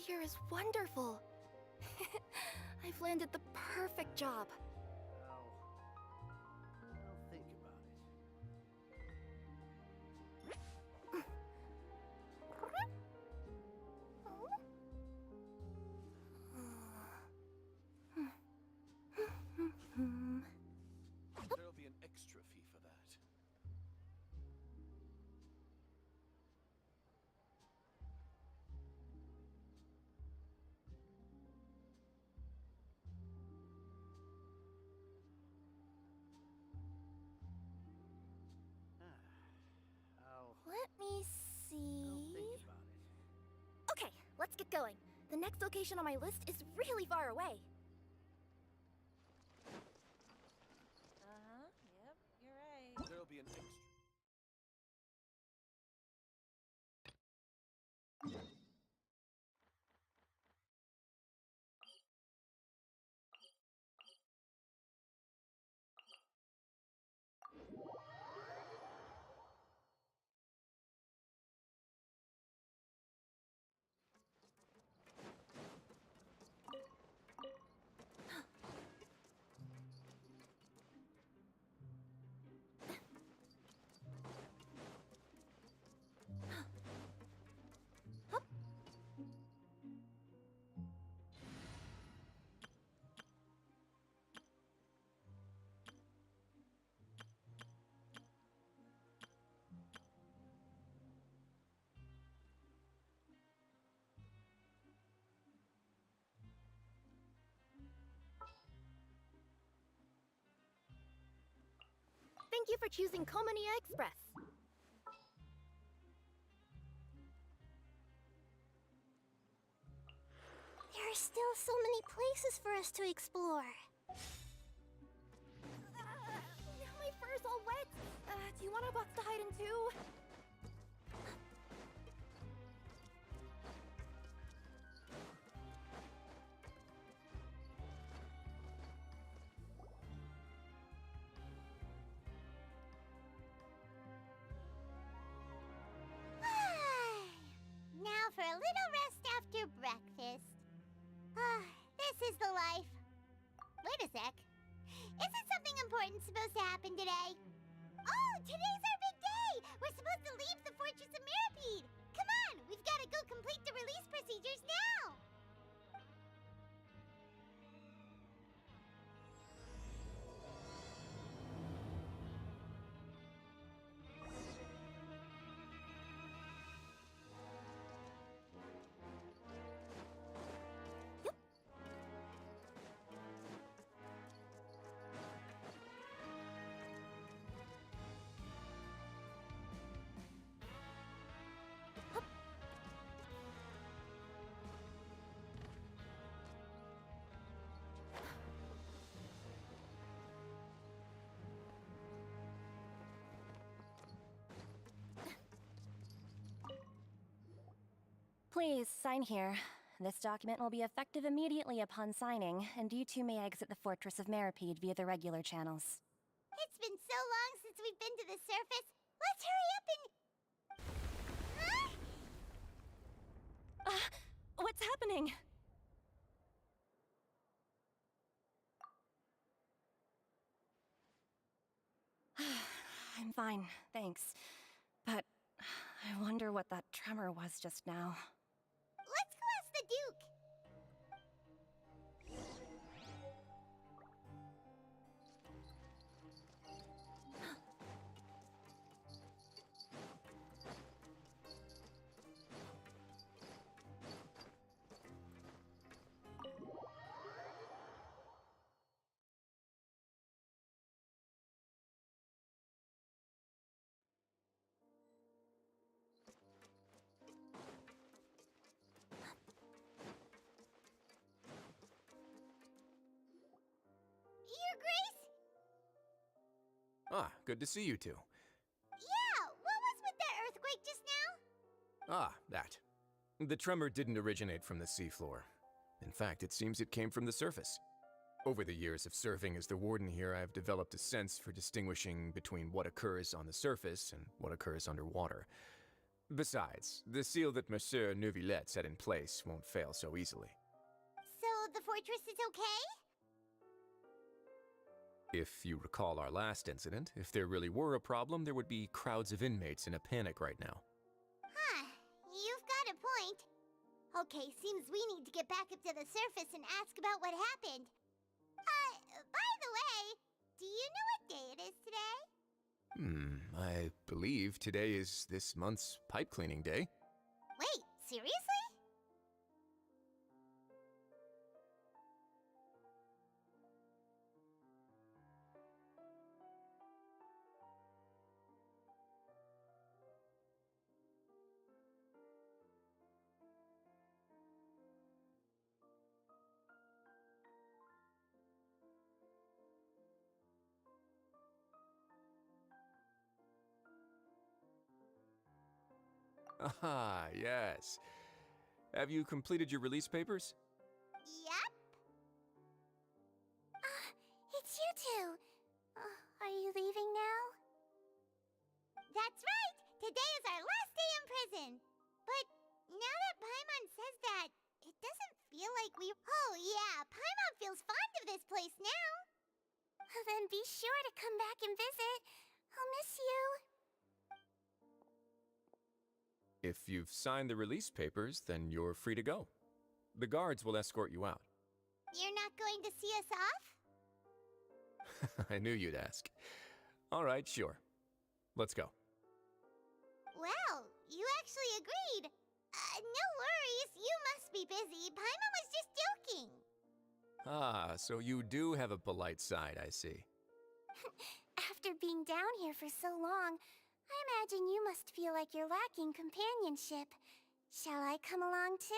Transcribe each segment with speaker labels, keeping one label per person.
Speaker 1: here is wonderful. I've landed the perfect job.
Speaker 2: I'll think about it. There'll be an extra fee for that.
Speaker 1: Let me see.
Speaker 2: Think about it.
Speaker 1: Okay, let's get going. The next location on my list is really far away.
Speaker 3: Yep, you're right.
Speaker 2: There'll be an extra.
Speaker 1: Thank you for choosing Komania Express. There are still so many places for us to explore. My fur's all wet. Do you want a box to hide in too?
Speaker 4: Now for a little rest after breakfast. This is the life. Wait a sec. Isn't something important supposed to happen today? Oh, today's our big day! We're supposed to leave the Fortress of Mirapede! Come on, we've got to go complete the release procedures now!
Speaker 5: Please, sign here. This document will be effective immediately upon signing, and you two may exit the Fortress of Mirapede via the regular channels.
Speaker 4: It's been so long since we've been to the surface. Let's hurry up and...
Speaker 5: What's happening? I'm fine, thanks. But I wonder what that tremor was just now.
Speaker 4: Let's go ask the Duke. Your Grace?
Speaker 6: Ah, good to see you two.
Speaker 4: Yeah, what was with that earthquake just now?
Speaker 6: Ah, that. The tremor didn't originate from the seafloor. In fact, it seems it came from the surface. Over the years of serving as the warden here, I've developed a sense for distinguishing between what occurs on the surface and what occurs underwater. Besides, the seal that Monsieur Neuvillette set in place won't fail so easily.
Speaker 4: So the fortress is okay?
Speaker 6: If you recall our last incident, if there really were a problem, there would be crowds of inmates in a panic right now.
Speaker 4: Huh, you've got a point. Okay, seems we need to get back up to the surface and ask about what happened. By the way, do you know what day it is today?
Speaker 6: I believe today is this month's pipe cleaning day.
Speaker 4: Wait, seriously?
Speaker 6: Ah, yes. Have you completed your release papers?
Speaker 4: Yep. It's you two. Are you leaving now? That's right! Today is our last day in prison! But now that Paimon says that, it doesn't feel like we... Oh yeah, Paimon feels fond of this place now! Then be sure to come back and visit. I'll miss you.
Speaker 6: If you've signed the release papers, then you're free to go. The guards will escort you out.
Speaker 4: You're not going to see us off?
Speaker 6: I knew you'd ask. All right, sure. Let's go.
Speaker 4: Well, you actually agreed. No worries, you must be busy. Paimon was just joking.
Speaker 6: Ah, so you do have a polite side, I see.
Speaker 4: After being down here for so long, I imagine you must feel like you're lacking companionship. Shall I come along too?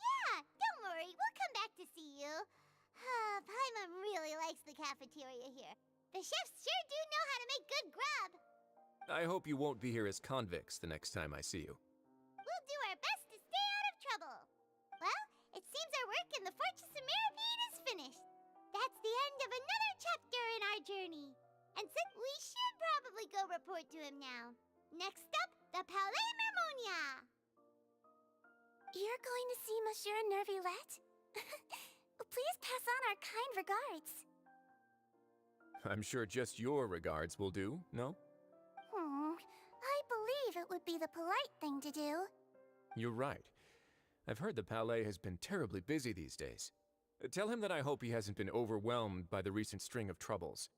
Speaker 4: Yeah, don't worry, we'll come back to see you. Paimon really likes the cafeteria here. The chefs sure do know how to make good grub.
Speaker 6: I hope you won't be here as convicts the next time I see you.
Speaker 4: We'll do our best to stay out of trouble. Well, it seems our work in the Fortress of Meripede is finished. That's the end of another chapter in our journey. And so we should probably go report to him now. Next up, the Palais Mermonia. You're going to see Monsieur Neuvillette? Please pass on our kind regards.
Speaker 6: I'm sure just your regards will do, no?
Speaker 4: I believe it would be the polite thing to do.
Speaker 6: You're right. I've heard the Palais has been terribly busy these days. Tell him that I hope he hasn't been overwhelmed by the recent string of troubles.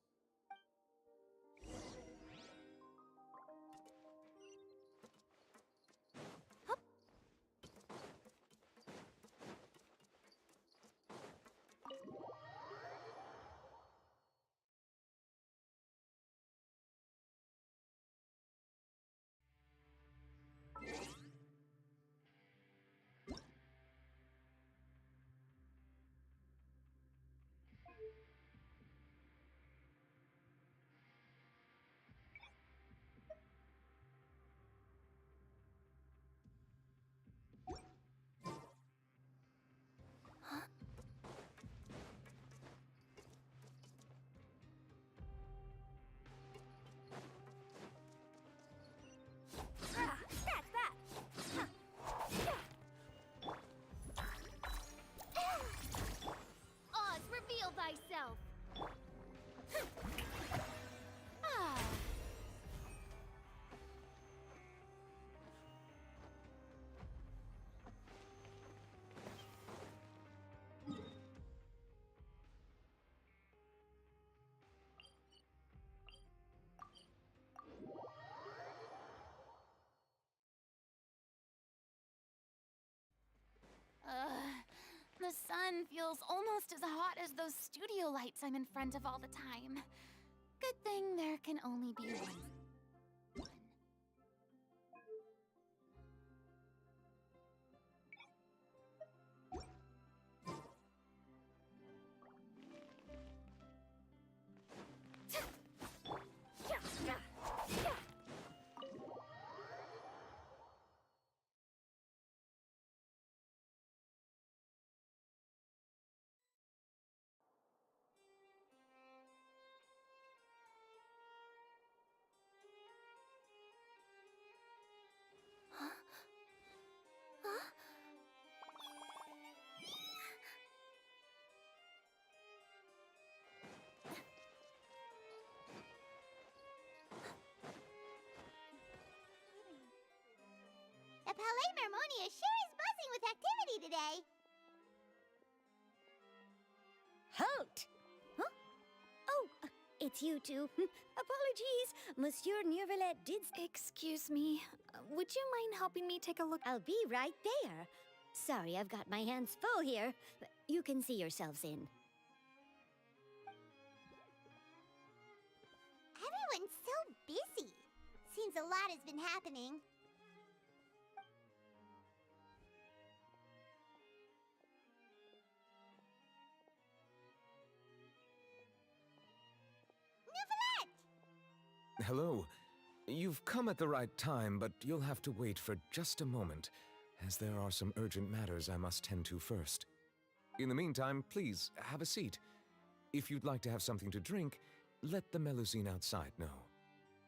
Speaker 1: Oz, reveal thyself! Ah. The sun feels almost as hot as those studio lights I'm in front of all the time. Good thing there can only be one.
Speaker 4: Chalet Mermonia sure is buzzing with activity today.
Speaker 7: Halt! Huh? Oh, it's you two. Apologies. Monsieur Neurvelet did...
Speaker 1: Excuse me. Would you mind helping me take a look?
Speaker 7: I'll be right there. Sorry, I've got my hands full here. You can see yourselves in.
Speaker 4: Everyone's so busy. Seems a lot has been happening. Neuvillette!
Speaker 6: Hello. You've come at the right time, but you'll have to wait for just a moment, as there are some urgent matters I must tend to first. In the meantime, please, have a seat. If you'd like to have something to drink, let the Melusine outside know.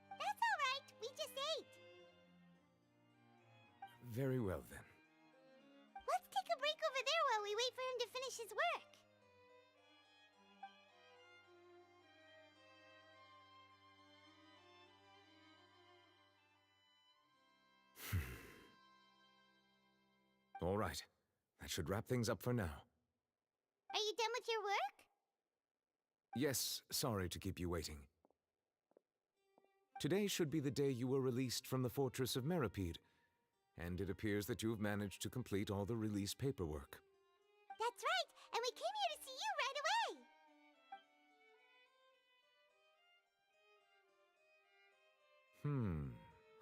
Speaker 4: That's all right. We just ate.
Speaker 6: Very well, then.
Speaker 4: Let's take a break over there while we wait for him to finish his work.
Speaker 6: All right. That should wrap things up for now.
Speaker 4: Are you done with your work?
Speaker 6: Yes, sorry to keep you waiting. Today should be the day you were released from the Fortress of Meripede, and it appears that you've managed to complete all the release paperwork.
Speaker 4: That's right, and we came here to see you right away.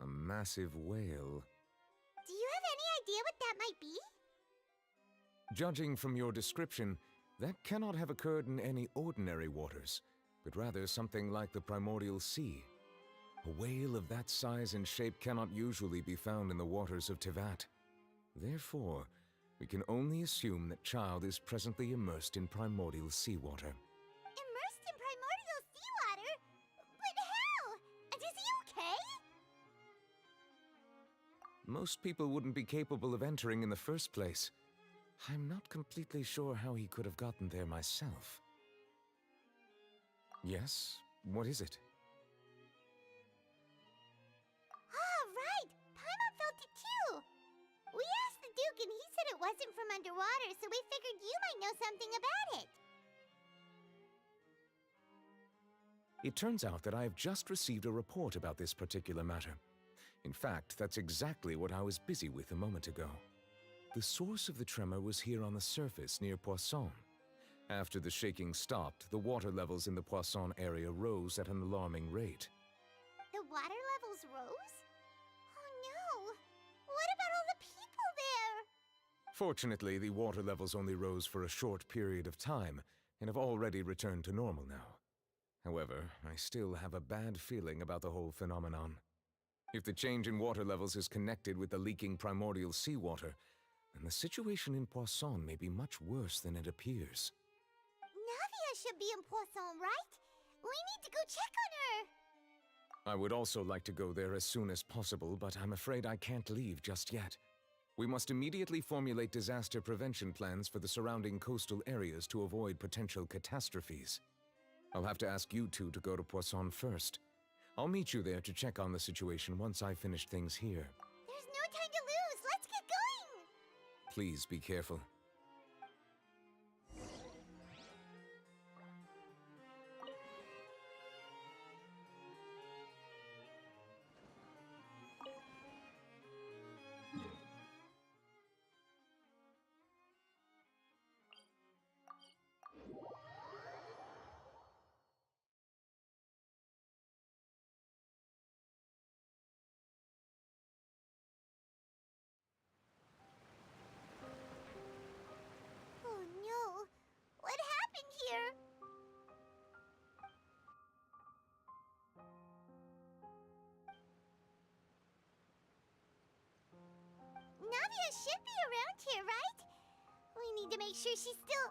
Speaker 6: A massive whale.
Speaker 4: Do you have any idea what that might be?
Speaker 6: Judging from your description, that cannot have occurred in any ordinary waters, but rather something like the primordial sea. A whale of that size and shape cannot usually be found in the waters of Tevat. Therefore, we can only assume that Child is presently immersed in primordial seawater.
Speaker 4: Immersed in primordial seawater? But how? And is he okay?
Speaker 6: Most people wouldn't be capable of entering in the first place. I'm not completely sure how he could have gotten there myself. Yes? What is it?
Speaker 4: Ah, right! Paimon felt it too! We asked the Duke and he said it wasn't from underwater, so we figured you might know something about it.
Speaker 6: It turns out that I have just received a report about this particular matter. In fact, that's exactly what I was busy with a moment ago. The source of the tremor was here on the surface near Poisson. After the shaking stopped, the water levels in the Poisson area rose at an alarming rate.
Speaker 4: The water levels rose? Oh no! What about all the people there?
Speaker 6: Fortunately, the water levels only rose for a short period of time and have already returned to normal now. However, I still have a bad feeling about the whole phenomenon. If the change in water levels is connected with the leaking primordial seawater, then the situation in Poisson may be much worse than it appears.
Speaker 4: Navia should be in Poisson, right? We need to go check on her!
Speaker 6: I would also like to go there as soon as possible, but I'm afraid I can't leave just yet. We must immediately formulate disaster prevention plans for the surrounding coastal areas to avoid potential catastrophes. I'll have to ask you two to go to Poisson first. I'll meet you there to check on the situation once I finish things here.
Speaker 4: There's no time to lose! Let's get going!
Speaker 6: Please be careful.
Speaker 4: Oh no! What happened here? Navia should be around here, right? We need to make sure she's still...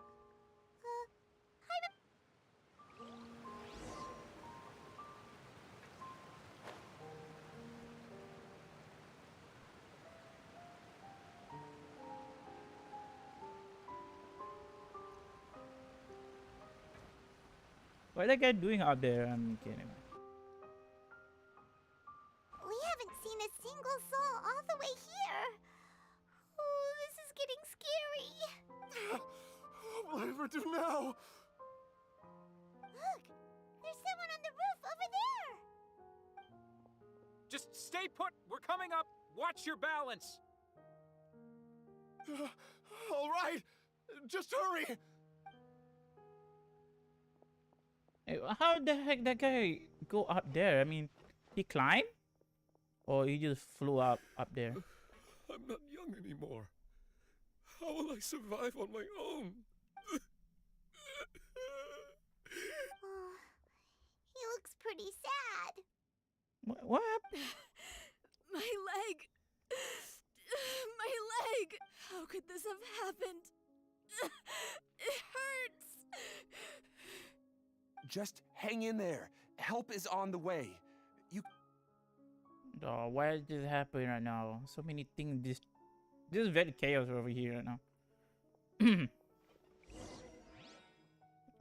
Speaker 8: What are the guy doing out there? I'm kidding.
Speaker 4: We haven't seen a single soul all the way here. scary.
Speaker 2: What will I ever do now?
Speaker 4: Look, there's someone on the roof over there.
Speaker 9: Just stay put. We're coming up. Watch your balance.
Speaker 2: All right, just hurry.
Speaker 8: Hey, how the heck that guy go up there? I mean, he climbed? Or he just flew up there?
Speaker 6: I'm not young anymore. How will I survive on my own?
Speaker 4: Oh, he looks pretty sad.
Speaker 8: What happened?
Speaker 10: My leg! My leg! How could this have happened? It hurts!
Speaker 11: Just hang in there. Help is on the way.
Speaker 8: Oh, why is this happening right now? So many things. This is very chaos over here right now.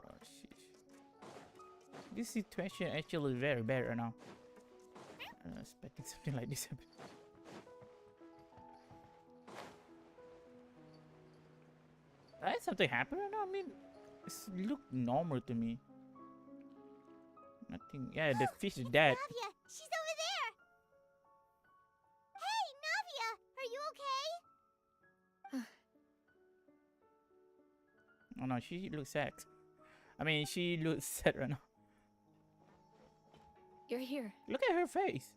Speaker 8: Oh, sheesh. This situation actually is very bad right now. I'm not expecting something like this happen. Did something happen right now? I mean, it looked normal to me. Nothing. Yeah, the fish is dead.
Speaker 4: Navia, she's over there. Hey, Navia, are you okay?
Speaker 8: Oh no, she looks sad. I mean, she looks sad right now.
Speaker 10: You're here.
Speaker 8: Look at her face.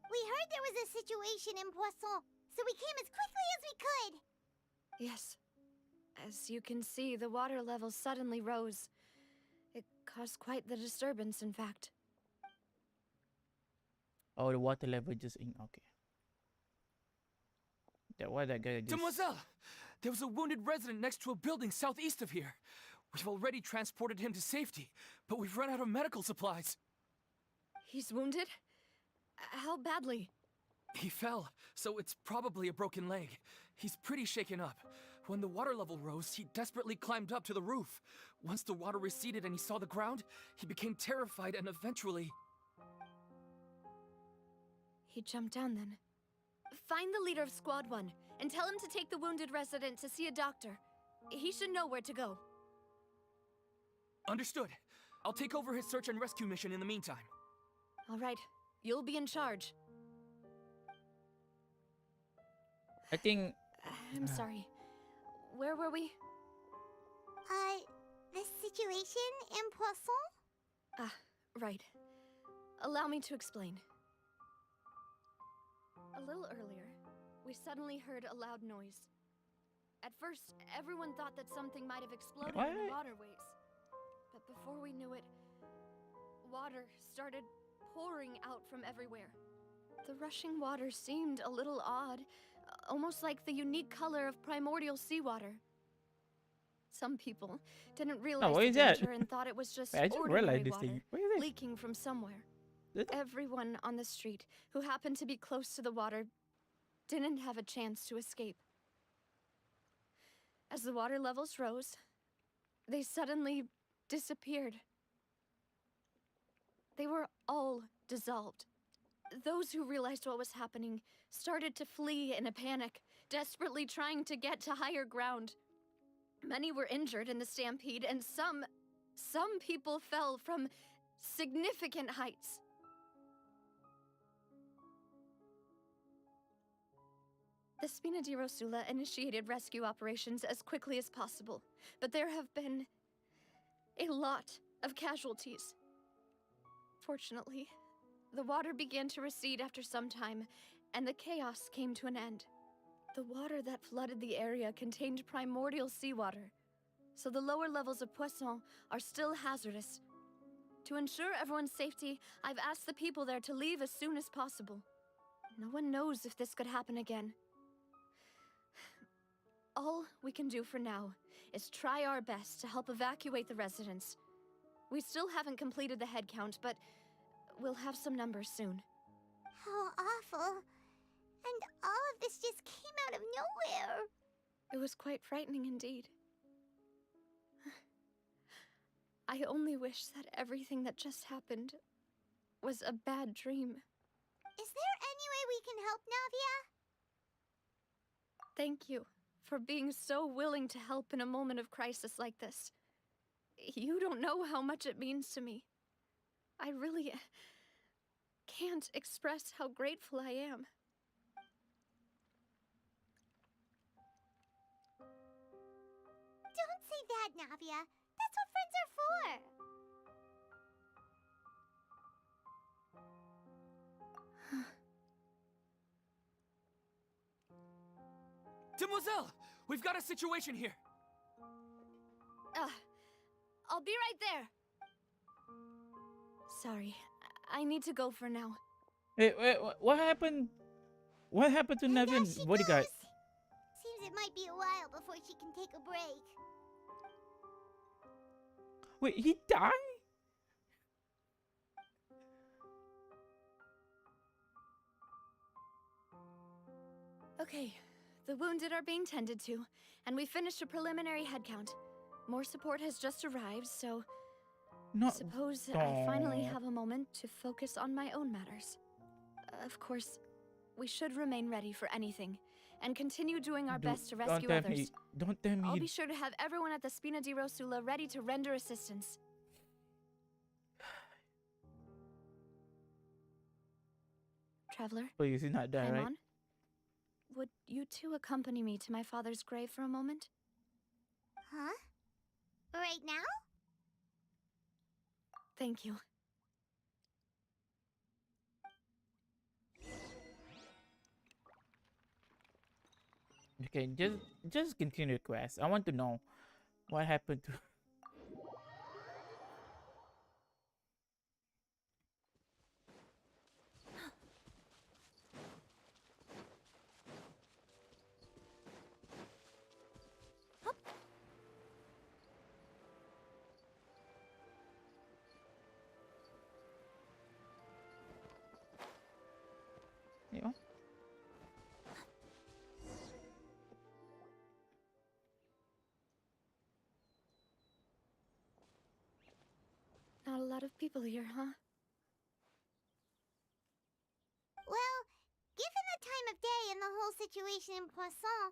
Speaker 4: We heard there was a situation in Poisson, so we came as quickly as we could.
Speaker 10: Yes. As you can see, the water level suddenly rose. It caused quite the disturbance, in fact.
Speaker 8: Oh, the water level just in. Okay. That why that guy just.
Speaker 12: Demoiselle! There was a wounded resident next to a building southeast of here. We've already transported him to safety, but we've run out of medical supplies.
Speaker 10: He's wounded? How badly?
Speaker 12: He fell, so it's probably a broken leg. He's pretty shaken up. When the water level rose, he desperately climbed up to the roof. Once the water receded and he saw the ground, he became terrified and eventually...
Speaker 10: He jumped down then. Find the leader of Squad 1 and tell him to take the wounded resident to see a doctor. He should know where to go.
Speaker 12: Understood. I'll take over his search and rescue mission in the meantime.
Speaker 10: All right. You'll be in charge.
Speaker 8: I think.
Speaker 10: I'm sorry. Where were we?
Speaker 4: The situation in Poisson?
Speaker 10: Ah, right. Allow me to explain. A little earlier, we suddenly heard a loud noise. At first, everyone thought that something might have exploded in the waterways. But before we knew it, water started pouring out from everywhere. The rushing water seemed a little odd, almost like the unique color of primordial seawater. Some people didn't realize the danger and thought it was just ordinary water leaking from somewhere. Everyone on the street who happened to be close to the water didn't have a chance to escape. As the water levels rose, they suddenly disappeared. They were all dissolved. Those who realized what was happening started to flee in a panic, desperately trying to get to higher ground. Many were injured in the stampede, and some people fell from significant heights. The Spina di Rosula initiated rescue operations as quickly as possible, but there have been a lot of casualties. Fortunately, the water began to recede after some time, and the chaos came to an end. The water that flooded the area contained primordial seawater, so the lower levels of Poisson are still hazardous. To ensure everyone's safety, I've asked the people there to leave as soon as possible. No one knows if this could happen again. All we can do for now is try our best to help evacuate the residents. We still haven't completed the head count, but we'll have some numbers soon.
Speaker 4: How awful. And all of this just came out of nowhere.
Speaker 10: It was quite frightening indeed. I only wish that everything that just happened was a bad dream.
Speaker 4: Is there any way we can help, Navia?
Speaker 10: Thank you for being so willing to help in a moment of crisis like this. You don't know how much it means to me. I really can't express how grateful I am.
Speaker 4: Don't say that, Navia. That's what friends are for.
Speaker 12: Demoiselle! We've got a situation here!
Speaker 10: I'll be right there. Sorry, I need to go for now.
Speaker 8: Wait, what happened? What happened to Nevin's bodyguard?
Speaker 4: Seems it might be a while before she can take a break.
Speaker 8: Wait, he died?
Speaker 10: Okay, the wounded are being tended to, and we finished a preliminary head count. More support has just arrived, so suppose I finally have a moment to focus on my own matters. Of course, we should remain ready for anything, and continue doing our best to rescue others.
Speaker 8: Don't tell me.
Speaker 10: I'll be sure to have everyone at the Spina di Rosula ready to render assistance. Traveler,
Speaker 8: Please, he's not dead, right?
Speaker 10: Paimon, would you two accompany me to my father's grave for a moment?
Speaker 4: Huh? Right now?
Speaker 10: Thank you.
Speaker 8: Okay, just continue the quest. I want to know what happened to. Yeah.
Speaker 10: Not a lot of people here, huh?
Speaker 4: Well, given the time of day and the whole situation in Poisson,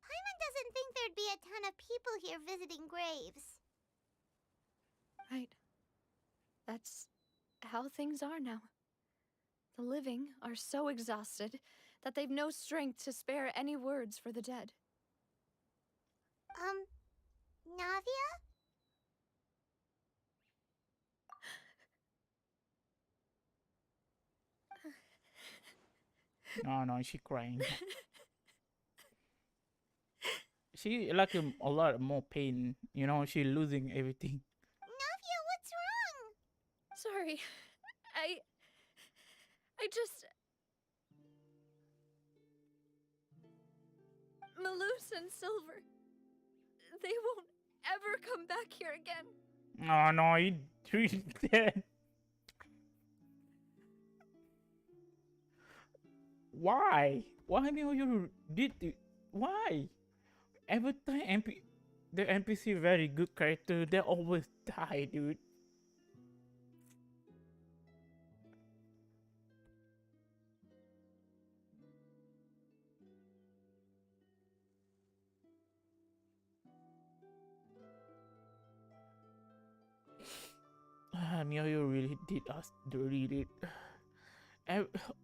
Speaker 4: Paimon doesn't think there'd be a ton of people here visiting graves.
Speaker 10: Right. That's how things are now. The living are so exhausted that they've no strength to spare any words for the dead.
Speaker 4: Navia?
Speaker 8: No, she crying. She like a lot more pain. You know, she losing everything.
Speaker 4: Navia, what's wrong?
Speaker 10: Sorry. I just... Malus and Silver, they won't ever come back here again.
Speaker 8: Oh no, he's dead. Why? Why me you did it? Why? Every time the NPC very good character, they always die, dude. Miyo really did us dirty, dude.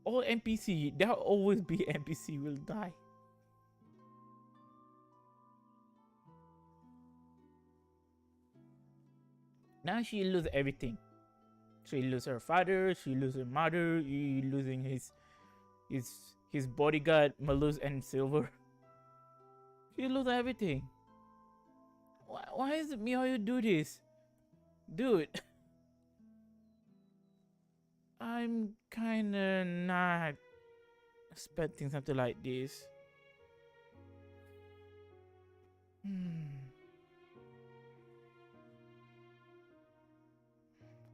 Speaker 8: All NPC, there'll always be NPC will die. Now she lose everything. She lose her father, she lose her mother, he losing his bodyguard, Malus and Silver. She lose everything. Why is it Miyo do this? Dude. I'm kinda not expecting something like this.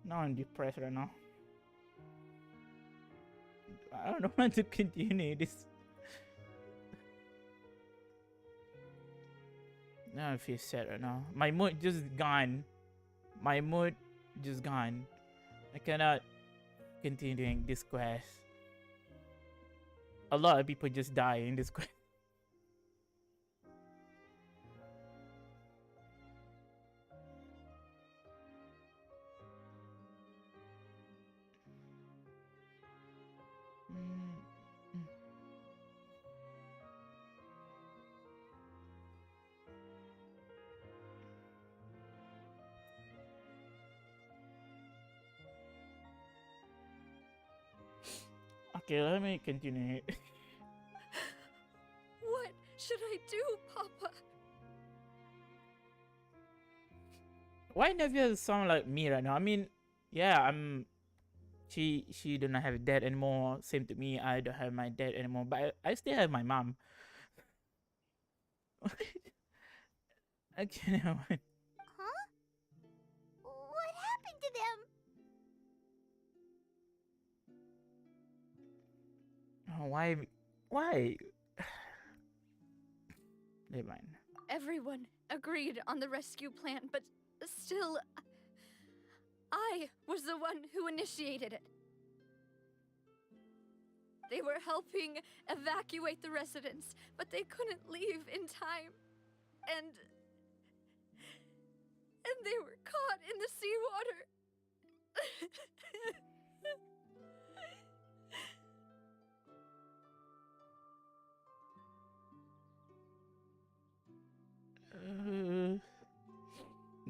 Speaker 8: Now I'm depressed right now. I don't want to continue this. Now I feel sad right now. My mood just gone. My mood just gone. I cannot continuing this quest. A lot of people just die in this quest. Okay, let me continue.
Speaker 10: What should I do, Papa?
Speaker 8: Why Nevia sound like me right now? I mean, yeah, she do not have a dad anymore. Same to me. I don't have my dad anymore, but I still have my mom. I can't help it.
Speaker 4: Huh? What happened to them?
Speaker 8: Oh, why? Why? Never mind.
Speaker 10: Everyone agreed on the rescue plan, but still, I was the one who initiated it. They were helping evacuate the residents, but they couldn't leave in time. And they were caught in the seawater.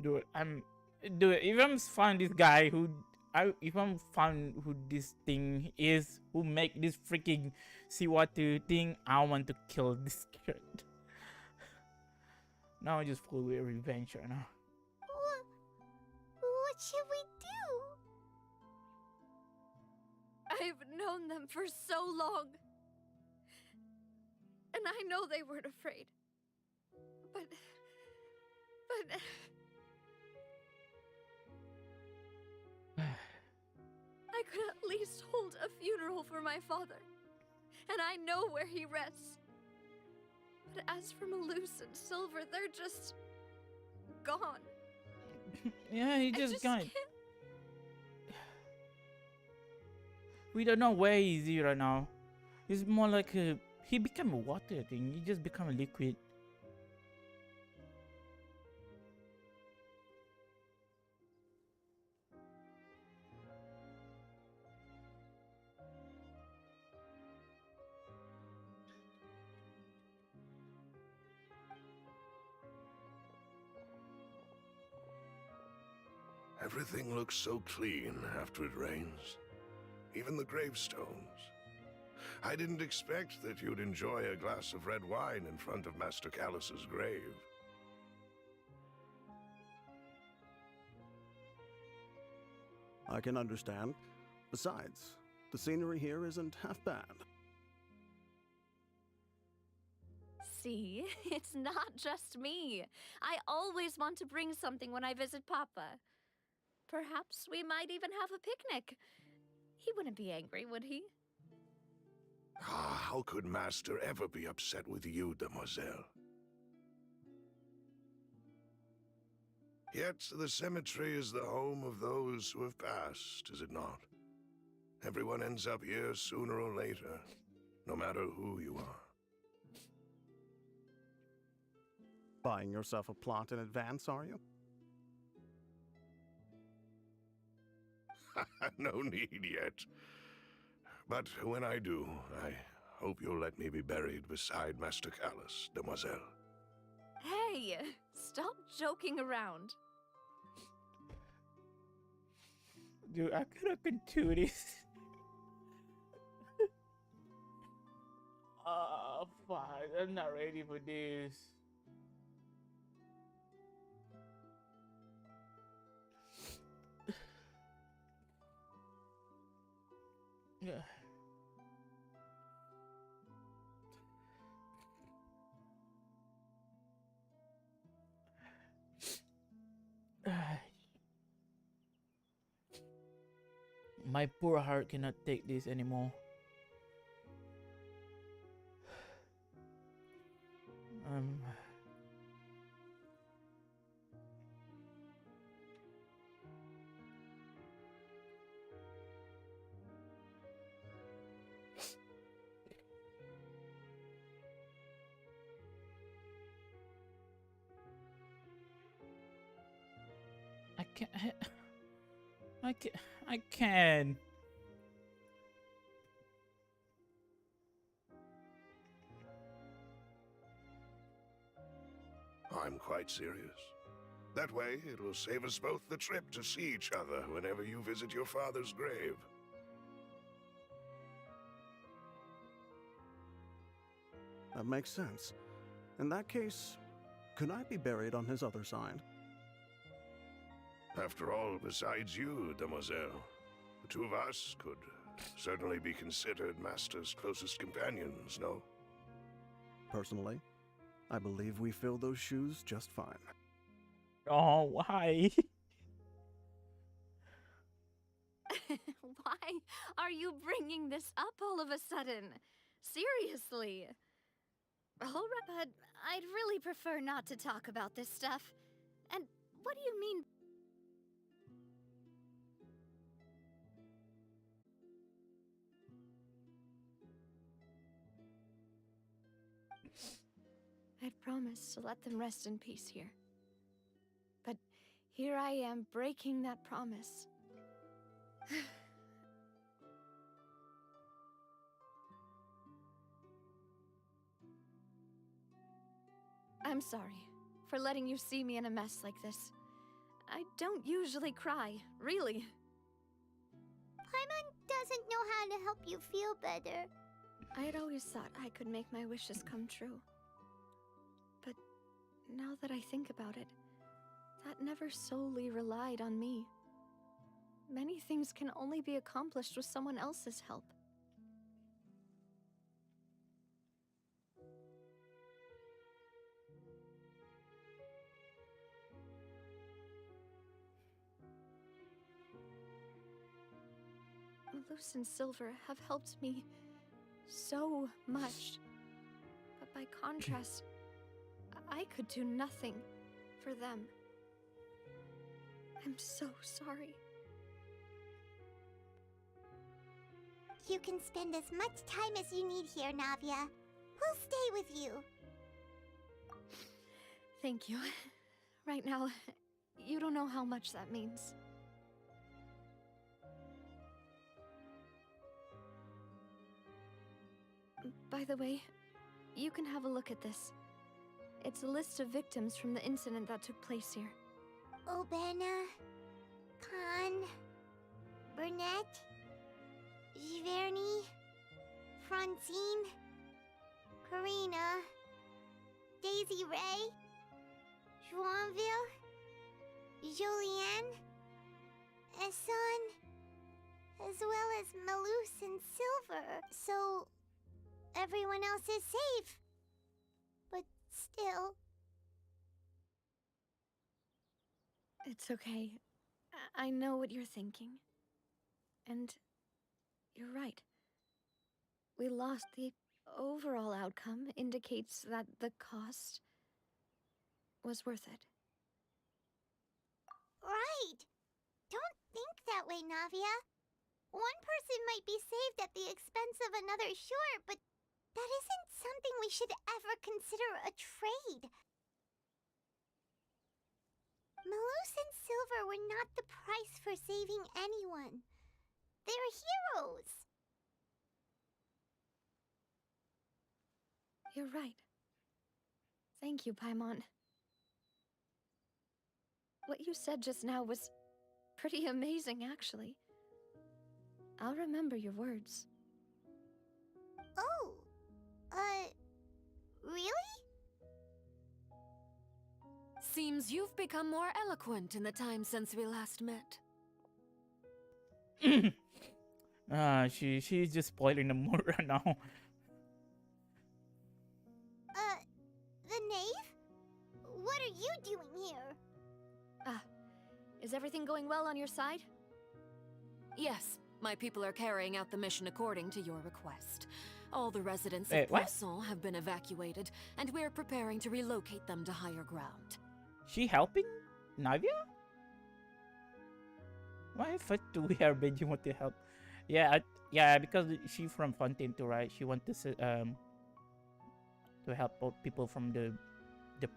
Speaker 8: Dude, dude. If I'm find this guy if I'm found who this thing is, who make this freaking seawater thing, I want to kill this character. Now I just full with revenge right now.
Speaker 4: What should we do?
Speaker 10: I've known them for so long. And I know they weren't afraid. But I could at least hold a funeral for my father. And I know where he rests. But as for Malus and Silver, they're just gone.
Speaker 8: Yeah, he just gone.
Speaker 10: Can't.
Speaker 8: We don't know where he is right now. He's more like he became a water thing. He just become a liquid.
Speaker 2: Everything looks so clean after it rains. Even the gravestones. I didn't expect that you'd enjoy a glass of red wine in front of Master Callus's grave.
Speaker 13: I can understand. Besides, the scenery here isn't half bad.
Speaker 10: See, it's not just me. I always want to bring something when I visit Papa. Perhaps we might even have a picnic. He wouldn't be angry, would he?
Speaker 2: Ah, how could Master ever be upset with you, Demoiselle? Yet the cemetery is the home of those who have passed, is it not? Everyone ends up here sooner or later, no matter who you are.
Speaker 13: Buying yourself a plot in advance, are you?
Speaker 2: No need yet. But when I do, I hope you'll let me be buried beside Master Callus, Demoiselle.
Speaker 10: Hey, stop joking around.
Speaker 8: Dude, I couldn't continue this. Oh, fuck. I'm not ready for this. Yeah. My poor heart cannot take this anymore. I can.
Speaker 2: I'm quite serious. That way, it will save us both the trip to see each other whenever you visit your father's grave.
Speaker 13: That makes sense. In that case, could I be buried on his other side?
Speaker 2: After all, besides you, demoiselle, the two of us could certainly be considered Master's closest companions, no?
Speaker 13: Personally, I believe we fill those shoes just fine.
Speaker 8: Oh, why?
Speaker 10: Why are you bringing this up all of a sudden? Seriously. All right, but I'd really prefer not to talk about this stuff. And what do you mean? I'd promised to let them rest in peace here. But here I am breaking that promise. I'm sorry for letting you see me in a mess like this. I don't usually cry, really.
Speaker 4: Paimon doesn't know how to help you feel better.
Speaker 10: I had always thought I could make my wishes come true. But now that I think about it, that never solely relied on me. Many things can only be accomplished with someone else's help. Malus and Silver have helped me so much. But by contrast, I could do nothing for them. I'm so sorry.
Speaker 4: You can spend as much time as you need here, Navia. We'll stay with you.
Speaker 10: Thank you. Right now, you don't know how much that means. By the way, you can have a look at this. It's a list of victims from the incident that took place here.
Speaker 4: Obena, Khan, Burnett, Giverny, Francine, Karina, Daisy Ray, Joinville, Jolienne, Esson, as well as Malus and Silver. So everyone else is safe. But still...
Speaker 10: It's okay. I know what you're thinking. And you're right. We lost. The overall outcome indicates that the cost was worth it.
Speaker 4: Right! Don't think that way, Navia. One person might be saved at the expense of another, sure, but that isn't something we should ever consider a trade. Malus and Silver were not the price for saving anyone. They're heroes.
Speaker 10: You're right. Thank you, Paimon. What you said just now was pretty amazing, actually. I'll remember your words.
Speaker 4: Oh, really?
Speaker 14: Seems you've become more eloquent in the time since we last met.
Speaker 8: She's just spoiling the mood right now.
Speaker 4: The knave? What are you doing here?
Speaker 10: Is everything going well on your side?
Speaker 14: Yes, my people are carrying out the mission according to your request. All the residents of Poisson have been evacuated, and we're preparing to relocate them to higher ground.
Speaker 8: She helping Navia? Why first do we are begging what to help? Yeah, because she from Fontaine too, right? She want to help out people from the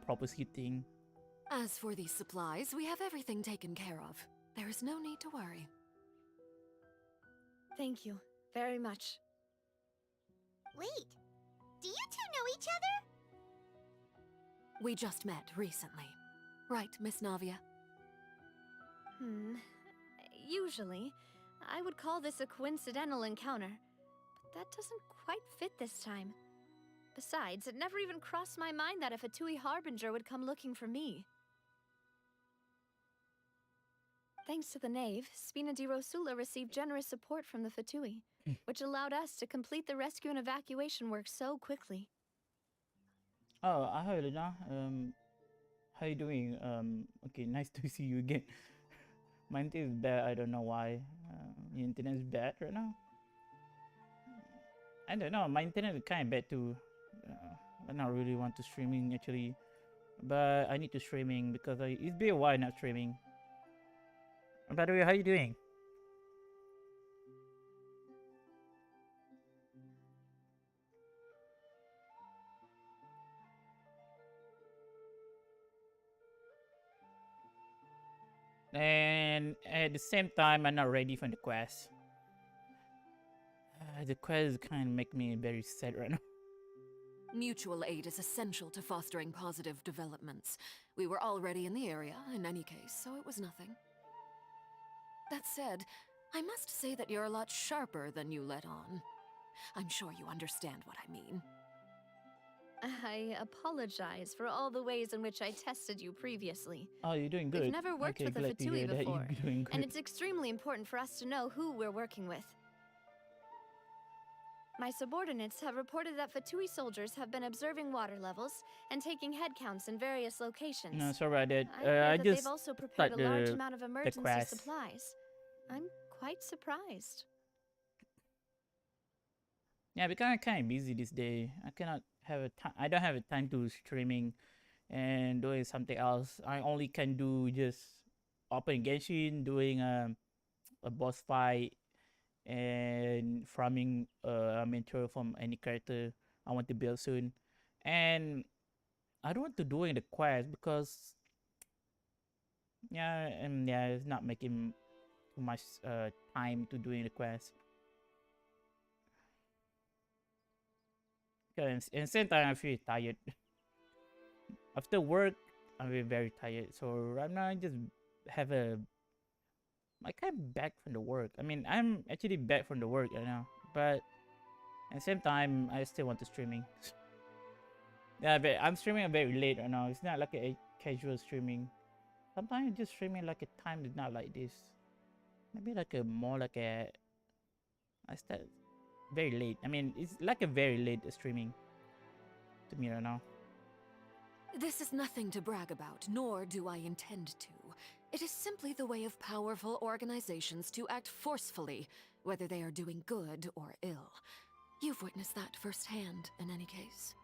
Speaker 8: property thing.
Speaker 14: As for these supplies, we have everything taken care of. There is no need to worry.
Speaker 10: Thank you very much.
Speaker 4: Wait, do you two know each other?
Speaker 14: We just met recently. Right, Miss Navia?
Speaker 10: Usually, I would call this a coincidental encounter, but that doesn't quite fit this time. Besides, it never even crossed my mind that a Fatui Harbinger would come looking for me. Thanks to the Knave, Spina di Rosula received generous support from the Fatui, which allowed us to complete the rescue and evacuation work so quickly.
Speaker 8: Oh, hi Luna. How you doing? Okay, nice to see you again. My internet is bad. I don't know why. Your internet is bad right now. I don't know. My internet is kind of bad too. I don't really want to streaming actually, but I need to streaming because it's been a while not streaming. By the way, how you doing? And at the same time, I'm not ready for the quest. The quest kind of make me very sad right now.
Speaker 14: Mutual aid is essential to fostering positive developments. We were already in the area, in any case, so it was nothing. That said, I must say that you're a lot sharper than you let on. I'm sure you understand what I mean.
Speaker 10: I apologize for all the ways in which I tested you previously.
Speaker 8: Oh, you're doing good.
Speaker 10: We've never worked
Speaker 8: Okay,
Speaker 10: with a
Speaker 8: glad to hear
Speaker 10: Fatui
Speaker 8: that
Speaker 10: before,
Speaker 8: you're doing good.
Speaker 10: and it's extremely important for us to know who we're working with. My subordinates have reported that Fatui soldiers have been observing water levels and taking head counts in various locations.
Speaker 8: No, sorry about that.
Speaker 10: I hear
Speaker 8: I
Speaker 10: that
Speaker 8: just
Speaker 10: they've also prepared a large amount of emergency
Speaker 8: quest.
Speaker 10: supplies. I'm quite surprised.
Speaker 8: Yeah, because I'm kind of busy this day. I cannot have a time. I don't have a time to streaming and doing something else. I only can do just open Genshin, doing a boss fight, and farming mentor from any character I want to build soon. And I don't want to do in the quest because it's not making too much time to doing the quest. And at the same time, I feel tired. After work, I'm very tired. So right now, I just have I kind of back from the work. I mean, I'm actually back from the work right now, but at the same time, I still want to streaming. Yeah, but I'm streaming very late right now. It's not like a casual streaming. Sometimes I'm just streaming like a time is not like this. Maybe like I start very late. I mean, it's like a very late streaming to me right now.
Speaker 14: This is nothing to brag about, nor do I intend to. It is simply the way of powerful organizations to act forcefully, whether they are doing good or ill. You've witnessed that firsthand, in any case.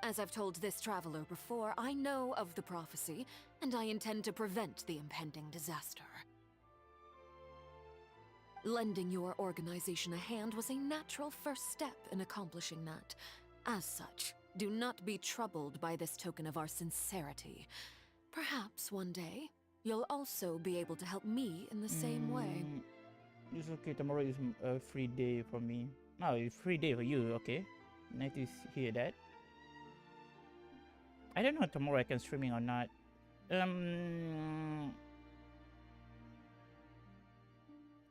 Speaker 14: As I've told this traveler before, I know of the prophecy, and I intend to prevent the impending disaster. Lending your organization a hand was a natural first step in accomplishing that. As such, do not be troubled by this token of our sincerity. Perhaps one day, you'll also be able to help me in the same way.
Speaker 8: It's okay, tomorrow is a free day for me. Oh, it's free day for you, okay. Nice to hear that. I don't know tomorrow I can streaming or not.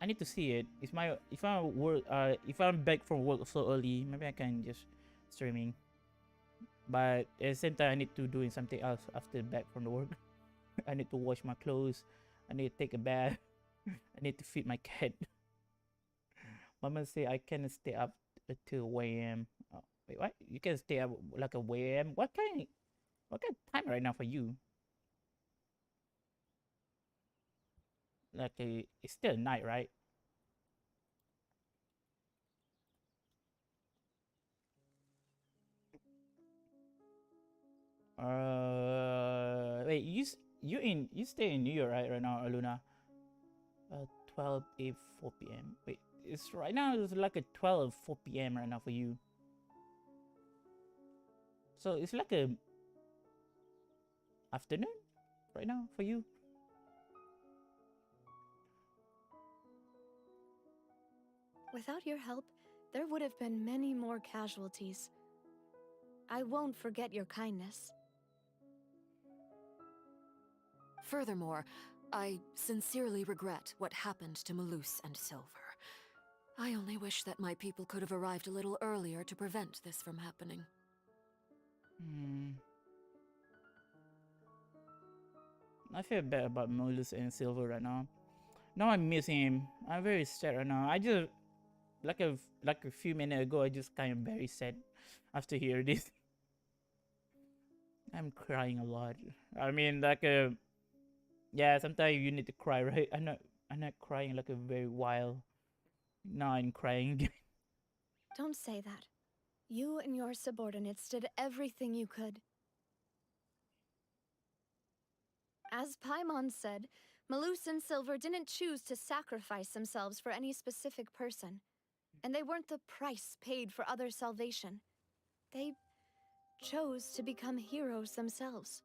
Speaker 8: I need to see it. If I'm back from work so early, maybe I can just streaming. But at the same time, I need to doing something else after back from the work. I need to wash my clothes. I need to take a bath. I need to feed my cat. Mama say I can stay up till 1 a.m. Oh, wait, what? You can stay up like a 1 a.m. What kind of time right now for you? Like it's still night, right? Wait, you stay in New York right now, Luna? 12 4 p.m. Wait, it's right now. It's like a 12 4 p.m. right now for you. So it's like a afternoon right now for you.
Speaker 10: Without your help, there would have been many more casualties. I won't forget your kindness.
Speaker 14: Furthermore, I sincerely regret what happened to Malus and Silver. I only wish that my people could have arrived a little earlier to prevent this from happening.
Speaker 8: I feel bad about Molus and Silver right now. Now I'm missing him. I'm very sad right now. I just like a few minutes ago, I just kind of very sad after hear this. I'm crying a lot. I mean, yeah, sometimes you need to cry, right? I'm not crying like a very while. Now I'm crying again.
Speaker 10: Don't say that. You and your subordinates did everything you could. As Paimon said, Malus and Silver didn't choose to sacrifice themselves for any specific person. And they weren't the price paid for other salvation. They chose to become heroes themselves.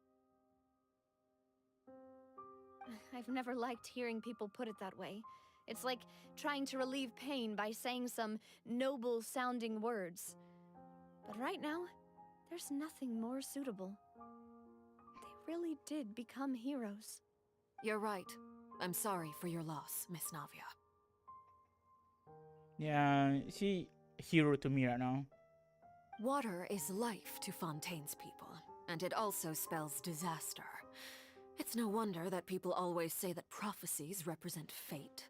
Speaker 10: I've never liked hearing people put it that way. It's like trying to relieve pain by saying some noble-sounding words. But right now, there's nothing more suitable. They really did become heroes.
Speaker 14: You're right. I'm sorry for your loss, Miss Navia.
Speaker 8: Yeah, she a hero to me right now.
Speaker 14: Water is life to Fontaine's people, and it also spells disaster. It's no wonder that people always say that prophecies represent fate.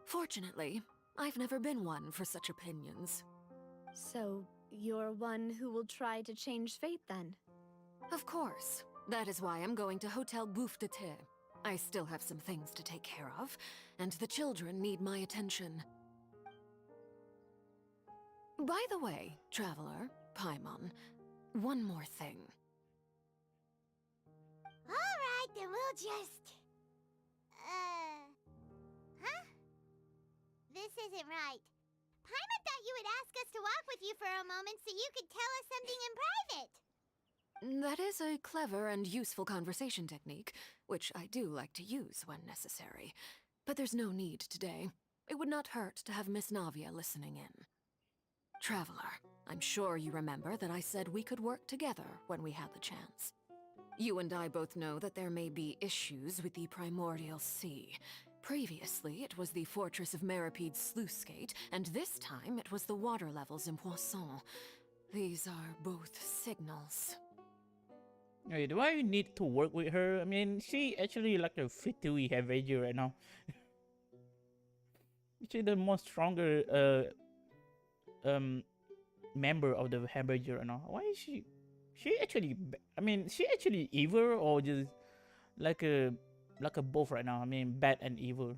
Speaker 14: Fortunately, I've never been one for such opinions.
Speaker 10: So, you're one who will try to change fate then?
Speaker 14: Of course. That is why I'm going to Hotel Bouffe de Thé. I still have some things to take care of, and the children need my attention. By the way, Traveler, Paimon, one more thing.
Speaker 4: Alright, then we'll just... Huh? This isn't right. Paimon thought you would ask us to walk with you for a moment so you could tell us something in private.
Speaker 14: That is a clever and useful conversation technique, which I do like to use when necessary. But there's no need today. It would not hurt to have Miss Navia listening in. Traveler, I'm sure you remember that I said we could work together when we had the chance. You and I both know that there may be issues with the Primordial Sea. Previously, it was the Fortress of Meripede's sluice gate, and this time it was the water levels in Poisson. These are both signals.
Speaker 8: Wait, do I need to work with her? I mean, she actually like a Fitui Havager right now. She's the most stronger member of the Havager right now. Why is she? She actually, I mean, she actually evil or just like a both right now. I mean, bad and evil.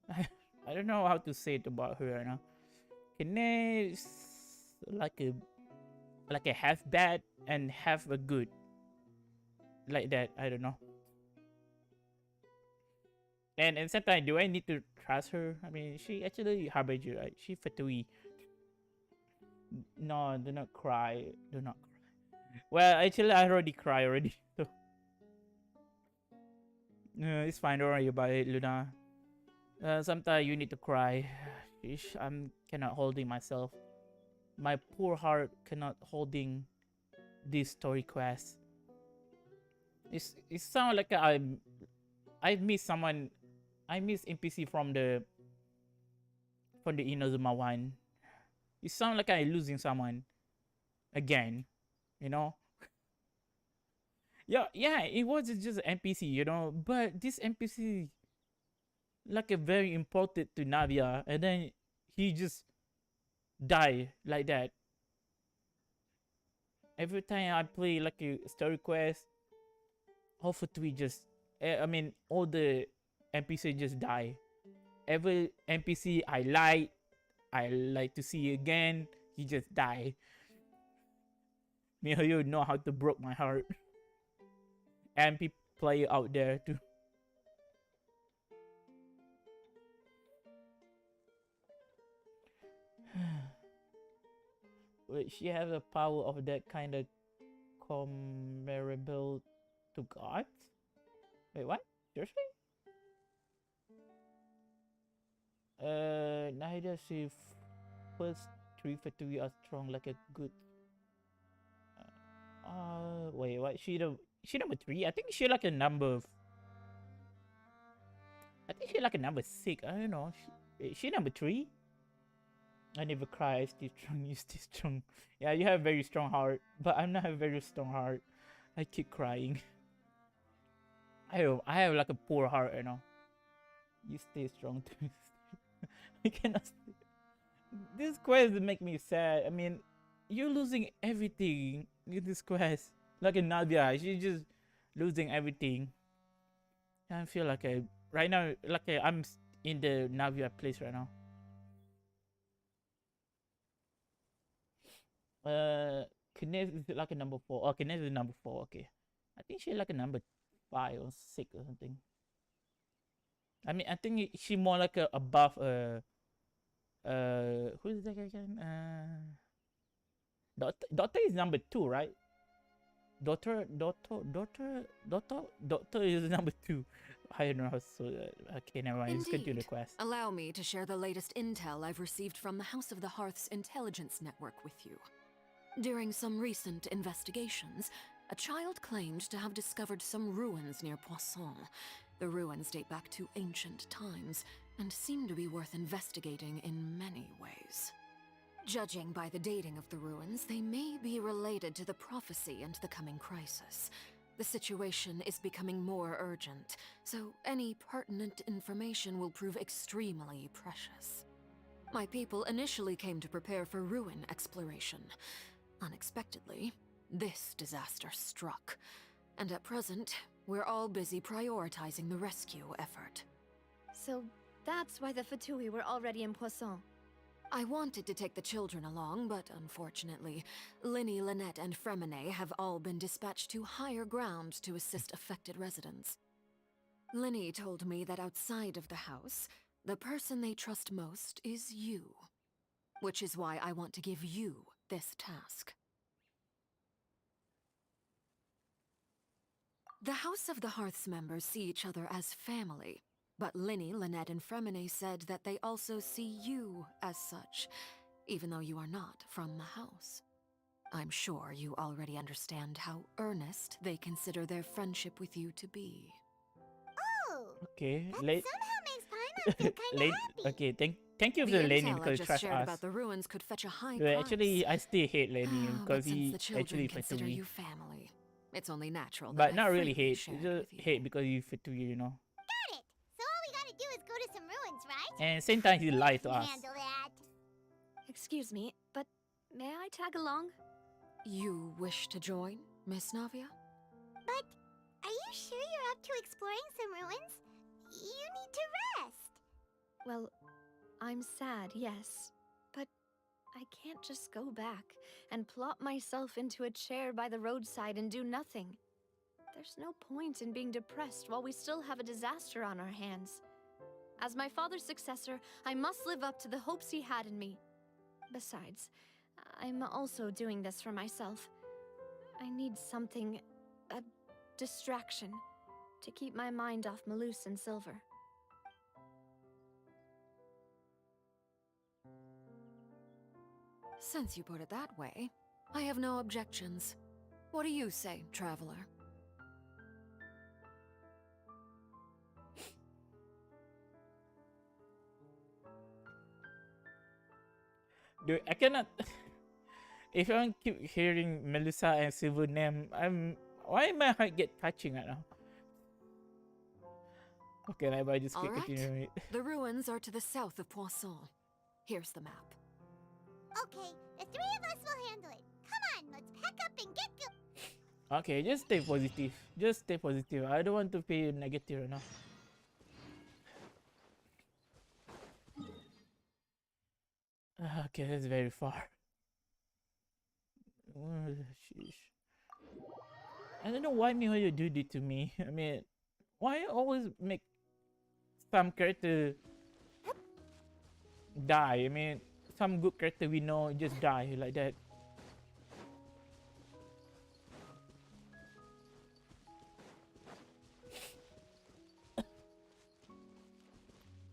Speaker 8: I don't know how to say it about her right now. Can they like a half bad and half a good? Like that, I don't know. And sometimes, do I need to trust her? I mean, she actually Harbinger, right? She Fatui. No, do not cry. Do not cry. Well, actually, I already cried already. So. It's fine, don't worry about it, Luna. Sometimes you need to cry. Sheesh, I'm cannot holding myself. My poor heart cannot holding this story quest. It sounds like I miss someone. I miss NPC from the Inazuma one. It sounds like I'm losing someone again, you know. Yeah, it was just an NPC, you know, but this NPC like a very important to Navia, and then he just die like that. Every time I play like a story quest, hopefully just, I mean, all the NPC just die. Every NPC I like to see again, he just die. Me and you know how to broke my heart. And people play out there too. Wait, she has a power of that kind of comparable to gods? Wait, what? Seriously? Neither she first 3 for 3 are strong like a good. Wait, what? She number 3? I think she like a number. I think she like a number 6. I don't know. She number 3? I never cry. I stay strong. You stay strong. Yeah, you have a very strong heart, but I'm not a very strong heart. I keep crying. I have like a poor heart, you know. You stay strong too. I cannot. This quest make me sad. I mean, you're losing everything in this quest. Like in Nadia, she's just losing everything. I feel like right now, like I'm in the Navia place right now. Kines is like a number 4. Oh, Kines is number 4. Okay, I think she's like a number 5 or 6 or something. I mean, I think she more like a above who is that guy again? Doctor is number 2, right? Doctor is number 2. I don't know how so. Okay, never mind. Let's continue the quest.
Speaker 14: Allow me to share the latest intel I've received from the House of the Hearth's intelligence network with you. During some recent investigations, a child claimed to have discovered some ruins near Poisson. The ruins date back to ancient times and seem to be worth investigating in many ways. Judging by the dating of the ruins, they may be related to the prophecy and the coming crisis. The situation is becoming more urgent, so any pertinent information will prove extremely precious. My people initially came to prepare for ruin exploration. Unexpectedly, this disaster struck, and at present, we're all busy prioritizing the rescue effort.
Speaker 10: So that's why the Fatui were already in Poisson.
Speaker 14: I wanted to take the children along, but unfortunately, Linny, Lynette, and Fremine have all been dispatched to higher ground to assist affected residents. Linny told me that outside of the house, the person they trust most is you. Which is why I want to give you this task. The House of the Hearth's members see each other as family, but Linny, Lynette, and Fremine said that they also see you as such, even though you are not from the house. I'm sure you already understand how earnest they consider their friendship with you to be.
Speaker 4: Oh!
Speaker 8: Okay,
Speaker 4: that somehow makes Paimon feel kinda happy.
Speaker 8: Okay, thank you for Lenny because trust us.
Speaker 14: About the ruins could fetch a high
Speaker 8: price. Actually, I still hate Lenny because he actually
Speaker 14: consider you family. It's only natural.
Speaker 8: But not really hate. Just hate because you fit to you, you know.
Speaker 4: Got it. So all we gotta do is go to some ruins, right?
Speaker 8: And same time he lied to us.
Speaker 4: Handle that.
Speaker 10: Excuse me, but may I tag along?
Speaker 14: You wish to join, Miss Navia?
Speaker 4: But are you sure you're up to exploring some ruins? You need to rest.
Speaker 10: Well, I'm sad, yes, but I can't just go back and plop myself into a chair by the roadside and do nothing. There's no point in being depressed while we still have a disaster on our hands. As my father's successor, I must live up to the hopes he had in me. Besides, I'm also doing this for myself. I need something, a distraction, to keep my mind off Malus and Silver.
Speaker 14: Since you put it that way, I have no objections. What do you say, traveler?
Speaker 8: Dude, I cannot. If I keep hearing Melissa and Silver name, why my heart get touching right now? Okay, I just keep continuing it.
Speaker 14: The ruins are to the south of Poisson. Here's the map.
Speaker 4: Okay, the three of us will handle it. Come on, let's pack up and get go.
Speaker 8: Okay, just stay positive. Just stay positive. I don't want to feel negative right now. Okay, that's very far. Oh, sheesh. I don't know why you do this to me. I mean, why you always make some character die? I mean, some good character we know just die like that.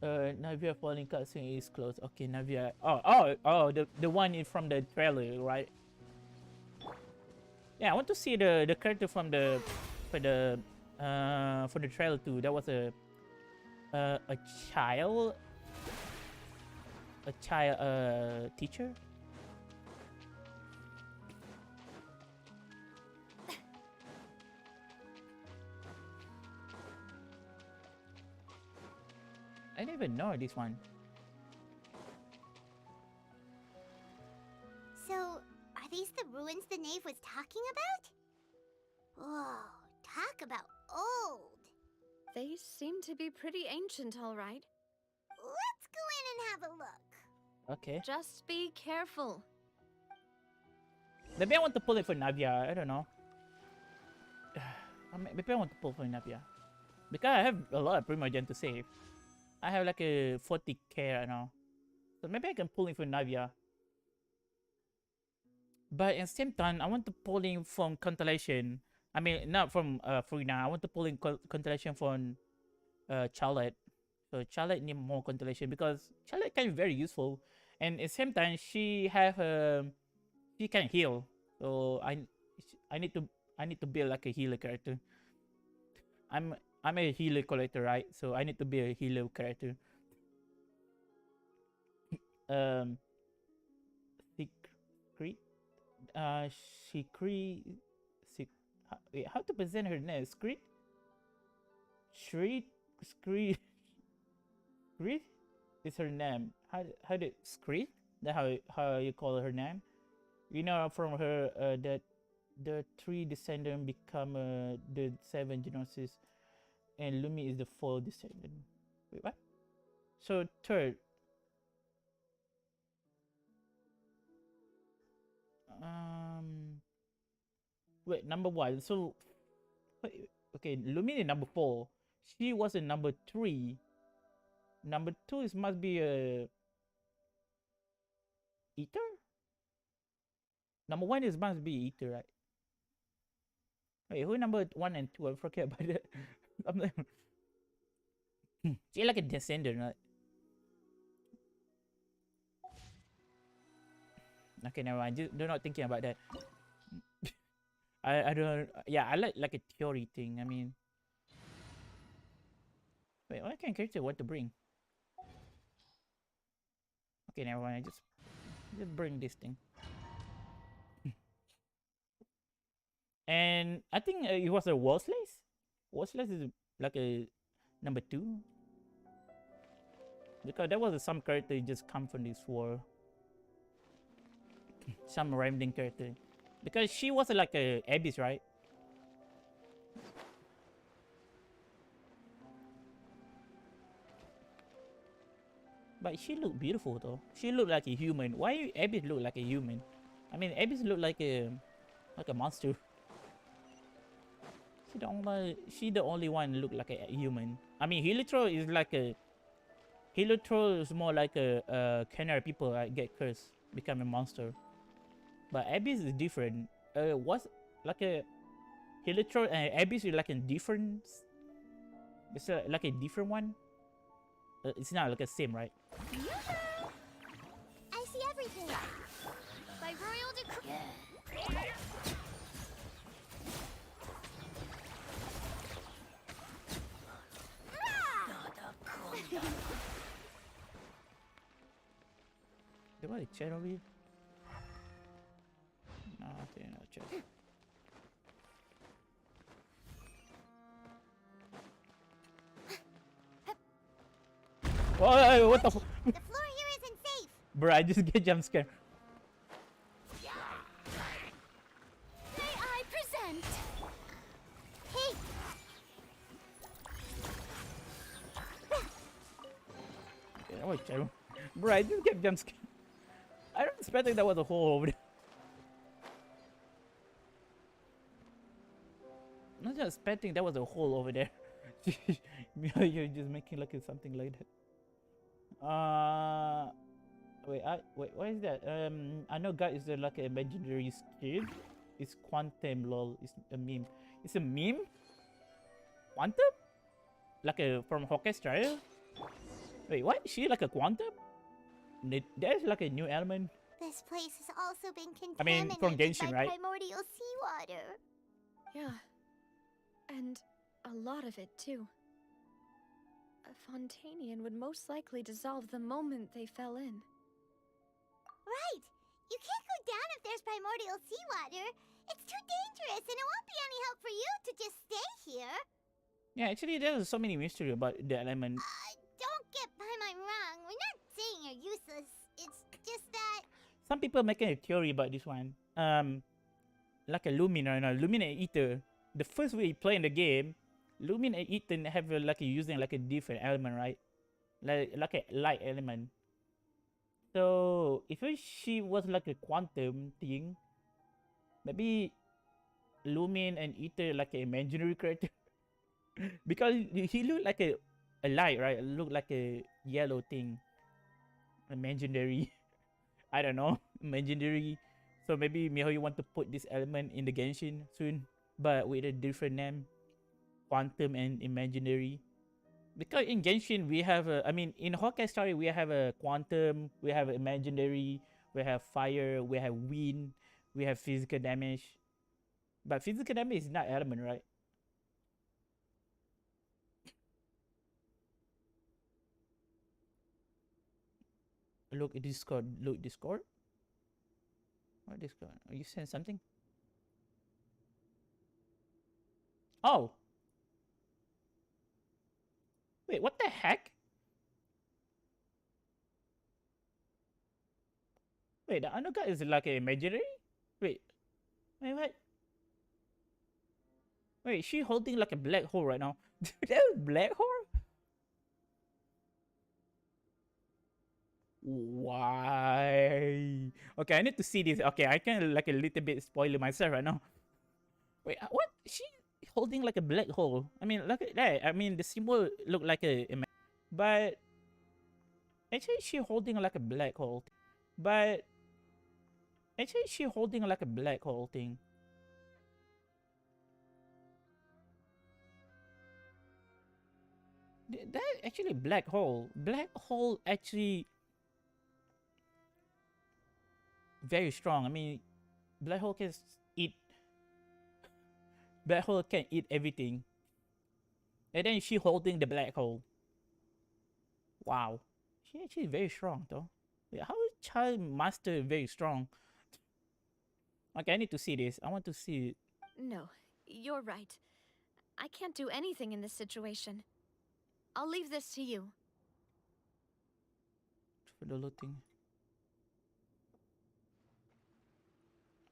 Speaker 8: Navia falling cutscene is close. Okay, Navia. Oh, the one in from the trailer, right? Yeah, I want to see the character from the for the trailer too. That was a child. child teacher. I didn't even know this one.
Speaker 4: So, are these the ruins the knave was talking about? Whoa, talk about old.
Speaker 10: They seem to be pretty ancient, all right.
Speaker 4: Let's go in and have a look.
Speaker 8: Okay.
Speaker 10: Just be careful.
Speaker 8: Maybe I want to pull it for Navia. I don't know. Maybe I want to pull for Navia. Because I have a lot of Primogen to save. I have like a 40k right now. So maybe I can pull in for Navia. But at the same time, I want to pull in from Constellation. I mean, not from Freena. I want to pull in Constellation from Charlotte. So Charlotte need more Constellation because Charlotte can be very useful. And at the same time, she have she can heal. So I need to build like a healer character. I'm a healer collector, right? So I need to be a healer character. Secret. Wait, how to present her name? Screed? Screed is her name. How did Screed? That how you call her name? You know, from her that the 3 descendant become the 7 genosis, and Lumi is the 4 descendant. Wait, what? So third. Wait, number 1. So, okay, Lumini number 4. She was in number 3. Number 2 is must be a Ether. Number 1 is must be Ether, right? Wait, who number 1 and 2? I forget about that. I'm like, she like a descendant, right? Okay, never mind. Just do not thinking about that. I don't. Yeah, I like a theory thing. I mean, wait, what kind of character what to bring? Okay, never mind. I just bring this thing. And I think it was a Worthless. Worthless is like a number 2 because there was some character just come from this world. Some random character. Because she was like a Abyss, right? But she looked beautiful though. She looked like a human. Why Abyss look like a human? I mean, Abyss look like a monster. She the only one look like a human. I mean, Helitro is like a. Helitro is more like a canary people get cursed, become a monster. But Abyss is different. What's like a Helitro and Abyss is like a different. It's like a different one. It's not like a same, right?
Speaker 4: I see everything. By royal decree.
Speaker 8: Do I chat over here? No, I think not chat. Whoa, what the fuck?
Speaker 4: The floor here isn't safe.
Speaker 8: Bro, I just get jump scared.
Speaker 1: May I present?
Speaker 4: Hey.
Speaker 8: Okay, oh, chat. Bro, I just get jump scared. I don't expect that was a hole over there. I'm not just expecting that was a hole over there. You're just making like something like that. Wait, what is that? I know God is like an imaginary script. It's quantum lol. It's a meme. It's a meme? Quantum? Like a from Orchestra? Wait, what? She like a quantum? There's like a new element.
Speaker 4: This place has also been contaminated
Speaker 8: I mean, from Genshin,
Speaker 4: by
Speaker 8: right?
Speaker 4: primordial seawater.
Speaker 10: Yeah. And a lot of it, too. A Fontanian would most likely dissolve the moment they fell in.
Speaker 4: right. You can't go down if there's primordial seawater. It's too dangerous, and it won't be any help for you to just stay here.
Speaker 8: Yeah, actually, there's so many mystery about the element.
Speaker 4: Don't get my wrong. We're not saying you're useless. It's just that...
Speaker 8: Some people making a theory about this one. Like a Lumin or no, Lumin and Ether. The first way you play in the game, Lumin and Ether have using like a different element, right? Like a light element. So if she was like a quantum thing, maybe Lumin and Ether like an imaginary character. Because he looked like a light, right? It looked like a yellow thing. Imaginary. I don't know. Imaginary. So maybe Miho, you want to put this element in the Genshin soon, but with a different name. Quantum and imaginary. Because in Genshin we have a, I mean in Hawkeye story we have a quantum, we have imaginary, we have fire, we have wind, we have physical damage. But physical damage is not element, right? Look at Discord. Look Discord. What Discord? Are you saying something? Oh. Wait, what the heck? Wait, the Anuga is like an imaginary? Wait, what? Wait, she holding like a black hole right now. That was black hole? Why? Okay, I need to see this. Okay, I can like a little bit spoil myself right now. Wait, what? She holding like a black hole. I mean, look at that. I mean, the symbol look like a, but actually she holding like a black hole. But actually she holding like a black hole thing. That actually black hole. Black hole actually very strong. I mean, black hole can eat. Black hole can eat everything. And then she holding the black hole. Wow. She actually very strong though. Wait, how is child master very strong? Okay, I need to see this. I want to see it.
Speaker 10: No, you're right. I can't do anything in this situation. I'll leave this to you.
Speaker 8: For the looting.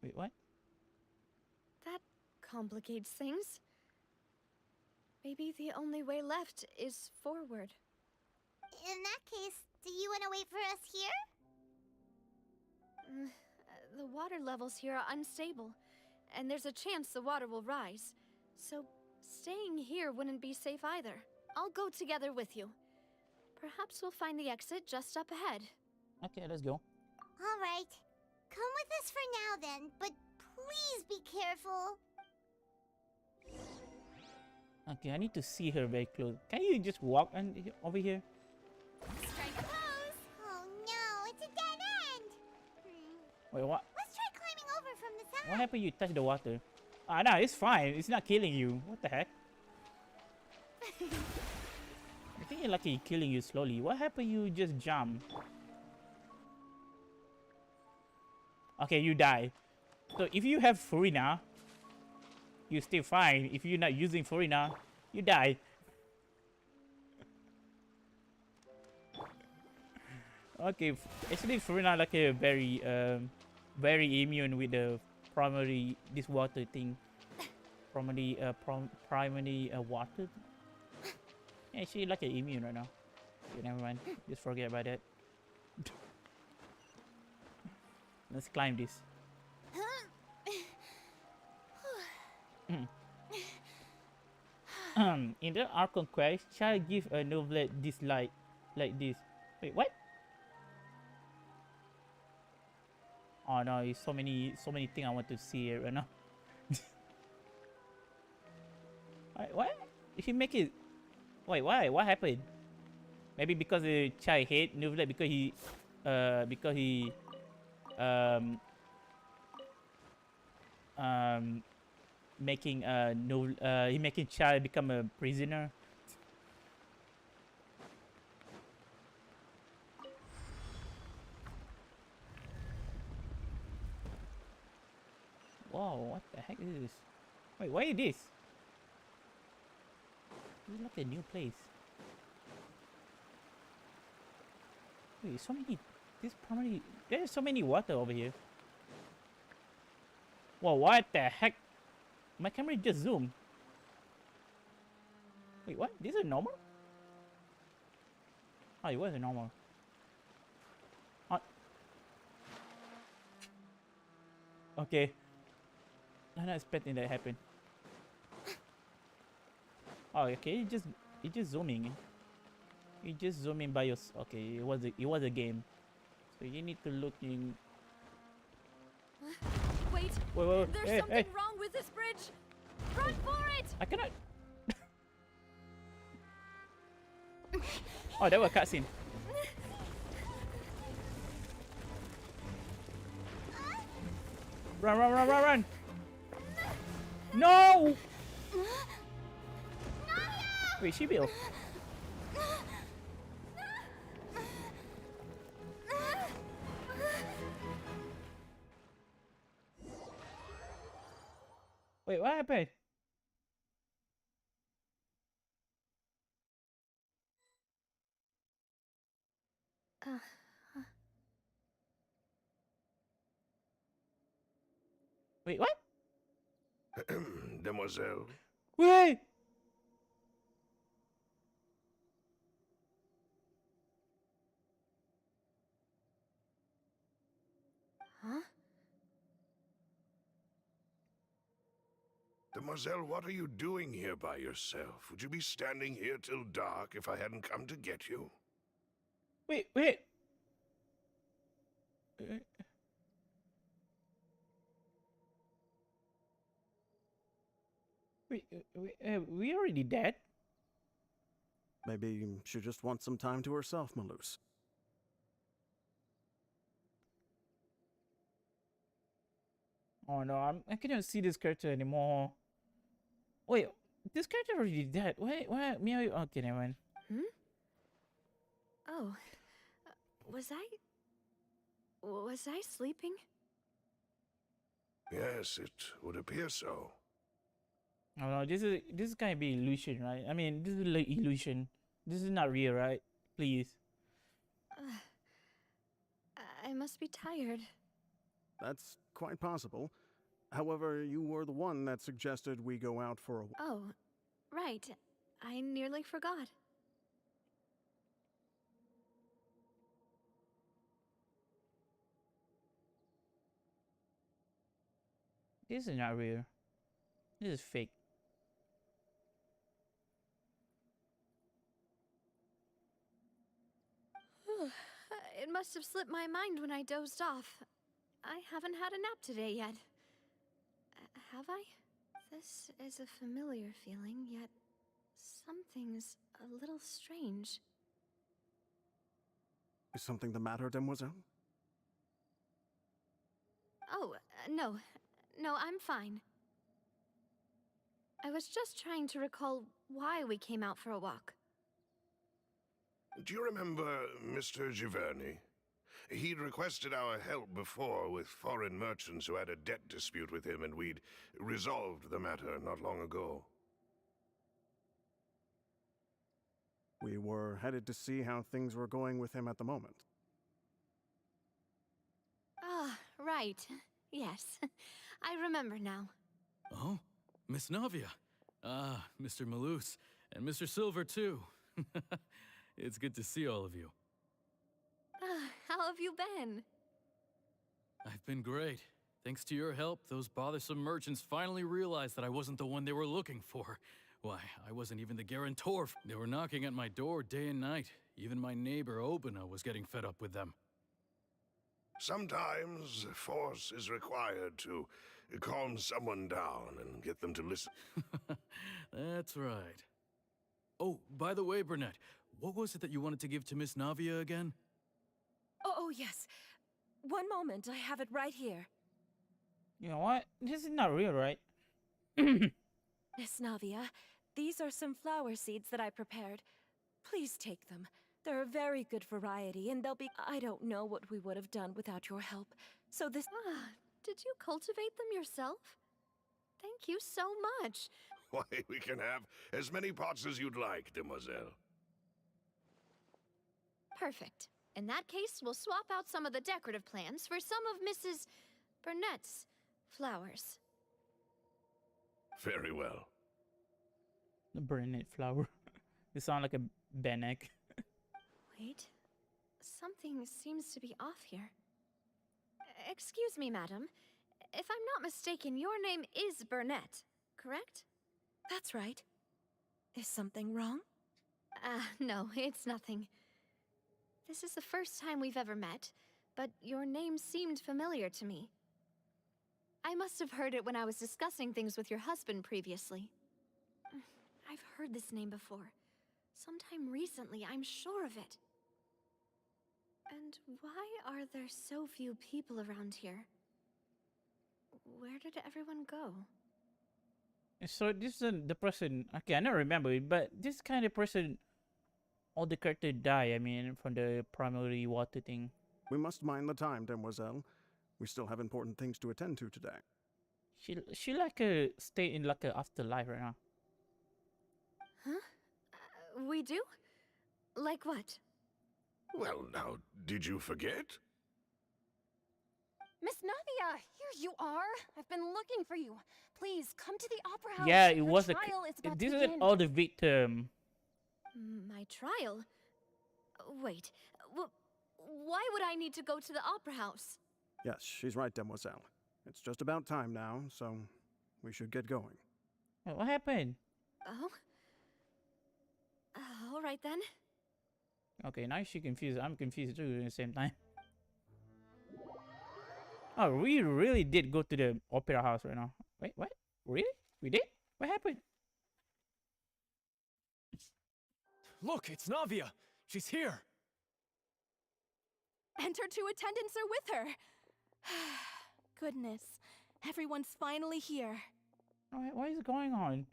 Speaker 8: Wait, what?
Speaker 10: That complicates things. Maybe the only way left is forward.
Speaker 4: In that case, do you want to wait for us here?
Speaker 10: The water levels here are unstable, and there's a chance the water will rise. So staying here wouldn't be safe either. I'll go together with you. Perhaps we'll find the exit just up ahead.
Speaker 8: Okay, let's go.
Speaker 4: All right. Come with us for now then, but please be careful.
Speaker 8: Okay, I need to see her very close. Can you just walk over here?
Speaker 4: Strike a pose! Oh no, it's a dead end!
Speaker 8: Wait, what?
Speaker 4: Let's try climbing over from the side.
Speaker 8: What happened you touch the water? Ah, no, it's fine. It's not killing you. What the heck? I think it's like it's killing you slowly. What happened you just jump? Okay, you die. So if you have Furina, you're still fine. If you're not using Furina, you die. Okay, actually Furina like a very immune with the primary this water thing. Primary water. Yeah, she like an immune right now. Okay, never mind. Just forget about that. Let's climb this. In the Archon quest, shall give a novelet this light like this. Wait, what? Oh no, it's so many things I want to see here right now. Wait, what? Did he make it? Wait, why? What happened? Maybe because the child hate novelet because he making he making child become a prisoner. heck is this? Wait, why is this? This is like a new place. Wait, so many. This probably. There's so many water over here. Whoa, what the heck? My camera just zoomed. Wait, what? This is normal? Oh, it wasn't normal. Okay. I'm not expecting that to happen. Oh, okay. It just zooming. You just zoom in by yourself. Okay, it was a game. So you need to look in.
Speaker 10: Wait.
Speaker 8: Wait.
Speaker 10: There's
Speaker 8: Hey,
Speaker 10: something
Speaker 8: hey.
Speaker 10: wrong with this bridge. Run for it!
Speaker 8: I cannot. Oh, that was a cutscene. Run! No! Wait, she built. Wait, what happened? Wait, what?
Speaker 2: Demoiselle.
Speaker 8: Wait!
Speaker 10: Huh?
Speaker 2: Demoiselle, what are you doing here by yourself? Would you be standing here till dark if I hadn't come to get you?
Speaker 8: Wait. We already dead?
Speaker 13: Maybe she just wants some time to herself, Maloose.
Speaker 8: Oh no, I cannot see this character anymore. Wait, this character already dead. Wait, what? Me? Okay, never mind.
Speaker 10: Oh. Was I sleeping?
Speaker 2: Yes, it would appear so.
Speaker 8: Oh no, this can't be illusion, right? I mean, this is like illusion. This is not real, right? Please.
Speaker 10: I must be tired.
Speaker 13: That's quite possible. However, you were the one that suggested we go out for a walk.
Speaker 10: Oh, right. I nearly forgot.
Speaker 8: This is not real. This is fake.
Speaker 10: It must have slipped my mind when I dozed off. I haven't had a nap today yet. Have I? This is a familiar feeling, yet something's a little strange.
Speaker 13: Is something the matter, Demoiselle?
Speaker 10: Oh, no. No, I'm fine. I was just trying to recall why we came out for a walk.
Speaker 2: Do you remember Mr. Giverny? He'd requested our help before with foreign merchants who had a debt dispute with him, and we'd resolved the matter not long ago.
Speaker 13: We were headed to see how things were going with him at the moment.
Speaker 10: Ah, right. Yes. I remember now.
Speaker 12: Oh, Miss Navia. Ah, Mr. Maloose. And Mr. Silver, too. It's good to see all of you.
Speaker 10: How have you been?
Speaker 12: I've been great. Thanks to your help, those bothersome merchants finally realized that I wasn't the one they were looking for. Why, I wasn't even the guarantor. They were knocking at my door day and night. Even my neighbor, Obina, was getting fed up with them.
Speaker 2: Sometimes force is required to calm someone down and get them to listen.
Speaker 12: That's right. Oh, by the way, Burnett, what was it that you wanted to give to Miss Navia again?
Speaker 15: Oh, yes. One moment, I have it right here.
Speaker 8: You know what? This is not real, right?
Speaker 15: Miss Navia, these are some flower seeds that I prepared. Please take them. They're a very good variety, and they'll be... I don't know what we would have done without your help. So this...
Speaker 10: Did you cultivate them yourself? Thank you so much.
Speaker 2: Why, we can have as many pots as you'd like, demoiselle.
Speaker 10: Perfect. In that case, we'll swap out some of the decorative plants for some of Mrs. Burnett's flowers.
Speaker 2: Very well.
Speaker 8: The Burnett flower. You sound like a Benek.
Speaker 10: Wait. Something seems to be off here. Excuse me, madam. If I'm not mistaken, your name is Burnett, correct?
Speaker 15: That's right. Is something wrong?
Speaker 10: No, it's nothing. This is the first time we've ever met, but your name seemed familiar to me. I must have heard it when I was discussing things with your husband previously. I've heard this name before. Sometime recently, I'm sure of it. And why are there so few people around here? Where did everyone go?
Speaker 8: So this is the person. Okay, I don't remember it, but this kind of person, all the character die. I mean, from the primary water thing.
Speaker 13: We must mind the time, demoiselle. We still have important things to attend to today.
Speaker 8: She like a stay in like a afterlife right now.
Speaker 10: Huh? We do? Like what?
Speaker 2: Well, now, did you forget?
Speaker 1: Miss Navia, here you are. I've been looking for you. Please come to the opera house.
Speaker 8: Yeah, it
Speaker 1: Your
Speaker 8: was a.
Speaker 1: trial is about to
Speaker 8: This is
Speaker 1: begin.
Speaker 8: all the victim.
Speaker 10: My trial? Wait, why would I need to go to the opera house?
Speaker 13: Yes, she's right, demoiselle. It's just about time now, so we should get going.
Speaker 8: What happened?
Speaker 10: Oh? All right then.
Speaker 8: Okay, now she confused. I'm confused too at the same time. Oh, we really did go to the opera house right now. Wait, what? Really? We did? What happened?
Speaker 12: Look, it's Navia. She's here.
Speaker 15: And her two attendants are with her. Goodness, everyone's finally here.
Speaker 8: What is going on?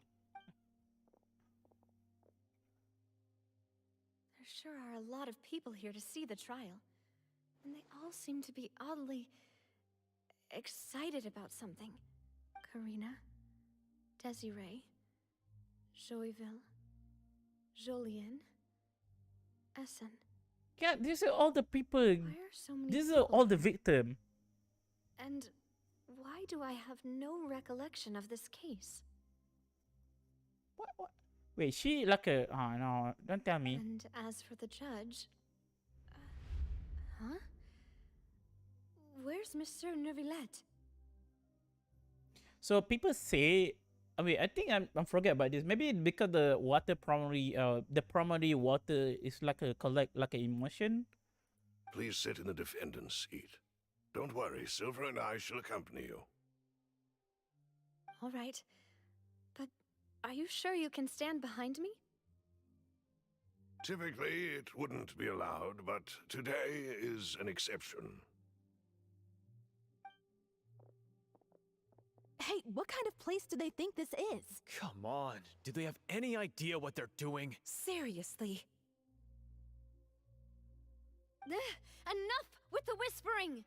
Speaker 10: There sure are a lot of people here to see the trial. And they all seem to be oddly excited about something. Karina, Desiree, Joyville, Jolien, Essen.
Speaker 8: Yeah, these are all the people.
Speaker 10: Why are so many
Speaker 8: These are
Speaker 10: people
Speaker 8: all the
Speaker 10: here?
Speaker 8: victim.
Speaker 10: And why do I have no recollection of this case?
Speaker 8: What? Wait, she like a. Oh no! Don't tell me.
Speaker 10: And as for the judge, huh? Where's Monsieur Neuvillette?
Speaker 8: So people say. I mean, I think I'm forget about this. Maybe because the water primary water is like a collect like an emotion.
Speaker 2: Please sit in the defendant's seat. Don't worry, Silver and I shall accompany you.
Speaker 10: All right, but are you sure you can stand behind me?
Speaker 2: Typically, it wouldn't be allowed, but today is an exception.
Speaker 15: Hey, what kind of place do they think this is?
Speaker 12: Come on. Do they have any idea what they're doing?
Speaker 15: Seriously.
Speaker 10: Enough with the whispering!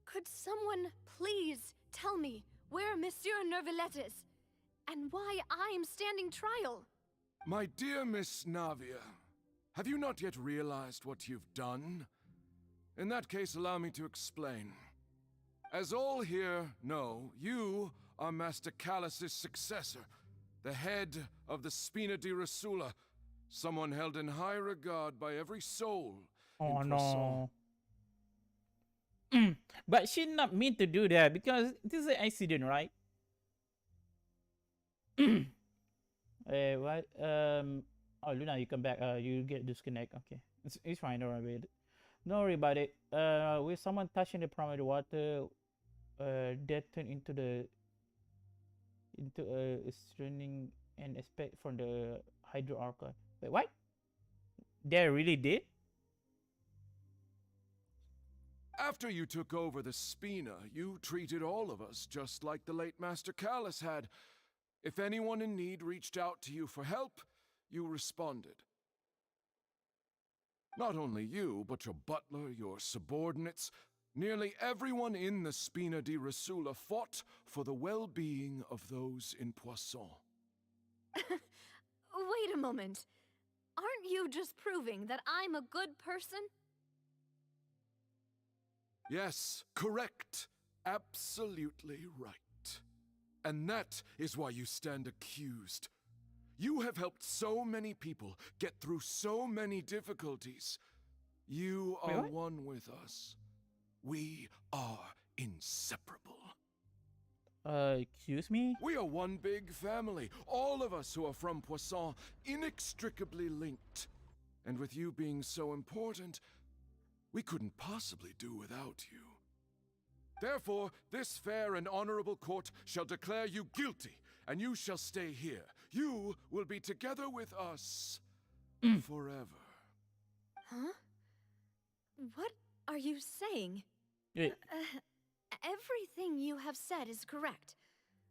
Speaker 10: Could someone please tell me where Monsieur Neuvillette is, and why I'm standing trial?
Speaker 16: My dear Miss Navia, have you not yet realized what you've done? In that case, allow me to explain. As all here know, you are Master Callus's successor, the head of the Spina di Rasula, someone held in high regard by every soul
Speaker 8: Oh
Speaker 16: in Corsair.
Speaker 8: no. But she not mean to do that because this is an accident, right? What? Oh, Luna, you come back. You get disconnect. Okay, it's fine. Don't worry about it. Don't worry about it. With someone touching the primary water, that turned into a streaming and aspect from the hydro archive. Wait, what? They really did?
Speaker 16: After you took over the Spina, you treated all of us just like the late Master Callus had. If anyone in need reached out to you for help, you responded. Not only you, but your butler, your subordinates, Nearly everyone in the Spina di Rasula fought for the well-being of those in Poisson.
Speaker 10: Wait a moment. Aren't you just proving that I'm a good person?
Speaker 16: Yes, correct. Absolutely right. And that is why you stand accused. You have helped so many people get through so many difficulties. You are one with us. We are inseparable.
Speaker 8: Excuse me?
Speaker 16: We are one big family. All of us who are from Poisson, inextricably linked. And with you being so important, we couldn't possibly do without you. Therefore, this fair and honorable court shall declare you guilty, and you shall stay here. You will be together with us forever.
Speaker 10: Huh? What are you saying?
Speaker 8: Wait.
Speaker 10: Everything you have said is correct.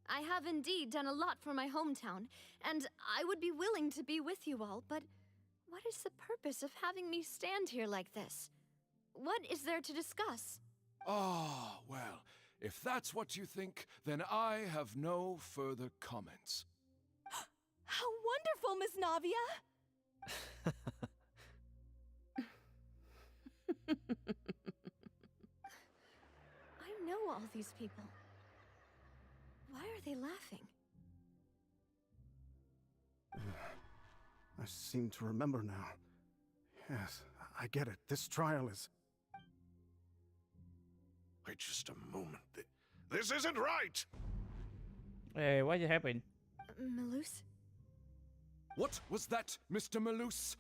Speaker 10: I have indeed done a lot for my hometown, and I would be willing to be with you all, but what is the purpose of having me stand here like this? What is there to discuss?
Speaker 16: Ah, well, if that's what you think, then I have no further comments.
Speaker 15: How wonderful, Miss Navia!
Speaker 10: I know all these people. Why are they laughing?
Speaker 13: I seem to remember now. Yes, I get it. This trial is...
Speaker 2: Wait just a moment. This isn't right!
Speaker 8: Hey, what happened?
Speaker 10: Malus?
Speaker 16: What was that, Mr. Malus?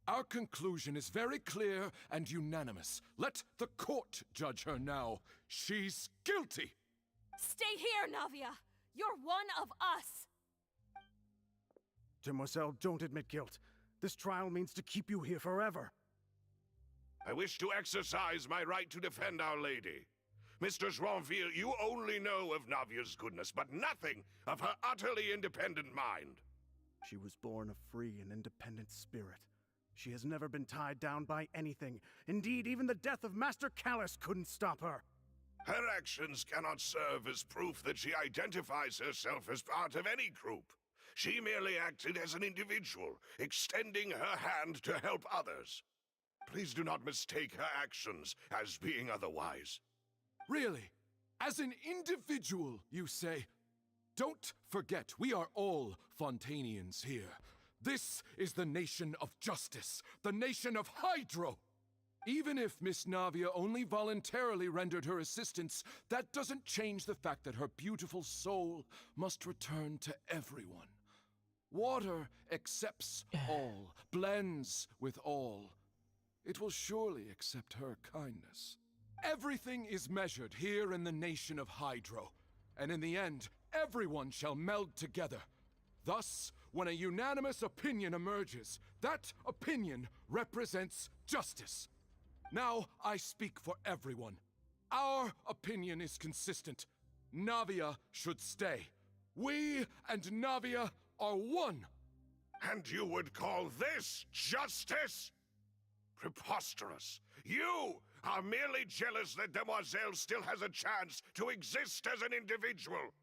Speaker 16: Our conclusion is very clear and unanimous. Let the court judge her now. She's guilty!
Speaker 15: Stay here, Navia! You're one of us!
Speaker 13: Demoiselle, don't admit guilt. This trial means to keep you here forever.
Speaker 2: I wish to exercise my right to defend Our Lady. Mr. Joinville, you only know of Navia's goodness, but nothing of her utterly independent mind.
Speaker 13: She was born a free and independent spirit. She has never been tied down by anything. Indeed, even the death of Master Callus couldn't stop her.
Speaker 2: Her actions cannot serve as proof that she identifies herself as part of any group. She merely acted as an individual, extending her hand to help others. Please do not mistake her actions as being otherwise.
Speaker 16: Really? As an individual, you say? Don't forget, we are all Fontanians here. This is the nation of justice, the nation of Hydro! Even if Miss Navia only voluntarily rendered her assistance, that doesn't change the fact that her beautiful soul must return to everyone. Water accepts all, blends with all. It will surely accept her kindness. Everything is measured here in the nation of Hydro, and in the end, everyone shall meld together. Thus, when a unanimous opinion emerges, that opinion represents justice. Now I speak for everyone. Our opinion is consistent. Navia should stay. We and Navia are one.
Speaker 2: And you would call this justice? Preposterous. You are merely jealous that Demoiselle still has a chance to exist as an individual.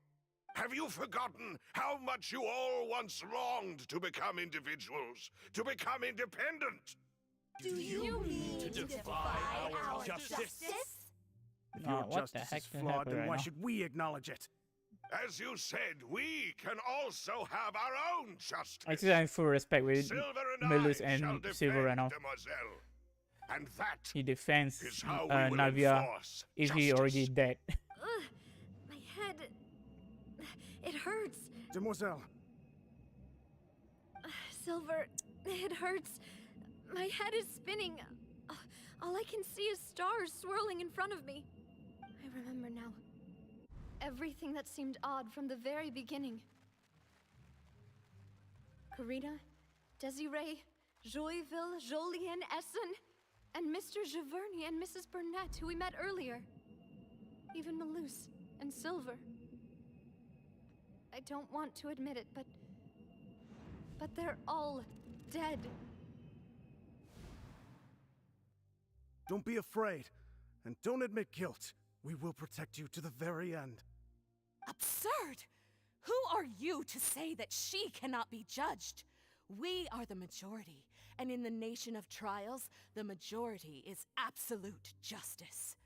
Speaker 2: Have you forgotten how much you all once longed to become individuals, to become independent?
Speaker 4: Do you mean to defy our justice?
Speaker 13: If your
Speaker 8: what the
Speaker 13: justice
Speaker 8: heck
Speaker 13: is
Speaker 8: is
Speaker 13: flawed,
Speaker 8: happening
Speaker 13: then
Speaker 8: right
Speaker 13: why
Speaker 8: now?
Speaker 13: should we acknowledge it?
Speaker 2: As you said, we can also have our own justice.
Speaker 8: I still have full respect with
Speaker 2: Silver and
Speaker 8: Malus
Speaker 2: I shall
Speaker 8: and
Speaker 2: defend
Speaker 8: Silver right now.
Speaker 2: Demoiselle. And that
Speaker 8: He defends
Speaker 2: is how we will
Speaker 8: Navia
Speaker 2: enforce
Speaker 8: if he
Speaker 2: justice.
Speaker 8: already dead.
Speaker 10: My head... It hurts.
Speaker 13: Demoiselle,
Speaker 10: Silver, it hurts. My head is spinning. All I can see is stars swirling in front of me. I remember now. Everything that seemed odd from the very beginning. Karina, Desiree, Joyville, Jolien, Essen, and Mr. Giverny and Mrs. Burnett, who we met earlier. Even Malus and Silver. I don't want to admit it, but they're all dead.
Speaker 13: don't be afraid. and don't admit guilt. We will protect you to the very end.
Speaker 15: Absurd! Who are you to say that she cannot be judged? We are the majority, and in the nation of trials, the majority is absolute justice.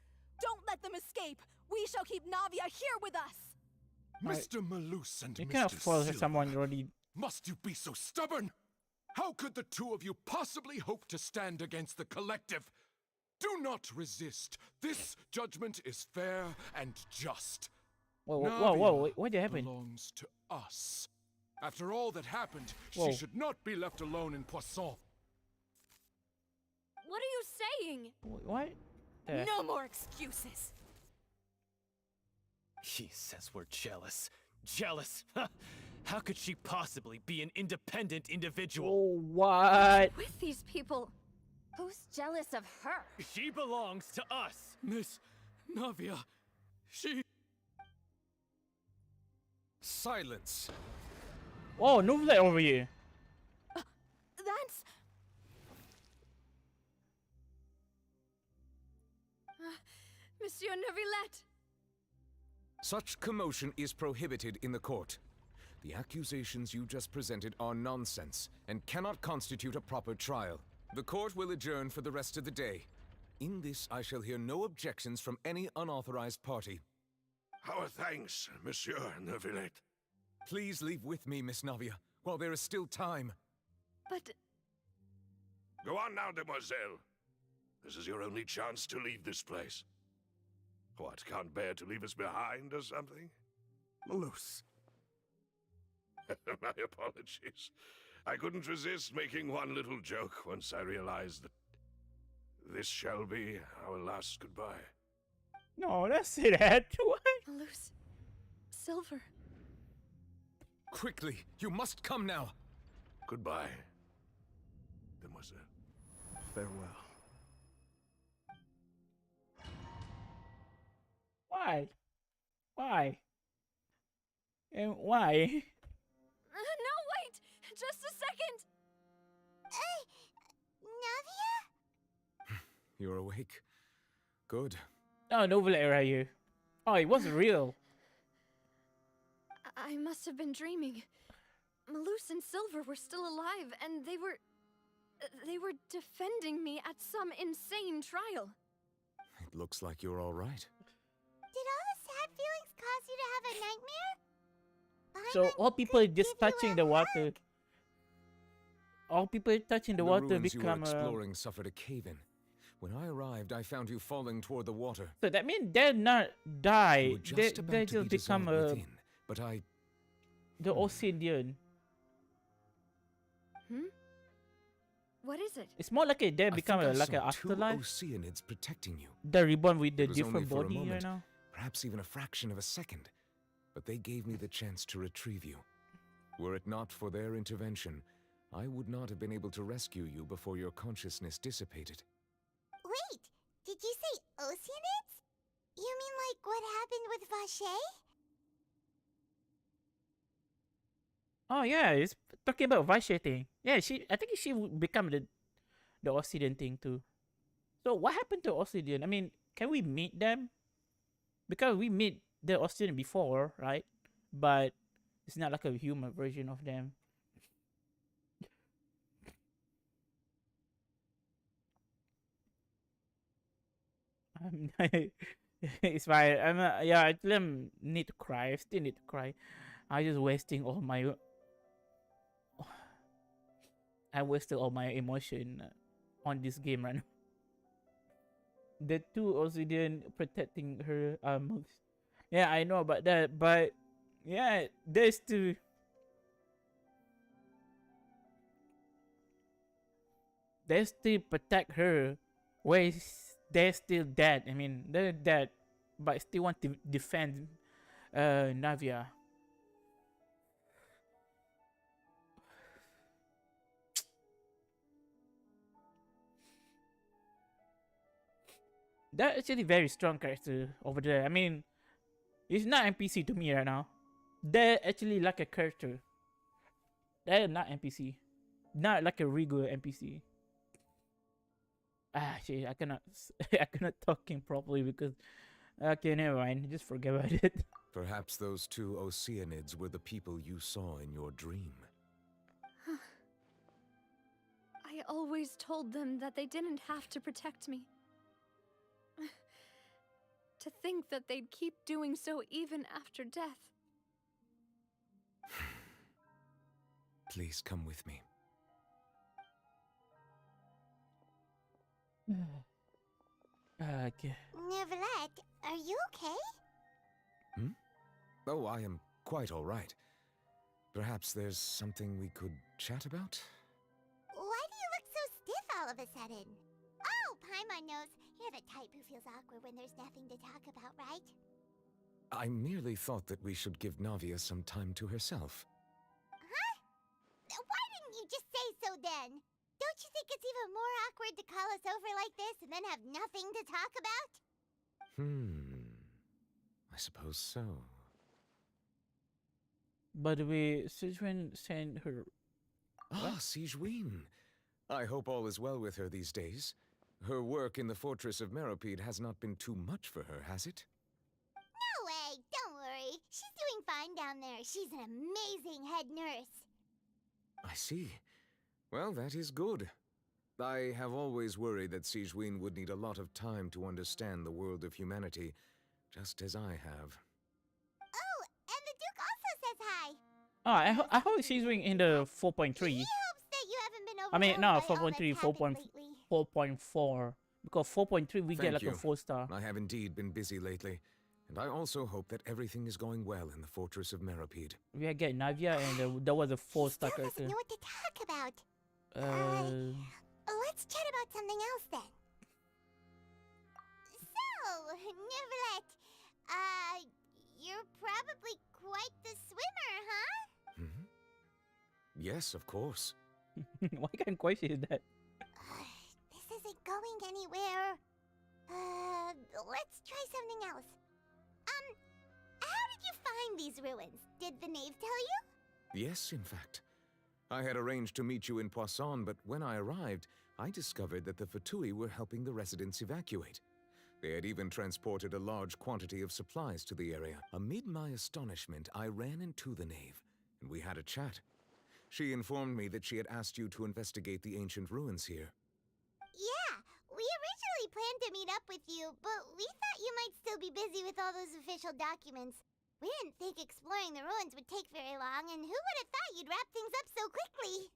Speaker 15: Don't let them escape! We shall keep Navia here with us!
Speaker 16: Mr. Malus and
Speaker 8: You
Speaker 16: Mr.
Speaker 8: cannot force
Speaker 16: Silver,
Speaker 8: someone already.
Speaker 16: must you be so stubborn? How could the two of you possibly hope to stand against the collective? Do not resist. This judgment is fair and just.
Speaker 8: Whoa,
Speaker 16: Navia
Speaker 8: what happened?
Speaker 16: belongs to us. After all that happened,
Speaker 8: Whoa.
Speaker 16: she should not be left alone in Poisson.
Speaker 10: What are you saying?
Speaker 8: What?
Speaker 15: No more excuses!
Speaker 17: He says we're jealous. Jealous? How could she possibly be an independent individual?
Speaker 8: Oh, what?
Speaker 10: With these people.
Speaker 1: Who's jealous of her?
Speaker 17: She belongs to us.
Speaker 12: Miss Navia, she...
Speaker 6: Silence.
Speaker 8: Oh, no flag over here.
Speaker 10: That's... Monsieur Neuvillette!
Speaker 6: Such commotion is prohibited in the court. The accusations you just presented are nonsense and cannot constitute a proper trial. The court will adjourn for the rest of the day. In this, I shall hear no objections from any unauthorized party.
Speaker 2: Our thanks, Monsieur Neuvillette.
Speaker 6: Please leave with me, Miss Navia, while there is still time.
Speaker 10: But...
Speaker 2: Go on now, demoiselle. This is your only chance to leave this place. What, can't bear to leave us behind or something?
Speaker 13: Malus.
Speaker 2: My apologies. I couldn't resist making one little joke once I realized that this shall be our last goodbye.
Speaker 8: No, don't say that. What?
Speaker 10: Malus. Silver.
Speaker 6: Quickly, you must come now.
Speaker 2: Goodbye, demoiselle.
Speaker 13: Farewell.
Speaker 8: Why? Why? And why?
Speaker 10: No, wait! Just a second!
Speaker 4: Navia?
Speaker 6: You're awake. Good.
Speaker 8: Oh, no flag right here. Oh, it wasn't real.
Speaker 10: I must have been dreaming. Malus and Silver were still alive, and they were defending me at some insane trial.
Speaker 6: It looks like you're all right.
Speaker 4: Did all the sad feelings cause you to have a nightmare?
Speaker 8: So all people just touching the water. All people touching the water
Speaker 6: ruins you were
Speaker 8: become
Speaker 6: exploring suffered a cave-in. When I arrived, I found you falling toward the water.
Speaker 8: So that means they're not die.
Speaker 6: You were just about
Speaker 8: They
Speaker 6: to be
Speaker 8: just become
Speaker 6: dissolved within, but I...
Speaker 8: the Obsidian.
Speaker 10: What is it?
Speaker 8: It's more like they become
Speaker 6: I
Speaker 8: like an
Speaker 6: saw two
Speaker 8: afterlife.
Speaker 6: Oceanids protecting you.
Speaker 8: The reborn with the
Speaker 6: It was only
Speaker 8: different
Speaker 6: for a
Speaker 8: body right
Speaker 6: moment,
Speaker 8: now.
Speaker 6: perhaps even a fraction of a second. But they gave me the chance to retrieve you. Were it not for their intervention, I would not have been able to rescue you before your consciousness dissipated.
Speaker 4: Wait, did you say Oceanids? You mean like what happened with Vache?
Speaker 8: Oh yeah, it's talking about Vache thing. Yeah, I think she would become the Obsidian thing too. So what happened to Obsidian? I mean, can we meet them? Because we meet the Obsidian before, right? But it's not like a human version of them. It's fine. Yeah, I need to cry. I still need to cry. I just wasting all my... I wasted all my emotion on this game right now. The two Obsidian protecting her yeah, I know about that, but yeah, there's two. They still protect her, where they're still dead. I mean, they're dead, but still want to defend Navia. They're actually very strong character over there. I mean, it's not NPC to me right now. They're actually like a character. They're not NPC. Not like a regular NPC. Shit, I cannot. I cannot talking properly because. Okay, never mind. Just forget about it.
Speaker 6: Perhaps those two Oceanids were the people you saw in your dream.
Speaker 10: I always told them that they didn't have to protect me. To think that they'd keep doing so even after death.
Speaker 6: Please come with me.
Speaker 8: Okay.
Speaker 4: Neverlet, are you okay?
Speaker 6: Hmm? Oh, I am quite all right. Perhaps there's something we could chat about?
Speaker 4: Why do you look so stiff all of a sudden? Oh, Paimon knows. You're the type who feels awkward when there's nothing to talk about, right?
Speaker 6: I merely thought that we should give Navia some time to herself.
Speaker 4: Huh? Why didn't you just say so then? Don't you think it's even more awkward to call us over like this and then have nothing to talk about?
Speaker 6: I suppose so.
Speaker 8: By the way, Sijuan sent her.
Speaker 6: Ah, Sijuan. I hope all is well with her these days. Her work in the Fortress of Meropide has not been too much for her, has it?
Speaker 4: No way! Don't worry. She's doing fine down there. She's an amazing head nurse.
Speaker 6: I see. Well, that is good. I have always worried that Sijuan would need a lot of time to understand the world of humanity, just as I have.
Speaker 4: Oh, and the Duke also says hi.
Speaker 8: Oh, I hope she's doing in the 4.3.
Speaker 4: He hopes that you haven't been
Speaker 8: I mean, no,
Speaker 4: overwhelmed by all
Speaker 8: 4.3,
Speaker 4: that's happened lately.
Speaker 8: 4.4. Because 4.3 we get like
Speaker 6: Thank
Speaker 8: a
Speaker 6: you.
Speaker 8: 4-star.
Speaker 6: I have indeed been busy lately, and I also hope that everything is going well in the Fortress of Meropide.
Speaker 8: We are getting Navia, and that was a 4-star
Speaker 4: Still
Speaker 8: character.
Speaker 4: doesn't know what to talk about. Let's chat about something else then. So, Neverlet, you're probably quite the swimmer, huh?
Speaker 6: Yes, of course.
Speaker 8: Why can't quite say that?
Speaker 4: This isn't going anywhere. Let's try something else. How did you find these ruins? Did the knave tell you?
Speaker 6: Yes, in fact. I had arranged to meet you in Poisson, but when I arrived, I discovered that the Fatui were helping the residents evacuate. They had even transported a large quantity of supplies to the area. Amid my astonishment, I ran into the knave, and we had a chat. She informed me that she had asked you to investigate the ancient ruins here.
Speaker 4: Yeah, we originally planned to meet up with you, but we thought you might still be busy with all those official documents. We didn't think exploring the ruins would take very long, and who would have thought you'd wrap things up so quickly?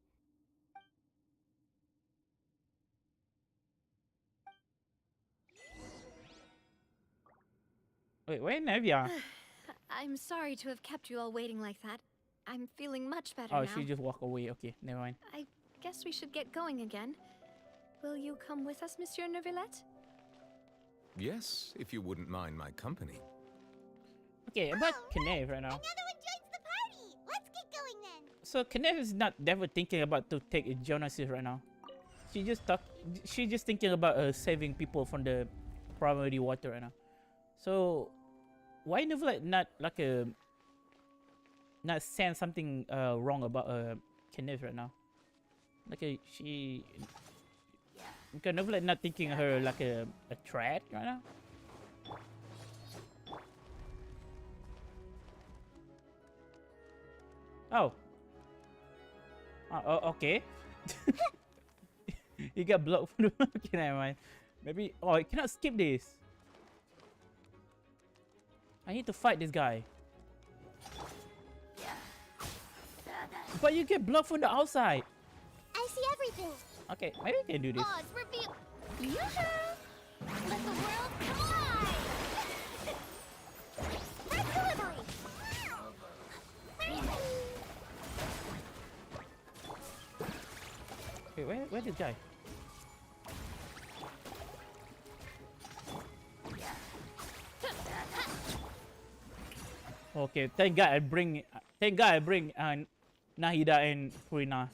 Speaker 8: Wait, where Navia?
Speaker 10: I'm sorry to have kept you all waiting like that. I'm feeling much better
Speaker 8: Oh,
Speaker 10: now.
Speaker 8: she just walked away. Okay, never mind.
Speaker 10: I guess we should get going again. Will you come with us, Monsieur Neuvillette?
Speaker 6: Yes, if you wouldn't mind my company.
Speaker 8: Okay, about Knave right now.
Speaker 4: Another one joins the party! Let's get going then!
Speaker 8: So Knave is not ever thinking about to take a Jonas right now. She's just thinking about saving people from the primary water right now. So why Neuvillette not like not saying something wrong about Knave right now? Like she. Because Neuvillette not thinking her like a threat right now. Oh. Oh, okay. You got blocked from the okay, never mind. Maybe. Oh, I cannot skip this. I need to fight this guy. But you get blocked from the outside.
Speaker 4: I see everything.
Speaker 8: Okay, maybe we can do this.
Speaker 4: Pause, reveal. Let the world come alive! Red delivery!
Speaker 8: Wait, where this guy? Okay, thank God I bring Nahida and Furina.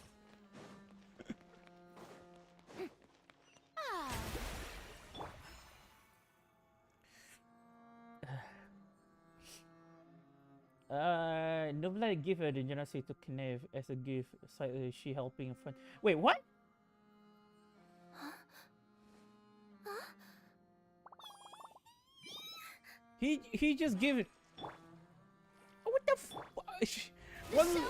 Speaker 8: Nobody give her the genocide to Knave as a gift. She helping a friend. Wait, what? He just give it. What the
Speaker 1: The show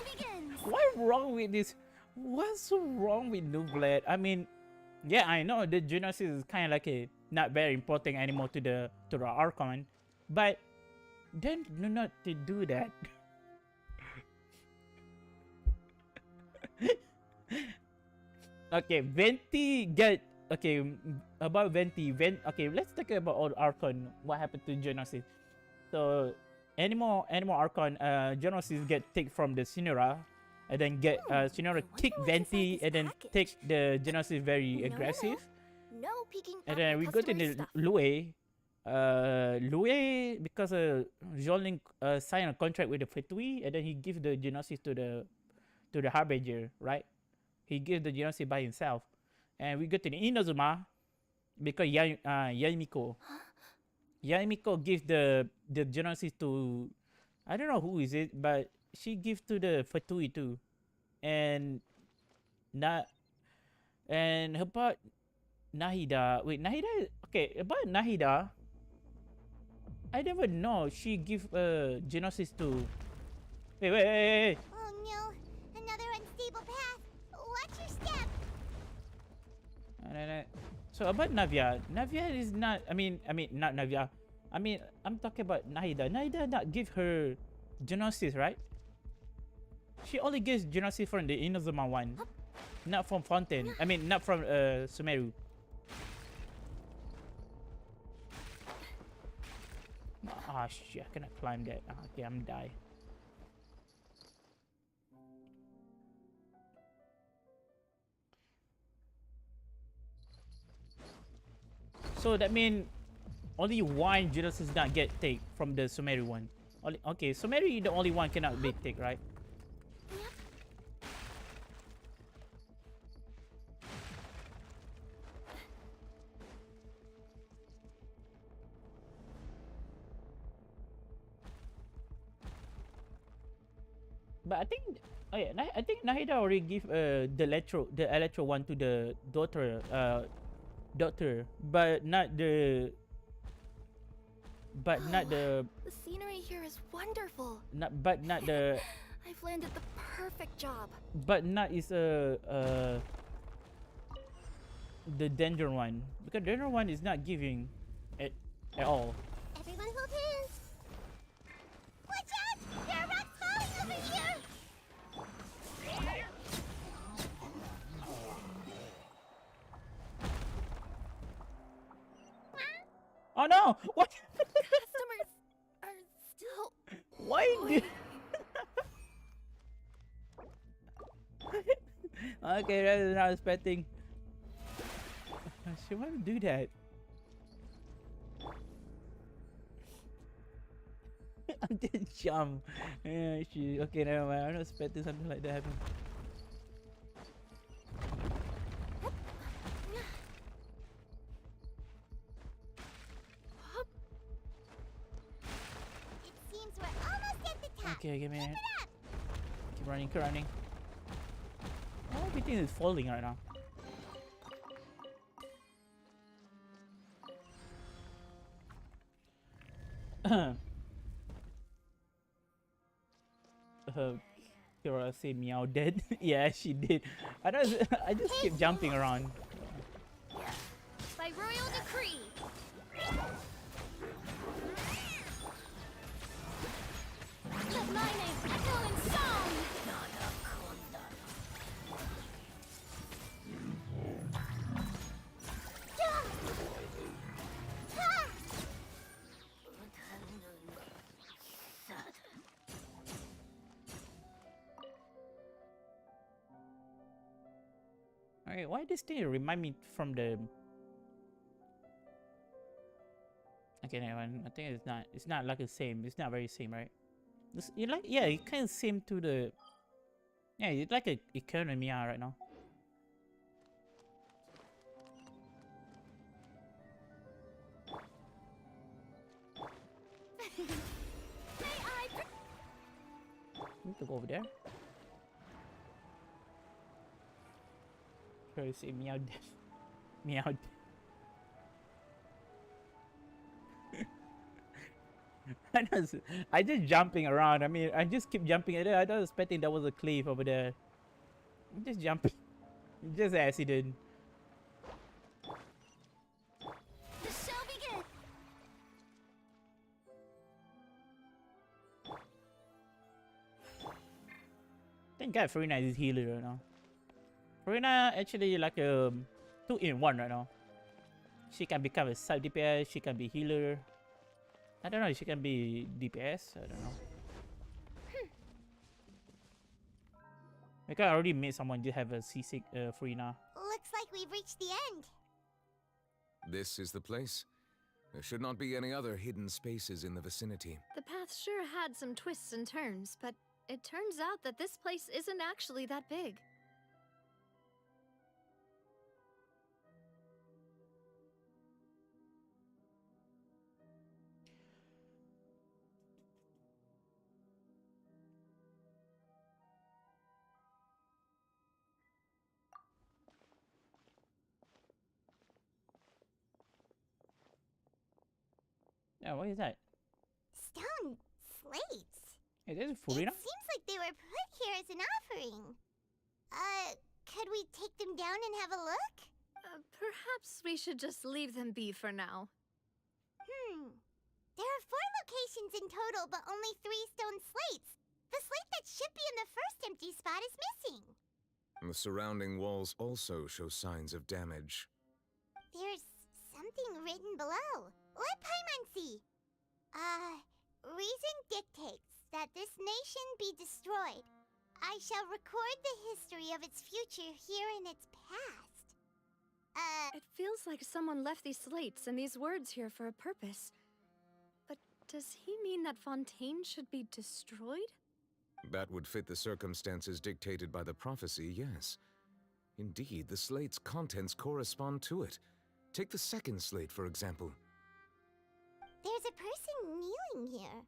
Speaker 1: begins.
Speaker 8: What's wrong with this? What's so wrong with Nublet? I mean, yeah, I know the Genesis is kind of like a not very important anymore to the Archon, but then do not to do that. Okay, Venti get about Venti. Okay, let's talk about all Archon. What happened to Genesis? So, anymore Archon, Genesis get take from the Sinora, and then get Sinora kick Venti, and then take the Genesis very aggressive.
Speaker 1: No peeking
Speaker 8: And
Speaker 1: at
Speaker 8: then
Speaker 1: my
Speaker 8: we go to
Speaker 1: customers'
Speaker 8: the
Speaker 1: stuff.
Speaker 8: Lue. Lue, because Jolin signed a contract with the Fetui, and then he gives the Genesis to the Harbinger, right? He gives the Genesis by himself. And we go to the Inazuma because Yaimiko. Yaimiko gives the Genesis to, I don't know who is it, but she gives to the Fatui too. And about Nahida, wait, Nahida, okay, about Nahida, I never know she give Genesis to, wait.
Speaker 4: Oh no, another unstable path. Watch your step.
Speaker 8: So about Navia is not, I mean not Navia. I mean, I'm talking about Nahida. Nahida not give her Genesis, right? She only gives Genesis from the Inazuma one, not from Fountain. I mean, not from Sumeru. Ah, shit, I cannot climb that. Okay, I'm die. So that means only one Genesis not get take from the Sumeru one. Okay, Sumeru the only one cannot be take, right? But I think, oh yeah, I think Nahida already give the electro one to the daughter, but not the
Speaker 10: The scenery here is wonderful.
Speaker 8: not the
Speaker 10: I've landed the perfect job.
Speaker 8: but not is the danger one, because danger one is not giving at all.
Speaker 4: Everyone hold hands. Watch out! There are rocks falling over here.
Speaker 8: Oh no! What?
Speaker 10: Customers are still.
Speaker 8: Why did? Okay, that's not expecting. She won't do that. I did jump. Yeah, okay, never mind. I'm not expecting something like that happen.
Speaker 4: It seems we're almost at the top.
Speaker 8: Okay, give me
Speaker 4: Keep
Speaker 8: it.
Speaker 4: it up.
Speaker 8: Keep running. Oh, everything is falling right now. Kira say meow dead. Yeah, she did. I just keep jumping around.
Speaker 1: By royal decree. Let my name echo in song.
Speaker 8: Alright, why this thing remind me from the... Okay, never mind. I think it's not like the same. It's not very same, right? Yeah, it kind of same to the... Yeah, it's like a economy right now. Need to go over there. Try to say meow death. Meow death. I just jumping around. I mean, I just keep jumping at it. I was expecting there was a cliff over there. I'm just jumping. Just accident.
Speaker 1: The show begins.
Speaker 8: I think Farina is healer right now. Farina actually like a 2-in-1 right now. She can become a side DPS. She can be healer. I don't know. She can be DPS. I don't know. Like I already made someone just have a C6 Farina.
Speaker 4: Looks like we've reached the end.
Speaker 6: This is the place. There should not be any other hidden spaces in the vicinity.
Speaker 10: The path sure had some twists and turns, but it turns out that this place isn't actually that big.
Speaker 8: Yeah, what is that?
Speaker 4: Stone slates.
Speaker 8: Hey, this is Farina?
Speaker 4: It seems like they were put here as an offering. Could we take them down and have a look?
Speaker 10: Perhaps we should just leave them be for now.
Speaker 4: There are 4 locations in total, but only 3 stone slates. The slate that should be in the first empty spot is missing.
Speaker 6: The surrounding walls also show signs of damage.
Speaker 4: There's something written below. Let Paimon see. Reason dictates that this nation be destroyed. I shall record the history of its future here in its past.
Speaker 10: It feels like someone left these slates and these words here for a purpose. But does he mean that Fontaine should be destroyed?
Speaker 6: That would fit the circumstances dictated by the prophecy, yes. Indeed, the slate's contents correspond to it. Take the second slate, for example.
Speaker 4: There's a person kneeling here.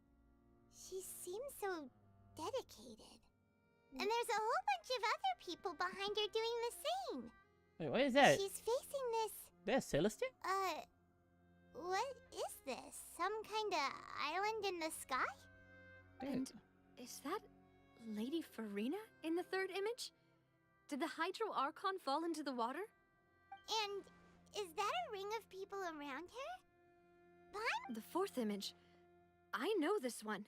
Speaker 4: She seems so dedicated. And there's a whole bunch of other people behind her doing the same.
Speaker 8: Wait, what is that?
Speaker 4: She's facing this...
Speaker 8: That's Celestia?
Speaker 4: What is this? Some kind of island in the sky?
Speaker 10: And is that Lady Farina in the third image? Did the Hydro Archon fall into the water?
Speaker 4: And is that a ring of people around her?
Speaker 10: The fourth image. I know this one.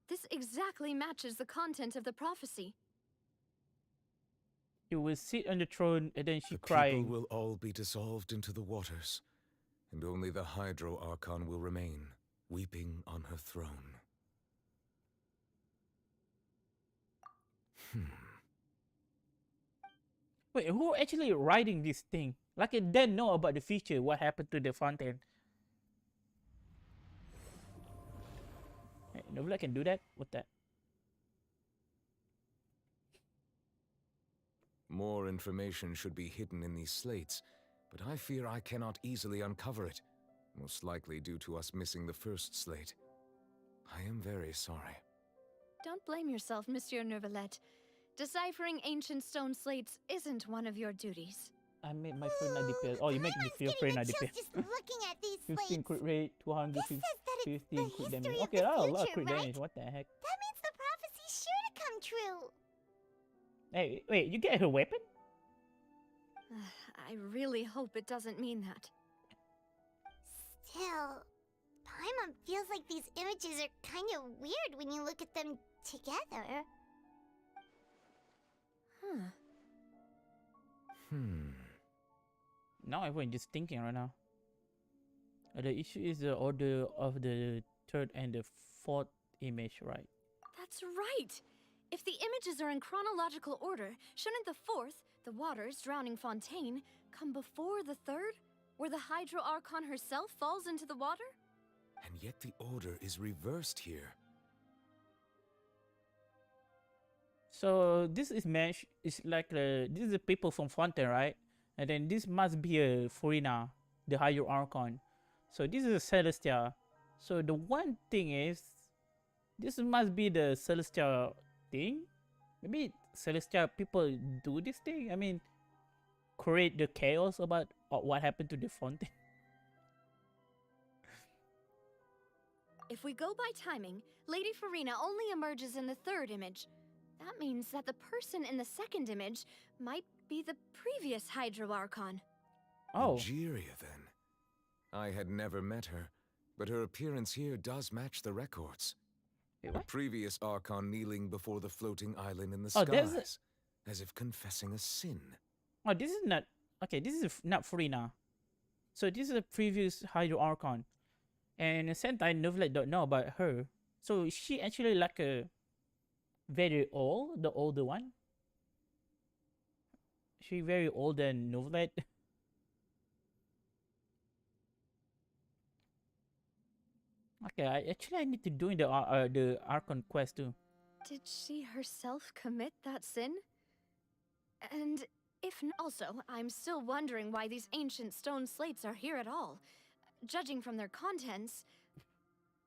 Speaker 10: This exactly matches the content of the prophecy.
Speaker 8: You will sit on the throne and then she
Speaker 6: The
Speaker 8: crying.
Speaker 6: people will all be dissolved into the waters, and only the Hydro Archon will remain, weeping on her throne.
Speaker 8: Wait, who actually writing this thing? Like it didn't know about the future, what happened to the fountain. Hey, nobody can do that? What that?
Speaker 6: More information should be hidden in these slates, but I fear I cannot easily uncover it, most likely due to us missing the first slate. I am very sorry.
Speaker 10: Don't blame yourself, Monsieur Nervalette. Deciphering ancient stone slates isn't one of your duties.
Speaker 8: I made my friend 90 DPS. Oh, you make me feel friend 90 DPS.
Speaker 4: Just looking at these
Speaker 8: 15
Speaker 4: slates.
Speaker 8: crit rate, 250, 15 crit damage. Okay,
Speaker 4: the
Speaker 8: a lot of
Speaker 4: future,
Speaker 8: crit
Speaker 4: right?
Speaker 8: damage. What the heck?
Speaker 4: That means the prophecy's sure to come true.
Speaker 8: Hey, wait, you get her weapon?
Speaker 10: I really hope it doesn't mean that.
Speaker 4: Still, Paimon feels like these images are kind of weird when you look at them together.
Speaker 8: Now everyone just thinking right now. The issue is the order of the third and the fourth image, right?
Speaker 10: That's right! If the images are in chronological order, shouldn't the fourth, the waters drowning Fontaine, come before the third, where the Hydro Archon herself falls into the water?
Speaker 6: And yet the order is reversed here.
Speaker 8: So this is mesh. It's like this is the people from Fontaine, right? And then this must be a Farina, the Hydro Archon. So this is a Celestia. So the one thing is, this must be the Celestia thing. Maybe Celestia people do this thing. I mean, create the chaos about what happened to the Fontaine.
Speaker 10: If we go by timing, Lady Farina only emerges in the third image. That means that the person in the second image might be the previous Hydro Archon.
Speaker 8: Oh.
Speaker 6: Egeria, then. I had never met her, but her appearance here does match the records. The previous Archon kneeling before the floating island in the skies, as if confessing a sin.
Speaker 8: Oh, this is not... Okay, this is not Farina. So this is a previous Hydro Archon. And Sentai Novelet don't know about her. So is she actually like a very old, the older one? She very old than Novelet? Okay, I need to do the Archon quest too.
Speaker 10: Did she herself commit that sin? And also, I'm still wondering why these ancient stone slates are here at all. Judging from their contents,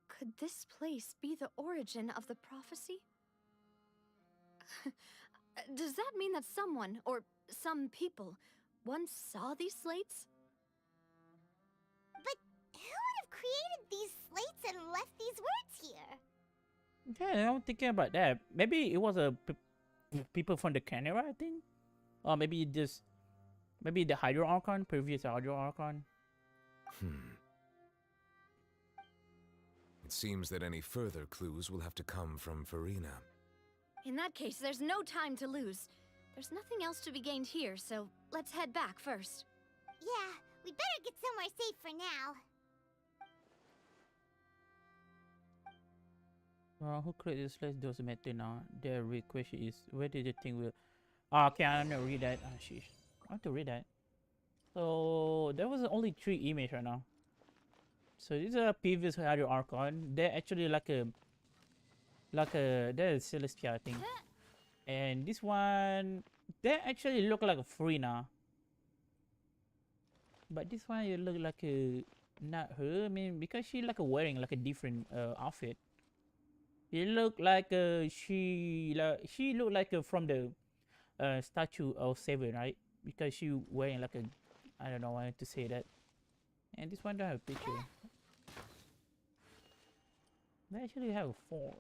Speaker 10: could this place be the origin of the prophecy? Does that mean that someone, or some people, once saw these slates?
Speaker 4: But who would have created these slates and left these words here?
Speaker 8: Yeah, I'm thinking about that. Maybe it was people from the Canera, I think. Or maybe maybe the Hydro Archon, previous Hydro Archon.
Speaker 6: It seems that any further clues will have to come from Farina.
Speaker 10: In that case, there's no time to lose. There's nothing else to be gained here, so let's head back first.
Speaker 4: Yeah, we better get somewhere safe for now.
Speaker 8: Who created this list doesn't matter now. The real question is, where did the thing will... okay, I'm gonna read that. Sheesh. I have to read that. So, there was only 3 images right now. So, this is a previous Hydro Archon. They're actually like a... they're Celestia, I think. And this one... They actually look like a Farina. But this one, it look like a... Not her, I mean, because she like wearing like a different outfit. It looked like she looked like from the statue of Seven, right? Because she wearing like a, I don't know why to say that. And this one don't have a picture. They actually have 4.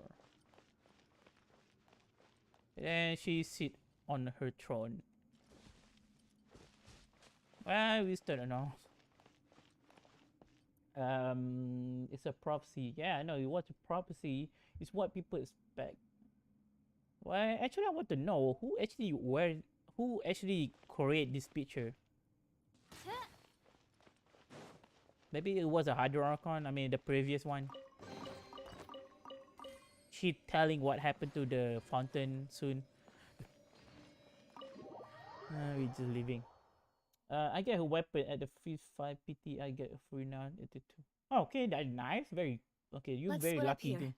Speaker 8: And she sit on her throne. Well, we still don't know. It's a prophecy. Yeah, I know. What's a prophecy is what people expect. Well, actually, I want to know who actually create this picture. Maybe it was a Hydro Archon. I mean, the previous one. She telling what happened to the fountain soon. We're just leaving. I get a weapon at the 5 PT. I get a free now at the 2. Oh, okay, that's nice. Very okay. You're
Speaker 10: Let's
Speaker 8: very
Speaker 10: split up
Speaker 8: lucky.
Speaker 10: here.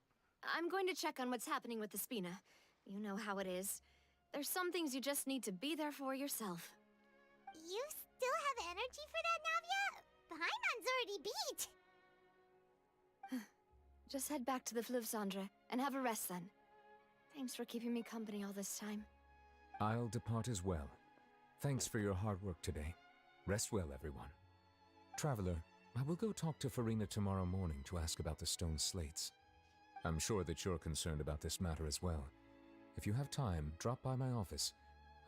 Speaker 10: I'm going to check on what's happening with the Spina. You know how it is. There's some things you just need to be there for yourself.
Speaker 4: You still have energy for that, Navia? Paimon's already beat.
Speaker 10: Just head back to the Fluvsandre and have a rest then. Thanks for keeping me company all this time.
Speaker 6: I'll depart as well. Thanks for your hard work today. Rest well, everyone. Traveler, I will go talk to Farina tomorrow morning to ask about the stone slates. I'm sure that you're concerned about this matter as well. If you have time, drop by my office.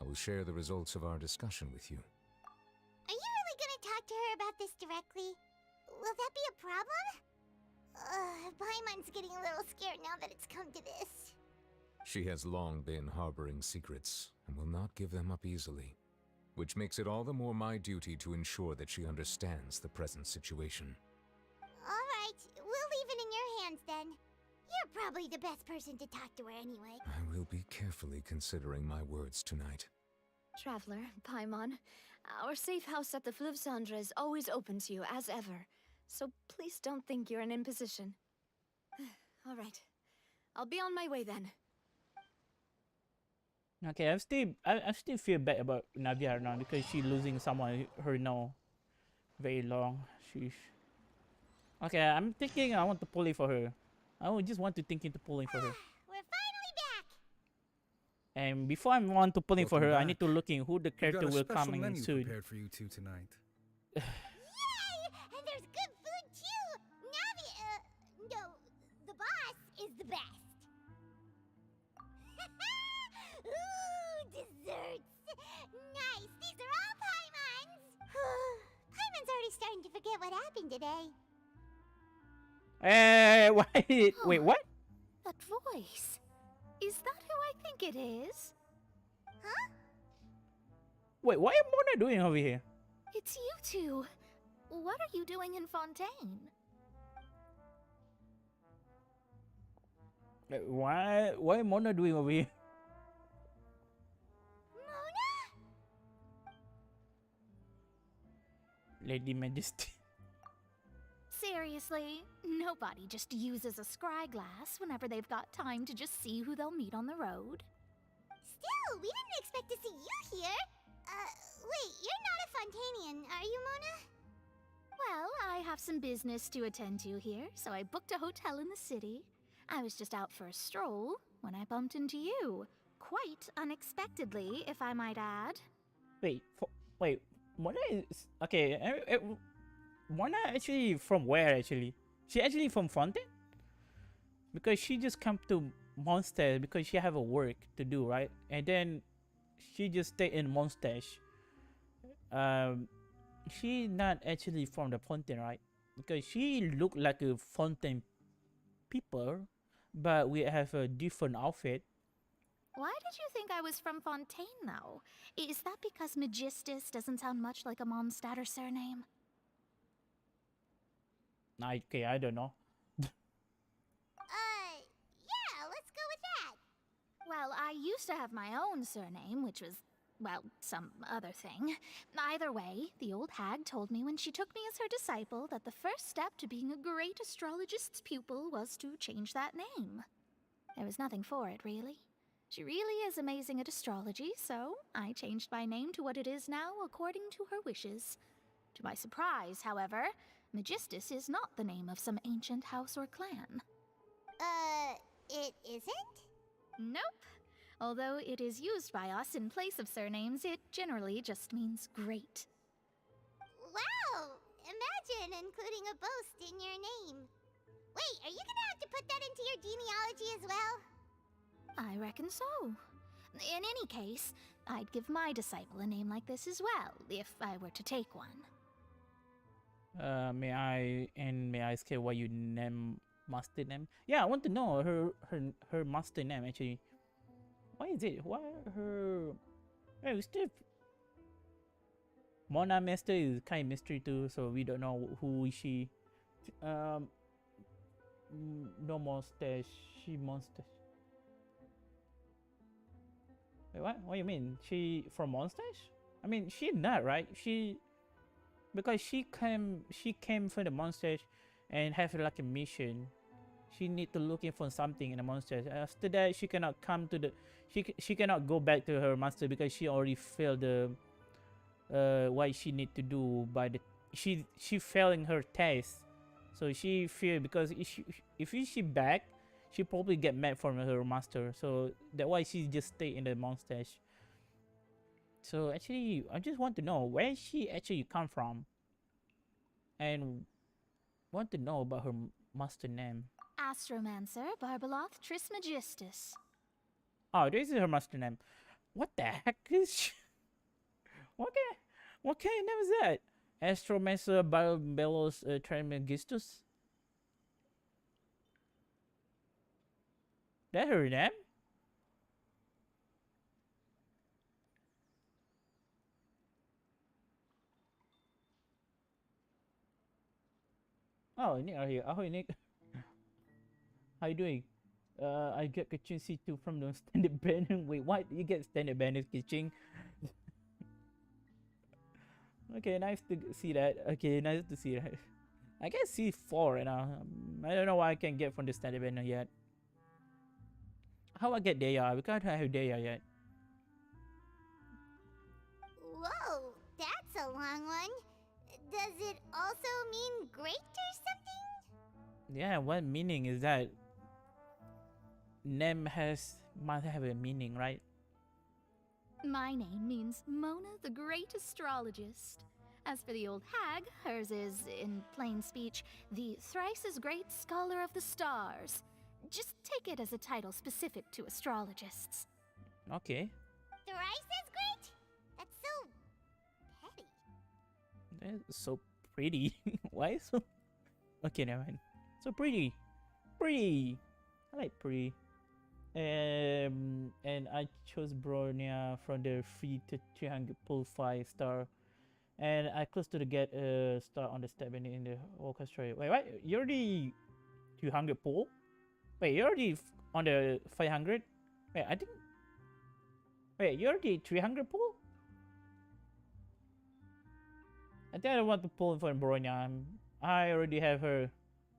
Speaker 6: I will share the results of our discussion with you.
Speaker 4: Are you really gonna talk to her about this directly? Will that be a problem? Paimon's getting a little scared now that it's come to this.
Speaker 6: She has long been harboring secrets and will not give them up easily, which makes it all the more my duty to ensure that she understands the present situation.
Speaker 4: Alright, we'll leave it in your hands then. You're probably the best person to talk to her anyway.
Speaker 6: I will be carefully considering my words tonight.
Speaker 10: Traveler, Paimon, our safe house at the Fluvsandre is always open to you as ever, so please don't think you're an imposition. Alright, I'll be on my way then.
Speaker 8: Okay, I still feel bad about Navia now because she's losing someone her know very long. Sheesh. Okay, I'm thinking I want to pull it for her. I just want to thinking to pulling for her.
Speaker 4: We're finally back.
Speaker 8: And before I want to pulling for her,
Speaker 18: Welcome
Speaker 8: I need to looking who the character will come in soon.
Speaker 18: Prepared for you two tonight.
Speaker 4: Yay! And there's good food too. Navia, no, today.
Speaker 8: Wait, what?
Speaker 1: That voice. Is that who I think it is?
Speaker 4: Huh?
Speaker 8: Wait, what is Mona doing over here?
Speaker 1: It's you two. What are you doing in Fontaine?
Speaker 8: What is Mona doing over here? Lady Majesty.
Speaker 1: Seriously, nobody just uses a scry glass whenever they've got time to just see who they'll meet on the road.
Speaker 4: Still, we didn't expect to see you here. Wait, you're not a Fontanian, are you, Mona?
Speaker 1: Well, I have some business to attend to here, so I booked a hotel in the city. I was just out for a stroll when I bumped into you. Quite unexpectedly, if I might add.
Speaker 8: Wait, Mona is... Okay, Mona actually from where, actually? She actually from Fontaine? Because she just come to Monster because she have a work to do, right? And then she just stay in Monstache. She not actually from the Fontaine, right? Because she look like a Fontaine people, but we have a different outfit.
Speaker 1: Why did you think I was from Fontaine, though? Is that because Magistus doesn't sound much like a Mondstatter surname?
Speaker 8: Okay, I don't know.
Speaker 4: Yeah, let's go with that.
Speaker 1: Well, I used to have my own surname, which was, well, some other thing. Either way, the old hag told me when she took me as her disciple that the first step to being a great astrologist's pupil was to change that name. There was nothing for it, really. She really is amazing at astrology, so I changed my name to what it is now according to her wishes. To my surprise, however, Magistus is not the name of some ancient house or clan.
Speaker 4: It isn't?
Speaker 1: Nope. Although it is used by us in place of surnames, it generally just means great.
Speaker 4: Wow! Imagine including a boast in your name. Wait, are you gonna have to put that into your genealogy as well?
Speaker 1: I reckon so. In any case, I'd give my disciple a name like this as well, if I were to take one.
Speaker 8: May I ask her what you name master name? Yeah, I want to know her master name actually. What is it? What her? Hey, still Mona Master is kind of mystery too, so we don't know who is she. No mustache. She mustache. Wait, what? What do you mean? She from Mustache? I mean, she's not, right? Because she came from the Mustache and have like a mission. She need to looking for something in the Mustache. After that, she cannot come to the. She cannot go back to her master because she already failed the. What she need to do by the. She failing her test, so she fear because if she back, she probably get mad from her master. So that's why she just stay in the Mustache. So actually, I just want to know where she actually come from, and want to know about her master name.
Speaker 1: Astromancer Barbeloth Trismegistus.
Speaker 8: Oh, this is her master name. What the heck is she? What kind of name is that? Astromancer Barbelos Trismegistus? That her name? Oh, Nick are here. Ahoy, Nick. How you doing? I get Kitchen C2 from the standard banner. Wait, what? You get standard banner Kitchen? Okay, nice to see that. Okay, nice to see that. I get C4 right now. I don't know what I can get from the standard banner yet. How I get Deya? We can't have Deya yet.
Speaker 4: Whoa, that's a long one. Does it also mean great or something?
Speaker 8: Yeah, what meaning is that? Name must have a meaning, right?
Speaker 1: My name means Mona the Great Astrologist. As for the old hag, hers is, in plain speech, the thrice as great Scholar of the Stars. Just take it as a title specific to astrologists.
Speaker 8: Okay.
Speaker 4: Thrice as great? That's so petty.
Speaker 8: That's so pretty. Why so? Okay, never mind. So pretty, pretty. I like pretty. And I chose Bronya from the free to 300 pull 5-star, and I close to the get a star on the step in the orchestra. Wait, what? You already 200 pull? Wait, you already on the 500? Wait, I think. Wait, you already 300 pull? I think I don't want to pull for Bronya. I already have her.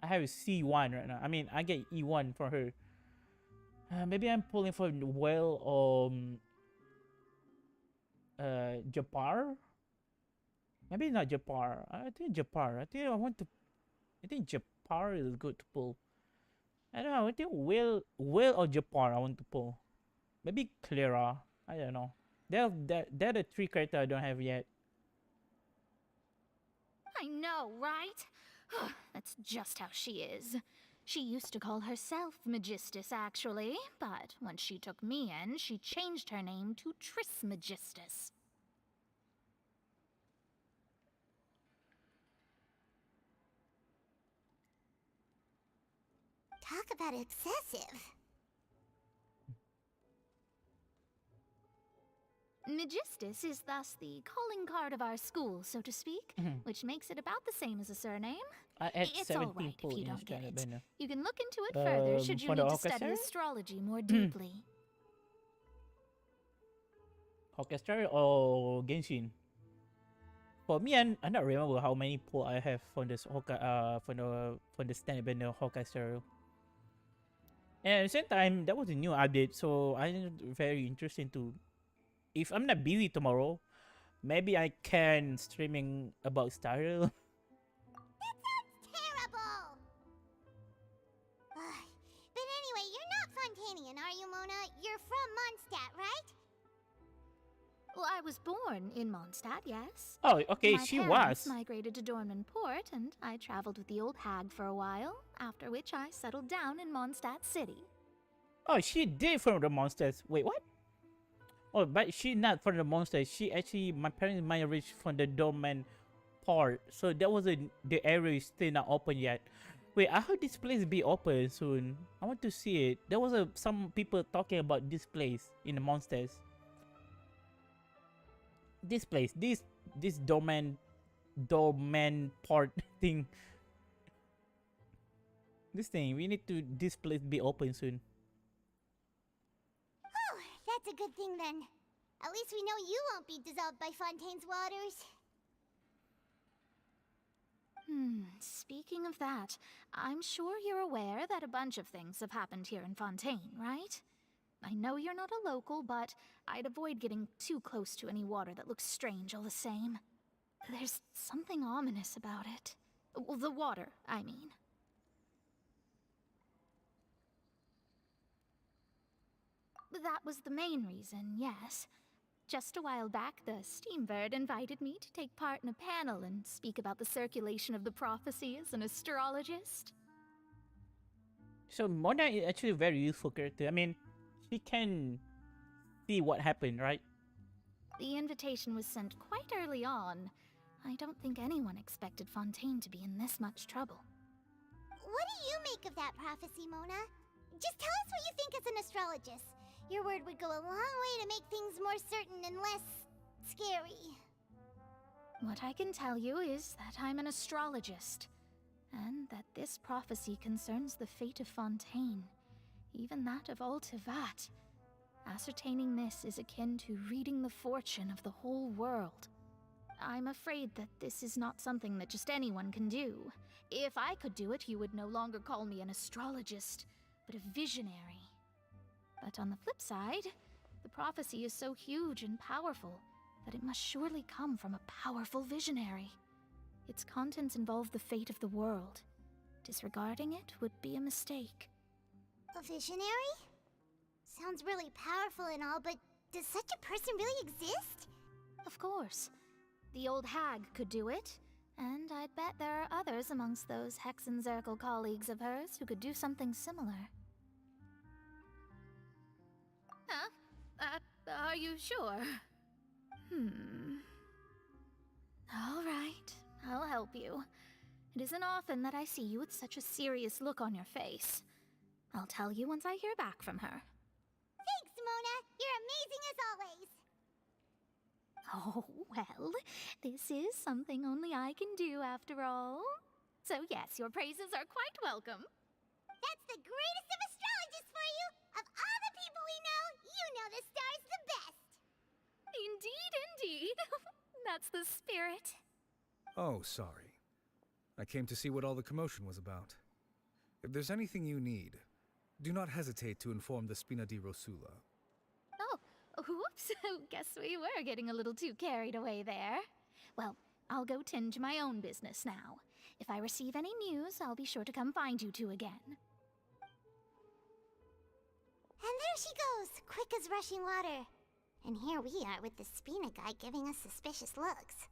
Speaker 8: I have C1 right now. I mean, I get E1 for her. Maybe I'm pulling for Well or Japar. Maybe not Japar. I think Japar. I think I want to. I think Japar is good to pull. I don't know. I think Will or Japar I want to pull. Maybe Clara. I don't know. They're the 3 characters I don't have yet.
Speaker 1: I know, right? That's just how she is. She used to call herself Magistus, actually, but when she took me in, she changed her name to Trismegistus.
Speaker 4: Talk about excessive.
Speaker 1: Magistus is thus the calling card of our school, so to speak, which makes it about the same as a surname.
Speaker 8: It's
Speaker 1: all right if you don't get it. You can look into it further should you need to study astrology more deeply.
Speaker 8: Orchestra or Genshin? For me, I don't remember how many pull I have from this from the standard banner Orchestra. And at the same time, that was a new update, so I'm very interested to. If I'm not busy tomorrow, maybe I can streaming about style.
Speaker 4: That sounds terrible! But anyway, you're not Fontanian, are you, Mona? You're from Mondstadt, right?
Speaker 1: Well, I was born in Mondstadt, yes.
Speaker 8: Oh, okay,
Speaker 1: My
Speaker 8: she
Speaker 1: parents
Speaker 8: was.
Speaker 1: migrated to Dornman Port, and I traveled with the old hag for a while, after which I settled down in Mondstadt City.
Speaker 8: Oh, she did from the monsters. Wait, what? Oh, but she not from the monsters. She actually, my parents migrated from the Dornman Port, so that wasn't the area is still not open yet. Wait, I heard this place be open soon. I want to see it. There was some people talking about this place in the monsters. This place, this Dornman Port thing. This thing, we need to this place be open soon.
Speaker 4: Oh, that's a good thing then. At least we know you won't be dissolved by Fontaine's waters.
Speaker 1: Speaking of that, I'm sure you're aware that a bunch of things have happened here in Fontaine, right? I know you're not a local, but I'd avoid getting too close to any water that looks strange all the same. There's something ominous about it. Well, the water, I mean. That was the main reason, yes. Just a while back, the Steambird invited me to take part in a panel and speak about the circulation of the prophecy as an astrologist.
Speaker 8: So Mona is actually a very useful character. I mean, she can see what happened, right?
Speaker 1: The invitation was sent quite early on. I don't think anyone expected Fontaine to be in this much trouble.
Speaker 4: What do you make of that prophecy, Mona? Just tell us what you think as an astrologist. Your word would go a long way to make things more certain and less scary.
Speaker 1: What I can tell you is that I'm an astrologist, and that this prophecy concerns the fate of Fontaine, even that of all Tevat. Ascertaining this is akin to reading the fortune of the whole world. I'm afraid that this is not something that just anyone can do. If I could do it, you would no longer call me an astrologist, but a visionary. But on the flip side, the prophecy is so huge and powerful that it must surely come from a powerful visionary. Its contents involve the fate of the world. Disregarding it would be a mistake.
Speaker 4: A visionary? Sounds really powerful and all, but does such a person really exist?
Speaker 1: Of course. The old hag could do it, and I'd bet there are others amongst those Hexenzirkel colleagues of hers who could do something similar. Huh? Are you sure? All right. I'll help you. It isn't often that I see you with such a serious look on your face. I'll tell you once I hear back from her.
Speaker 4: Thanks, Mona. You're amazing as always.
Speaker 1: Oh, well, this is something only I can do after all. So yes, your praises are quite welcome.
Speaker 4: That's the greatest of astrologists for you! Of all the people we know, you know the star's the best!
Speaker 1: Indeed, indeed. That's the spirit.
Speaker 18: Oh, sorry. I came to see what all the commotion was about. If there's anything you need, do not hesitate to inform the Spina di Rosula.
Speaker 1: Oh, whoops. Guess we were getting a little too carried away there. Well, I'll go tend to my own business now. If I receive any news, I'll be sure to come find you two again.
Speaker 4: And there she goes, quick as rushing water. And here we are with the Spina guy giving us suspicious looks.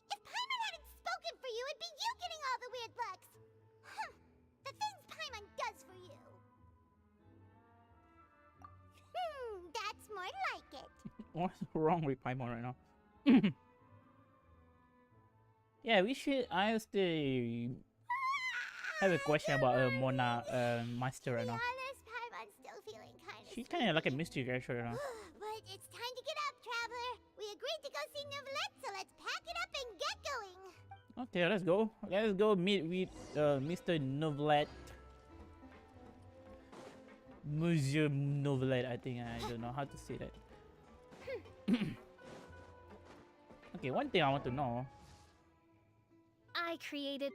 Speaker 4: If Paimon hadn't spoken for you, it'd be you getting all the weird looks. The things Paimon does for you. That's more like it.
Speaker 8: What's wrong with Paimon right now? Yeah, we should. I still have a question about Mona Master right now.
Speaker 4: Honest, Paimon's still feeling kind of.
Speaker 8: She's kind of like a mystery character right now.
Speaker 4: But it's time to get up, traveler. We agreed to go see Novelette, so let's pack it up and get going.
Speaker 8: Okay, let's go. Let's go meet with Mr. Novelette. Monsieur Novelette, I think. I don't know how to say that. Okay, one thing I want to know.
Speaker 1: I created...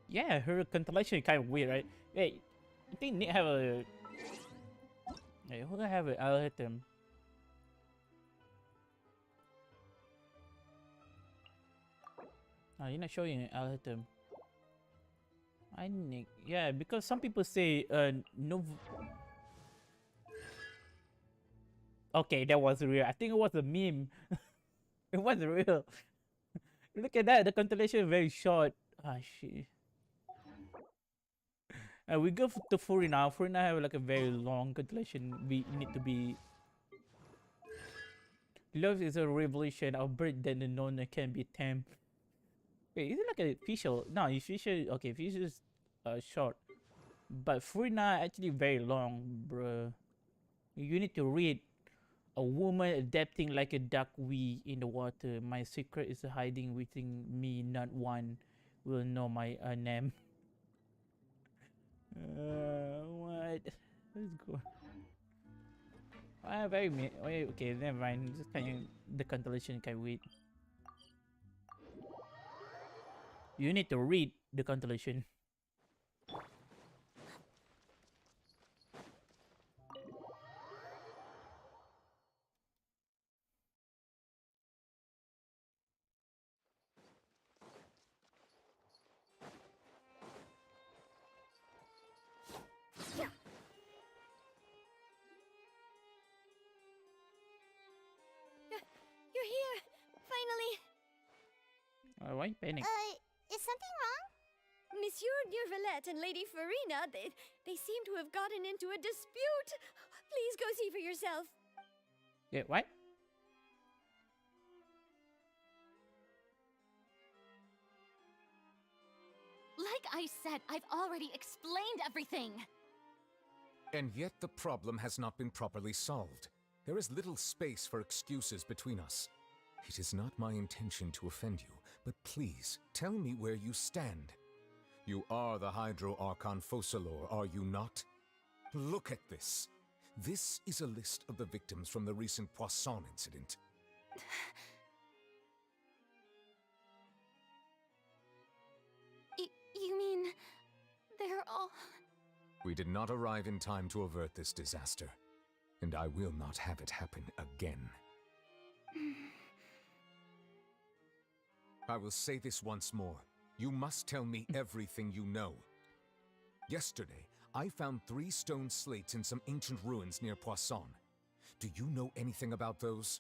Speaker 8: Yeah, her constellation is kind of weird, right? Hey, I think Nick have a... Hey, who have it? I'll hit them. Oh, you're not showing it. I'll hit them. I Nick. Yeah, because some people say Okay, that was real. I think it was a meme. It wasn't real. Look at that. The constellation is very short. Ah, shit. We go to Furina. Furina have like a very long constellation. We need to be... Love is a revolution. Our bird that the nona can be tamed. Wait, is it like a official? No, official. Okay, official is short. But Furina actually very long, bruh. You need to read. A woman adapting like a duckweed in the water. My secret is hiding within me. Not one will know my name. What? Let's go. Very wait, okay, never mind. Just kind of the constellation can wait. You need to read the constellation.
Speaker 10: You're here! Finally!
Speaker 8: Why panic?
Speaker 4: Is something wrong?
Speaker 10: Monsieur Neurvalette and Lady Farina, they seem to have gotten into a dispute. Please go see for yourself.
Speaker 8: Yeah, what?
Speaker 19: Like I said, I've already explained everything.
Speaker 6: And yet the problem has not been properly solved. There is little space for excuses between us. It is not my intention to offend you, but please, tell me where you stand. You are the Hydro Archon Focalor, are you not? Look at this. This is a list of the victims from the recent Poisson incident.
Speaker 19: You mean... they're all...
Speaker 6: We did not arrive in time to avert this disaster, and I will not have it happen again. I will say this once more. You must tell me everything you know. Yesterday, I found 3 stone slates in some ancient ruins near Poisson. Do you know anything about those?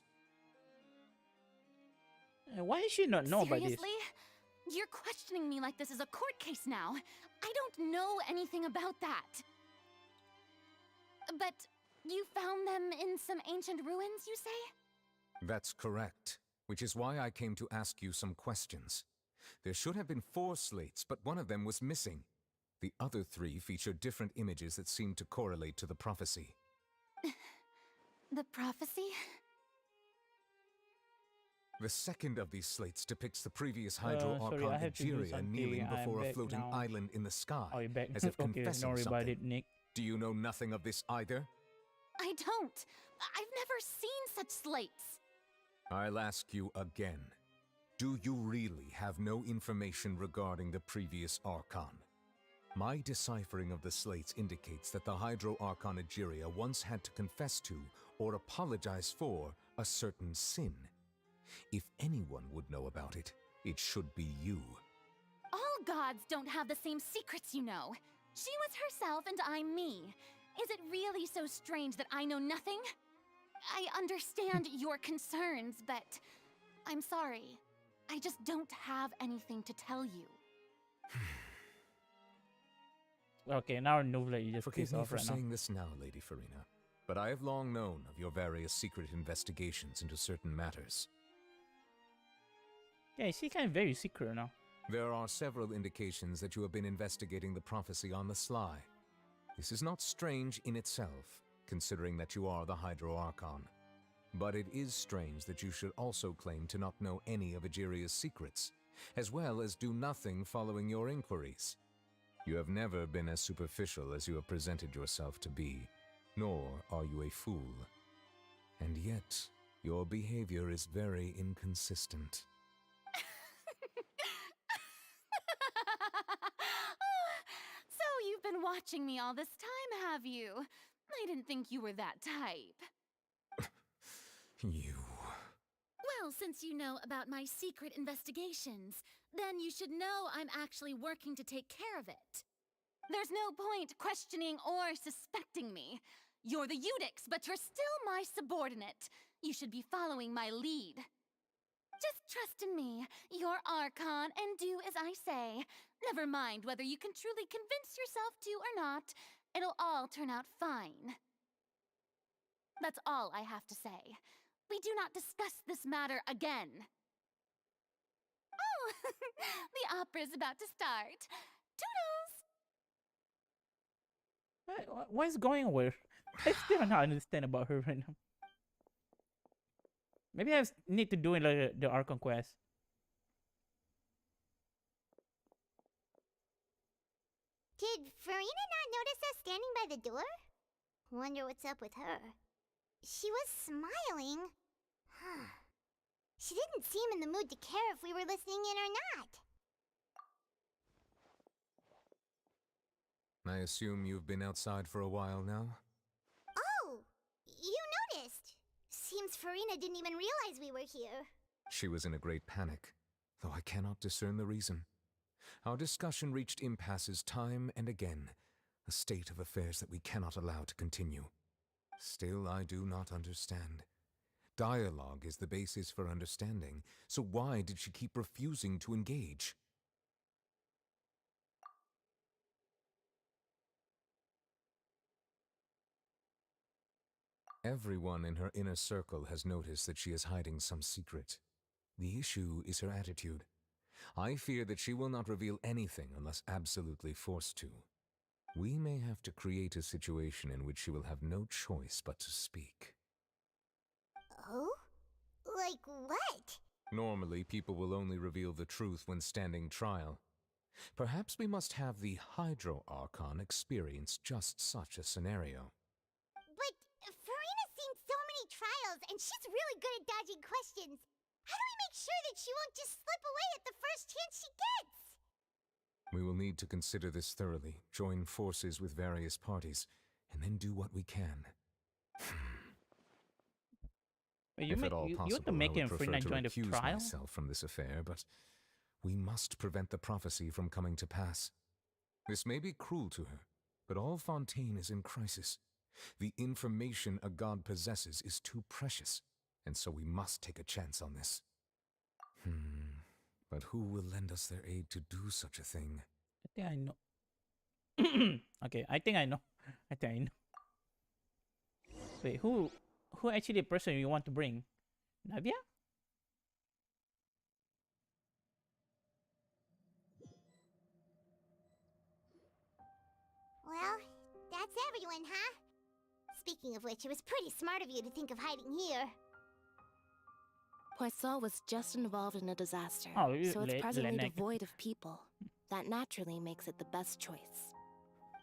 Speaker 8: Why does she not know about this?
Speaker 19: Seriously? You're questioning me like this is a court case now. I don't know anything about that. But you found them in some ancient ruins, you say?
Speaker 6: That's correct, which is why I came to ask you some questions. There should have been 4 slates, but one of them was missing. The other 3 feature different images that seem to correlate to the prophecy.
Speaker 19: The prophecy?
Speaker 6: The second of these slates depicts the previous Hydro
Speaker 8: Sorry, I
Speaker 6: Archon
Speaker 8: have to do
Speaker 6: Egeria
Speaker 8: something.
Speaker 6: kneeling
Speaker 8: I'm
Speaker 6: before a
Speaker 8: back
Speaker 6: floating
Speaker 8: now.
Speaker 6: island in the sky,
Speaker 8: Oh, you're back.
Speaker 6: as if
Speaker 8: Okay,
Speaker 6: confessing
Speaker 8: don't worry
Speaker 6: something.
Speaker 8: about it, Nick.
Speaker 6: Do you know nothing of this either?
Speaker 19: I don't. I've never seen such slates.
Speaker 6: I'll ask you again. Do you really have no information regarding the previous Archon? My deciphering of the slates indicates that the Hydro Archon Egeria once had to confess to, or apologize for, a certain sin. If anyone would know about it, it should be you.
Speaker 19: All gods don't have the same secrets, you know. She was herself and I'm me. Is it really so strange that I know nothing? I understand your concerns, but I'm sorry. I just don't have anything to tell you.
Speaker 8: Okay, now Nuvla, you just
Speaker 6: Forgive
Speaker 8: pissed
Speaker 6: me
Speaker 8: off
Speaker 6: for
Speaker 8: right now.
Speaker 6: saying this now, Lady Farina, but I have long known of your various secret investigations into certain matters.
Speaker 8: Yeah, she's kind of very secret now.
Speaker 6: There are several indications that you have been investigating the prophecy on the sly. This is not strange in itself, considering that you are the Hydro Archon. But it is strange that you should also claim to not know any of Egeria's secrets, as well as do nothing following your inquiries. You have never been as superficial as you have presented yourself to be, nor are you a fool. And yet, your behavior is very inconsistent.
Speaker 19: So you've been watching me all this time, have you? I didn't think you were that type.
Speaker 6: You...
Speaker 19: Well, since you know about my secret investigations, then you should know I'm actually working to take care of it. There's no point questioning or suspecting me. You're the Eudix, but you're still my subordinate. You should be following my lead. Just trust in me, your Archon, and do as I say. Never mind whether you can truly convince yourself to or not. It'll all turn out fine. That's all I have to say. We do not discuss this matter again. Oh, the opera's about to start. Toodles!
Speaker 8: What is going on with her? I still don't understand about her right now. Maybe I need to do it like the Archon quest.
Speaker 4: Did Farina not notice us standing by the door? Wonder what's up with her. She was smiling. Huh. She didn't seem in the mood to care if we were listening in or not.
Speaker 6: I assume you've been outside for a while now?
Speaker 4: Oh, you noticed. Seems Farina didn't even realize we were here.
Speaker 6: She was in a great panic, though I cannot discern the reason. Our discussion reached impasses time and again, a state of affairs that we cannot allow to continue. Still, I do not understand. Dialogue is the basis for understanding, so why did she keep refusing to engage? Everyone in her inner circle has noticed that she is hiding some secret. The issue is her attitude. I fear that she will not reveal anything unless absolutely forced to. We may have to create a situation in which she will have no choice but to speak.
Speaker 4: Oh? Like what?
Speaker 6: Normally, people will only reveal the truth when standing trial. Perhaps we must have the Hydro Archon experience just such a scenario.
Speaker 4: But Farina's seen so many trials, and she's really good at dodging questions. How do we make sure that she won't just slip away at the first chance she gets?
Speaker 6: We will need to consider this thoroughly, join forces with various parties, and then do what we can. If at all possible,
Speaker 8: you have to
Speaker 6: I
Speaker 8: make
Speaker 6: would
Speaker 8: him
Speaker 6: prefer to
Speaker 8: join the
Speaker 6: recuse
Speaker 8: trial?
Speaker 6: myself from this affair, but we must prevent the prophecy from coming to pass. This may be cruel to her, but all Fontaine is in crisis. The information a god possesses is too precious, and so we must take a chance on this. But who will lend us their aid to do such a thing?
Speaker 8: I think I know. Okay, I think I know. I think I know. Wait, who actually the person you want to bring? Navia?
Speaker 4: Well, that's everyone, huh? Speaking of which, it was pretty smart of you to think of hiding here.
Speaker 5: Poisson was just involved in a disaster,
Speaker 8: Oh,
Speaker 5: so it's presently
Speaker 8: Lenek.
Speaker 5: devoid of people. That naturally makes it the best choice.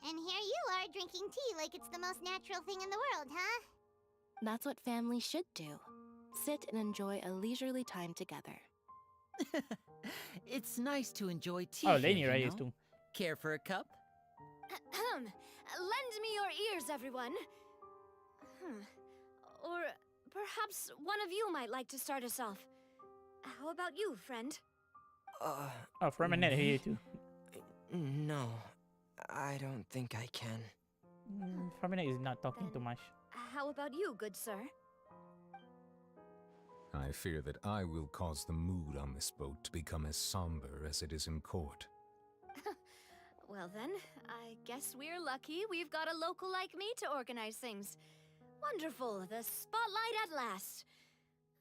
Speaker 4: And here you are drinking tea like it's the most natural thing in the world, huh?
Speaker 5: That's what families should do. Sit and enjoy a leisurely time together.
Speaker 20: It's nice to enjoy tea.
Speaker 8: Oh,
Speaker 20: here,
Speaker 8: Lenny
Speaker 20: you
Speaker 8: Reyes
Speaker 20: know?
Speaker 8: too.
Speaker 20: Care for a cup?
Speaker 10: Lend me your ears, everyone. Or perhaps one of you might like to start us off. How about you, friend?
Speaker 8: Oh, from a net here too.
Speaker 21: No, I don't think I can.
Speaker 8: Femina is not talking too much.
Speaker 10: How about you, good sir?
Speaker 6: I fear that I will cause the mood on this boat to become as somber as it is in court.
Speaker 10: Well then, I guess we're lucky we've got a local like me to organize things. Wonderful, the spotlight at last.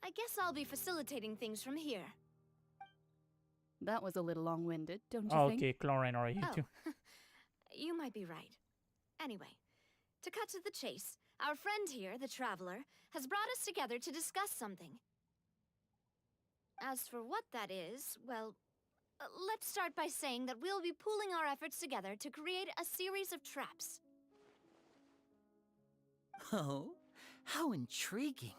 Speaker 10: I guess I'll be facilitating things from here.
Speaker 22: That was a little long-winded, don't you think?
Speaker 8: Okay, Chlorine are here too.
Speaker 10: You might be right. Anyway, to cut to the chase, our friend here, the Traveler, has brought us together to discuss something. As for what that is, well, let's start by saying that we'll be pooling our efforts together to create a series of traps.
Speaker 20: Oh, how intriguing.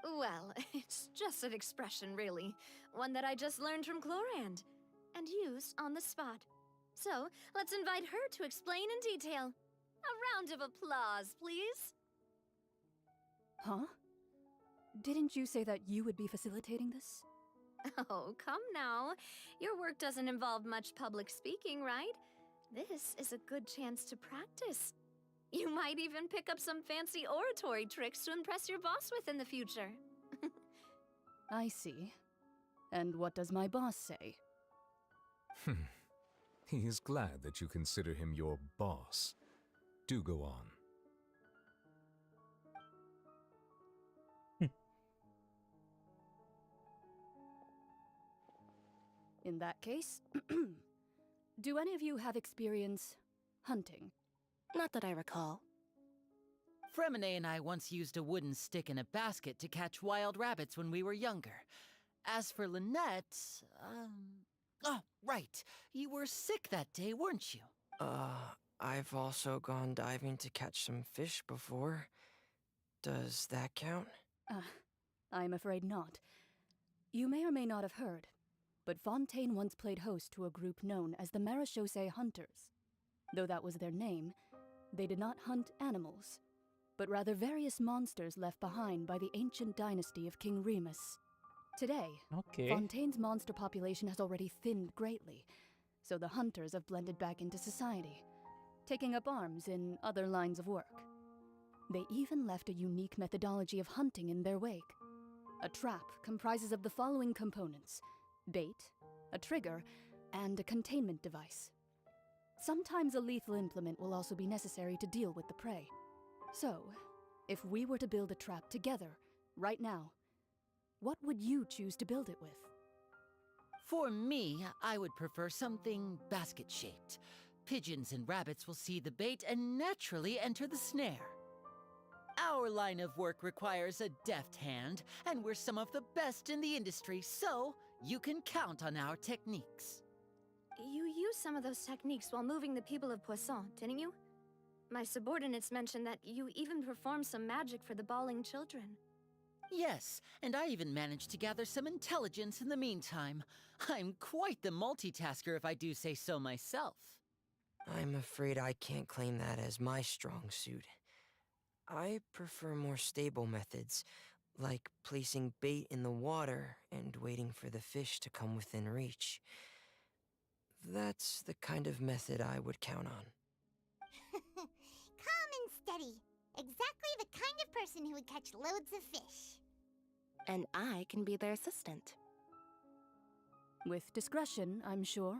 Speaker 10: Well, it's just an expression, really. One that I just learned from Chlorand, and used on the spot. So, let's invite her to explain in detail. A round of applause, please.
Speaker 22: Huh? Didn't you say that you would be facilitating this?
Speaker 10: Oh, come now. Your work doesn't involve much public speaking, right? This is a good chance to practice. You might even pick up some fancy oratory tricks to impress your boss with in the future.
Speaker 22: I see. And what does my boss say?
Speaker 6: He is glad that you consider him your boss. Do go on.
Speaker 22: In that case, do any of you have experience hunting?
Speaker 5: Not that I recall.
Speaker 20: Fremine and I once used a wooden stick in a basket to catch wild rabbits when we were younger. As for Lynette, oh, right. You were sick that day, weren't you?
Speaker 21: I've also gone diving to catch some fish before. Does that count?
Speaker 22: I'm afraid not. You may or may not have heard, but Fontaine once played host to a group known as the Marechaussee Hunters. Though that was their name, they did not hunt animals, but rather various monsters left behind by the ancient dynasty of King Remus. Today, Fontaine's monster population has already thinned greatly, so the hunters have blended back into society, taking up arms in other lines of work. They even left a unique methodology of hunting in their wake. A trap comprises of the following components: bait, a trigger, and a containment device. Sometimes a lethal implement will also be necessary to deal with the prey. So, if we were to build a trap together, right now, what would you choose to build it with?
Speaker 20: For me, I would prefer something basket-shaped. Pigeons and rabbits will see the bait and naturally enter the snare. Our line of work requires a deft hand, and we're some of the best in the industry, so you can count on our techniques.
Speaker 10: You used some of those techniques while moving the people of Poisson, didn't you? My subordinates mentioned that you even performed some magic for the bawling children.
Speaker 20: Yes, and I even managed to gather some intelligence in the meantime. I'm quite the multitasker if I do say so myself.
Speaker 21: I'm afraid I can't claim that as my strong suit. I prefer more stable methods, like placing bait in the water and waiting for the fish to come within reach. That's the kind of method I would count on.
Speaker 4: Calm and steady. Exactly the kind of person who would catch loads of fish.
Speaker 5: And I can be their assistant.
Speaker 22: With discretion, I'm sure.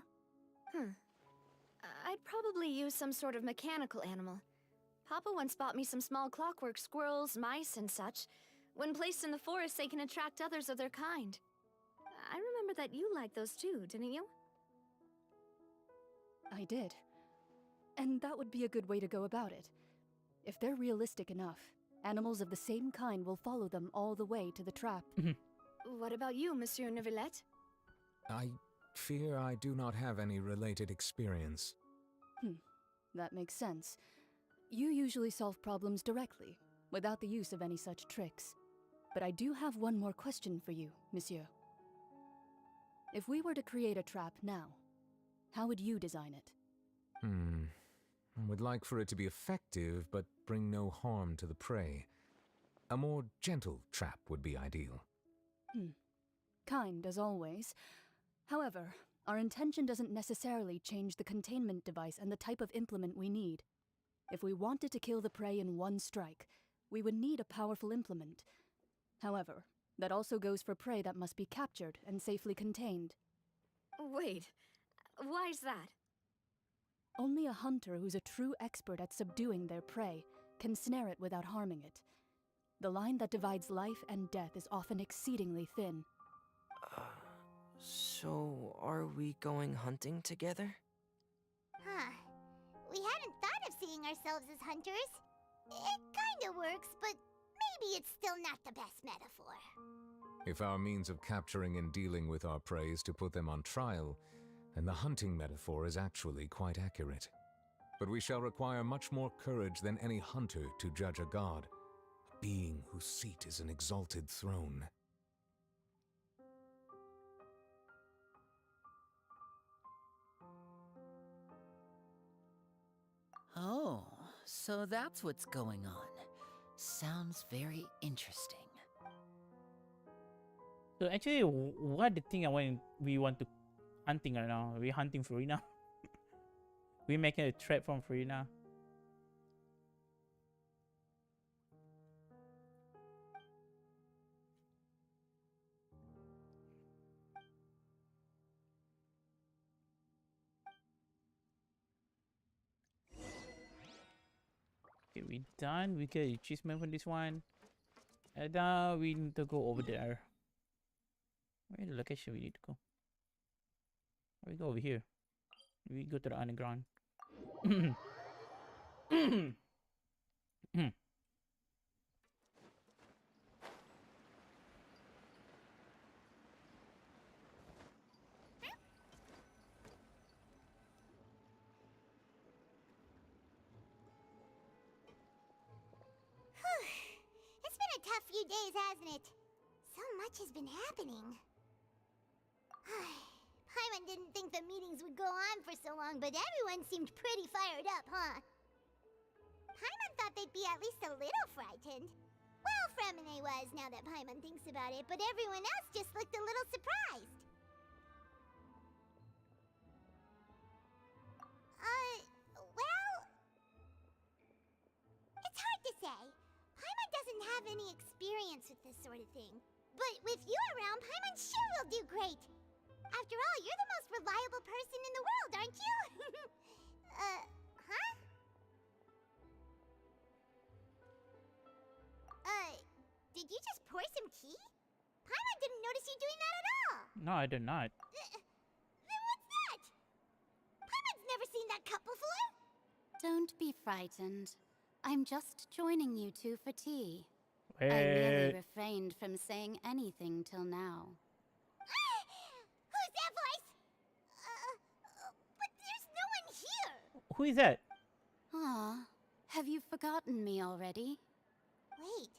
Speaker 10: I'd probably use some sort of mechanical animal. Papa once bought me some small clockwork squirrels, mice, and such. When placed in the forest, they can attract others of their kind. I remember that you liked those too, didn't you?
Speaker 22: I did. And that would be a good way to go about it. If they're realistic enough, animals of the same kind will follow them all the way to the trap.
Speaker 10: What about you, Monsieur Neuvillette?
Speaker 6: I fear I do not have any related experience.
Speaker 22: That makes sense. You usually solve problems directly, without the use of any such tricks. But I do have one more question for you, Monsieur. If we were to create a trap now, how would you design it?
Speaker 6: I would like for it to be effective, but bring no harm to the prey. A more gentle trap would be ideal.
Speaker 22: Kind, as always. However, our intention doesn't necessarily change the containment device and the type of implement we need. If we wanted to kill the prey in one strike, we would need a powerful implement. However, that also goes for prey that must be captured and safely contained.
Speaker 10: Wait, why is that?
Speaker 22: Only a hunter who's a true expert at subduing their prey can snare it without harming it. The line that divides life and death is often exceedingly thin.
Speaker 21: So are we going hunting together?
Speaker 4: Huh. We hadn't thought of seeing ourselves as hunters. It kinda works, but maybe it's still not the best metaphor.
Speaker 6: If our means of capturing and dealing with our prey is to put them on trial, then the hunting metaphor is actually quite accurate. But we shall require much more courage than any hunter to judge a god, a being whose seat is an exalted throne.
Speaker 20: Oh, so that's what's going on. Sounds very interesting.
Speaker 8: So actually, what the thing we want to hunting right now? We're hunting Farina. We're making a trap from Farina. Okay, we done. We get achievement for this one. And now we need to go over there. Where the location we need to go? We go over here. We go to the underground.
Speaker 4: It's been a tough few days, hasn't it? So much has been happening. Paimon didn't think the meetings would go on for so long, but everyone seemed pretty fired up, huh? Paimon thought they'd be at least a little frightened. Well, Fremine was, now that Paimon thinks about it, but everyone else just looked a little surprised. Well... It's hard to say. Paimon doesn't have any experience with this sort of thing. But with you around, Paimon sure will do great. After all, you're the most reliable person in the world, aren't you? Huh? Did you just pour some tea? Paimon didn't notice you doing that at all.
Speaker 8: No, I did not.
Speaker 4: Then what's that? Paimon's never seen that cup before.
Speaker 19: Don't be frightened. I'm just joining you two for tea. I
Speaker 8: Wait.
Speaker 19: merely refrained from saying anything till now.
Speaker 4: Who's that voice? But there's no one here.
Speaker 8: Who is that?
Speaker 19: Ah, have you forgotten me already?
Speaker 4: Wait,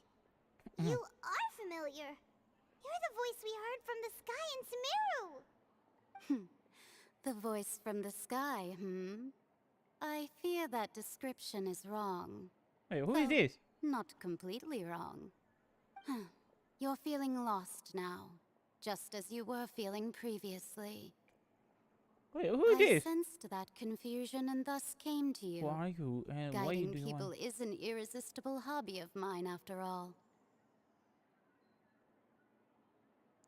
Speaker 4: you are familiar. You're the voice we heard from the sky in Sumeru.
Speaker 19: The voice from the sky, I fear that description is wrong.
Speaker 8: Wait, who is this?
Speaker 19: Not completely wrong. You're feeling lost now, just as you were feeling previously.
Speaker 8: Wait, who is
Speaker 19: I
Speaker 8: this?
Speaker 19: sensed that confusion and thus came to you.
Speaker 8: Why are you? Why are you
Speaker 19: Guiding
Speaker 8: doing
Speaker 19: people
Speaker 8: one?
Speaker 19: is an irresistible hobby of mine, after all.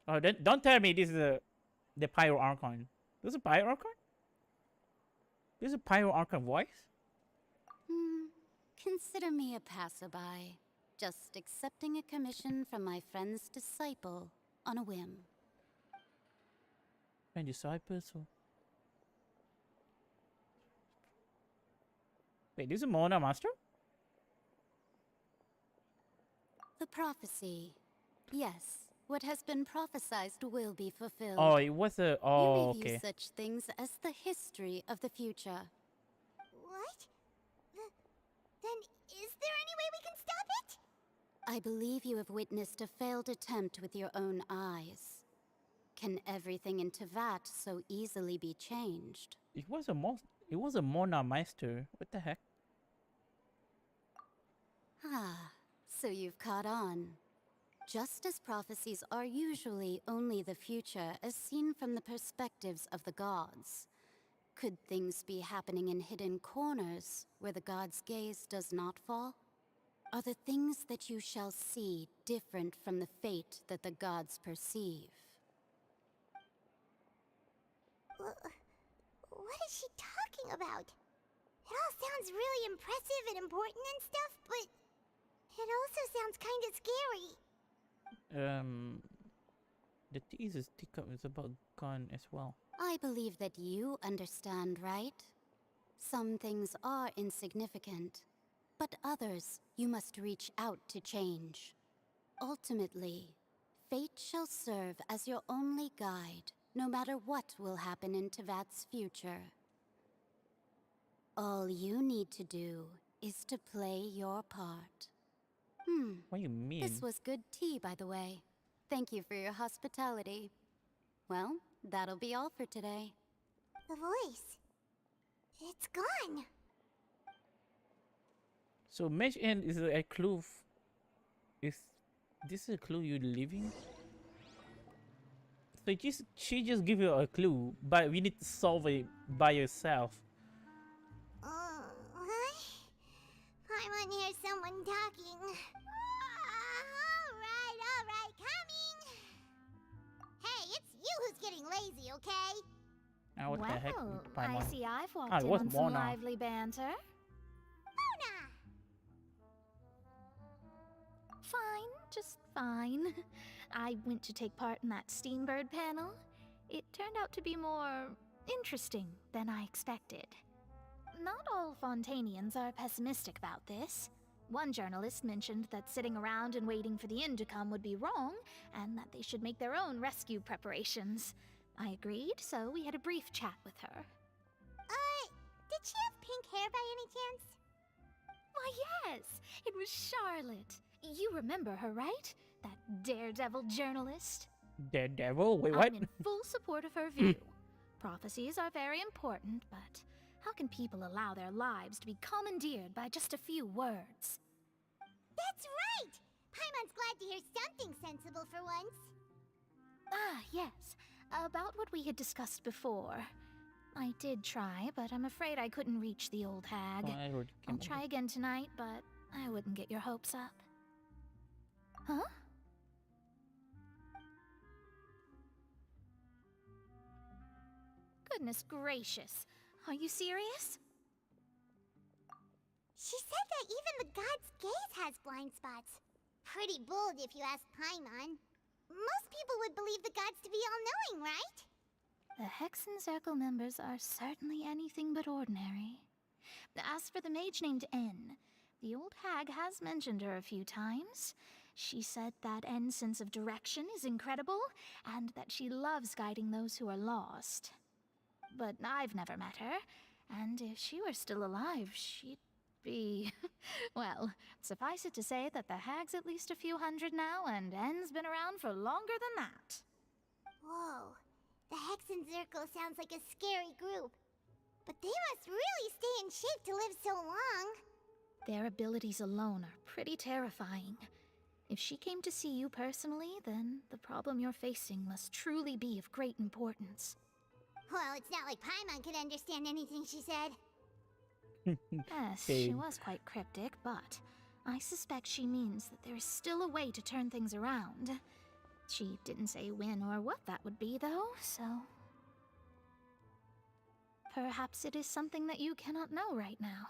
Speaker 8: Oh, don't tell me this is the Pyro Archon. This is a Pyro Archon? This is a Pyro Archon voice?
Speaker 19: Consider me a passerby.
Speaker 3: Just accepting a commission from my friend's disciple on a whim.
Speaker 8: And disciples. Wait, this is Mona Master?
Speaker 3: The prophecy. Yes, what has been prophesied will be fulfilled.
Speaker 8: Oh, it was a. Oh,
Speaker 3: you review
Speaker 8: okay.
Speaker 3: such things as the history of the future.
Speaker 4: What? Then is there any way we can stop it?
Speaker 3: I believe you have witnessed a failed attempt with your own eyes. Can everything in Tevat so easily be changed?
Speaker 8: It was a Mona Master. What the heck?
Speaker 3: Ah, so you've caught on. Just as prophecies are usually only the future as seen from the perspectives of the gods, could things be happening in hidden corners where the gods' gaze does not fall? Are the things that you shall see different from the fate that the gods perceive?
Speaker 4: What is she talking about? It all sounds really impressive and important and stuff, but it also sounds kind of scary.
Speaker 8: The thesis is about gun as well.
Speaker 3: I believe that you understand, right? Some things are insignificant, but others you must reach out to change. Ultimately, fate shall serve as your only guide, no matter what will happen in Tevat's future. All you need to do is to play your part.
Speaker 8: What do you mean?
Speaker 3: This was good tea, by the way. Thank you for your hospitality. Well, that'll be all for today.
Speaker 4: The voice. It's gone.
Speaker 8: So mesh end is a clue. Is this a clue you're leaving? So she just give you a clue, but we need to solve it by yourself.
Speaker 4: I want to hear someone talking. Alright, coming. Hey, it's you who's getting lazy, okay?
Speaker 8: What the heck?
Speaker 1: Well, I
Speaker 8: Paimon?
Speaker 1: see I've walked
Speaker 8: it
Speaker 1: in
Speaker 8: was
Speaker 1: on some
Speaker 8: Mona.
Speaker 1: lively banter.
Speaker 4: Mona!
Speaker 1: Fine, just fine. I went to take part in that Steambird panel. It turned out to be more interesting than I expected. Not all Fontanians are pessimistic about this. One journalist mentioned that sitting around and waiting for the end to come would be wrong, and that they should make their own rescue preparations. I agreed, so we had a brief chat with her.
Speaker 4: Did she have pink hair by any chance?
Speaker 1: Why, yes! It was Charlotte. You remember her, right? That daredevil journalist?
Speaker 8: Daredevil? Wait, what?
Speaker 1: I'm in full support of her view. Prophecies are very important, but how can people allow their lives to be commandeered by just a few words?
Speaker 4: That's right! Paimon's glad to hear something sensible for once.
Speaker 1: Ah, yes. About what we had discussed before. I did try, but I'm afraid I couldn't reach the old hag.
Speaker 8: Oh, I already
Speaker 1: I'll
Speaker 8: came
Speaker 1: try again tonight, but I wouldn't get your hopes up. Huh? Goodness gracious. Are you serious?
Speaker 4: She said that even the god's gaze has blind spots. Pretty bold if you ask Paimon. Most people would believe the gods to be all-knowing, right?
Speaker 1: The Hexen Circle members are certainly anything but ordinary. As for the mage named N, the old hag has mentioned her a few times. She said that N's sense of direction is incredible, and that she loves guiding those who are lost. But I've never met her, and if she were still alive, she'd be... well, suffice it to say that the hag's at least a few hundred now, and N's been around for longer than that.
Speaker 4: Whoa. The Hexen Circle sounds like a scary group. But they must really stay in shape to live so long.
Speaker 1: Their abilities alone are pretty terrifying. If she came to see you personally, then the problem you're facing must truly be of great importance.
Speaker 4: Well, it's not like Paimon could understand anything she said.
Speaker 1: Yes, she was quite cryptic, but I suspect she means that there is still a way to turn things around. She didn't say when or what that would be, though, so... perhaps it is something that you cannot know right now.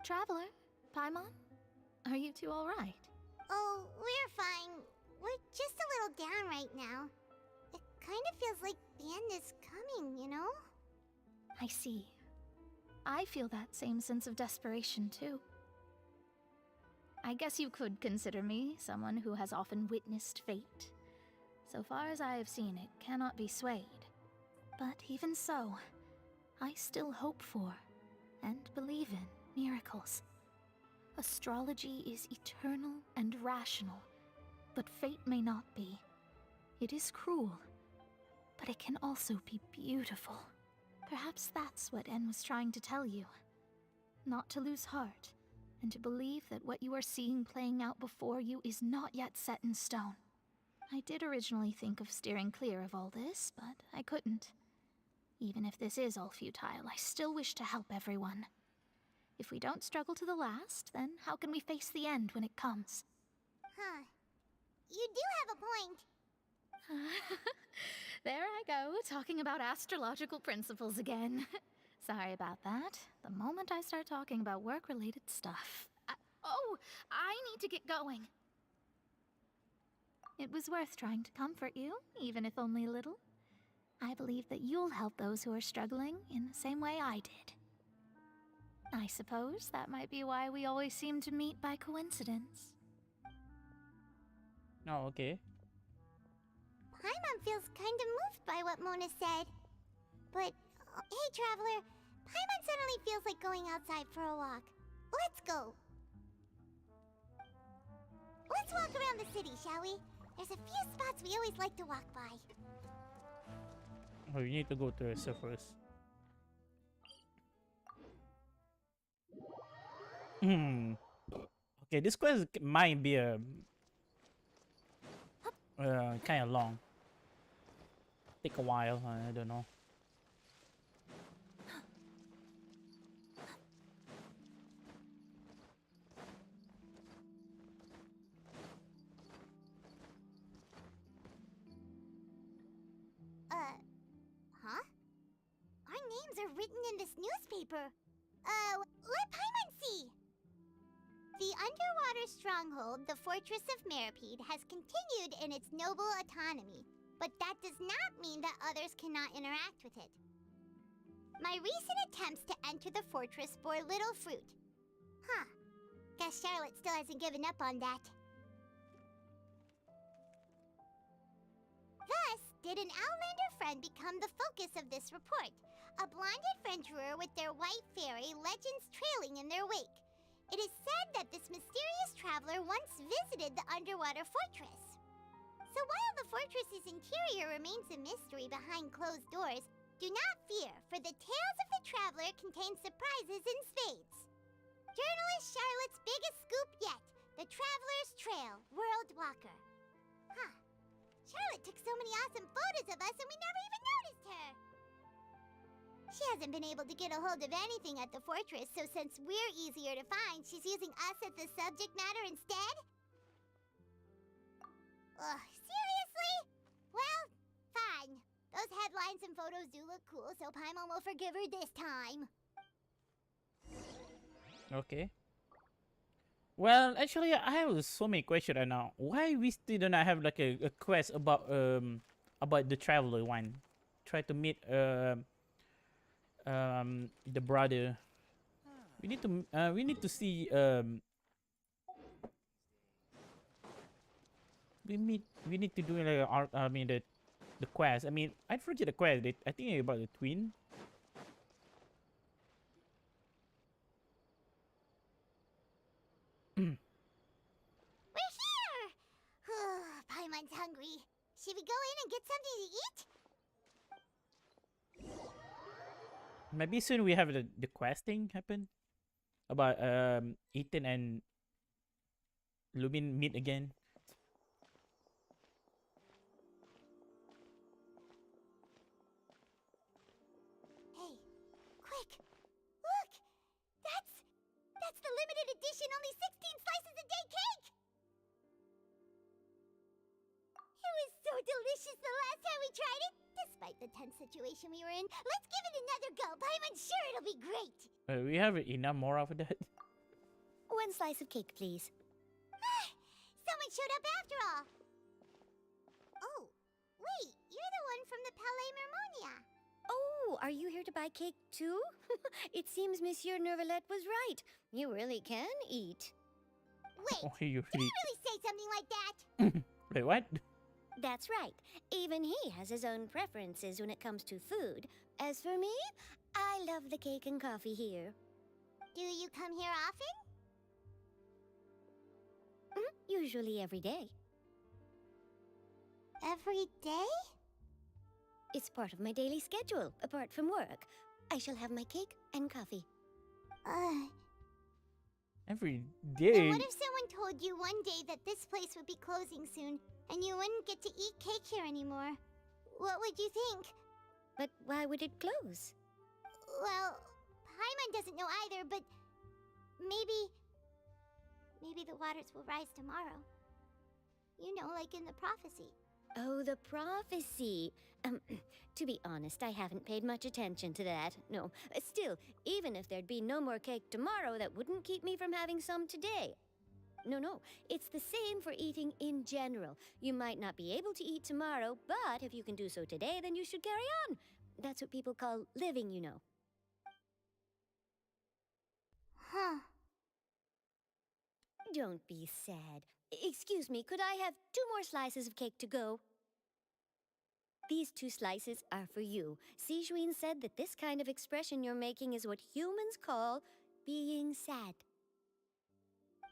Speaker 1: Traveler, Paimon, are you two all right?
Speaker 4: Oh, we're fine. We're just a little down right now. It kind of feels like the end is coming, you know?
Speaker 1: I see. I feel that same sense of desperation, too. I guess you could consider me someone who has often witnessed fate. So far as I have seen, it cannot be swayed. But even so, I still hope for, and believe in, miracles. Astrology is eternal and rational, but fate may not be. It is cruel, but it can also be beautiful. Perhaps that's what En was trying to tell you. Not to lose heart, and to believe that what you are seeing playing out before you is not yet set in stone. I did originally think of steering clear of all this, but I couldn't. Even if this is all futile, I still wish to help everyone. If we don't struggle to the last, then how can we face the end when it comes?
Speaker 4: Huh. You do have a point.
Speaker 1: There I go, talking about astrological principles again. Sorry about that. The moment I start talking about work-related stuff... I need to get going. It was worth trying to comfort you, even if only a little. I believe that you'll help those who are struggling in the same way I did. I suppose that might be why we always seem to meet by coincidence.
Speaker 8: Oh, okay.
Speaker 4: Paimon feels kind of moved by what Mona said. But, hey Traveler, Paimon suddenly feels like going outside for a walk. Let's go. Let's walk around the city, shall we? There's a few spots we always like to walk by.
Speaker 8: Oh, you need to go to Acer first. Okay, this quest might be kind of long. Take a while, I don't know.
Speaker 4: Huh? Our names are written in this newspaper. Let Paimon see. The underwater stronghold, the Fortress of Meripede, has continued in its noble autonomy, but that does not mean that others cannot interact with it. My recent attempts to enter the fortress bore little fruit. Huh. Guess Charlotte still hasn't given up on that. Thus, did an Outlander friend become the focus of this report, a blonde adventurer with their white fairy legends trailing in their wake. It is said that this mysterious traveler once visited the underwater fortress. So while the fortress's interior remains a mystery behind closed doors, do not fear, for the tales of the traveler contain surprises in spades. Journalist Charlotte's biggest scoop yet, the Traveler's Trail, World Walker. Huh. Charlotte took so many awesome photos of us and we never even noticed her! She hasn't been able to get a hold of anything at the fortress, so since we're easier to find, she's using us as the subject matter instead? Ugh, seriously? Well, fine. Those headlines and photos do look cool, so Paimon will forgive her this time.
Speaker 8: Okay. Well, actually, I have so many questions right now. Why we still do not have like a quest about the traveler one? Try to meet the brother. We need to see we need to do like the quest. I mean, I forget the quest. I think about the twin.
Speaker 4: We're here! Paimon's hungry. Should we go in and get something to eat?
Speaker 8: Maybe soon we have the questing happen about Ethan and Lumin meet again.
Speaker 4: Hey, quick! Look! That's the limited edition only 16 slices a day cake! It was so delicious the last time we tried it! Despite the tense situation we were in, let's give it another go. Paimon's sure it'll be great!
Speaker 8: We have enough more of that.
Speaker 7: one slice of cake, please.
Speaker 4: Someone showed up after all. Oh, wait, you're the one from the Palais Mermonia.
Speaker 7: Oh, are you here to buy cake too? It seems Monsieur Nervalette was right. You really can eat.
Speaker 4: Wait,
Speaker 8: Oh, you
Speaker 4: did he really say something like that?
Speaker 8: Wait, what?
Speaker 7: That's right. Even he has his own preferences when it comes to food. As for me, I love the cake and coffee here.
Speaker 4: Do you come here often?
Speaker 7: Usually every day.
Speaker 4: Every day?
Speaker 7: It's part of my daily schedule, apart from work. I shall have my cake and coffee.
Speaker 8: Every
Speaker 4: Then
Speaker 8: day?
Speaker 4: what if someone told you one day that this place would be closing soon, and you wouldn't get to eat cake here anymore? What would you think?
Speaker 7: But why would it close?
Speaker 4: Well, Paimon doesn't know either, but maybe the waters will rise tomorrow. You know, like in the prophecy.
Speaker 7: Oh, the prophecy. To be honest, I haven't paid much attention to that. No, still, even if there'd be no more cake tomorrow, that wouldn't keep me from having some today. No, it's the same for eating in general. You might not be able to eat tomorrow, but if you can do so today, then you should carry on. That's what people call living, you know.
Speaker 4: Huh.
Speaker 7: Don't be sad. Excuse me, could I have 2 more slices of cake to go? These 2 slices are for you. Sijuin said that this kind of expression you're making is what humans call being sad.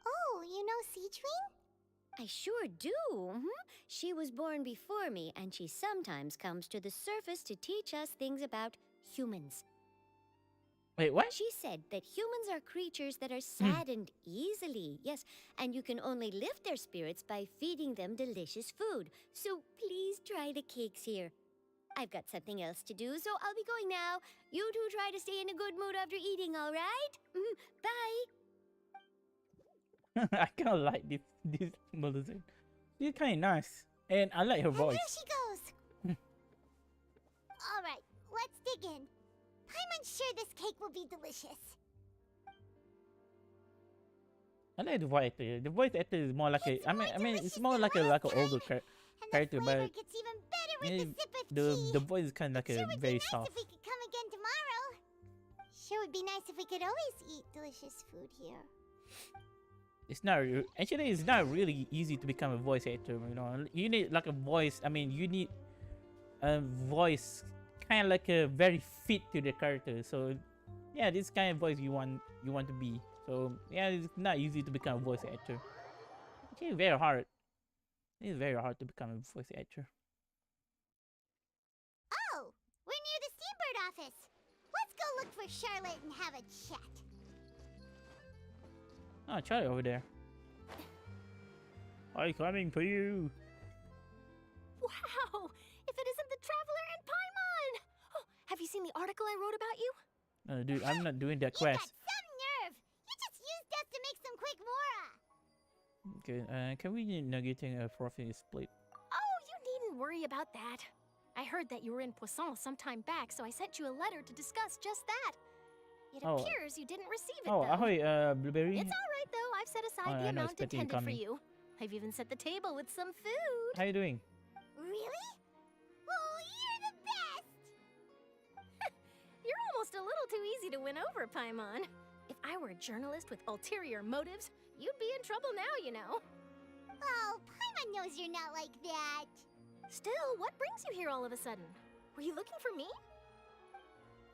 Speaker 4: Oh, you know Sijuin?
Speaker 7: I sure do. She was born before me, and she sometimes comes to the surface to teach us things about humans.
Speaker 8: Wait, what?
Speaker 7: She said that humans are creatures that are saddened easily, yes, and you can only lift their spirits by feeding them delicious food. So please try the cakes here. I've got something else to do, so I'll be going now. You two try to stay in a good mood after eating, all right? Bye!
Speaker 8: I kind of like this Melissa. She's kind of nice, and I like her voice.
Speaker 4: There she goes. All right, let's dig in. I'm unsure this cake will be delicious.
Speaker 8: I like the voice actor. The voice actor is more like I mean, it's more like an older character, but
Speaker 4: Gets even better with the sip of tea.
Speaker 8: the voice is kind of like
Speaker 4: Sure
Speaker 8: a
Speaker 4: would
Speaker 8: very
Speaker 4: be nice
Speaker 8: soft.
Speaker 4: if we could come again tomorrow. Sure would be nice if we could always eat delicious food here.
Speaker 8: It's not actually it's not really easy to become a voice actor. You know, you need like a voice. I mean, you need a voice kind of like a very fit to the character. So yeah, this kind of voice you want to be. So yeah, it's not easy to become a voice actor. It's very hard. It's very hard to become a voice actor.
Speaker 4: Oh, we're near the Steambird office. Let's go look for Charlotte and have a chat.
Speaker 8: Oh, Charlie over there. I'm coming for you.
Speaker 19: Wow! If it isn't the Traveler and Paimon! Oh, have you seen the article I wrote about you?
Speaker 8: No, dude, I'm not doing that
Speaker 4: You got
Speaker 8: quest.
Speaker 4: some nerve. You just used us to make some quick mora.
Speaker 8: Okay, can we get a profit split?
Speaker 10: Oh, you needn't worry about that. I heard that you were in Poisson some time back, so I sent you a letter to discuss just that. It
Speaker 8: Oh.
Speaker 10: appears you didn't receive it,
Speaker 8: Oh,
Speaker 10: though.
Speaker 8: ahoy, Blueberry.
Speaker 10: It's all right, though. I've set aside
Speaker 8: I
Speaker 10: the
Speaker 8: know,
Speaker 10: amount
Speaker 8: expecting you
Speaker 10: intended for
Speaker 8: coming.
Speaker 10: you. I've even set the table with some food.
Speaker 8: How you doing?
Speaker 4: Really? Oh, you're the best.
Speaker 10: You're almost a little too easy to win over, Paimon. If I were a journalist with ulterior motives, you'd be in trouble now, you know.
Speaker 4: Oh, Paimon knows you're not like that.
Speaker 10: Still, what brings you here all of a sudden? Were you looking for me?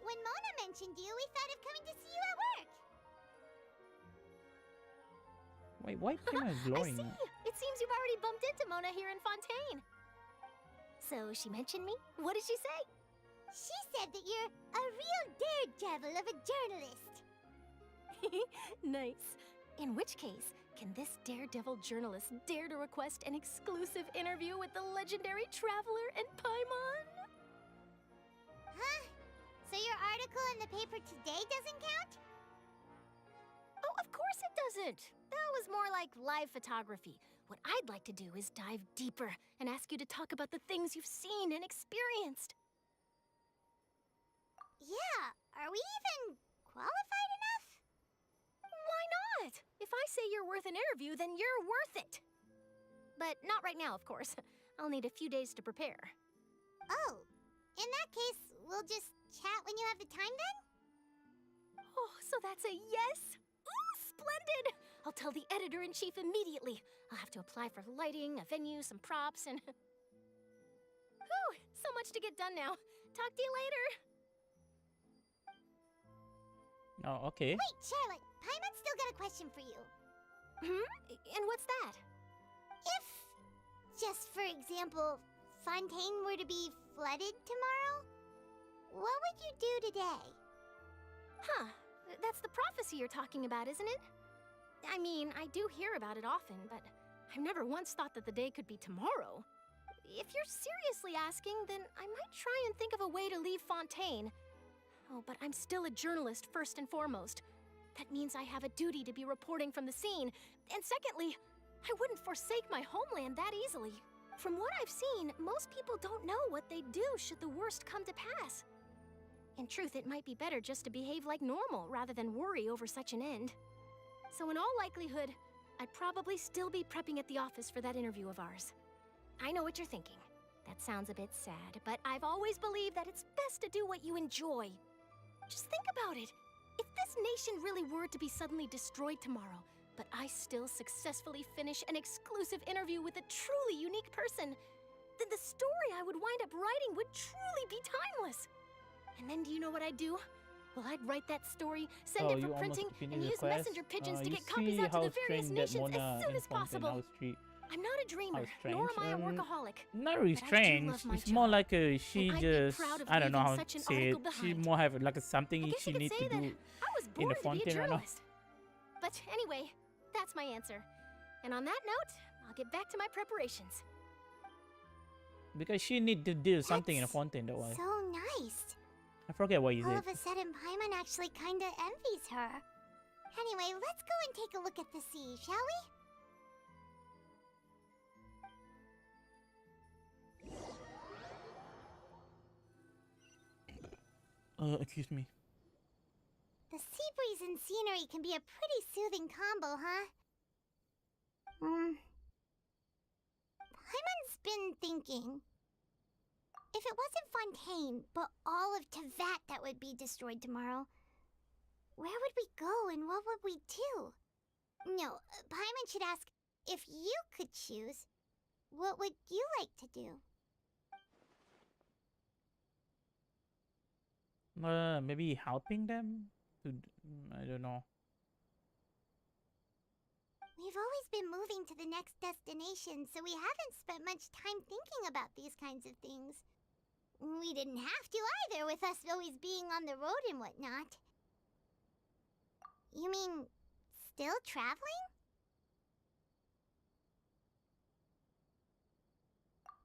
Speaker 4: When Mona mentioned you, we thought of coming to see you at work.
Speaker 8: Wait, why am I
Speaker 10: I
Speaker 8: glowing?
Speaker 10: see. It seems you've already bumped into Mona here in Fontaine. So she mentioned me? What did she say?
Speaker 4: She said that you're a real daredevil of a journalist.
Speaker 10: Nice. In which case, can this daredevil journalist dare to request an exclusive interview with the legendary Traveler and Paimon?
Speaker 4: Huh? So your article in the paper today doesn't count?
Speaker 10: Oh, of course it doesn't. That was more like live photography. What I'd like to do is dive deeper and ask you to talk about the things you've seen and experienced.
Speaker 4: Yeah, are we even qualified enough?
Speaker 10: Why not?
Speaker 9: it. If I say you're worth an interview, then you're worth it. But not right now, of course. I'll need a few days to prepare.
Speaker 4: Oh, in that case, we'll just chat when you have the time then?
Speaker 9: Oh, so that's a yes? Ooh, splendid! I'll tell the editor-in-chief immediately. I'll have to apply for lighting, a venue, some props, and... Whew, so much to get done now. Talk to you later.
Speaker 8: Oh, okay.
Speaker 4: Wait, Charlotte, Paimon's still got a question for you.
Speaker 9: And what's that?
Speaker 4: If, just for example, Fontaine were to be flooded tomorrow, what would you do today?
Speaker 9: Huh, that's the prophecy you're talking about, isn't it? I mean, I do hear about it often, but I've never once thought that the day could be tomorrow. If you're seriously asking, then I might try and think of a way to leave Fontaine. Oh, but I'm still a journalist first and foremost. That means I have a duty to be reporting from the scene. And secondly, I wouldn't forsake my homeland that easily. From what I've seen, most people don't know what they'd do should the worst come to pass. In truth, it might be better just to behave like normal rather than worry over such an end. So in all likelihood, I'd probably still be prepping at the office for that interview of ours. I know what you're thinking. That sounds a bit sad, but I've always believed that it's best to do what you enjoy. Just think about it. If this nation really were to be suddenly destroyed tomorrow, but I still successfully finish an exclusive interview with a truly unique person, then the story I would wind up writing would truly be timeless. And then do you know what I'd do? Well, I'd write that story, send it for printing, and use messenger pigeons to get copies out to the various nations as soon as possible. I'm not a dreamer, nor am I a workaholic.
Speaker 8: Not really strange. It's more like she just, I don't know how to say it. She more have like something she needs to do in the Fontaine right now.
Speaker 9: But anyway, that's my answer. And on that note, I'll get back to my preparations.
Speaker 8: Because she need to do something in the Fontaine that way.
Speaker 4: So nice.
Speaker 8: I forget what you
Speaker 4: All
Speaker 8: said.
Speaker 4: of a sudden, Paimon actually kinda envies her. Anyway, let's go and take a look at the sea, shall we?
Speaker 8: Excuse me.
Speaker 4: The sea breeze and scenery can be a pretty soothing combo, huh? Paimon's been thinking. If it wasn't Fontaine, but all of Tevat that would be destroyed tomorrow, where would we go and what would we do? No, Paimon should ask, if you could choose, what would you like to do?
Speaker 8: Maybe helping them? I don't know.
Speaker 4: We've always been moving to the next destination, so we haven't spent much time thinking about these kinds of things. We didn't have to either, with us always being on the road and whatnot. You mean, still traveling?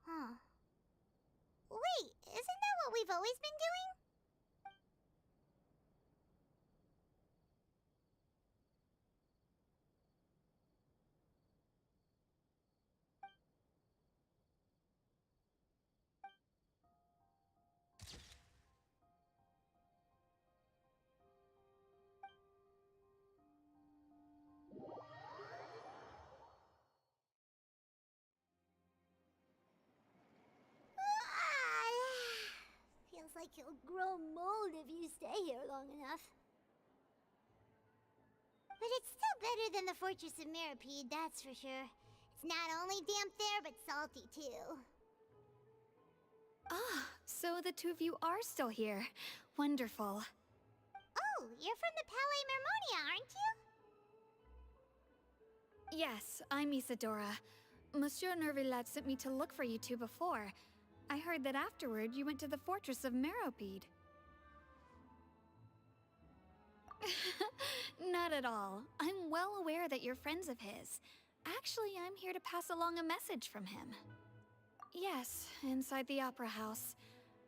Speaker 4: Huh. Wait, isn't that what we've always been doing? Feels like you'll grow mold if you stay here long enough. But it's still better than the Fortress of Meripede, that's for sure. It's not only damp there, but salty too.
Speaker 10: Ah, so the two of you are still here. Wonderful.
Speaker 4: Oh, you're from the Palais Mermonia, aren't you?
Speaker 10: Yes, I'm Isadora. Monsieur Nervillat sent me to look for you two before. I heard that afterward you went to the Fortress of Meropide. Not at all. I'm well aware that you're friends of his. Actually, I'm here to pass along a message from him. Yes, inside the Opera House.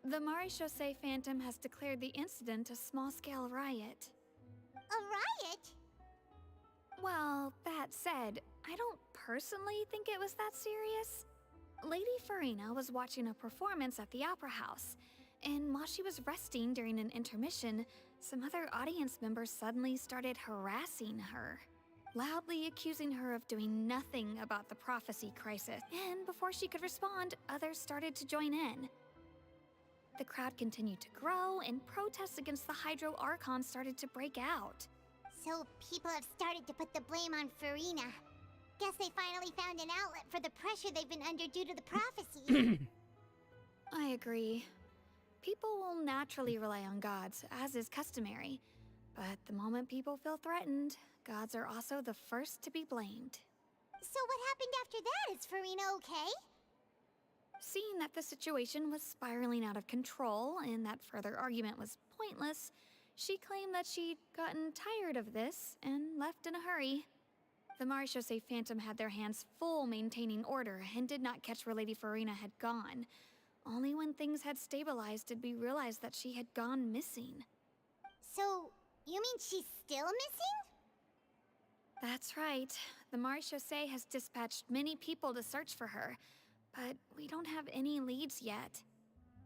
Speaker 10: The Maréchaussée Phantom has declared the incident a small-scale riot.
Speaker 4: A riot?
Speaker 10: Well, that said, I don't personally think it was that serious. Lady Farina was watching a performance at the Opera House, and while she was resting during an intermission, some other audience members suddenly started harassing her.
Speaker 11: loudly accusing her of doing nothing about the prophecy crisis. And before she could respond, others started to join in. The crowd continued to grow, and protests against the Hydro Archon started to break out.
Speaker 4: So people have started to put the blame on Farina. Guess they finally found an outlet for the pressure they've been under due to the prophecy.
Speaker 11: I agree. People will naturally rely on gods, as is customary. But the moment people feel threatened, gods are also the first to be blamed.
Speaker 4: So what happened after that? Is Farina okay?
Speaker 11: Seeing that the situation was spiraling out of control and that further argument was pointless, she claimed that she'd gotten tired of this and left in a hurry. The Marechaussee Phantom had their hands full maintaining order and did not catch where Lady Farina had gone. Only when things had stabilized did we realize that she had gone missing.
Speaker 4: So, you mean she's still missing?
Speaker 11: That's right. The Marechaussee has dispatched many people to search for her, but we don't have any leads yet.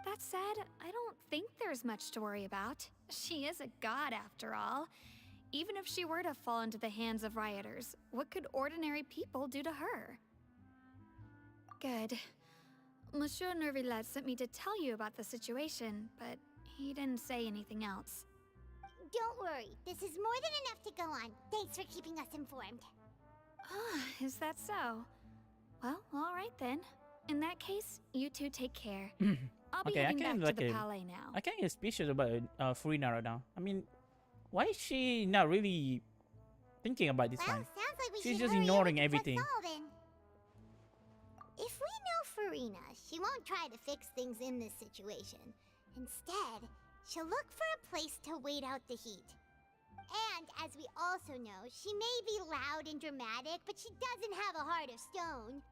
Speaker 11: That said, I don't think there's much to worry about. She is a god after all. Even if she were to fall into the hands of rioters, what could ordinary people do to her? Good. Monsieur Nervillette sent me to tell you about the situation, but he didn't say anything else.
Speaker 4: Don't worry, this is more than enough to go on. Thanks for keeping us informed.
Speaker 11: Ah, is that so? Well, all right then. In that case, you two take care. I'll be heading back to the palais now.
Speaker 8: I can't get speechless about Farina right now. I mean, why is she not really thinking about this one?
Speaker 4: Sounds like
Speaker 8: She's just ignoring everything.
Speaker 4: If we know Farina, she won't try to fix things in this situation. Instead, she'll look for a place to wait out the heat. And as we also know, she may be loud and dramatic, but she doesn't have a heart of stone.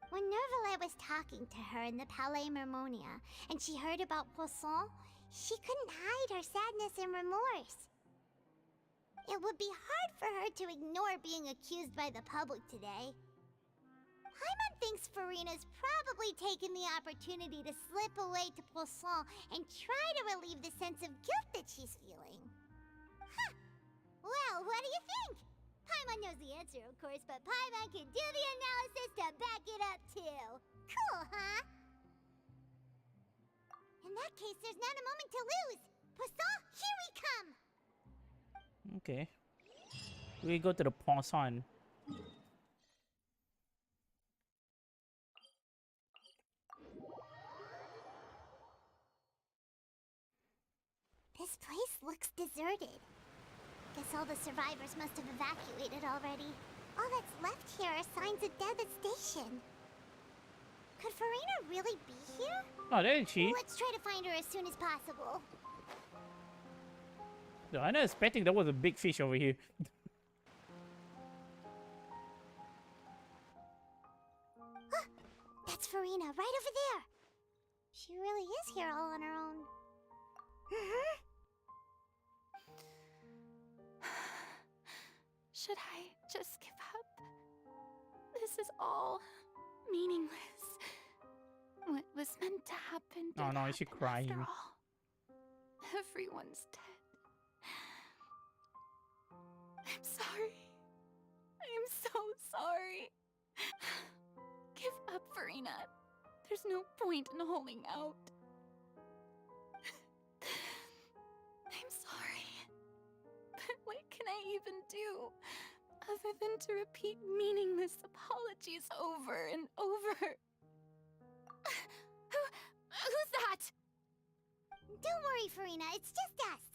Speaker 4: When Nervillette was talking to her in the Palais Mermonia, and she heard about Poisson, she couldn't hide her sadness and remorse. It would be hard for her to ignore being accused by the public today. Paimon thinks Farina's probably taken the opportunity to slip away to Poisson and try to relieve the sense of guilt that she's feeling. Huh. Well, what do you think? Paimon knows the answer, of course, but Paimon can do the analysis to back it up, too. Cool, huh? In that case, there's not a moment to lose. Poisson, here we come!
Speaker 8: Okay. We go to the Poisson.
Speaker 4: This place looks deserted. Guess all the survivors must have evacuated already. All that's left here are signs of devastation. Could Farina really be here?
Speaker 8: Oh, there is she.
Speaker 4: Let's try to find her as soon as possible.
Speaker 8: So I'm not expecting there was a big fish over here.
Speaker 4: That's Farina, right over there. She really is here all on her own.
Speaker 11: Should I just give up? This is all meaningless. What was meant to happen did
Speaker 8: Oh no, is she
Speaker 11: happen
Speaker 8: crying?
Speaker 11: after all. Everyone's dead. I'm sorry. I am so sorry. Give up, Farina. There's no point in holding out. I'm sorry. But what can I even do other than to repeat meaningless apologies over and over? Who's that?
Speaker 4: Don't worry, Farina. It's just us.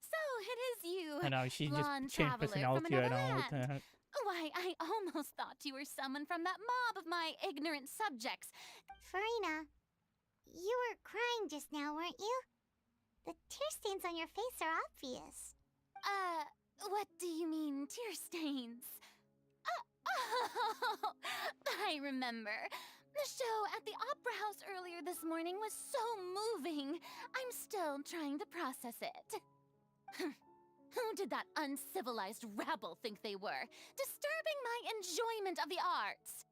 Speaker 19: So it is you,
Speaker 8: I know, she
Speaker 19: blonde
Speaker 8: just changed
Speaker 19: traveler
Speaker 8: personality
Speaker 19: from
Speaker 8: right
Speaker 19: another
Speaker 8: now. What the
Speaker 19: land.
Speaker 8: heck?
Speaker 19: Why, I almost thought you were summoned from that mob of my ignorant subjects.
Speaker 4: Farina, you were crying just now, weren't you? The tear stains on your face are obvious.
Speaker 19: What do you mean, tear stains? Oh, I remember. The show at the Opera House earlier this morning was so moving. I'm still trying to process it. Who did that uncivilized rabble think they were, disturbing my enjoyment of the arts?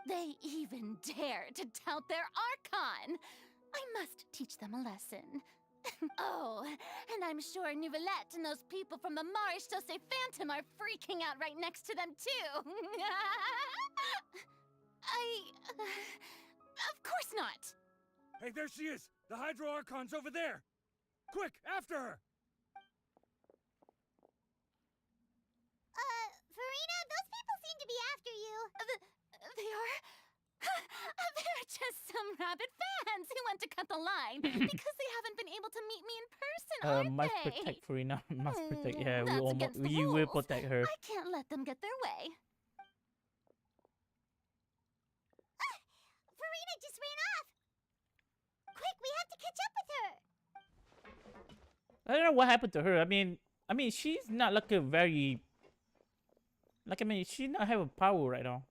Speaker 19: They even dare to tout their Archon. I must teach them a lesson. Oh, and I'm sure Nouvellette and those people from the Micro-ATX Phantom are freaking out right next to them, too. Of course not.
Speaker 14: Hey, there she is! The Hydro Archon's over there! Quick, after her!
Speaker 4: Farina, those people seem to be after you.
Speaker 19: They are? They're just some rabid fans who want to cut the line because they haven't been able to meet me in person, aren't
Speaker 8: Must
Speaker 19: they?
Speaker 8: protect Farina. Must protect. Yeah,
Speaker 19: That's against the
Speaker 8: we will
Speaker 19: rules.
Speaker 8: protect her.
Speaker 19: I can't let them get their way.
Speaker 4: Farina just ran off. Quick, we have to catch up with her.
Speaker 8: I don't know what happened to her. I mean, she's not like a very. She not have a power right now.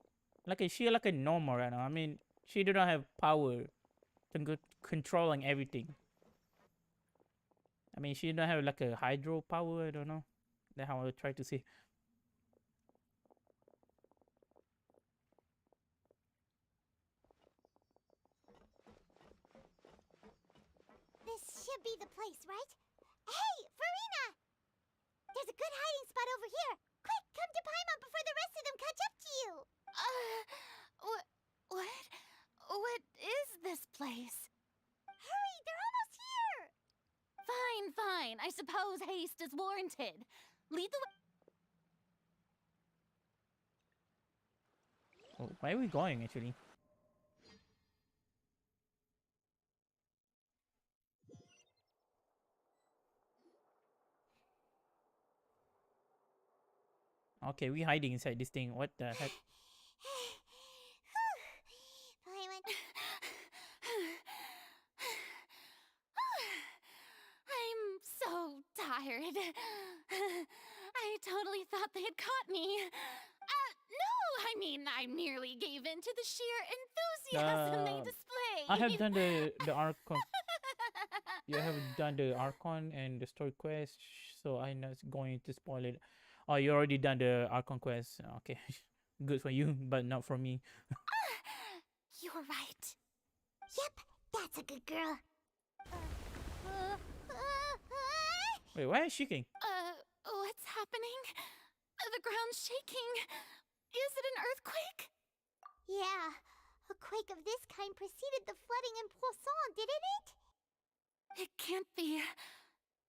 Speaker 8: She like a normal right now. I mean, she do not have power to controlling everything. I mean, she don't have like a hydro power. I don't know. That's how I would try to say.
Speaker 4: This should be the place, right? Hey, Farina! There's a good hiding spot over here. Quick, come to Paimon before the rest of them catch up to you.
Speaker 19: What is this place?
Speaker 4: Hurry, they're almost here.
Speaker 19: Fine. I suppose haste is warranted. Lead the way.
Speaker 8: Oh, where are we going actually? Okay, we hiding inside this thing. What the heck?
Speaker 4: Paimon.
Speaker 19: I'm so tired. I totally thought they had caught me. No, I mean, I merely gave in to the sheer enthusiasm they displayed.
Speaker 8: I have done the Archon. You have done the Archon and the story quest, so I'm not going to spoil it. Oh, you already done the Archon quest. Okay, good for you, but not for me.
Speaker 4: You're right. Yep, that's a good girl.
Speaker 8: Wait, why is she shaking?
Speaker 19: What's happening? The ground's shaking. Is it an earthquake?
Speaker 4: Yeah, a quake of this kind preceded the flooding in Poisson, didn't it?
Speaker 19: It can't be.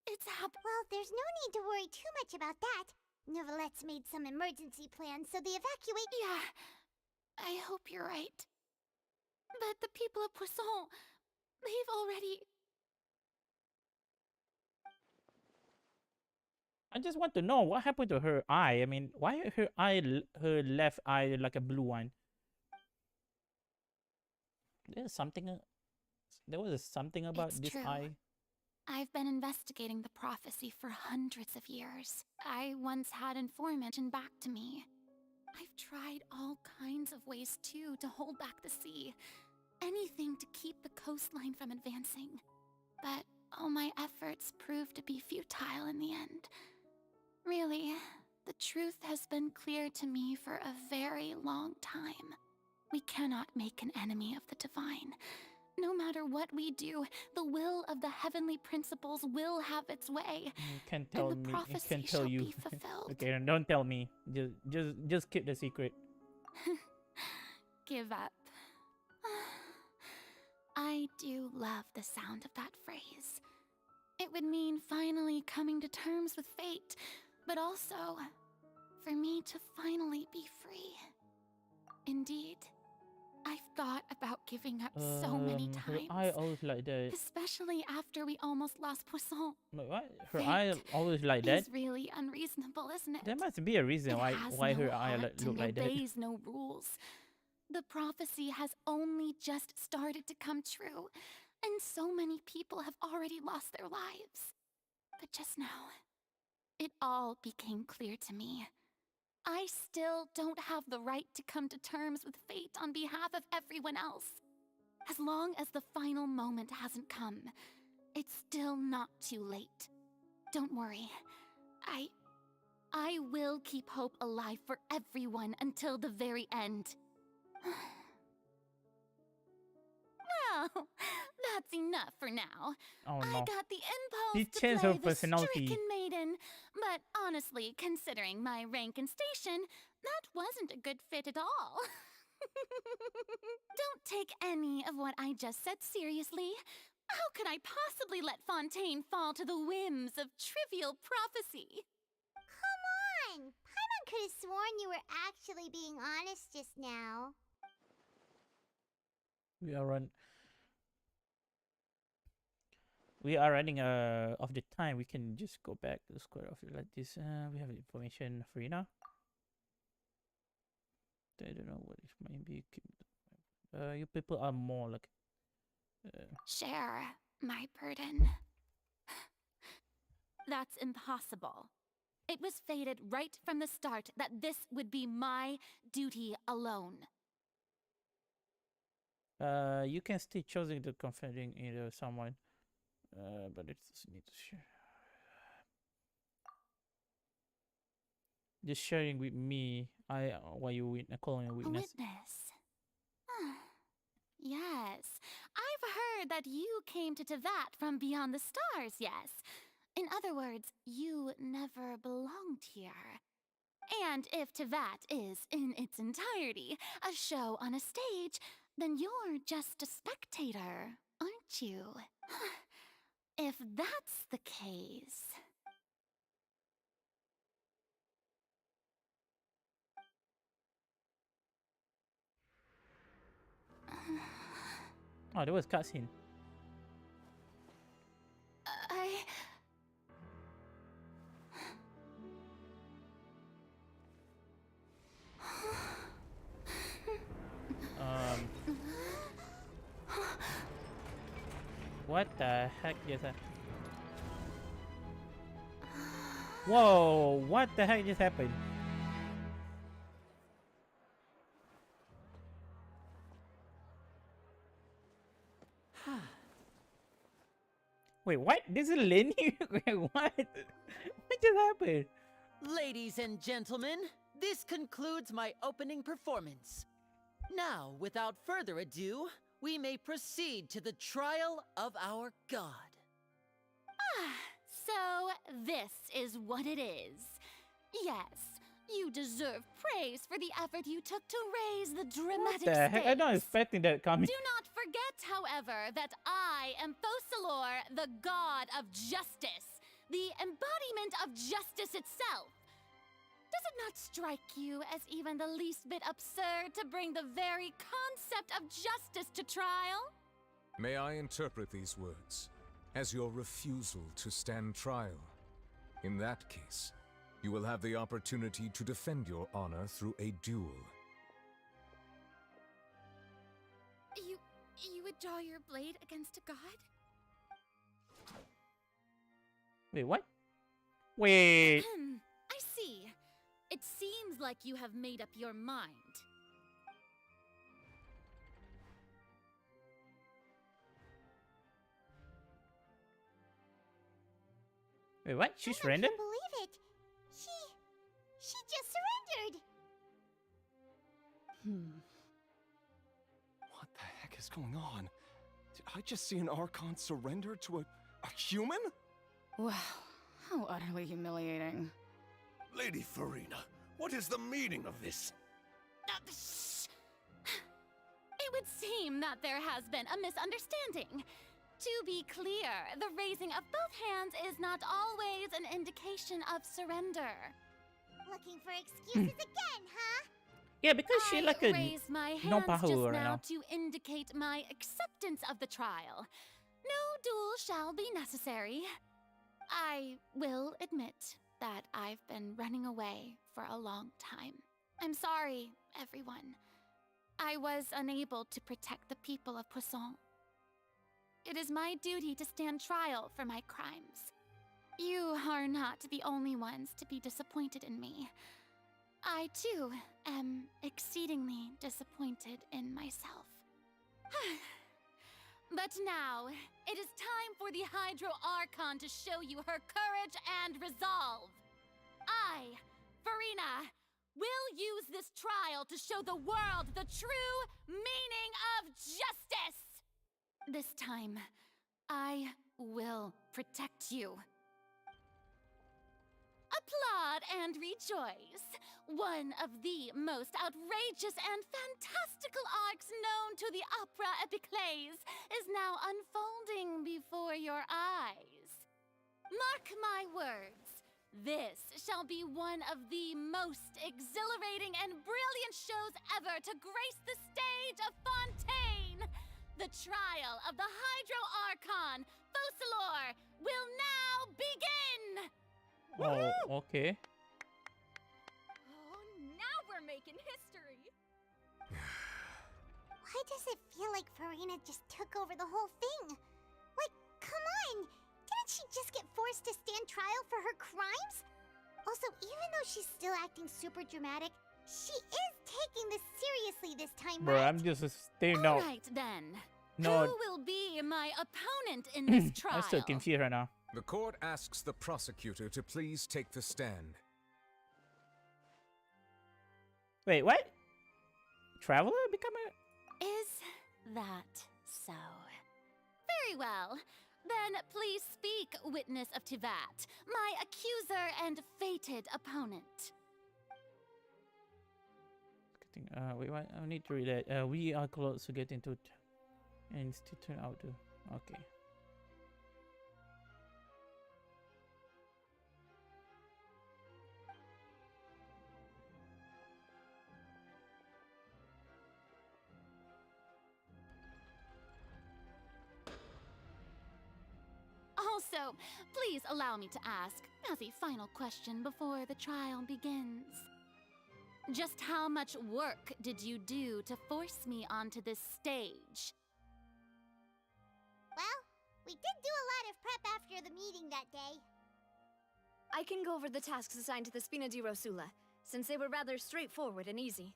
Speaker 19: It's
Speaker 4: Well, there's no need to worry too much about that. Nouvellette's made some emergency plans, so the evacuate.
Speaker 19: Yeah, I hope you're right. But the people of Poisson, they've already.
Speaker 8: I just want to know what happened to her eye. I mean, why her left eye like a blue one? There's something. There was something about
Speaker 19: It's
Speaker 8: this
Speaker 19: true.
Speaker 8: eye.
Speaker 19: I've been investigating the prophecy for hundreds of years. I once had information back to me. I've tried all kinds of ways too to hold back the sea. Anything to keep the coastline from advancing. But all my efforts proved to be futile in the end. Really, the truth has been clear to me for a very long time. We cannot make an enemy of the divine. No matter what we do, the will of the heavenly principles will have its way.
Speaker 8: You can tell
Speaker 19: and the
Speaker 8: me. I
Speaker 19: prophecy
Speaker 8: can tell
Speaker 19: shall
Speaker 8: you.
Speaker 19: be fulfilled.
Speaker 8: Okay, don't tell me. Just keep the secret.
Speaker 19: Give up. I do love the sound of that phrase. It would mean finally coming to terms with fate, but also for me to finally be free. Indeed, I've thought about giving up so many
Speaker 8: Her
Speaker 19: times.
Speaker 8: eye always like that.
Speaker 19: Especially after we almost lost Poisson.
Speaker 8: Wait, what? Her
Speaker 19: Fate
Speaker 8: eye always like that?
Speaker 19: It's really unreasonable, isn't it?
Speaker 8: There must be a reason
Speaker 19: It
Speaker 8: why
Speaker 19: has
Speaker 8: why
Speaker 19: no
Speaker 8: her eye
Speaker 19: heart
Speaker 8: look
Speaker 19: and
Speaker 8: like that.
Speaker 19: obeys no rules. The prophecy has only just started to come true, and so many people have already lost their lives. But just now, it all became clear to me. I still don't have the right to come to terms with fate on behalf of everyone else. As long as the final moment hasn't come, it's still not too late. Don't worry. I will keep hope alive for everyone until the very end. Well, Well, that's enough for now.
Speaker 8: Oh
Speaker 19: I
Speaker 8: no.
Speaker 19: got the impulse
Speaker 8: He
Speaker 19: to
Speaker 8: changed
Speaker 19: play
Speaker 8: her
Speaker 19: the
Speaker 8: personality.
Speaker 19: stricken maiden, but honestly, considering my rank and station, that wasn't a good fit at all. Don't take any of what I just said seriously. How could I possibly let Fontaine fall to the whims of trivial prophecy?
Speaker 4: Come on! Paimon could have sworn you were actually being honest just now.
Speaker 8: We are running of the time. We can just go back to the square of it like this. We have information free now. I don't know what is maybe. You people are more like.
Speaker 19: Share my burden. That's impossible. It was fated right from the start that this would be my duty alone.
Speaker 8: You can still choosing the confiding either someone, but it doesn't need to share. Just sharing with me. Why you calling a witness?
Speaker 19: Yes, I've heard that you came to Tevat from beyond the stars, yes. In other words, you never belonged here. And if Tevat is, in its entirety, a show on a stage, then you're just a spectator, aren't you? If that's the case...
Speaker 8: Oh, there was cutscene. What the heck just happened? Whoa! What the heck just happened? Wait, what? This is Lenny? Wait, what? What just happened?
Speaker 20: Ladies and gentlemen, this concludes my opening performance. Now, without further ado, we may proceed to the trial of our god.
Speaker 19: So this is what it is. Yes, you deserve praise for the effort you took to raise the dramatic
Speaker 8: What the heck? I'm not
Speaker 19: stakes.
Speaker 8: expecting that coming.
Speaker 19: Do not forget, however, that I am Fosalor, the god of justice, the embodiment of justice itself. Does it not strike you as even the least bit absurd to bring the very concept of justice to trial?
Speaker 6: May I interpret these words as your refusal to stand trial? In that case, you will have the opportunity to defend your honor through a duel.
Speaker 19: You would draw your blade against a god?
Speaker 8: Wait, what? Wait.
Speaker 19: I see. It seems like you have made up your mind.
Speaker 8: Wait, what? She surrendered?
Speaker 4: I can't believe it. She just surrendered.
Speaker 15: What the heck is going on? Did I just see an Archon surrender to a human?
Speaker 22: Wow, how utterly humiliating.
Speaker 2: Lady Farina, what is the meaning of this?
Speaker 19: It would seem that there has been a misunderstanding. To be clear, the raising of both hands is not always an indication of surrender.
Speaker 4: Looking for excuses again, huh?
Speaker 8: Yeah, because she like a
Speaker 19: raise my
Speaker 8: no
Speaker 19: hands
Speaker 8: pahu
Speaker 19: just
Speaker 8: right
Speaker 19: now
Speaker 8: now.
Speaker 19: to indicate my acceptance of the trial. No duel shall be necessary. I will admit that I've been running away for a long time. I'm sorry, everyone. I was unable to protect the people of Poisson. It is my duty to stand trial for my crimes. You are not the only ones to be disappointed in me. I, too, am exceedingly disappointed in myself. But now, it is time for the Hydro Archon to show you her courage and resolve. I, Farina, will use this trial to show the world the true meaning of justice! This time, I will protect you. Applaud and rejoice! One of the most outrageous and fantastical arcs known to the opera epiclese is now unfolding before your eyes. Mark my words, this shall be one of the most exhilarating and brilliant shows ever to grace the stage of Fontaine! The trial of the Hydro Archon, Focalor, will now begin!
Speaker 8: Oh, okay.
Speaker 10: Oh, now we're making history.
Speaker 4: Why does it feel like Farina just took over the whole thing? Like, come on! Didn't she just get forced to stand trial for her crimes? Also, even though she's still acting super dramatic, she is taking this seriously this time,
Speaker 8: Bro,
Speaker 4: right?
Speaker 8: I'm just staring out.
Speaker 19: Alright then.
Speaker 8: No.
Speaker 19: Who will be my opponent in this trial?
Speaker 8: I'm so confused right now.
Speaker 6: The court asks the prosecutor to please take the stand.
Speaker 8: Wait, what? Traveler become a...
Speaker 19: Is that so? Very well. Then please speak, witness of Tivat, my accuser and fated opponent.
Speaker 8: Wait, what? I need to read that. We are close to getting to... And it's to turn out to... Okay.
Speaker 19: Also, please allow me to ask, as a final question before the trial begins. Just how much work did you do to force me onto this stage?
Speaker 4: Well, we did do a lot of prep after the meeting that day.
Speaker 10: I can go over the tasks assigned to the Spina di Rosula, since they were rather straightforward and easy.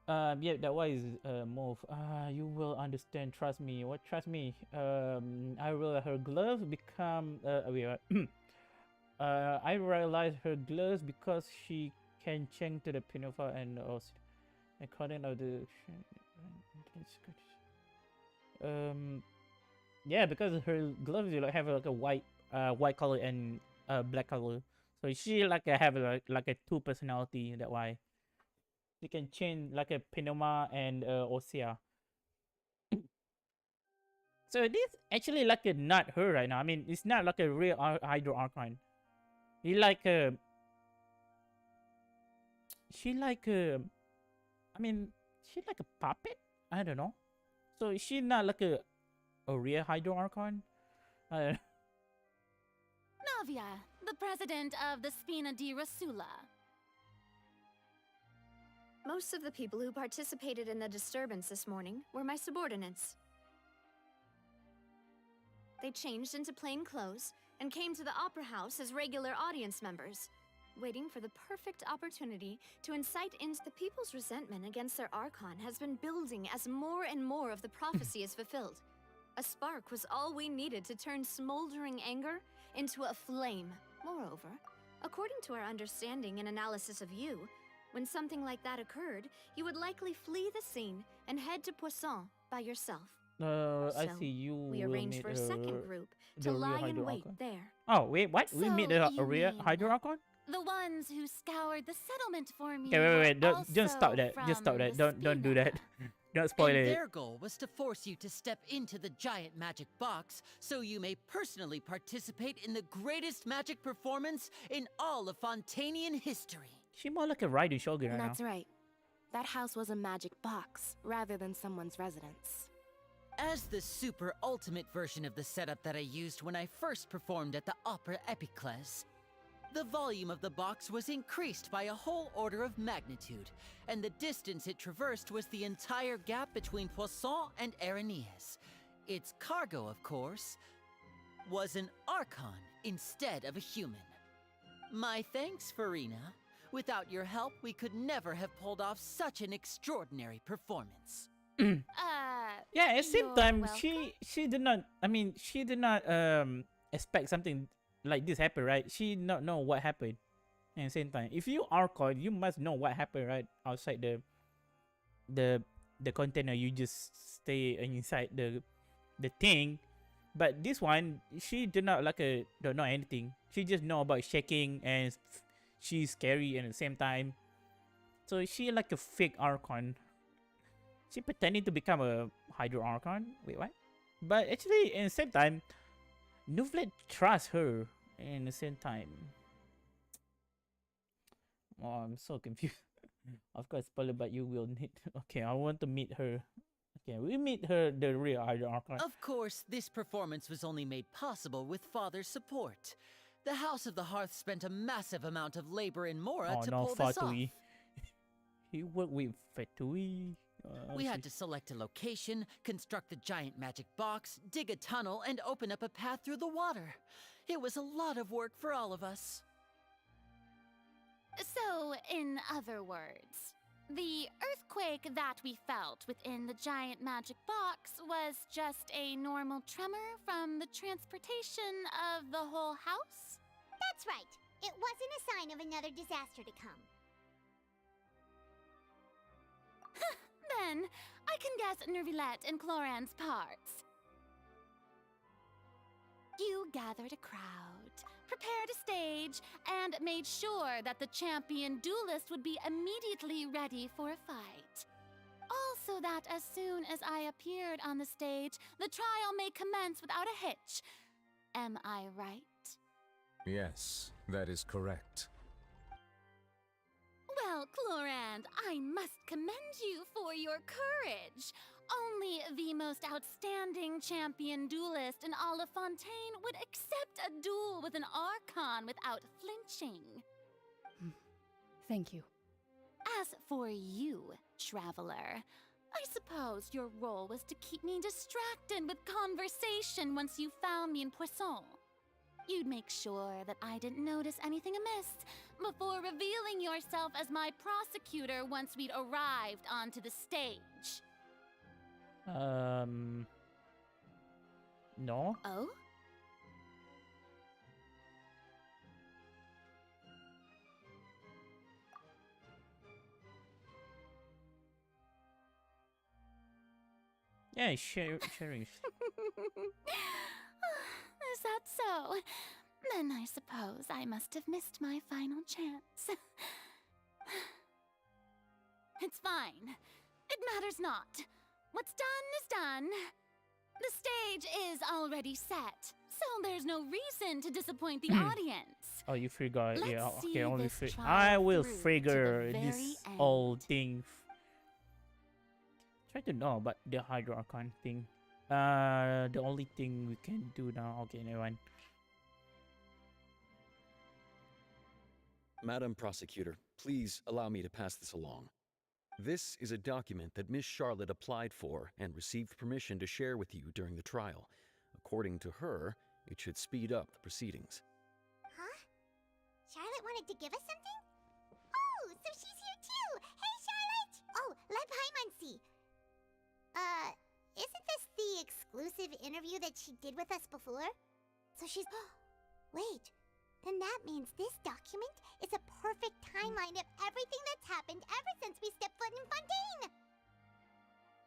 Speaker 8: Yeah, that was move. You will understand. Trust me. What? Trust me. I realized her gloves become. I realized her gloves because she can change to the pinova and also according to the. Yeah, because her gloves have like a white color and black color. So she have like a two personality. That why. You can change like a Pinoma and Osea. So it is actually like a not her right now. I mean, it's not like a real Hydro Archon. He like a. She like a. I mean, she like a puppet. I don't know. So is she not like a real Hydro Archon?
Speaker 19: Navia, the president of the Spina di Rosula.
Speaker 10: Most of the people who participated in the disturbance this morning were my subordinates. They changed into plain clothes and came to the Opera House as regular audience members, waiting for the perfect opportunity to incite into the people's resentment against their Archon has been building as more and more of the prophecy is fulfilled. A spark was all we needed to turn smoldering anger into a flame. Moreover, according to our understanding and analysis of you, when something like that occurred, you would likely flee the scene and head to Poisson by yourself.
Speaker 8: I see you.
Speaker 10: We arranged for a second group to lie in wait there.
Speaker 8: Oh wait, what? We meet a
Speaker 19: you
Speaker 8: real
Speaker 19: mean
Speaker 8: Hydro Archon?
Speaker 19: The ones who scoured the settlement for me.
Speaker 8: Okay, wait.
Speaker 19: were
Speaker 8: Don't stop
Speaker 19: also
Speaker 8: that. Just stop
Speaker 19: from
Speaker 8: that.
Speaker 19: the
Speaker 8: Don't do that. Don't spoil
Speaker 20: And
Speaker 8: it.
Speaker 20: their goal was to force you to step into the giant magic box so you may personally participate in the greatest magic performance in all of Fontainian history.
Speaker 8: She more like a riding shogun right
Speaker 16: That's
Speaker 8: now.
Speaker 16: right. That house was a magic box, rather than someone's residence.
Speaker 20: As the super ultimate version of the setup that I used when I first performed at the Opera Epiclese, the volume of the box was increased by a whole order of magnitude, and the distance it traversed was the entire gap between Poisson and Areneas. Its cargo, of course, was an Archon instead of a human. My thanks, Farina. Without your help, we could never have pulled off such an extraordinary performance.
Speaker 8: Yeah, at the same time, she did not. I mean, she did not expect something like this happen, right? She not know what happened. At the same time, if you Archon, you must know what happened, right? Outside the the container, you just stay inside the thing. But this one, she do not don't know anything. She just know about shaking, and she's scary and at the same time. So she like a fake Archon. She pretending to become a Hydro Archon. Wait, what? But actually, in the same time, Nuvlet trusts her. In the same time, oh, I'm so confused. Of course, spoiler, but you will need. Okay, I want to meet her. Okay, we meet her, the real Hydro Archon.
Speaker 20: Of course, this performance was only made possible with Father's support. The House of the Hearth spent a massive amount of labor in Mora to pull this off.
Speaker 8: He worked with Fatui.
Speaker 20: We had to select a location, construct the giant magic box, dig a tunnel, and open up a path through the water. It was a lot of work for all of us.
Speaker 19: So, in other words, the earthquake that we felt within the giant magic box was just a normal tremor from the transportation of the whole house?
Speaker 4: That's right. It wasn't a sign of another disaster to come.
Speaker 19: Then, I can guess Nervilette and Cloran's parts. You gathered a crowd, prepared a stage, and made sure that the champion duelist would be immediately ready for a fight. Also that as soon as I appeared on the stage, the trial may commence without a hitch. Am I right?
Speaker 6: Yes, that is correct.
Speaker 19: Well, Clorand, I must commend you for your courage. Only the most outstanding champion duelist in all of Fontaine would accept a duel with an Archon without flinching.
Speaker 22: Thank you.
Speaker 19: As for you, Traveler, I suppose your role was to keep me distracted with conversation once you found me in Poisson. You'd make sure that I didn't notice anything amiss before revealing yourself as my prosecutor once we'd arrived onto the stage.
Speaker 8: No.
Speaker 19: Oh?
Speaker 8: Yeah, sharing.
Speaker 19: Is that so? Then I suppose I must have missed my final chance. It's fine. It matters not. What's done is done. The stage is already set, so there's no reason to disappoint the audience.
Speaker 8: Oh, you forgot.
Speaker 19: Let's
Speaker 8: Yeah,
Speaker 19: see
Speaker 8: okay, only
Speaker 19: this trial
Speaker 8: I will
Speaker 19: through to the
Speaker 8: figure
Speaker 19: very
Speaker 8: this
Speaker 19: end.
Speaker 8: whole thing. Try to know about the Hydro Archon thing. The only thing we can do now. Okay, never mind.
Speaker 12: Madam Prosecutor, please allow me to pass this along. This is a document that Miss Charlotte applied for and received permission to share with you during the trial. According to her, it should speed up the proceedings.
Speaker 4: Huh? Charlotte wanted to give us something? Oh, so she's here too! Hey, Charlotte! Oh, Leb Hymansi! Isn't this the exclusive interview that she did with us before? So she's... Wait, then that means this document is a perfect timeline of everything that's happened ever since we stepped foot in Fontaine!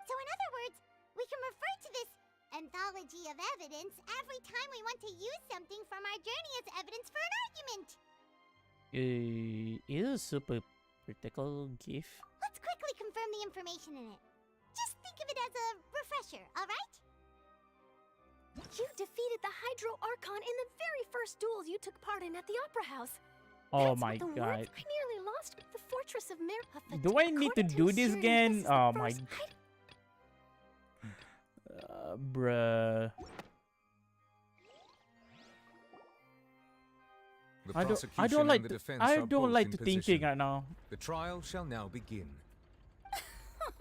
Speaker 4: So in other words, we can refer to this anthology of evidence every time we want to use something from our journey as evidence for an argument!
Speaker 8: Is a super critical gift?
Speaker 4: Let's quickly confirm the information in it. Just think of it as a refresher, alright?
Speaker 9: You defeated the Hydro Archon in the very first duels you took part in at the Opera House.
Speaker 8: Oh
Speaker 9: That's
Speaker 8: my
Speaker 9: the
Speaker 8: god.
Speaker 9: words I nearly lost the fortress of
Speaker 8: Do I need to do this again? Oh my... bruh.
Speaker 6: The
Speaker 8: I
Speaker 6: prosecution
Speaker 8: don't like
Speaker 6: and the defense
Speaker 8: I
Speaker 6: are
Speaker 8: don't
Speaker 6: both
Speaker 8: like
Speaker 6: in
Speaker 8: to
Speaker 6: position.
Speaker 8: thinking right now.
Speaker 6: The trial shall now begin.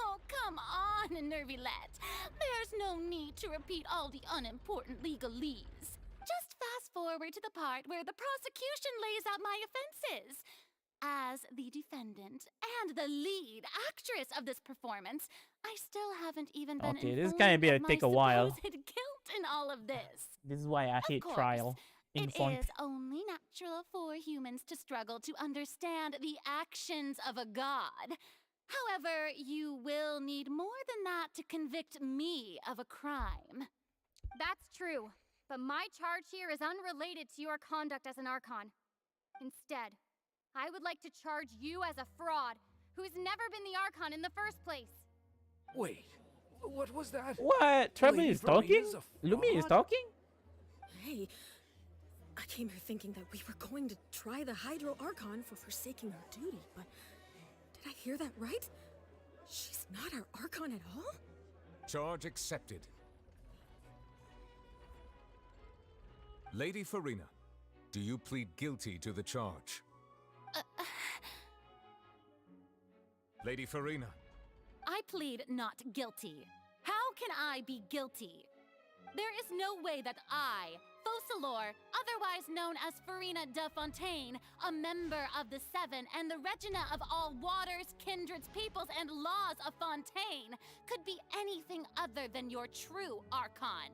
Speaker 19: Oh, come on, Nervilette. There's no need to repeat all the unimportant legalese. Just fast forward to the part where the prosecution lays out my offenses. As the defendant and the lead actress of this performance, I still haven't even been
Speaker 8: Okay, this is
Speaker 19: informed
Speaker 8: gonna
Speaker 19: of my
Speaker 8: take a while.
Speaker 19: supposed guilt in all of this.
Speaker 8: This is why I hate
Speaker 19: course,
Speaker 8: trial.
Speaker 19: It is only natural for humans to struggle to understand the actions of a god. However, you will need more than that to convict me of a crime.
Speaker 13: That's true, but my charge here is unrelated to your conduct as an Archon. Instead, I would like to charge you as a fraud who's never been the Archon in the first place.
Speaker 17: Wait, what was that?
Speaker 8: What? Trevor
Speaker 17: Lady
Speaker 8: is talking?
Speaker 17: Verina's a
Speaker 8: Lumi is
Speaker 17: fraud?
Speaker 8: talking?
Speaker 23: Hey, I came here thinking that we were going to try the Hydro Archon for forsaking our duty, but did I hear that right? She's not our Archon at all?
Speaker 6: Charge accepted. Lady Farina, do you plead guilty to the charge? Lady Farina.
Speaker 19: I plead not guilty. How can I be guilty? There is no way that I, Focalor, otherwise known as Farina de Fontaine, a member of the Seven and the Regina of all waters, kindreds, peoples, and laws of Fontaine, could be anything other than your true Archon.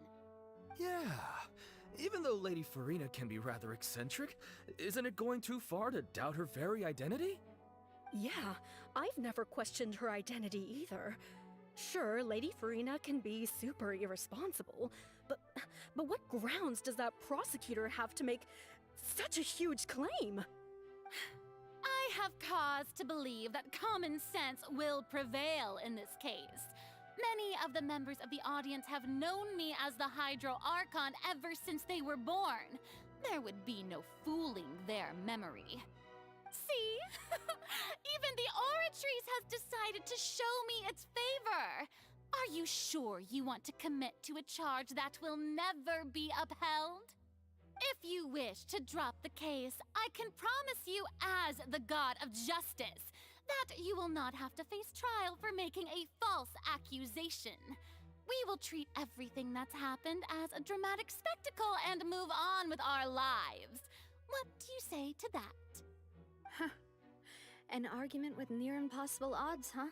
Speaker 17: Yeah. Even though Lady Farina can be rather eccentric, isn't it going too far to doubt her very identity?
Speaker 23: Yeah, I've never questioned her identity either. Sure, Lady Farina can be super irresponsible, but what grounds does that prosecutor have to make such a huge claim?
Speaker 19: I have cause to believe that common sense will prevail in this case. Many of the members of the audience have known me as the Hydro Archon ever since they were born. There would be no fooling their memory. See? Even the Oratrice has decided to show me its favor. Are you sure you want to commit to a charge that will never be upheld? If you wish to drop the case, I can promise you as the God of Justice that you will not have to face trial for making a false accusation. We will treat everything that's happened as a dramatic spectacle and move on with our lives. What do you say to that?
Speaker 13: Huh. An argument with near impossible odds, huh?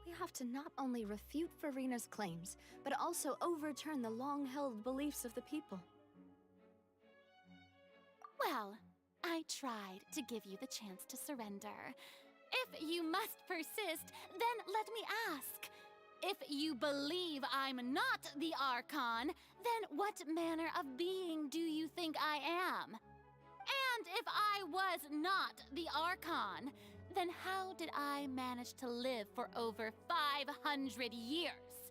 Speaker 13: We have to not only refute Farina's claims, but also overturn the long-held beliefs of the people.
Speaker 19: Well, I tried to give you the chance to surrender. If you must persist, then let me ask. If you believe I'm not the Archon, then what manner of being do you think I am? And if I was not the Archon, then how did I manage to live for over 500 years?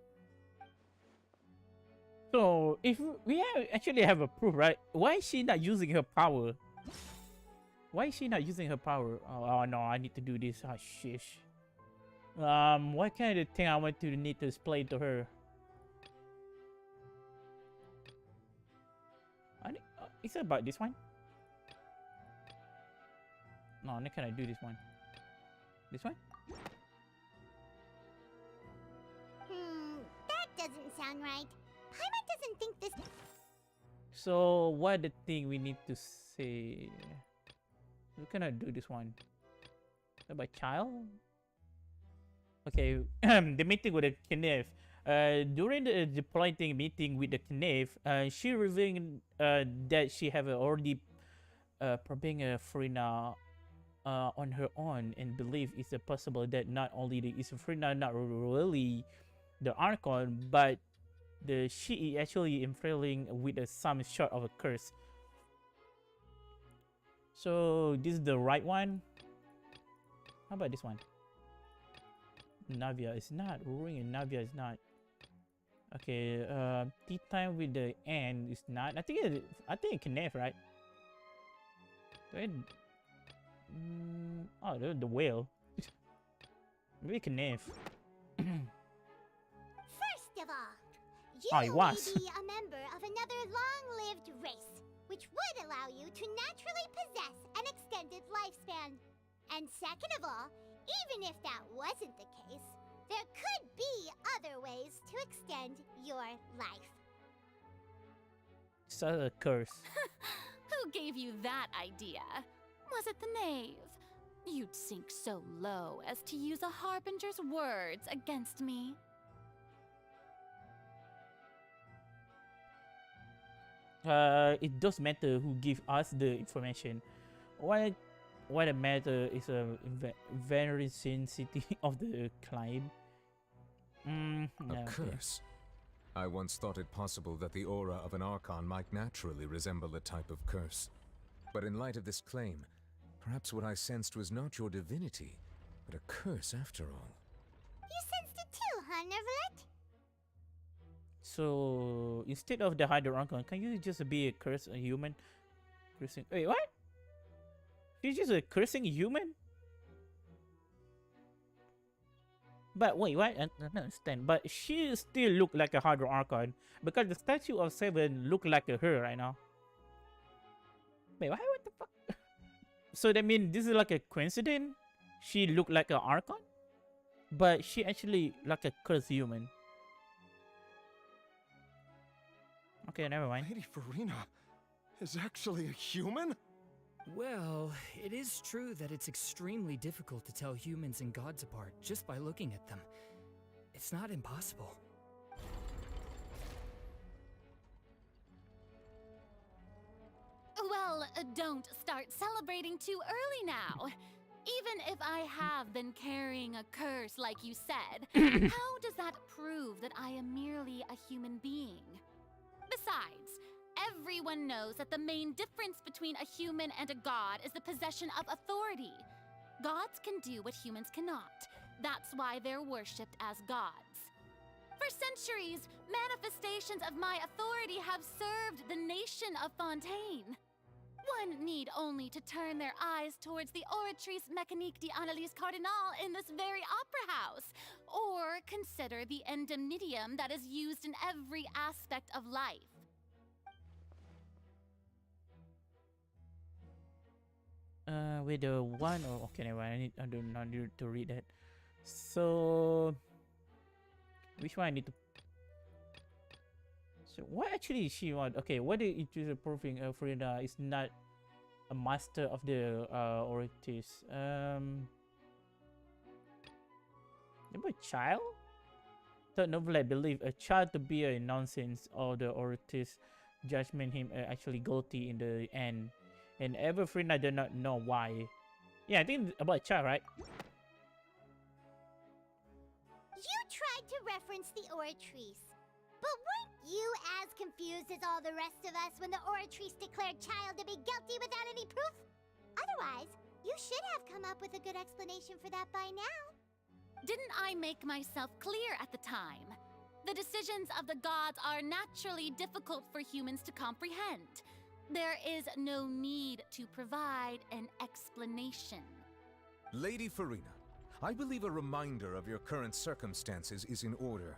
Speaker 8: So, if we actually have a proof, right? Why is she not using her power? Why is she not using her power? Oh no, I need to do this. Oh shish. What kind of thing I want to need to explain to her? Is it about this one? No, then can I do this one? This one?
Speaker 4: That doesn't sound right. Paimon doesn't think this...
Speaker 8: So, what the thing we need to say? How can I do this one? About child? Okay, the meeting with the Knave. During the diplomatic meeting with the Knave, she revealed that she have already preparing Farina on her own, and believe it's possible that not only is Farina not really the Archon, but she actually infilling with some sort of a curse. So this is the right one. How about this one? Navia is not. Ring and Navia is not. Okay, tea time with the N is not. I think Knave, right? Oh, the whale. Maybe Knave.
Speaker 4: First of all, you
Speaker 8: Oh, he was.
Speaker 4: may be a member of another long-lived race, which would allow you to naturally possess an extended lifespan. And second of all, even if that wasn't the case, there could be other ways to extend your life.
Speaker 8: It's a curse.
Speaker 19: Who gave you that idea? Was it the Knave? You'd sink so low as to use a harbinger's words against me.
Speaker 8: It does matter who give us the information. what a matter is a very city of the climb.
Speaker 6: A curse. I once thought it possible that the aura of an Archon might naturally resemble a type of curse. But in light of this claim, perhaps what I sensed was not your divinity, but a curse after all.
Speaker 4: You sensed it too, huh, Nervalet?
Speaker 8: So instead of the Hydro Archon, can you just be a human? Cursing. Wait, what? She's just a cursing human? But wait, what? I don't understand. But she still look like a Hydro Archon because the statue of Seven look like her right now. Wait, what the fuck? So that means this is like a coincidence? She look like an Archon? But she actually like a cursed human. Okay, never mind.
Speaker 15: Lady Farina is actually a human?
Speaker 5: Well, it is true that it's extremely difficult to tell humans and gods apart just by looking at them. It's not impossible.
Speaker 19: Well, don't start celebrating too early now. Even if I have been carrying a curse like you said, how does that prove that I am merely a human being? Besides, everyone knows that the main difference between a human and a god is the possession of authority. Gods can do what humans cannot. That's why they're worshipped as gods. For centuries, manifestations of my authority have served the nation of Fontaine. One need only to turn their eyes towards the Oratrice Mécanique d'Analyse Cardinal in this very opera house, or consider the endemnitium that is used in every aspect of life.
Speaker 8: With the one, oh, okay, never mind. I do not need to read that. So, which one I need to? So, what actually she want? Okay, what is it proving? Frida is not a master of the Oratrice. Maybe a child? Don't know, I believe a child to be a nonsense, or the Oratrice judgment him actually guilty in the end. And everything I do not know why. Yeah, I think about a child, right?
Speaker 4: You tried to reference the Oratrice. But weren't you as confused as all the rest of us when the Oratrice declared child to be guilty without any proof? Otherwise, you should have come up with a good explanation for that by now.
Speaker 19: Didn't I make myself clear at the time? The decisions of the gods are naturally difficult for humans to comprehend. There is no need to provide an explanation.
Speaker 6: Lady Farina, I believe a reminder of your current circumstances is in order.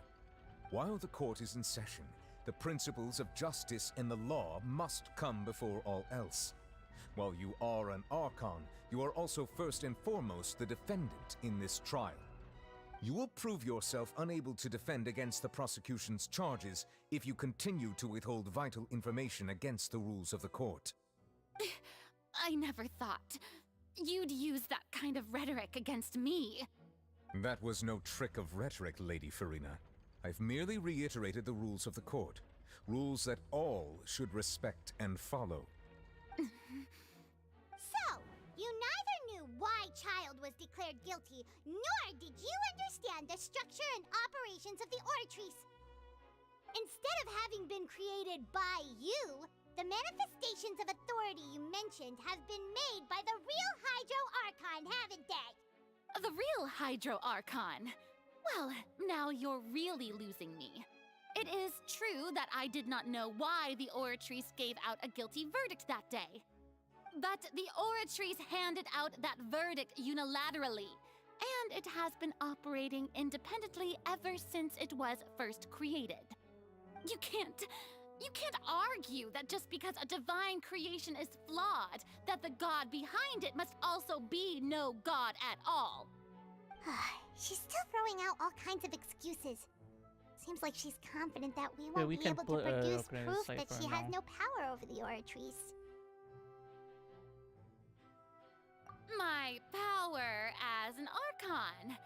Speaker 6: While the court is in session, the principles of justice and the law must come before all else. While you are an Archon, you are also first and foremost the defendant in this trial. You will prove yourself unable to defend against the prosecution's charges if you continue to withhold vital information against the rules of the court.
Speaker 19: I never thought you'd use that kind of rhetoric against me.
Speaker 6: That was no trick of rhetoric, Lady Farina. I've merely reiterated the rules of the court. Rules that all should respect and follow.
Speaker 4: So, you neither knew why Child was declared guilty, nor did you understand the structure and operations of the Oratrice. Instead of having been created by you, the manifestations of authority you mentioned have been made by the real Hydro Archon, haven't they?
Speaker 19: The real Hydro Archon? Well, now you're really losing me. It is true that I did not know why the Oratrice gave out a guilty verdict that day. But the Oratrice handed out that verdict unilaterally, and it has been operating independently ever since it was first created. You can't argue that just because a divine creation is flawed, that the god behind it must also be no god at all.
Speaker 4: She's still throwing out all kinds of excuses. Seems like she's confident that we won't be able to produce proof that she has no power over the Oratrice.
Speaker 19: My power as an Archon.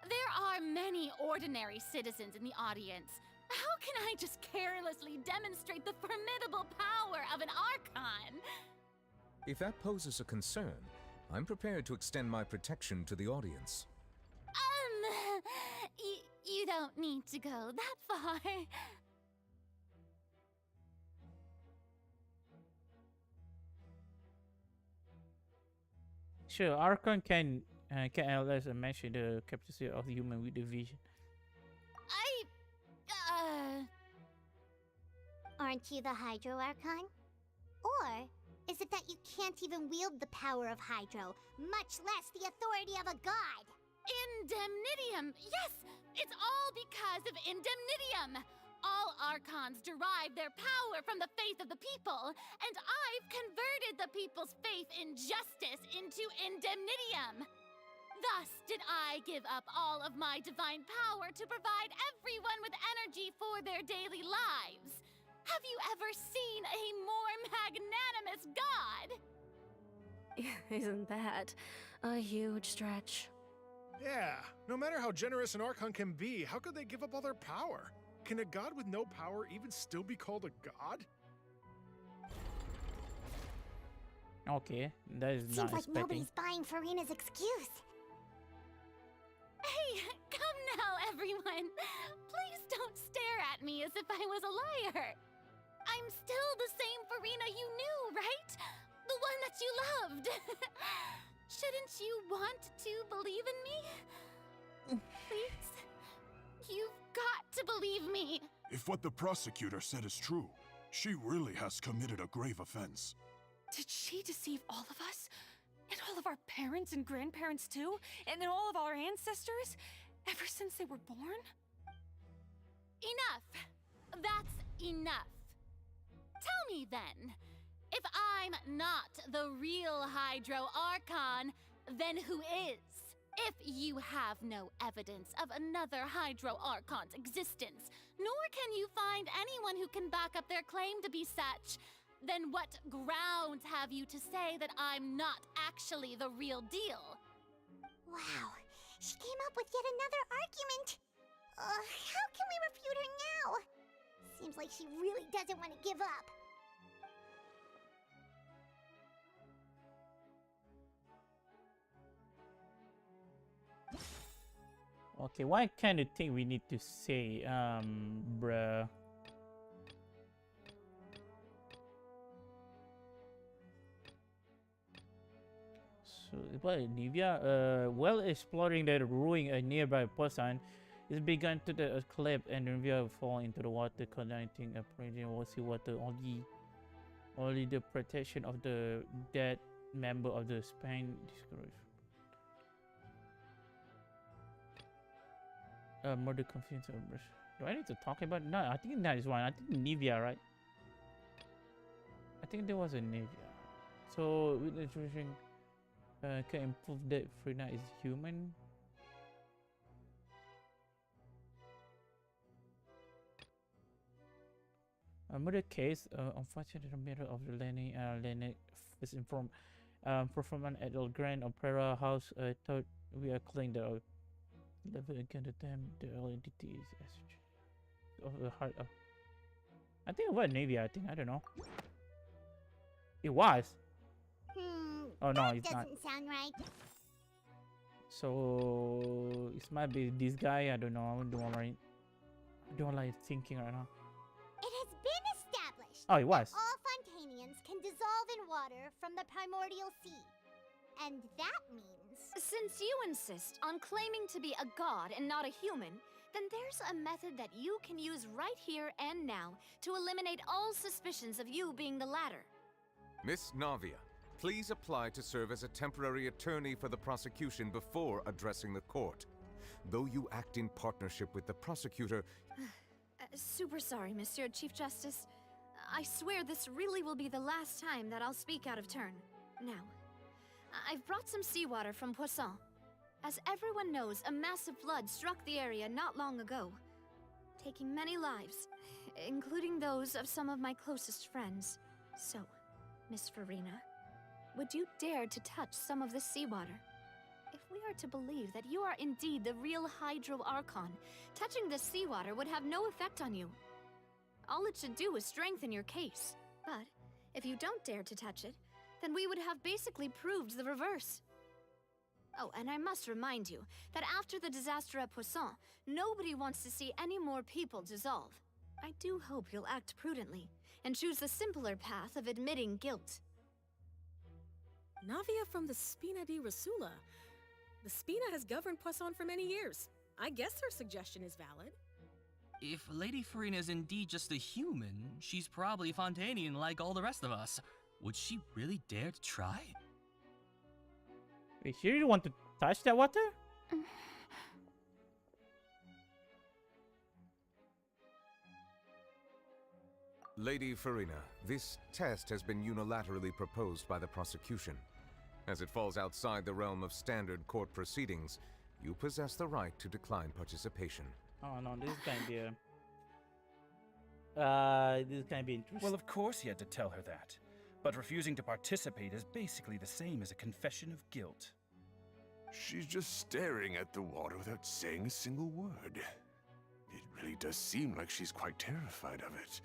Speaker 19: There are many ordinary citizens in the audience. How can I just carelessly demonstrate the formidable power of an Archon?
Speaker 6: If that poses a concern, I'm prepared to extend my protection to the audience.
Speaker 19: You don't need to go that far.
Speaker 8: Sure, Archon can analyze and measure the capacity of the human with the vision.
Speaker 4: Aren't you the Hydro Archon? Or is it that you can't even wield the power of Hydro, much less the authority of a god?
Speaker 19: Indemnitium! Yes! It's all because of Indemnitium! All Archons derive their power from the faith of the people, and I've converted the people's faith in justice into Indemnitium! Thus did I give up all of my divine power to provide everyone with energy for their daily lives. Have you ever seen a more magnanimous god?
Speaker 23: Isn't that a huge stretch?
Speaker 3: Yeah, no matter how generous an Archon can be, how could they give up all their power? Can a god with no power even still be called a god?
Speaker 8: Okay, that is
Speaker 4: Seems
Speaker 8: not
Speaker 4: like
Speaker 8: expecting.
Speaker 4: nobody's buying Farina's excuse.
Speaker 19: Hey, come now, everyone. Please don't stare at me as if I was a liar. I'm still the same Farina you knew, right? The one that you loved. Shouldn't you want to believe in me? Please? You've got to believe me.
Speaker 15: If what the prosecutor said is true, she really has committed a grave offense.
Speaker 18: Did she deceive all of us? And all of our parents and grandparents too? And then all of our ancestors? Ever since they were born?
Speaker 19: Enough. That's enough. Tell me then, if I'm not the real Hydro Archon, then who is? If you have no evidence of another Hydro Archon's existence, nor can you find anyone who can back up their claim to be such, then what grounds have you to say that I'm not actually the real deal?
Speaker 4: Wow, she came up with yet another argument. How can we refute her now? Seems like she really doesn't want to give up.
Speaker 8: Okay, what kind of thing we need to say, bruh? So, what, Nivea? While exploring the ruin a nearby person, it's begun to the cliff and Nivea fall into the water, connecting a prison sea water. Only the protection of the dead member of the Spain discouraged. Murder confidence. Do I need to talk about? No, I think that is one. I think Nivea, right? I think there was a Nivea. So with the situation, can improve that Frina is human. Murder case. Unfortunately, the mirror of the Lenny is informed. Performance at the Grand Opera House. Thought we are cleaning the level again. The time the entity is of the heart of. I think it was Navy. I don't know. It was. Oh no, it's not.
Speaker 4: Doesn't sound right.
Speaker 8: So it might be this guy. I don't know. I don't like thinking right now.
Speaker 4: It has been established.
Speaker 8: Oh, it was.
Speaker 4: All Fontanians can dissolve in water from the primordial sea. And that means...
Speaker 10: Since you insist on claiming to be a god and not a human, then there's a method that you can use right here and now to eliminate all suspicions of you being the latter.
Speaker 6: Miss Navia, please apply to serve as a temporary attorney for the prosecution before addressing the court. Though you act in partnership with the prosecutor...
Speaker 10: Super sorry, Monsieur Chief Justice. I swear this really will be the last time that I'll speak out of turn. Now, I've brought some seawater from Poisson. As everyone knows, a massive flood struck the area not long ago, taking many lives, including those of some of my closest friends. So, Miss Farina, would you dare to touch some of this seawater? If we are to believe that you are indeed the real Hydro Archon, touching this seawater would have no effect on you. All it should do is strengthen your case. But if you don't dare to touch it, then we would have basically proved the reverse. Oh, and I must remind you that after the disaster at Poisson, nobody wants to see any more people dissolve. I do hope you'll act prudently and choose the simpler path of admitting guilt.
Speaker 23: Navia from the Spina di Rasula. The Spina has governed Poisson for many years. I guess her suggestion is valid.
Speaker 1: If Lady Farina is indeed just a human, she's probably Fontanian like all the rest of us. Would she really dare to try?
Speaker 8: Wait, you really want to touch that water?
Speaker 6: Lady Farina, this test has been unilaterally proposed by the prosecution. As it falls outside the realm of standard court proceedings, you possess the right to decline participation.
Speaker 8: Oh no, this is gonna be this is gonna be interesting.
Speaker 14: Well, of course he had to tell her that. But refusing to participate is basically the same as a confession of guilt.
Speaker 7: She's just staring at the water without saying a single word. It really does seem like she's quite terrified of it.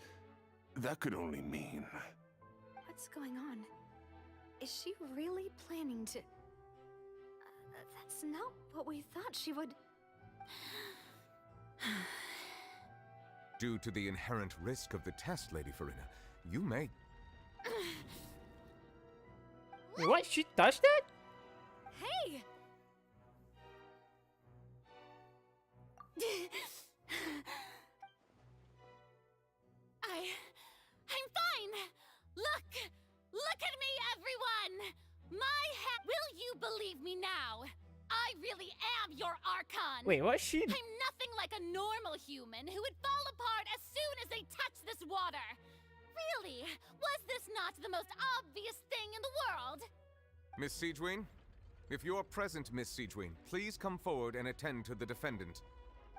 Speaker 7: That could only mean...
Speaker 10: What's going on? Is she really planning to... that's not what we thought she would...
Speaker 6: Due to the inherent risk of the test, Lady Farina, you may...
Speaker 8: Wait, what? She touched that?
Speaker 10: Hey!
Speaker 19: I'm fine! Look at me, everyone! Will you believe me now? I really am your Archon!
Speaker 8: Wait, what? She...
Speaker 19: I'm nothing like a normal human who would fall apart as soon as they touch this water! Really? Was this not the most obvious thing in the world?
Speaker 6: Miss Siegewien? If you're present, Miss Siegewien, please come forward and attend to the defendant.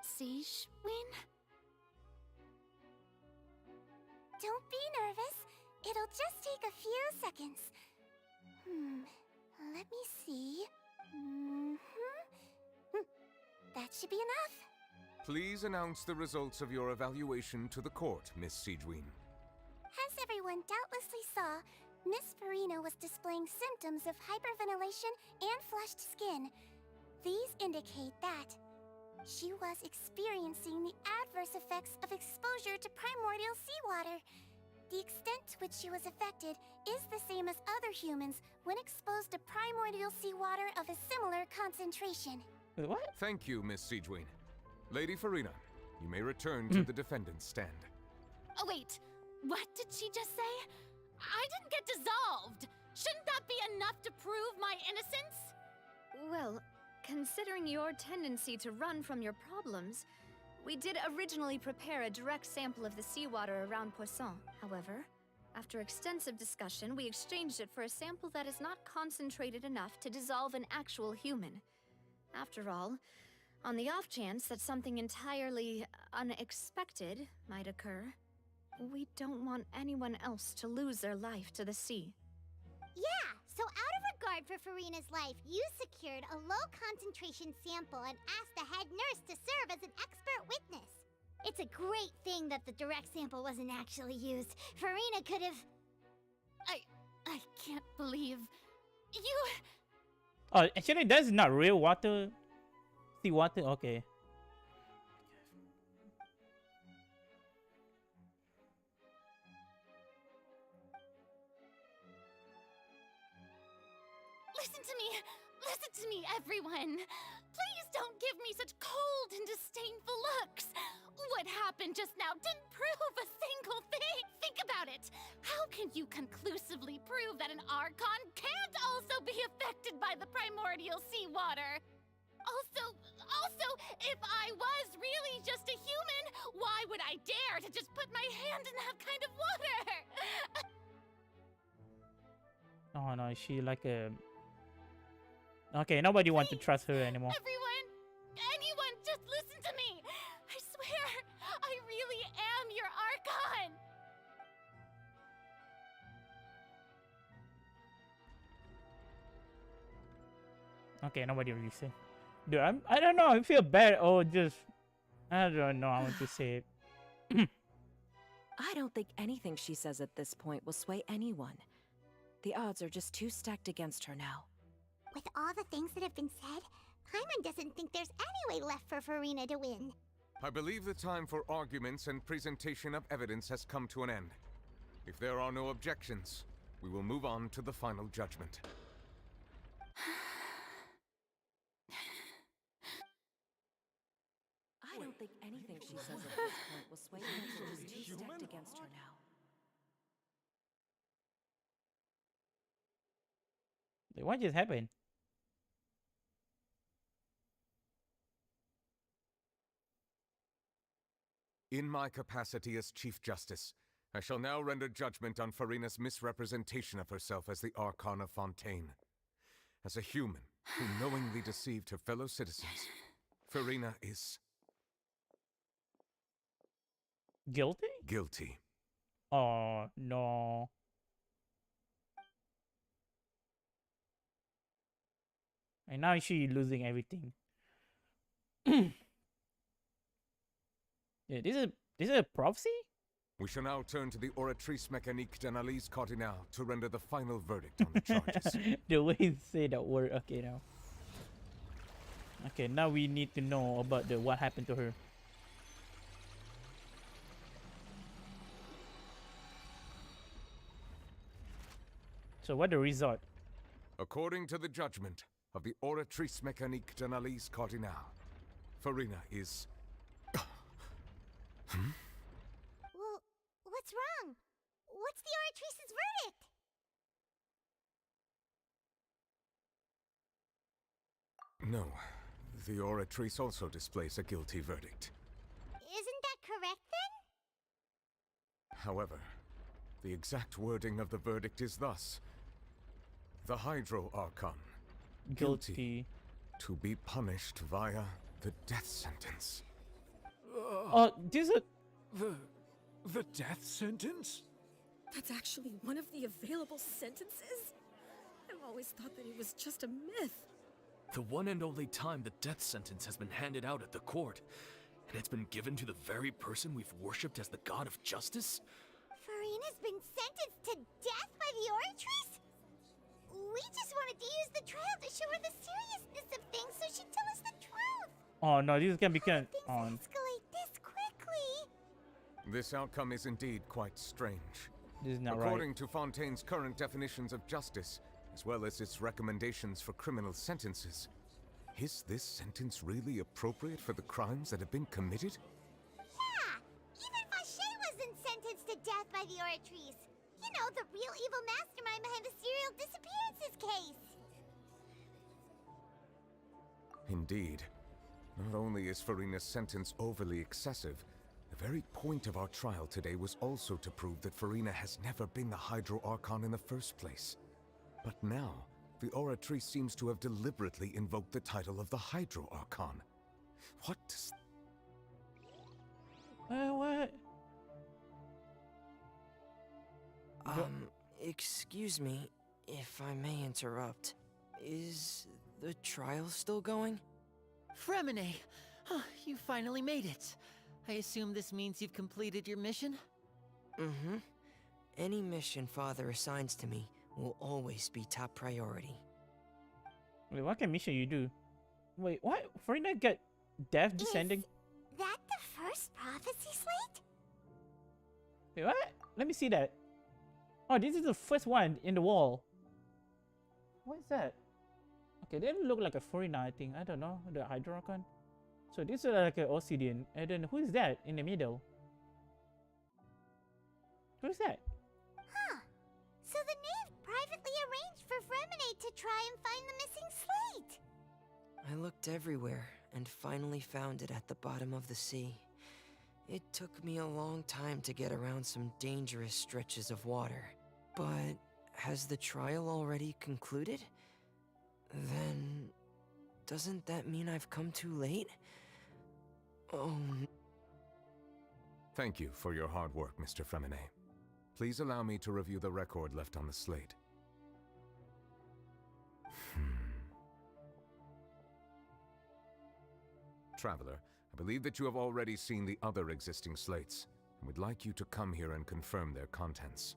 Speaker 4: Siegewien? Don't be nervous. It'll just take a few seconds. Let me see. That should be enough.
Speaker 6: Please announce the results of your evaluation to the court, Miss Siegewien.
Speaker 4: As everyone doubtlessly saw, Miss Farina was displaying symptoms of hyperventilation and flushed skin. These indicate that she was experiencing the adverse effects of exposure to primordial seawater. The extent to which she was affected is the same as other humans when exposed to primordial seawater of a similar concentration.
Speaker 8: What?
Speaker 6: Thank you, Miss Siegewien. Lady Farina, you may return to the defendant's stand.
Speaker 19: Oh, wait. What did she just say? I didn't get dissolved. Shouldn't that be enough to prove my innocence?
Speaker 10: Well, considering your tendency to run from your problems, we did originally prepare a direct sample of the seawater around Poisson. However, after extensive discussion, we exchanged it for a sample that is not concentrated enough to dissolve an actual human. After all, on the off chance that something entirely unexpected might occur, we don't want anyone else to lose their life to the sea.
Speaker 4: Yeah, so out of regard for Farina's life, you secured a low-concentration sample and asked the head nurse to serve as an expert witness. It's a great thing that the direct sample wasn't actually used. Farina could have...
Speaker 19: I can't believe... You...
Speaker 8: Oh, actually, that's not real water. Sea water? Okay.
Speaker 19: Listen to me, everyone. Please don't give me such cold and disdainful looks. What happened just now didn't prove a single thing. Think about it. How can you conclusively prove that an Archon can't also be affected by the primordial seawater? Also, if I was really just a human, why would I dare to just put my hand in that kind of water?
Speaker 8: Oh no, is she like a... Okay, nobody wants to trust her anymore.
Speaker 19: Anyone, just listen to me. I swear, I really am your Archon.
Speaker 8: Okay, nobody really said. Dude, I don't know. I feel bad or just... I don't know how to say it.
Speaker 21: I don't think anything she says at this point will sway anyone.
Speaker 16: The odds are just too stacked against her now.
Speaker 4: With all the things that have been said, Paimon doesn't think there's any way left for Farina to win.
Speaker 6: I believe the time for arguments and presentation of evidence has come to an end. If there are no objections, we will move on to the final judgment.
Speaker 16: I don't think anything she says at this point will sway her. She's too stacked against her now.
Speaker 8: What just happened?
Speaker 6: In my capacity as Chief Justice, I shall now render judgment on Farina's misrepresentation of herself as the Archon of Fontaine. As a human who knowingly deceived her fellow citizens, Farina is...
Speaker 8: guilty?
Speaker 6: Guilty.
Speaker 8: Oh, no. And now she's losing everything. Yeah, this is a prophecy?
Speaker 6: We shall now turn to the Oratrice Mécanique d'Analyse Cardinale to render the final verdict on the charges.
Speaker 8: The way you say that word. Okay, now. Okay, now we need to know about what happened to her. So what the result?
Speaker 6: According to the judgment of the Oratrice Mécanique d'Analyse Cardinale, Farina is...
Speaker 4: Well, what's wrong? What's the Oratrice's verdict?
Speaker 6: No, the Oratrice also displays a guilty verdict.
Speaker 4: Isn't that correct then?
Speaker 6: However, the exact wording of the verdict is thus: the Hydro Archon, guilty to be punished via the death sentence.
Speaker 8: This is
Speaker 15: The death sentence?
Speaker 23: That's actually one of the available sentences? I've always thought that it was just a myth.
Speaker 17: The one and only time the death sentence has been handed out at the court, and it's been given to the very person we've worshipped as the god of justice?
Speaker 4: Farina's been sentenced to death by the Oratrice? We just wanted to use the trial to show her the seriousness of things so she'd tell us the truth.
Speaker 8: Oh no, this can be kind on.
Speaker 4: Escalate this quickly.
Speaker 6: This outcome is indeed quite strange.
Speaker 8: This is not
Speaker 6: According to Fontaine's current definitions of justice, as well as its recommendations for criminal sentences, is this sentence really appropriate for the crimes that have been committed?
Speaker 4: Yeah, even Fauché wasn't sentenced to death by the Oratrice. You know, the real evil mastermind behind the serial disappearances case.
Speaker 6: Indeed. Not only is Farina's sentence overly excessive, the very point of our trial today was also to prove that Farina has never been the Hydro Archon in the first place. But now, the Oratrice seems to have deliberately invoked the title of the Hydro Archon. What does...
Speaker 8: What?
Speaker 2: Excuse me, if I may interrupt. Is the trial still going?
Speaker 20: Fremine! You finally made it. I assume this means you've completed your mission?
Speaker 2: Mm-hmm. Any mission Father assigns to me will always be top priority.
Speaker 8: Wait, what kind of mission you do? Wait, what? Farina got death descending?
Speaker 4: Is that the first prophecy slate?
Speaker 8: Wait, what? Let me see that. Oh, this is the first one in the wall. What is that? Okay, they look like a Farina, I think. I don't know. The Hydro Archon. So this is like an obsidian. And then who is that in the middle? Who is that?
Speaker 4: Huh. So the knave privately arranged for Fremine to try and find the missing slate.
Speaker 2: I looked everywhere and finally found it at the bottom of the sea. It took me a long time to get around some dangerous stretches of water. But has the trial already concluded? Then... doesn't that mean I've come too late? Oh...
Speaker 6: Thank you for your hard work, Mr. Fremine. Please allow me to review the record left on the slate. Traveler, I believe that you have already seen the other existing slates, and would like you to come here and confirm their contents.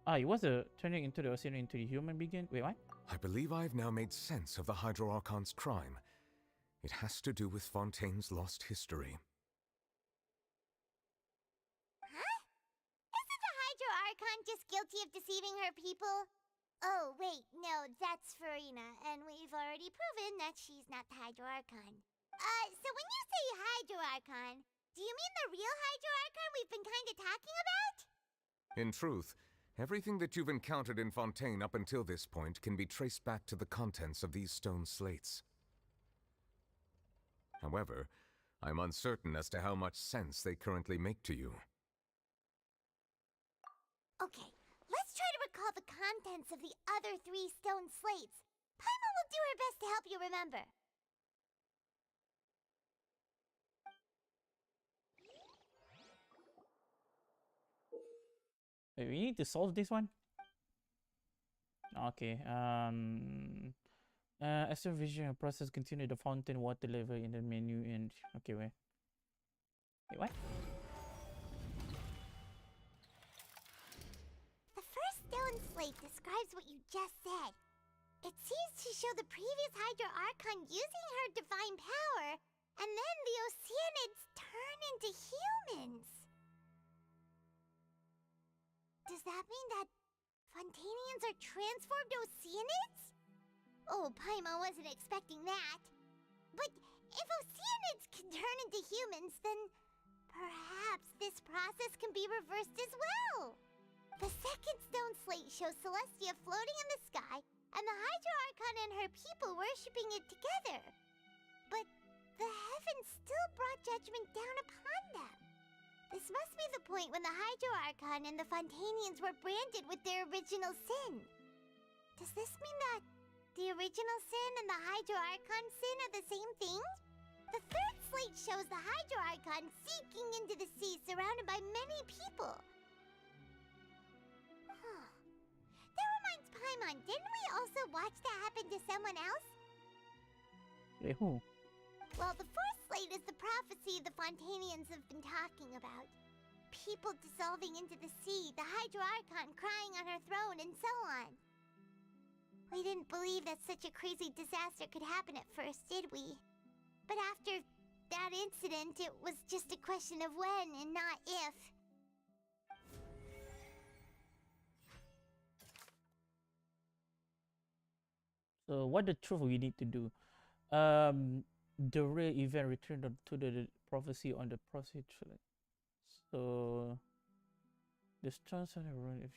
Speaker 8: Ah, it was turning into the Ocean into the human begin. Wait, what?
Speaker 6: I believe I've now made sense of the Hydro Archon's crime. It has to do with Fontaine's lost history.
Speaker 4: Huh? Isn't the Hydro Archon just guilty of deceiving her people? Oh, wait, no, that's Farina, and we've already proven that she's not the Hydro Archon. So when you say Hydro Archon, do you mean the real Hydro Archon we've been kinda talking about?
Speaker 6: In truth, everything that you've encountered in Fontaine up until this point can be traced back to the contents of these stone slates. However, I'm uncertain as to how much sense they currently make to you.
Speaker 4: Okay, let's try to recall the contents of the other 3 stone slates. Paimon will do her best to help you remember.
Speaker 8: Wait, we need to solve this one? Okay, as your vision process continue, the fountain water level in the menu and... Okay, wait, what?
Speaker 4: The first stone slate describes what you just said. It seems to show the previous Hydro Archon using her divine power, and then the Oceanids turn into humans. Does that mean that Fontainians are transformed Oceanids? Oh, Paimon wasn't expecting that. But if Oceanids can turn into humans, then perhaps this process can be reversed as well. The second stone slate shows Celestia floating in the sky, and the Hydro Archon and her people worshipping it together. But the heavens still brought judgment down upon them. This must be the point when the Hydro Archon and the Fontainians were branded with their original sin. Does this mean that the original sin and the Hydro Archon sin are the same thing? The third slate shows the Hydro Archon sinking into the sea surrounded by many people. That reminds Paimon, didn't we also watch that happen to someone else?
Speaker 8: Wait, who?
Speaker 4: Well, the fourth slate is the prophecy the Fontainians have been talking about. People dissolving into the sea, the Hydro Archon crying on her throne, and so on. We didn't believe that such a crazy disaster could happen at first, did we? But after that incident, it was just a question of when and not if.
Speaker 8: So what the truth we need to do? The real event returned to the prophecy on the procedure. So the stars on the run if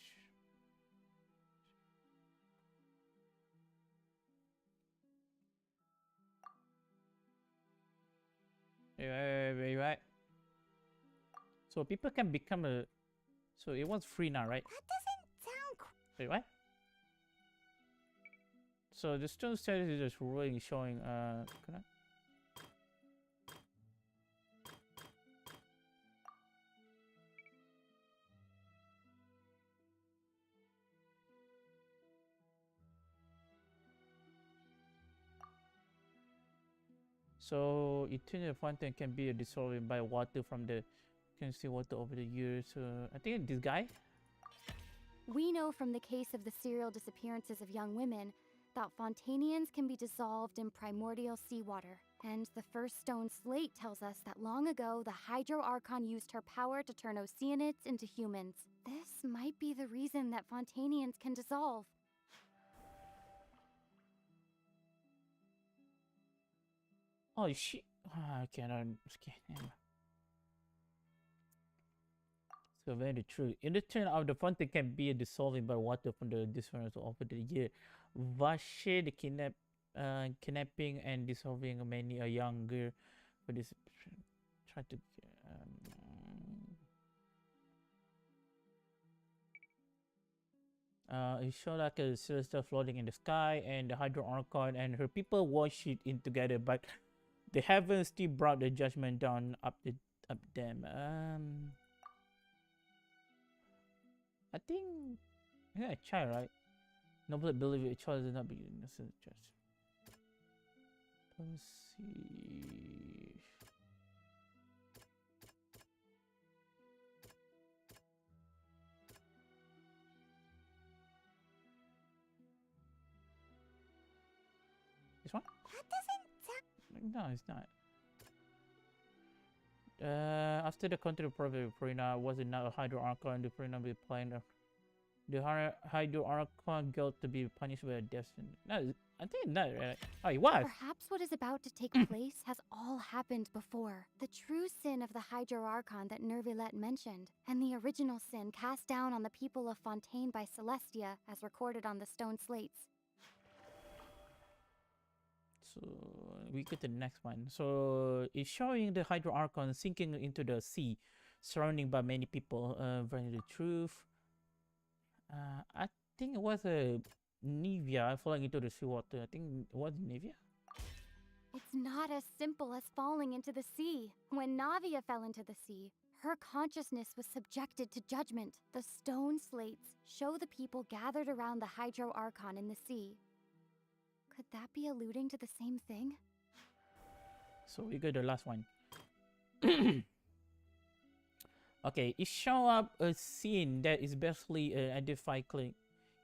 Speaker 8: right. So people can become a. So it was free now, right?
Speaker 4: That doesn't sound.
Speaker 8: Wait, what? So the stone status is just really showing. Can I? So eternal fountain can be dissolved by water from the. You can see water over the years. I think this guy.
Speaker 13: We know from the case of the serial disappearances of young women that Fontainians can be dissolved in primordial seawater. And the first stone slate tells us that long ago, the Hydro Archon used her power to turn Oceanids into humans. This might be the reason that Fontainians can dissolve.
Speaker 8: Oh shit! Okay, no, okay. So very true. In the turn of the fountain can be dissolving by water from the difference over the year. Vache, the kidnapping and dissolving many a young girl for this. Try to. It showed like a celestial floating in the sky, and the Hydro Archon and her people worship it together, but the heavens still brought the judgment down up them. I think a child, right? Nobody believe a child is not be innocent judge. Let's see. This one?
Speaker 4: That doesn't sound...
Speaker 8: No, it's not. After the country of Prina was it not a Hydro Archon, the Prina be playing the Hydro Archon guilt to be punished with a death sentence. No, I think not. Oh, it was.
Speaker 13: Perhaps what is about to take place has all happened before. The true sin of the Hydro Archon that Nervilet mentioned, and the original sin cast down on the people of Fontaine by Celestia, as recorded on the stone slates.
Speaker 8: So we get to the next one. So it's showing the Hydro Archon sinking into the sea, surrounded by many people. Finding the truth. I think it was a Nivea falling into the seawater. I think it was Nivea.
Speaker 13: It's not as simple as falling into the sea. When Navia fell into the sea, her consciousness was subjected to judgment. The stone slates show the people gathered around the Hydro Archon in the sea. Could that be alluding to the same thing?
Speaker 8: So we go to the last one. Okay, it show up a scene that is basically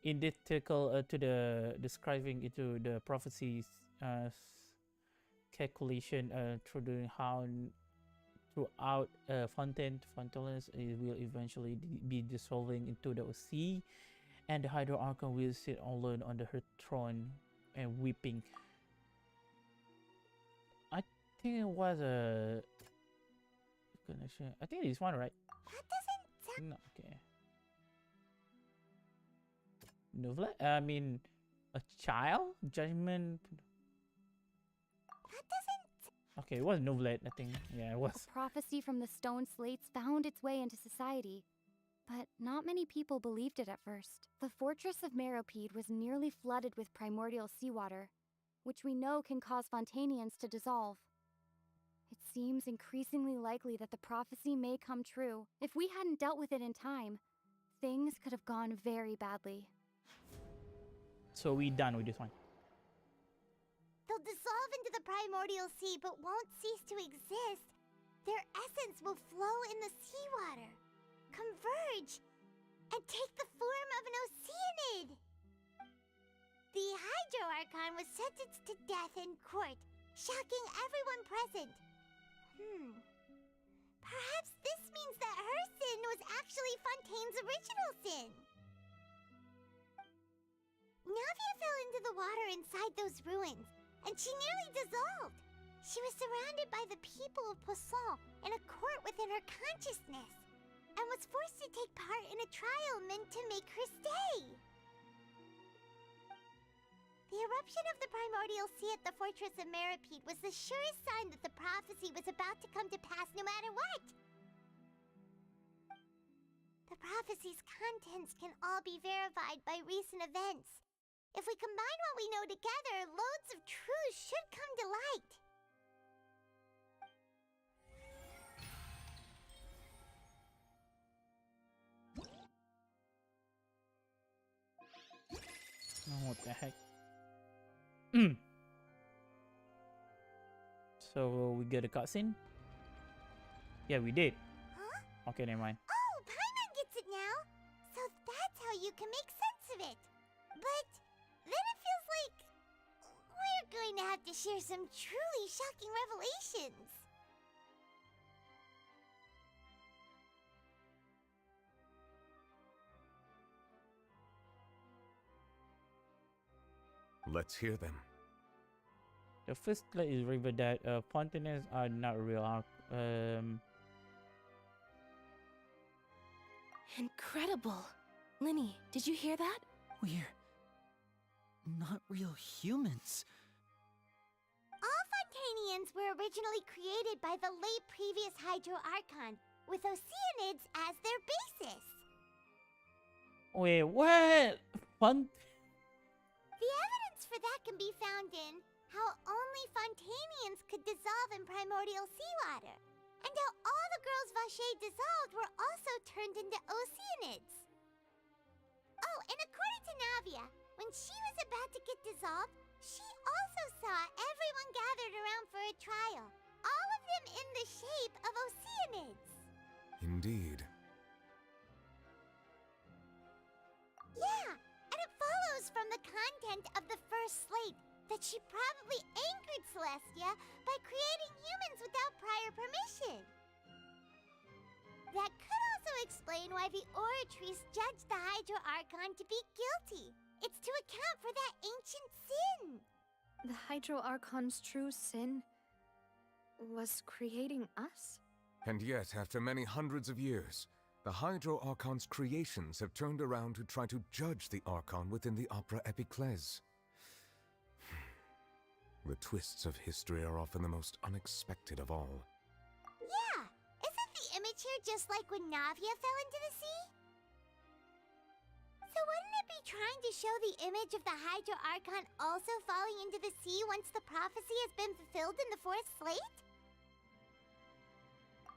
Speaker 8: identical to the describing into the prophecies calculation throughout Fontaine will eventually be dissolving into the sea, and the Hydro Archon will sit alone on her throne and weeping. I think it was a connection. I think this one, right?
Speaker 4: That doesn't sound...
Speaker 8: No, okay. Novlet? I mean, a child? Judgment?
Speaker 4: That doesn't...
Speaker 8: Okay, it was Novlet, I think. Yeah, it was.
Speaker 13: A prophecy from the stone slates found its way into society, but not many people believed it at first. The fortress of Meropide was nearly flooded with primordial seawater, which we know can cause Fontainians to dissolve. It seems increasingly likely that the prophecy may come true. If we hadn't dealt with it in time, things could have gone very badly.
Speaker 8: So we done with this one.
Speaker 4: They'll dissolve into the primordial sea but won't cease to exist. Their essence will flow in the seawater, converge, and take the form of an oceanid. The Hydro Archon was sentenced to death in court, shocking everyone present. Perhaps this means that her sin was actually Fontaine's original sin. Navia fell into the water inside those ruins, and she nearly dissolved. She was surrounded by the people of Poisson in a court within her consciousness, and was forced to take part in a trial meant to make her stay. The eruption of the primordial sea at the fortress of Meropide was the surest sign that the prophecy was about to come to pass no matter what. The prophecy's contents can all be verified by recent events. If we combine what we know together, loads of truths should come to light.
Speaker 8: Oh, what the heck? So we get a cutscene? Yeah, we did.
Speaker 4: Huh?
Speaker 8: Okay, never mind.
Speaker 4: Oh, Paimon gets it now! So that's how you can make sense of it. But then it feels like we're going to have to share some truly shocking revelations.
Speaker 6: Let's hear them.
Speaker 8: The first play is revealed that Fontaines are not real.
Speaker 16: Incredible. Linny, did you hear that?
Speaker 20: We're not real humans.
Speaker 4: All Fontainians were originally created by the late previous Hydro Archon, with Oceanids as their basis.
Speaker 8: Wait, what?
Speaker 4: The evidence for that can be found in how only Fontainians could dissolve in primordial seawater, and how all the girls Vacher dissolved were also turned into Oceanids. Oh, and according to Navia, when she was about to get dissolved, she also saw everyone gathered around for a trial, all of them in the shape of Oceanids.
Speaker 6: Indeed.
Speaker 4: Yeah, and it follows from the content of the first slate that she probably angered Celestia by creating humans without prior permission. That could also explain why the Oratrice judged the Hydro Archon to be guilty. It's to account for that ancient sin.
Speaker 10: The Hydro Archon's true sin was creating us?
Speaker 6: And yet, after many hundreds of years, the Hydro Archon's creations have turned around to try to judge the Archon within the Opera Epiclese. The twists of history are often the most unexpected of all.
Speaker 4: Yeah! Isn't the image here just like when Navia fell into the sea? So wouldn't it be trying to show the image of the Hydro Archon also falling into the sea once the prophecy has been fulfilled in the fourth slate?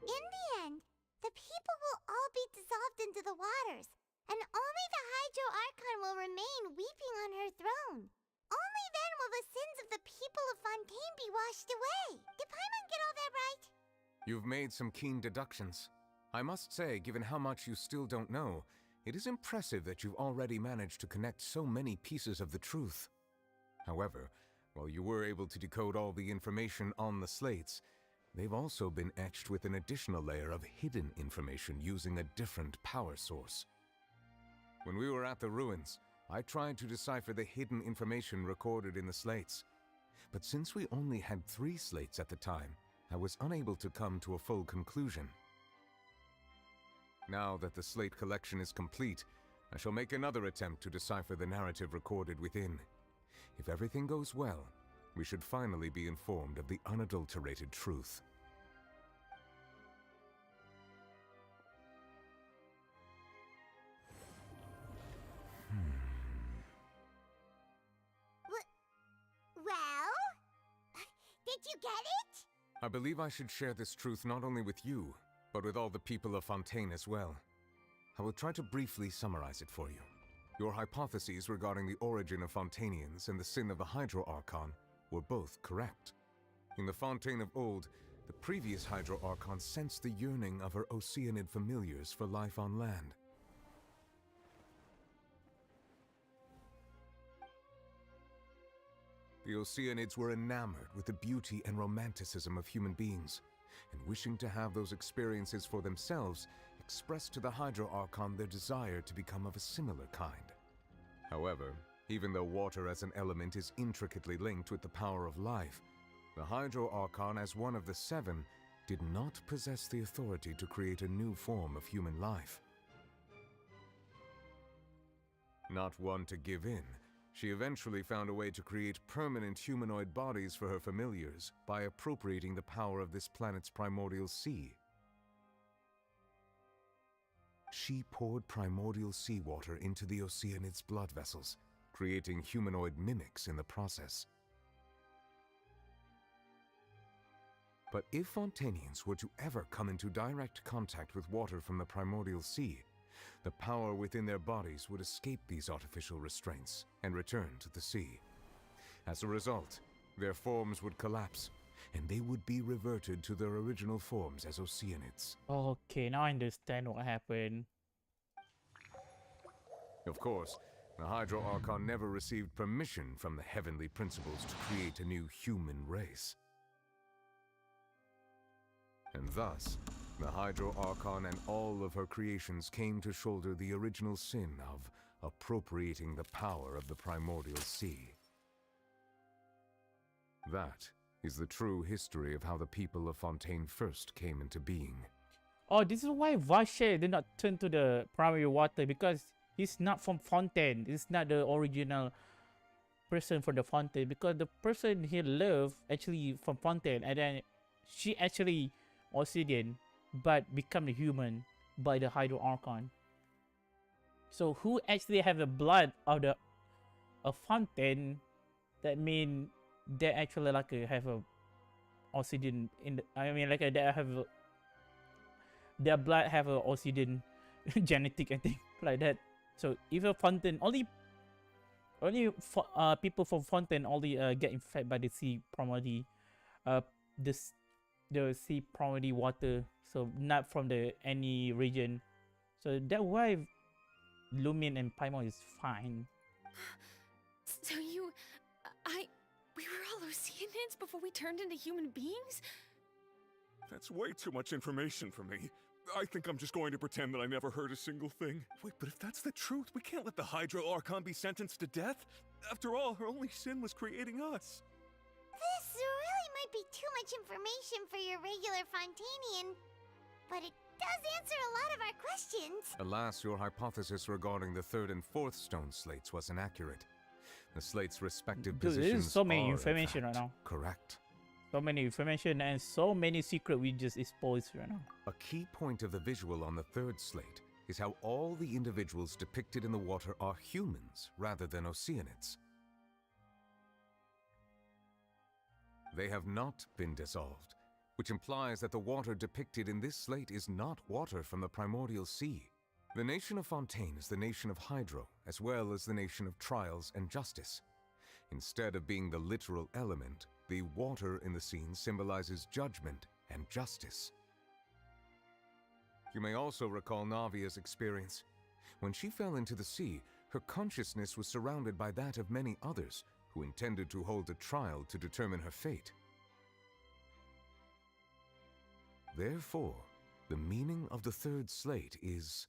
Speaker 4: In the end, the people will all be dissolved into the waters, and only the Hydro Archon will remain weeping on her throne. Only then will the sins of the people of Fontaine be washed away. Did Paimon get all that right?
Speaker 6: You've made some keen deductions. I must say, given how much you still don't know, it is impressive that you've already managed to connect so many pieces of the truth. However, while you were able to decode all the information on the slates, they've also been etched with an additional layer of hidden information using a different power source. When we were at the ruins, I tried to decipher the hidden information recorded in the slates. But since we only had 3 slates at the time, I was unable to come to a full conclusion. Now that the slate collection is complete, I shall make another attempt to decipher the narrative recorded within. If everything goes well, we should finally be informed of the unadulterated truth.
Speaker 4: Well? Did you get it?
Speaker 6: I believe I should share this truth not only with you, but with all the people of Fontaine as well. I will try to briefly summarize it for you. Your hypotheses regarding the origin of Fontainians and the sin of the Hydro Archon were both correct. In the Fontaine of old, the previous Hydro Archon sensed the yearning of her Oceanid familiars for life on land. The Oceanids were enamored with the beauty and romanticism of human beings, and wishing to have those experiences for themselves, expressed to the Hydro Archon their desire to become of a similar kind. However, even though water as an element is intricately linked with the power of life, the Hydro Archon, as one of the 7, did not possess the authority to create a new form of human life. Not one to give in, she eventually found a way to create permanent humanoid bodies for her familiars by appropriating the power of this planet's primordial sea. She poured primordial seawater into the Oceanids' blood vessels, creating humanoid mimics in the process. But if Fontainians were to ever come into direct contact with water from the primordial sea, the power within their bodies would escape these artificial restraints and return to the sea. As a result, their forms would collapse, and they would be reverted to their original forms as Oceanids.
Speaker 8: Okay, now I understand what happened.
Speaker 6: Of course, the Hydro Archon never received permission from the heavenly principles to create a new human race. And thus, the Hydro Archon and all of her creations came to shoulder the original sin of appropriating the power of the primordial sea. That is the true history of how the people of Fontaine first came into being.
Speaker 8: Oh, this is why Vache did not turn to the primary water, because he's not from Fontaine. He's not the original person for the Fontaine, because the person he loved actually from Fontaine, and then she actually Obsidian, but become a human by the Hydro Archon. So who actually have the blood of the Fontaine? That mean they actually like have a Obsidian in the, I mean like they have a, their blood have a Obsidian genetic, I think, like that. So even Fontaine only people from Fontaine only get infected by the sea primordial the sea primordial water, so not from the any region. So that's why Lumin and Paimon is fine.
Speaker 18: So Oceanids before we turned into human beings?
Speaker 15: That's way too much information for me. I think I'm just going to pretend that I never heard a single thing. Wait, but if that's the truth, we can't let the Hydro Archon be sentenced to death. After all, her only sin was creating us.
Speaker 4: This really might be too much information for your regular Fontanian, but it does answer a lot of our questions.
Speaker 6: Alas, your hypothesis regarding the third and fourth stone slates was inaccurate. The slates' respective
Speaker 8: Dude,
Speaker 6: positions
Speaker 8: there's so many
Speaker 6: are,
Speaker 8: information
Speaker 6: in fact,
Speaker 8: right now.
Speaker 6: correct.
Speaker 8: So many information and so many secrets we just exposed right now.
Speaker 6: A key point of the visual on the third slate is how all the individuals depicted in the water are humans rather than Oceanids. They have not been dissolved, which implies that the water depicted in this slate is not water from the primordial sea. The nation of Fontaine is the nation of Hydro, as well as the nation of Trials and Justice. Instead of being the literal element, the water in the scene symbolizes judgment and justice. You may also recall Navia's experience. When she fell into the sea, her consciousness was surrounded by that of many others who intended to hold a trial to determine her fate. Therefore, the meaning of the third slate is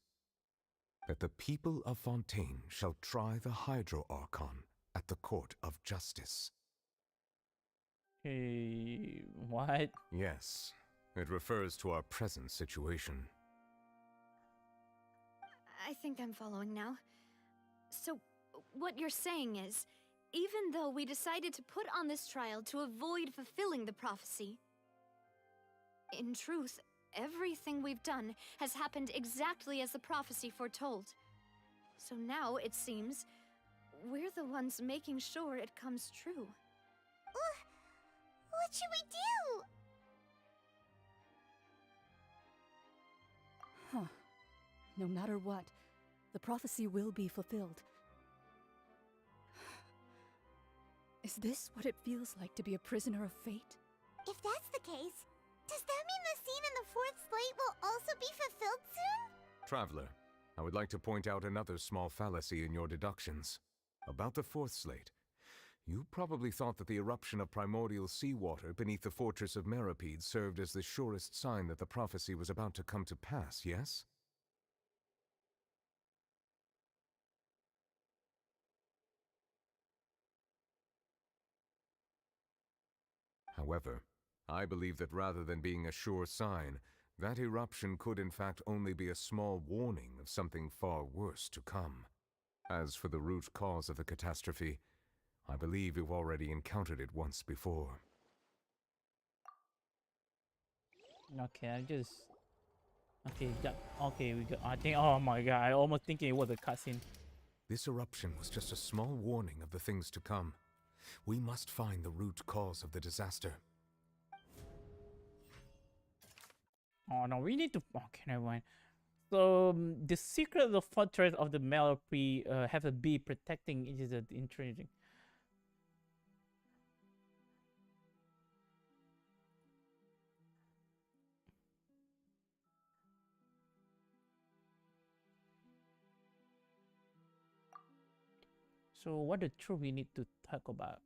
Speaker 6: that the people of Fontaine shall try the Hydro Archon at the court of justice.
Speaker 8: What?
Speaker 6: Yes, it refers to our present situation.
Speaker 10: I think I'm following now. So, what you're saying is, even though we decided to put on this trial to avoid fulfilling the prophecy, in truth, everything we've done has happened exactly as the prophecy foretold. So now, it seems, we're the ones making sure it comes true.
Speaker 4: What should we do?
Speaker 11: Huh. No matter what, the prophecy will be fulfilled. Is this what it feels like to be a prisoner of fate?
Speaker 4: If that's the case, does that mean the scene in the fourth slate will also be fulfilled soon?
Speaker 6: Traveler, I would like to point out another small fallacy in your deductions. About the fourth slate, you probably thought that the eruption of primordial seawater beneath the fortress of Meripede served as the surest sign that the prophecy was about to come to pass, yes? However, I believe that rather than being a sure sign, that eruption could in fact only be a small warning of something far worse to come. As for the root cause of the catastrophe, I believe you've already encountered it once before.
Speaker 8: Okay, okay, we got, I think, oh my god, I almost thinking it was a cutscene.
Speaker 6: This eruption was just a small warning of the things to come. We must find the root cause of the disaster.
Speaker 8: Oh no, we need to, okay, never mind. So, the secret of the fortress of the Meripede have a bee protecting it is intriguing. So what the truth we need to talk about?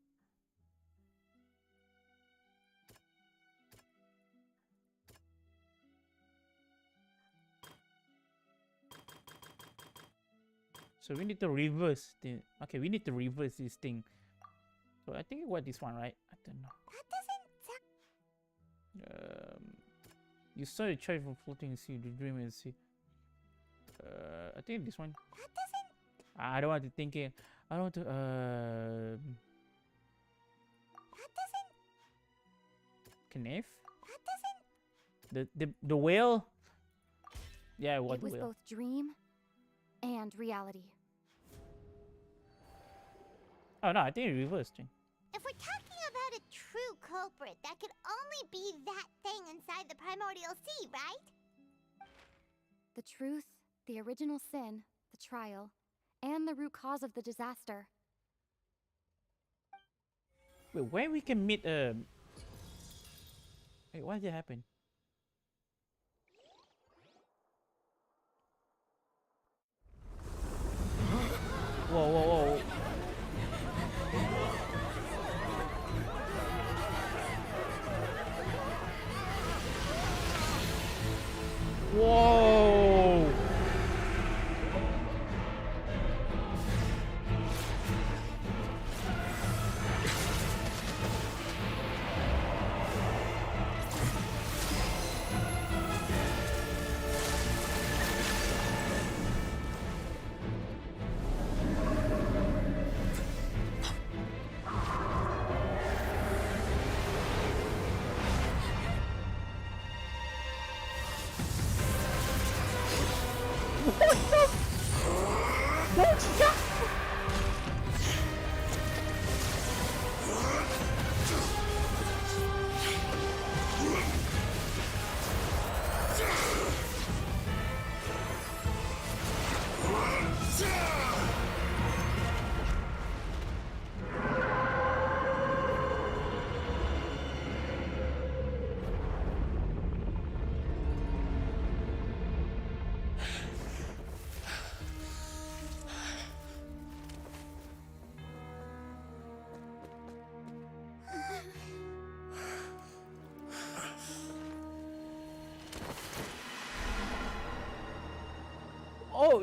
Speaker 8: So we need to reverse the, okay, we need to reverse this thing. So I think what this one, right? I don't know.
Speaker 4: That doesn't sound...
Speaker 8: You saw a choice for floating in sea, the dream in the sea. I think this one.
Speaker 4: That doesn't...
Speaker 8: I don't want to think it. I don't want to,
Speaker 4: That doesn't...
Speaker 8: Knife?
Speaker 4: That doesn't...
Speaker 8: The whale? Yeah, what
Speaker 13: it was
Speaker 8: the whale?
Speaker 13: both dream and reality.
Speaker 8: Oh no, I think it reversed.
Speaker 4: If we're talking about a true culprit, that could only be that thing inside the primordial sea, right?
Speaker 13: The truth, the original sin, the trial, and the root cause of the disaster.
Speaker 8: Wait, where we can meet wait, what did happen? Whoa, whoa, whoa.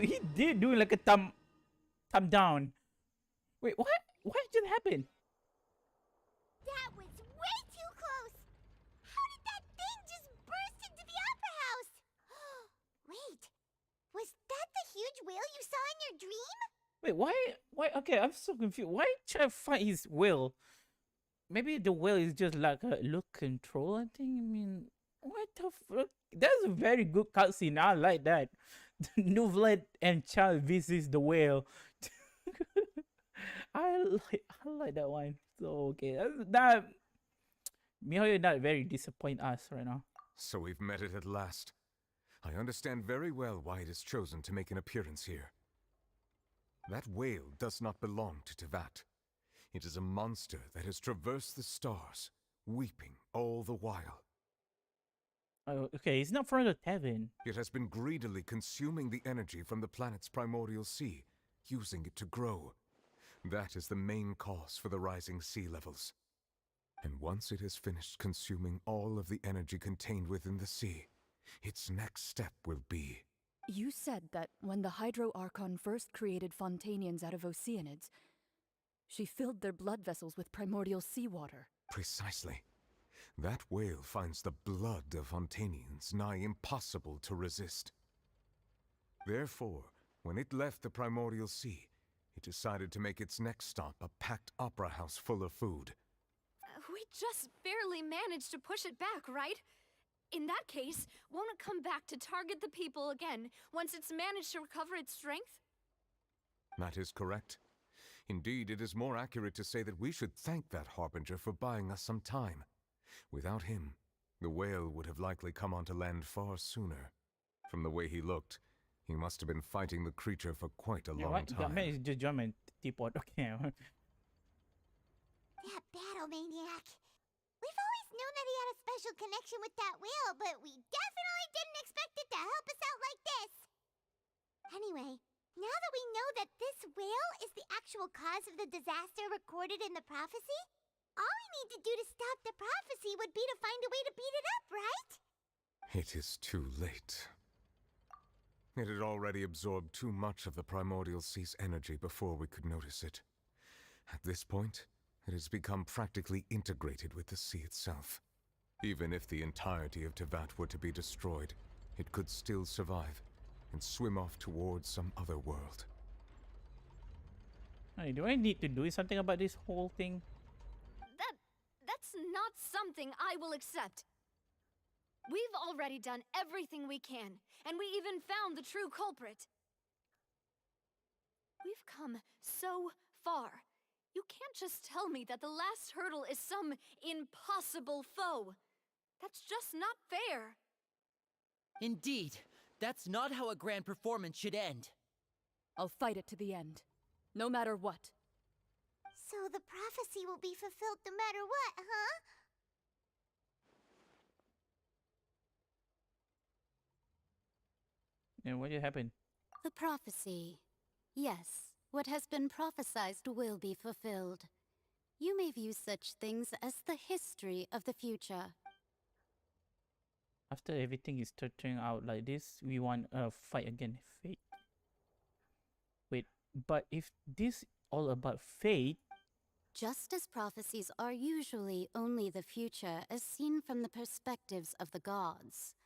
Speaker 8: he did do like a thumb down. Wait, what? What just happened?
Speaker 4: That was way too close. How did that thing just burst into the opera house? Wait, was that the huge whale you saw in your dream?
Speaker 8: Wait, why? Okay, I'm so confused. Why try to fight his whale? Maybe the whale is just like a look controller thing. I mean, what the fuck? That's a very good cutscene. I like that. Nouvlet and child visits the whale. I like that one. So okay, that Mihoyo not very disappoint us right now.
Speaker 6: So we've met it at last. I understand very well why it has chosen to make an appearance here. That whale does not belong to Teyvat. It is a monster that has traversed the stars, weeping all the while.
Speaker 8: Oh, okay, it's not from the Tevin.
Speaker 6: It has been greedily consuming the energy from the planet's primordial sea, using it to grow. That is the main cause for the rising sea levels. And once it has finished consuming all of the energy contained within the sea, its next step will be...
Speaker 11: You said that when the Hydro Archon first created Fontanians out of Oceanids, she filled their blood vessels with primordial seawater.
Speaker 6: Precisely. That whale finds the blood of Fontanians nigh impossible to resist. Therefore, when it left the primordial sea, it decided to make its next stop a packed opera house full of food.
Speaker 10: We just barely managed to push it back, right? In that case, won't it come back to target the people again once it's managed to recover its strength?
Speaker 6: That is correct. Indeed, it is more accurate to say that we should thank that Harbinger for buying us some time. Without him, the whale would have likely come onto land far sooner. From the way he looked, he must have been fighting the creature for quite a long time.
Speaker 8: That man is just jumping teapot. Okay.
Speaker 4: That battle maniac. We've always known that he had a special connection with that whale, but we definitely didn't expect it to help us out like this. Anyway, now that we know that this whale is the actual cause of the disaster recorded in the prophecy, all we need to do to stop the prophecy would be to find a way to beat it up, right?
Speaker 6: It is too late. It had already absorbed too much of the primordial sea's energy before we could notice it. At this point, it has become practically integrated with the sea itself. Even if the entirety of Teyvat were to be destroyed, it could still survive and swim off towards some other world.
Speaker 8: Hey, do I need to do something about this whole thing?
Speaker 10: That's not something I will accept. We've already done everything we can, and we even found the true culprit. We've come so far. You can't just tell me that the last hurdle is some impossible foe. That's just not fair.
Speaker 20: Indeed, that's not how a grand performance should end.
Speaker 11: I'll fight it to the end, no matter what.
Speaker 4: So the prophecy will be fulfilled no matter what, huh?
Speaker 8: And what did happen?
Speaker 19: The prophecy. Yes, what has been prophesied will be fulfilled. You may view such things as the history of the future.
Speaker 8: After everything is turning out like this, we want a fight against fate. Wait, but if this all about fate...
Speaker 19: Just as prophecies are usually only the future as seen from the perspectives of the gods,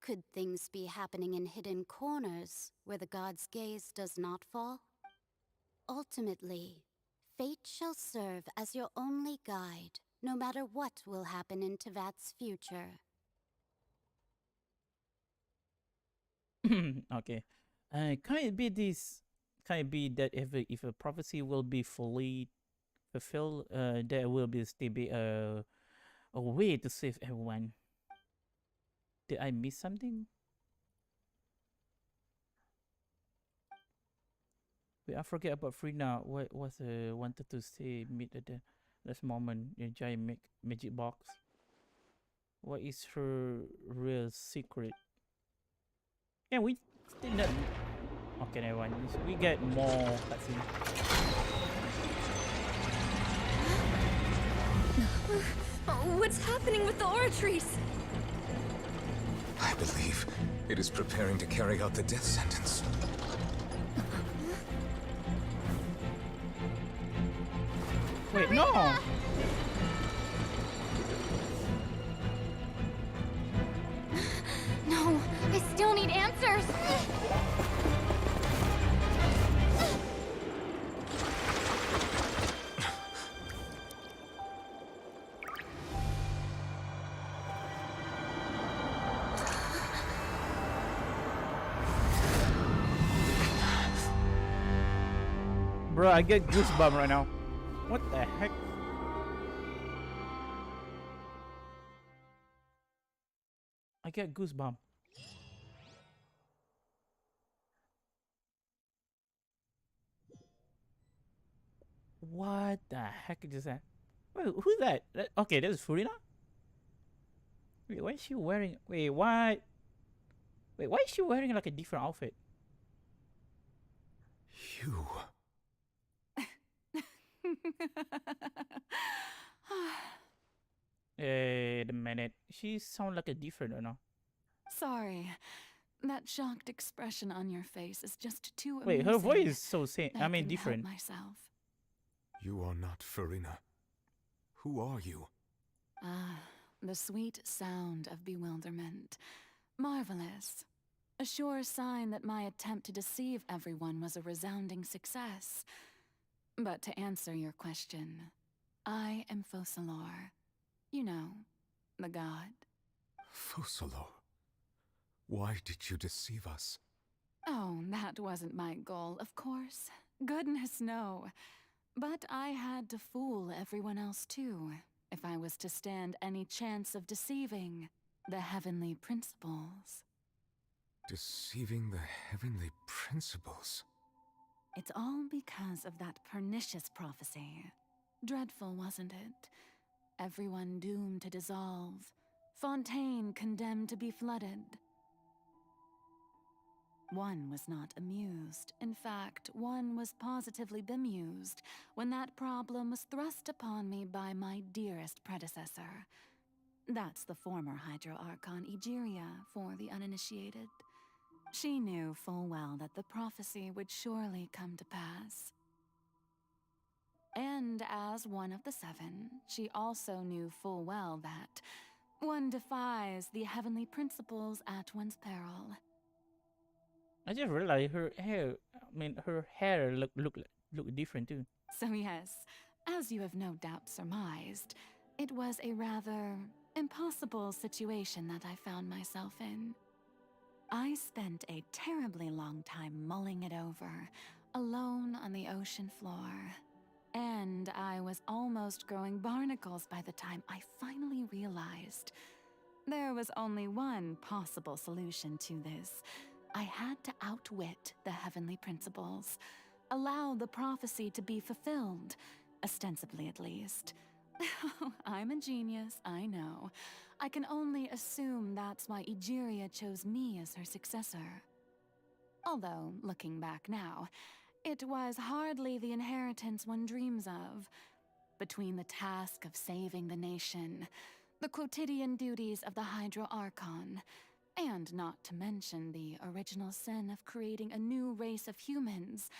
Speaker 19: could things be happening in hidden corners where the gods' gaze does not fall? Ultimately, fate shall serve as your only guide, no matter what will happen in Teyvat's future.
Speaker 8: Okay. Can it be this? Can it be that if a prophecy will be fully fulfilled, there will still be a way to save everyone? Did I miss something? Wait, I forget about Frina. What was wanted to say mid at the last moment? The giant magic box. What is her real secret? Yeah, we still not. Okay, never mind. We get more cutscene.
Speaker 18: What's happening with the aura trees?
Speaker 6: I believe it is preparing to carry out the death sentence.
Speaker 8: Wait, no.
Speaker 13: No, I still need answers.
Speaker 8: Bro, I get goosebumps right now. What the heck? I get goosebumps. What the heck is that? Wait, who's that? Okay, this is Furina? Wait, why is she wearing... Wait, what? Wait, why is she wearing like a different outfit?
Speaker 6: You...
Speaker 8: Wait a minute. She sounds like a different, or no?
Speaker 18: Sorry. That shocked expression on your face is just too
Speaker 8: Wait,
Speaker 18: amusing.
Speaker 8: her voice is so same.
Speaker 18: that
Speaker 8: I mean,
Speaker 18: couldn't help
Speaker 8: different.
Speaker 18: myself.
Speaker 6: You are not Farina. Who are you?
Speaker 18: Ah, the sweet sound of bewilderment. Marvelous. A sure sign that my attempt to deceive everyone was a resounding success. But to answer your question, I am Focalor. You know, the god.
Speaker 6: Focalor. Why did you deceive us?
Speaker 18: Oh, that wasn't my goal, of course. Goodness, no. But I had to fool everyone else too, if I was to stand any chance of deceiving the heavenly principles.
Speaker 6: Deceiving the heavenly principles?
Speaker 18: It's all because of that pernicious prophecy. Dreadful, wasn't it? Everyone doomed to dissolve. Fontaine condemned to be flooded. One was not amused. In fact, one was positively bemused when that problem was thrust upon me by my dearest predecessor. That's the former Hydro Archon Egeria, for the uninitiated. She knew full well that the prophecy would surely come to pass. And as one of the seven, she also knew full well that one defies the heavenly principles at one's peril.
Speaker 8: I just realized her hair. I mean, her hair look different too.
Speaker 18: So yes, as you have no doubt surmised, it was a rather impossible situation that I found myself in. I spent a terribly long time mulling it over, alone on the ocean floor. And I was almost growing barnacles by the time I finally realized there was only one possible solution to this. I had to outwit the heavenly principles, allow the prophecy to be fulfilled, ostensibly at least. I'm a genius, I know. I can only assume that's why Egeria chose me as her successor. Although, looking back now, it was hardly the inheritance one dreams of. Between the task of saving the nation, the quotidian duties of the Hydro Archon, and not to mention the original sin of creating a new race of humans,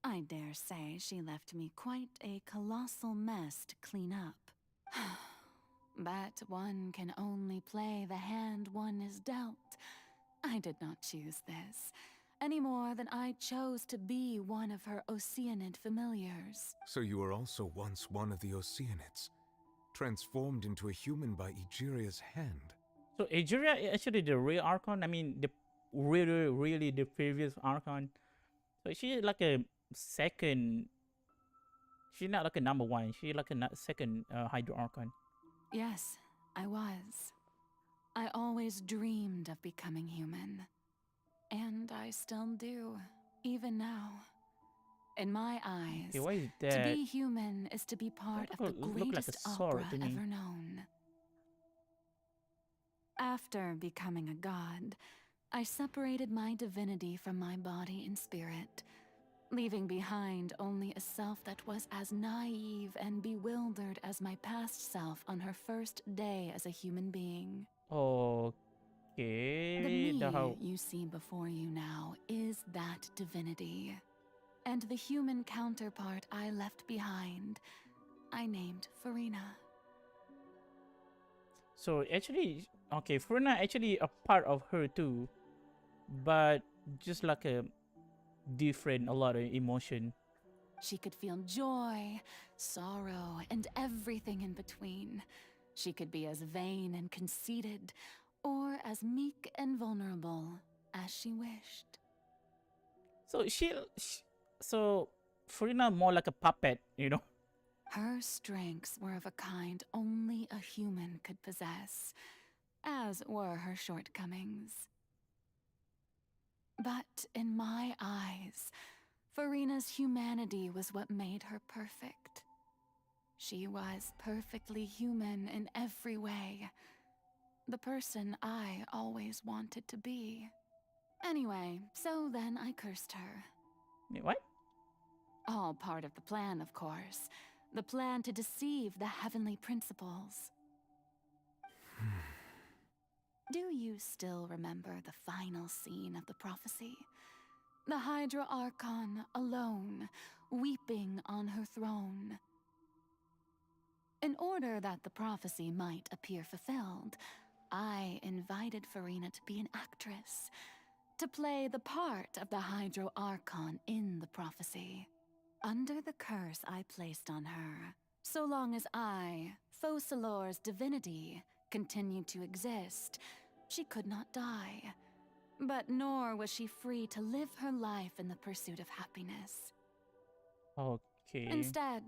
Speaker 18: I dare say she left me quite a colossal mess to clean up. But one can only play the hand one is dealt. I did not choose this, any more than I chose to be one of her Oceanid familiars.
Speaker 6: So you were also once one of the Oceanids, transformed into a human by Egeria's hand.
Speaker 8: So Egeria is actually the real Archon. I mean, the really the previous Archon. So she's like a second. She's not like a number one. She's like a second Hydro Archon.
Speaker 18: Yes, I was. I always dreamed of becoming human. And I still do, even now. In my eyes,
Speaker 8: Okay, why is
Speaker 18: to
Speaker 8: that?
Speaker 18: be human is to be part of the
Speaker 8: Look like a
Speaker 18: greatest
Speaker 8: sword
Speaker 18: opera
Speaker 8: to me.
Speaker 18: ever known. After becoming a god, I separated my divinity from my body and spirit, leaving behind only a self that was as naive and bewildered as my past self on her first day as a human being.
Speaker 8: Okay.
Speaker 18: The me you see before you now is that divinity. And the human counterpart I left behind, I named Farina.
Speaker 8: So actually, okay, Farina actually a part of her too, but just like a different, a lot of emotion.
Speaker 18: She could feel joy, sorrow, and everything in between. She could be as vain and conceited, or as meek and vulnerable as she wished.
Speaker 8: So so Farina more like a puppet, you know?
Speaker 18: Her strengths were of a kind only a human could possess, as were her shortcomings. But in my eyes, Farina's humanity was what made her perfect. She was perfectly human in every way. The person I always wanted to be. Anyway, so then I cursed her.
Speaker 8: Wait, what?
Speaker 18: All part of the plan, of course. The plan to deceive the heavenly principles. Do you still remember the final scene of the prophecy? The Hydra Archon alone, weeping on her throne. In order that the prophecy might appear fulfilled, I invited Farina to be an actress, to play the part of the Hydro Archon in the prophecy. Under the curse I placed on her, so long as I, Focalor's divinity, continued to exist, she could not die. But nor was she free to live her life in the pursuit of happiness.
Speaker 8: Okay.
Speaker 18: Instead,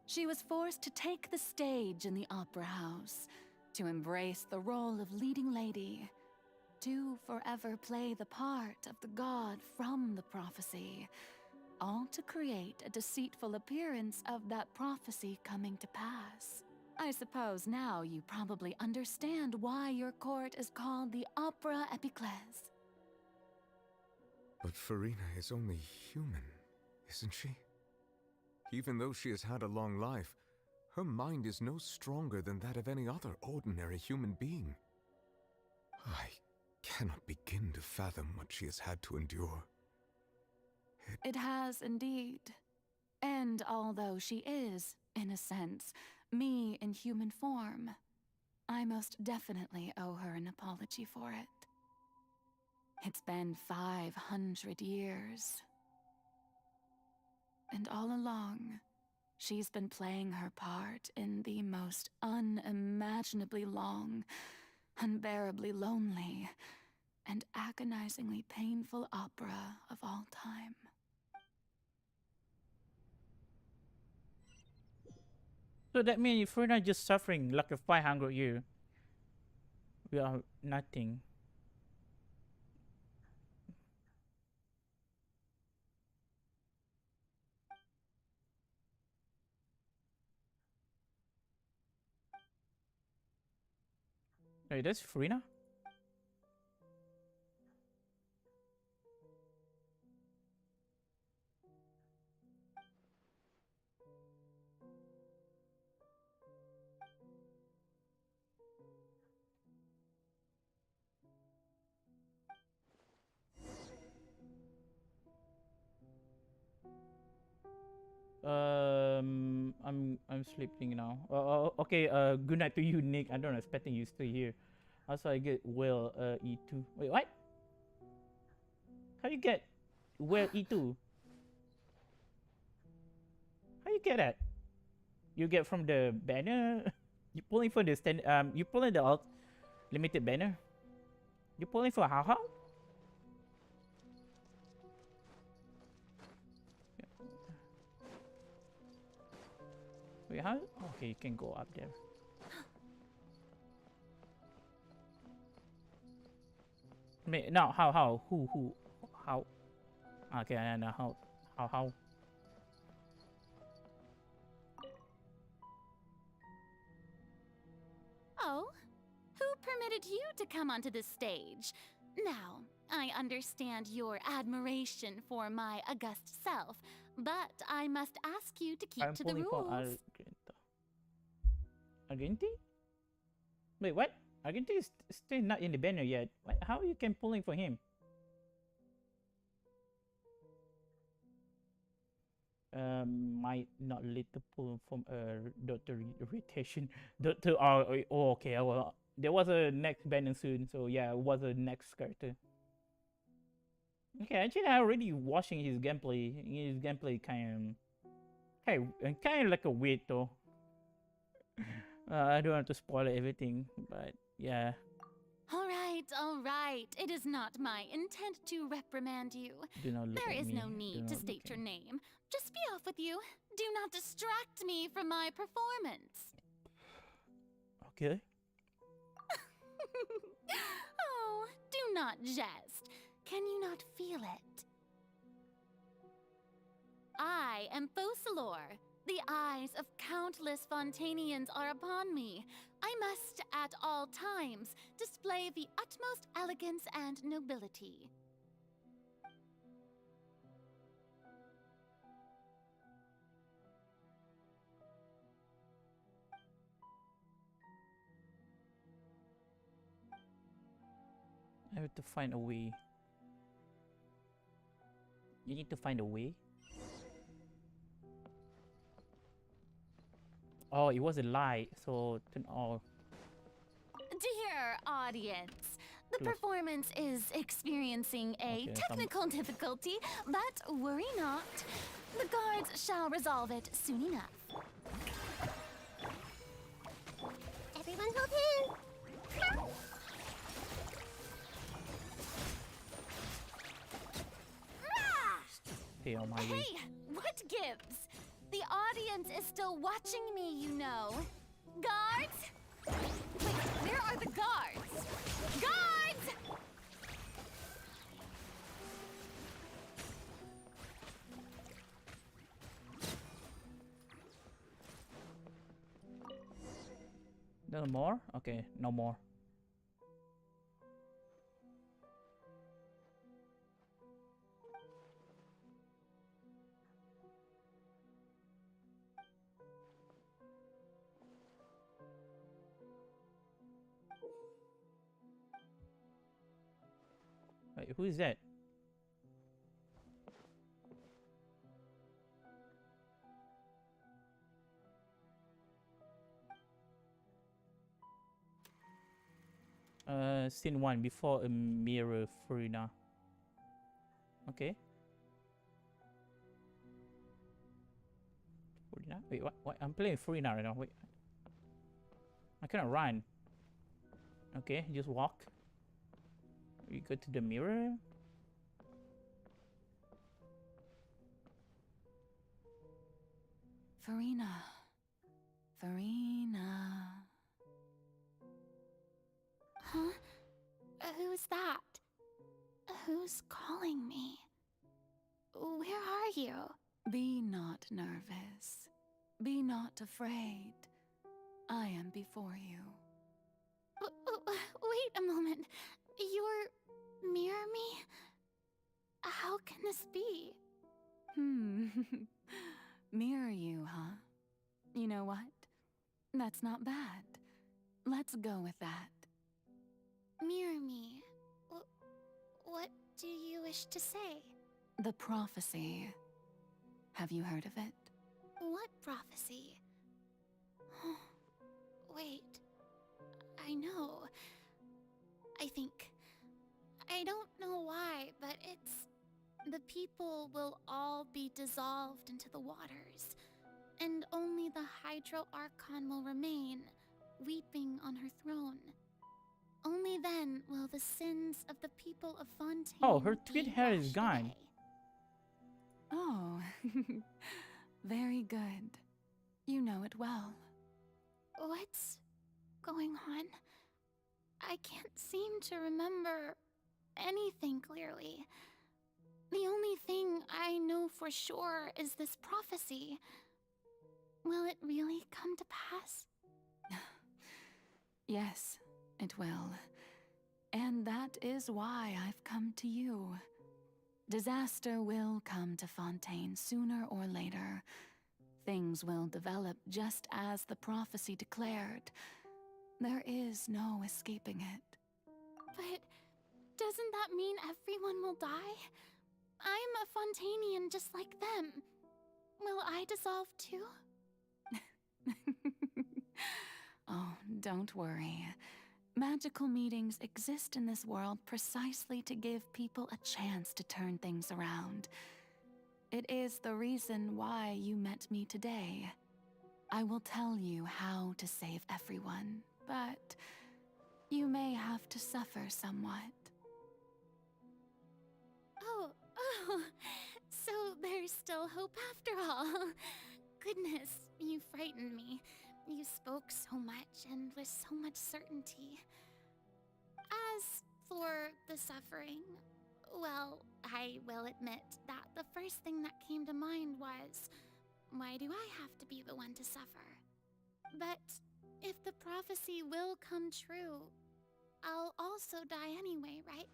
Speaker 18: she was forced to take the stage in the opera house, to embrace the role of leading lady, to forever play the part of the god from the prophecy, all to create a deceitful appearance of that prophecy coming to pass. I suppose now you probably understand why your court is called the Opera Epiclese.
Speaker 6: But Farina is only human, isn't she? Even though she has had a long life, her mind is no stronger than that of any other ordinary human being. I cannot begin to fathom what she has had to endure.
Speaker 18: It has indeed. And although she is, in a sense, me in human form, I most definitely owe her an apology for it. It's been 500 years. And all along, she's been playing her part in the most unimaginably long, unbearably lonely, and agonizingly painful opera of all time.
Speaker 8: So that means if we're not just suffering like a 500 year, we are nothing. Wait, that's Farina? I'm sleeping now. Okay. Good night to you, Nick. I don't expecting you still here. Also, I get well E2. Wait, what? How you get well E2? How you get that? You get from the banner? You pulling for the stand? You pulling the alt limited banner? You pulling for how? Wait, how? Okay, you can go up there. Wait, now how? Who? How? Okay, I know how?
Speaker 19: Oh, who permitted you to come onto this stage? Now, I understand your admiration for my august self, but I must ask you to keep to the rules.
Speaker 8: Argenti? Wait, what? Argenti is still not in the banner yet. How you can pulling for him? might not lead to pull from Dr. Irritation. Dr. Oh, okay. Well, there was a next banner soon, so yeah, it was a next character. Okay, actually, I already watching his gameplay. His gameplay kind of like a weird though. I don't want to spoil everything, but yeah.
Speaker 19: All right. It is not my intent to reprimand you.
Speaker 8: Do not look
Speaker 19: There
Speaker 8: at
Speaker 19: is
Speaker 8: me.
Speaker 19: no need to state your name. Just be off with you. Do not distract me from my performance.
Speaker 8: Okay.
Speaker 19: Oh, do not jest. Can you not feel it? I am Focalor. The eyes of countless Fontanians are upon me. I must, at all times, display the utmost elegance and nobility.
Speaker 8: I have to find a way. You need to find a way? Oh, it was a lie, so turn off.
Speaker 19: Dear audience, the
Speaker 8: Close.
Speaker 19: performance is experiencing a
Speaker 8: Okay,
Speaker 19: technical difficulty, but worry not. The guards shall resolve it soon enough.
Speaker 4: Everyone hold hands.
Speaker 8: Okay, on my way.
Speaker 19: Hey, what gives? The audience is still watching me, you know. Guards? Wait, where are the guards? Guards!
Speaker 8: No more? Okay, no more. Wait, who is that? Scene 1 before a mirror Farina. Okay. Farina? Wait, what? I'm playing Farina right now. Wait. I cannot run. Okay, just walk. We go to the mirror.
Speaker 18: Farina. Farina.
Speaker 19: Huh? Who's that? Who's calling me? Where are you?
Speaker 18: Be not nervous. Be not afraid. I am before you.
Speaker 19: Wait a moment. You're near me? How can this be?
Speaker 18: Mirror you, huh? You know what? That's not bad. Let's go with that.
Speaker 19: Mirror me. What do you wish to say?
Speaker 18: The prophecy. Have you heard of it?
Speaker 19: What prophecy? Wait. I know. I think. I don't know why, but it's... The people will all be dissolved into the waters, and only the Hydro Archon will remain, weeping on her throne. Only then will the sins of the people of Fontaine.
Speaker 8: Oh, her tweed hair is gone.
Speaker 19: Away.
Speaker 18: Oh, very good. You know it well.
Speaker 19: What's going on? I can't seem to remember anything clearly. The only thing I know for sure is this prophecy. Will it really come to pass?
Speaker 18: Yes, it will. And that is why I've come to you. Disaster will come to Fontaine sooner or later. Things will develop just as the prophecy declared. There is no escaping it.
Speaker 19: But doesn't that mean everyone will die? I'm a Fontainian just like them. Will I dissolve too?
Speaker 18: Oh, don't worry. Magical meetings exist in this world precisely to give people a chance to turn things around. It is the reason why you met me today. I will tell you how to save everyone, but you may have to suffer somewhat.
Speaker 19: Oh, so there's still hope after all. Goodness, you frightened me. You spoke so much and with so much certainty. As for the suffering, well, I will admit that the first thing that came to mind was, why do I have to be the one to suffer? But if the prophecy will come true, I'll also die anyway, right?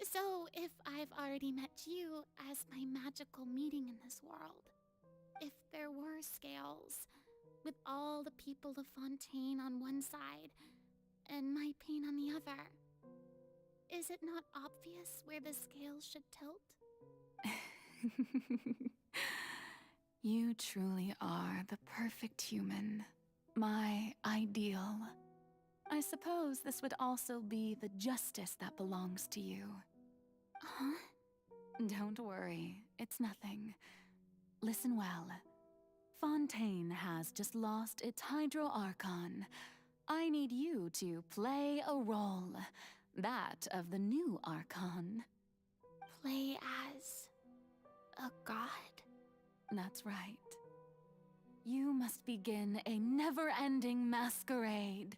Speaker 19: So if I've already met you as my magical meeting in this world, if there were scales, with all the people of Fontaine on one side and my pain on the other, is it not obvious where the scales should tilt?
Speaker 18: You truly are the perfect human, my ideal. I suppose this would also be the justice that belongs to you.
Speaker 19: Huh?
Speaker 18: Don't worry, it's nothing. Listen well. Fontaine has just lost its Hydro Archon. I need you to play a role, that of the new Archon.
Speaker 19: Play as a god?
Speaker 18: That's right. You must begin a never-ending masquerade.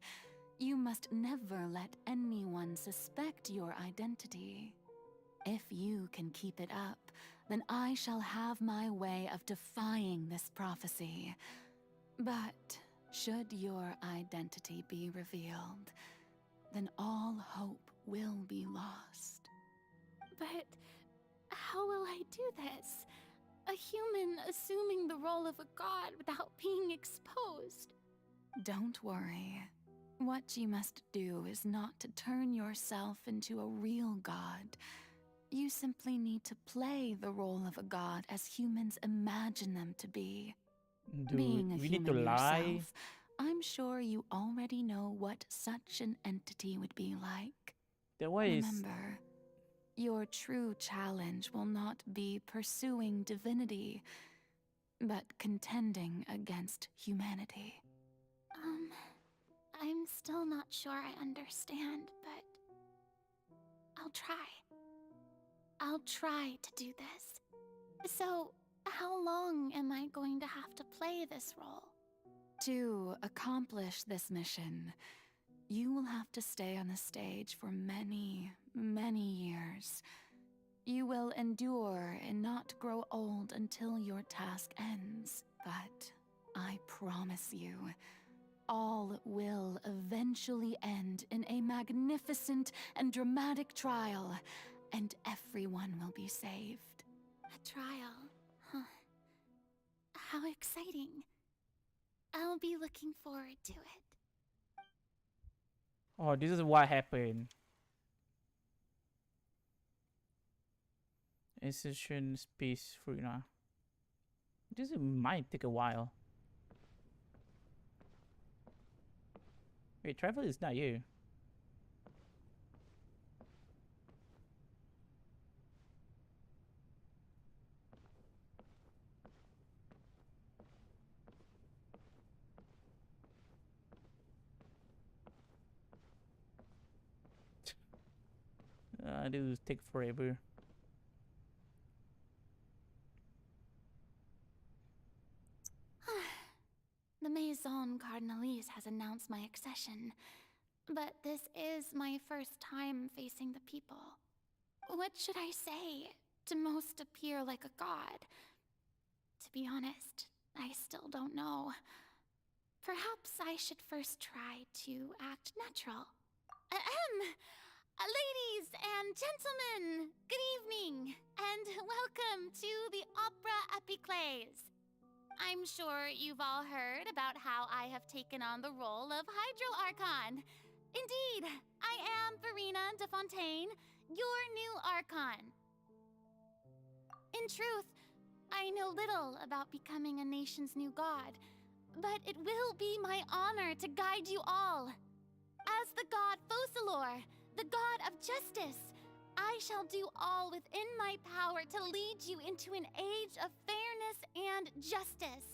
Speaker 18: You must never let anyone suspect your identity. If you can keep it up, then I shall have my way of defying this prophecy. But should your identity be revealed, then all hope will be lost.
Speaker 19: But how will I do this? A human assuming the role of a god without being exposed.
Speaker 18: Don't worry. What you must do is not to turn yourself into a real god. You simply need to play the role of a god as humans imagine them to be. Being a
Speaker 8: we
Speaker 18: human
Speaker 8: need to lie?
Speaker 18: yourself, I'm sure you already know what such an entity would be like. Remember, your true challenge will not be pursuing divinity, but contending against humanity.
Speaker 19: I'm still not sure I understand, but I'll try. I'll try to do this. So, how long am I going to have to play this role?
Speaker 18: To accomplish this mission, you will have to stay on the stage for many, many years. You will endure and not grow old until your task ends. But I promise you, all will eventually end in a magnificent and dramatic trial, and everyone will be saved.
Speaker 19: A trial, huh? How exciting. I'll be looking forward to it.
Speaker 8: Oh, this is what happened. Insertion space for now. This might take a while. Wait, travel is not here. This will take forever.
Speaker 19: The Maison Cardinalise has announced my accession, but this is my first time facing the people. What should I say to most appear like a god? To be honest, I still don't know. Perhaps I should first try to act natural. Ladies and gentlemen, good evening, and welcome to the Opera Epiclese. I'm sure you've all heard about how I have taken on the role of Hydro Archon. Indeed, I am Farina de Fontaine, your new Archon. In truth, I know little about becoming a nation's new god, but it will be my honor to guide you all. As the god Focalor, the god of justice, I shall do all within my power to lead you into an age of fairness and justice.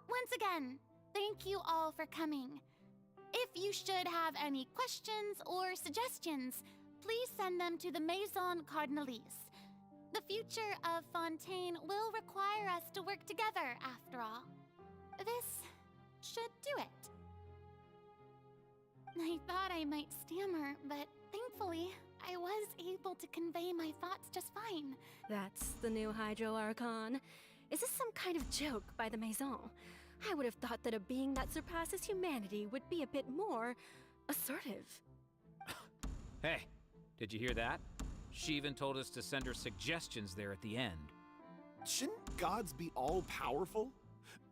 Speaker 19: Once again, thank you all for coming. If you should have any questions or suggestions, please send them to the Maison Cardinalise. The future of Fontaine will require us to work together, after all. This should do it. I thought I might stammer, but thankfully, I was able to convey my thoughts just fine.
Speaker 23: That's the new Hydro Archon. Is this some kind of joke by the Maison? I would have thought that a being that surpasses humanity would be a bit more assertive.
Speaker 12: Hey, did you hear that? She even told us to send her suggestions there at the end.
Speaker 21: Shouldn't gods be all-powerful?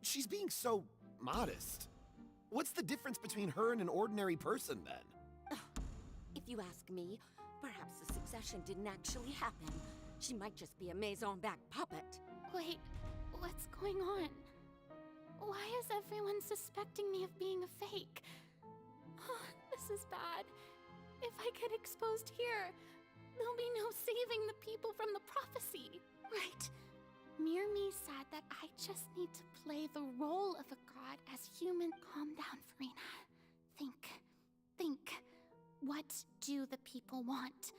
Speaker 21: She's being so modest. What's the difference between her and an ordinary person, then?
Speaker 22: If you ask me, perhaps the succession didn't actually happen. She might just be a Maison-backed puppet.
Speaker 19: Wait, what's going on? Why is everyone suspecting me of being a fake? Oh, this is bad. If I get exposed here, there'll be no saving the people from the prophecy. Right. Mirmi said that I just need to play the role of a god as human. Calm down, Farina. Think. What do the people want?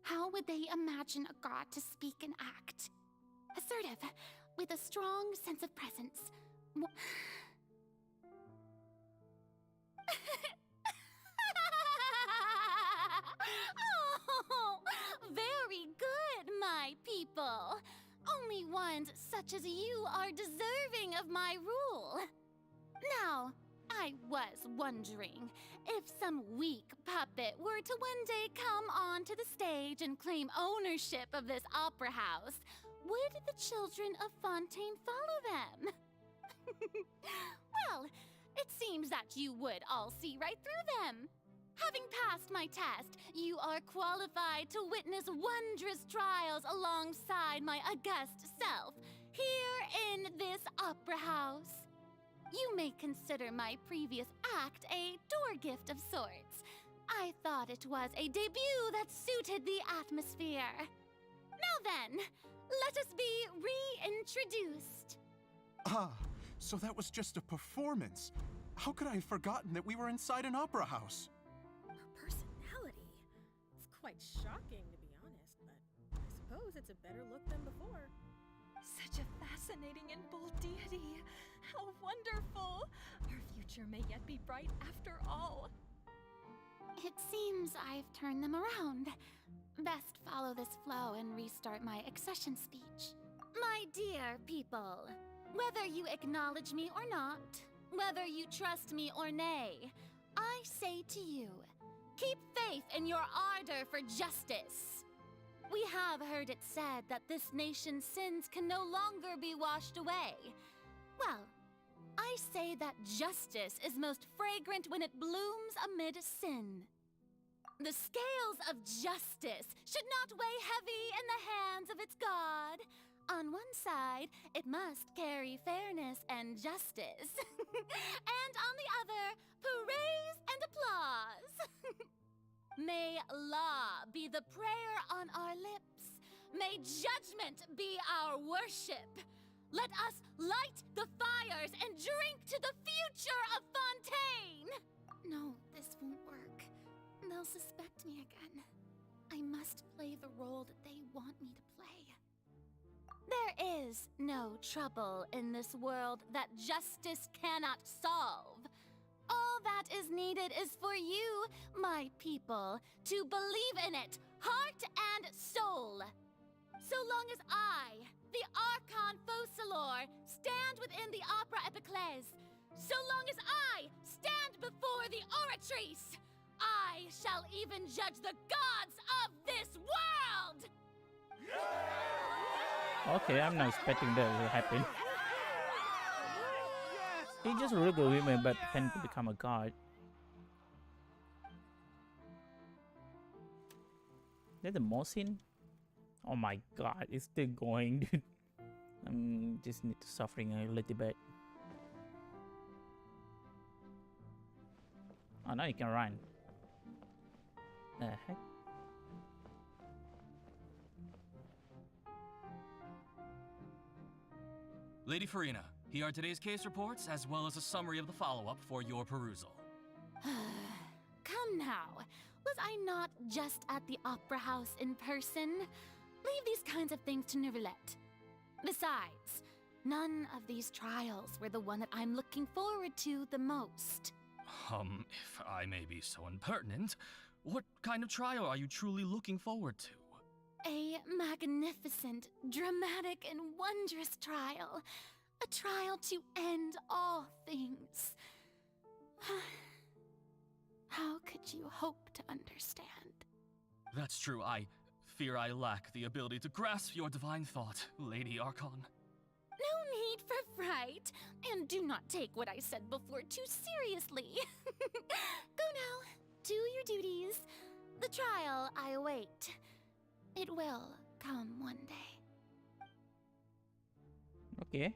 Speaker 19: How would they imagine a god to speak and act? Assertive, with a strong sense of presence. Oh, very good, my people. Only ones such as you are deserving of my rule. Now, I was wondering if some weak puppet were to one day come onto the stage and claim ownership of this opera house, would the children of Fontaine follow them? Well, it seems that you would all see right through them. Having passed my test, you are qualified to witness wondrous trials alongside my august self, here in this opera house. You may consider my previous act a door gift of sorts. I thought it was a debut that suited the atmosphere. Now then, let us be reintroduced.
Speaker 24: Ah, so that was just a performance. How could I have forgotten that we were inside an opera house?
Speaker 23: Her personality. It's quite shocking, to be honest, but I suppose it's a better look than before. Such a fascinating and bold deity. How wonderful! Our future may yet be bright after all.
Speaker 19: It seems I've turned them around. Best follow this flow and restart my accession speech. My dear people, whether you acknowledge me or not, whether you trust me or nay, I say to you, keep faith in your ardor for justice. We have heard it said that this nation's sins can no longer be washed away. Well, I say that justice is most fragrant when it blooms amid sin. The scales of justice should not weigh heavy in the hands of its God. On one side, it must carry fairness and justice. And on the other, praise and applause. May law be the prayer on our lips. May judgment be our worship. Let us light the fires and drink to the future of Fontaine. No, this won't work. They'll suspect me again. I must play the role that they want me to play. There is no trouble in this world that justice cannot solve. All that is needed is for you, my people, to believe in it, heart and soul. So long as I, the Archon Focalor, stand within the Opera Epiclese, so long as I stand before the Oratrice, I shall even judge the gods of this world!
Speaker 8: Okay, I'm not expecting that to happen. He's just a regular woman but pretending to become a god. That's the Mosin? Oh my god, it's still going, dude. Just need to suffering a little bit. Oh, now you can run. The heck?
Speaker 17: Lady Farina, here are today's case reports, as well as a summary of the follow-up for your perusal.
Speaker 19: Come now. Was I not just at the Opera House in person? Leave these kinds of things to Neuvillette. Besides, none of these trials were the one that I'm looking forward to the most.
Speaker 17: If I may be so impertinent, what kind of trial are you truly looking forward to?
Speaker 19: A magnificent, dramatic, and wondrous trial. A trial to end all things. How could you hope to understand?
Speaker 17: That's true. I fear I lack the ability to grasp your divine thought, Lady Archon.
Speaker 19: No need for fright, and do not take what I said before too seriously. Go now, do your duties. The trial I await. It will come one day.
Speaker 8: Okay.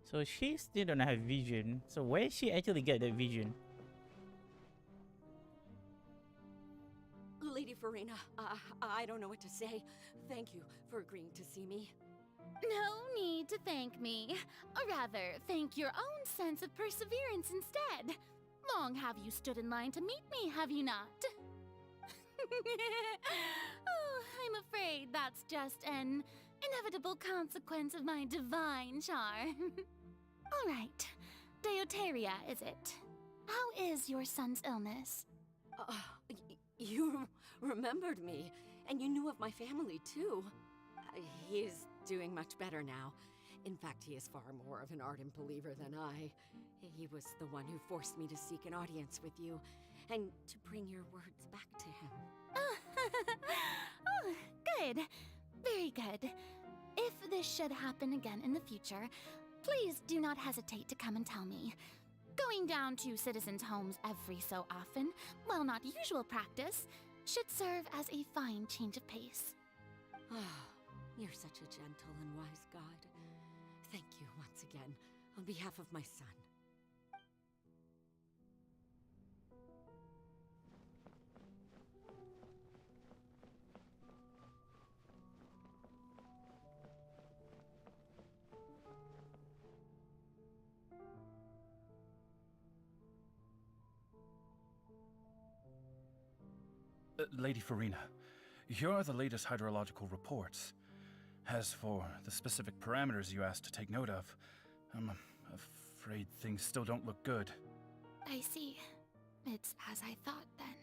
Speaker 8: So she still don't have vision. So where did she actually get that vision?
Speaker 22: Lady Farina, I don't know what to say. Thank you for agreeing to see me.
Speaker 19: No need to thank me. Or rather, thank your own sense of perseverance instead. Long have you stood in line to meet me, have you not? Oh, I'm afraid that's just an inevitable consequence of my divine charm. All right, Deoteria, is it? How is your son's illness?
Speaker 22: You remembered me, and you knew of my family, too. He is doing much better now. In fact, he is far more of an ardent believer than I. He was the one who forced me to seek an audience with you, and to bring your words back to him.
Speaker 19: Oh, good. Very good. If this should happen again in the future, please do not hesitate to come and tell me. Going down to citizens' homes every so often, while not usual practice, should serve as a fine change of pace.
Speaker 22: You're such a gentle and wise god. Thank you once again, on behalf of my son.
Speaker 14: Lady Farina, here are the latest hydrological reports. As for the specific parameters you asked to take note of, I'm afraid things still don't look good.
Speaker 19: I see. It's as I thought, then.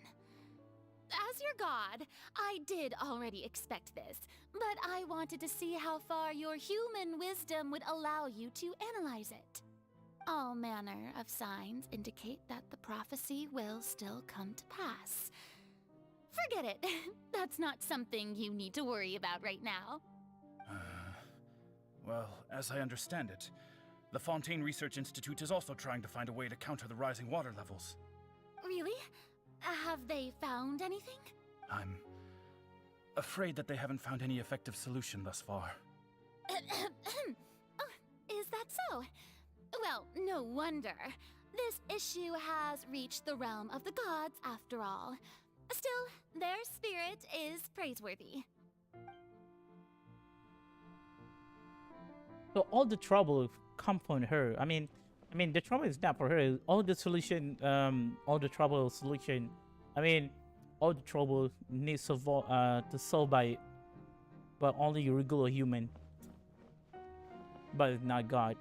Speaker 19: As your god, I did already expect this, but I wanted to see how far your human wisdom would allow you to analyze it. All manner of signs indicate that the prophecy will still come to pass. Forget it. That's not something you need to worry about right now.
Speaker 14: Well, as I understand it, the Fontaine Research Institute is also trying to find a way to counter the rising water levels.
Speaker 19: Really? Have they found anything?
Speaker 14: I'm afraid that they haven't found any effective solution thus far.
Speaker 19: Oh, is that so? Well, no wonder. This issue has reached the realm of the gods, after all. Still, their spirit is praiseworthy.
Speaker 8: So all the trouble come from her. I mean, the trouble is not for her. All the solution, all the trouble solution. I mean, all the trouble needs to solve by only a regular human, but not God.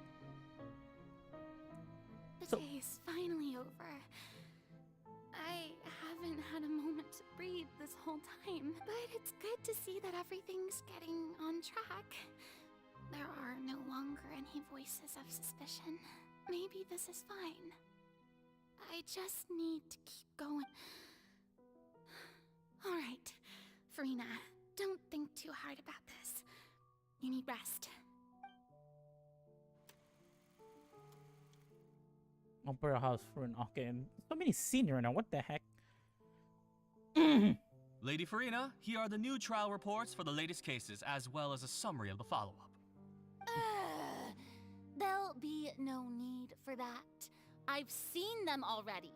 Speaker 19: The day is finally over. I haven't had a moment to breathe this whole time, but it's good to see that everything's getting on track. There are no longer any voices of suspicion. Maybe this is fine. I just need to keep going. All right, Farina, don't think too hard about this. You need rest.
Speaker 8: Opera House for an okay. So many scenes right now. What the heck?
Speaker 1: Lady Farina, here are the new trial reports for the latest cases, as well as a summary of the follow-up.
Speaker 19: There'll be no need for that. I've seen them already.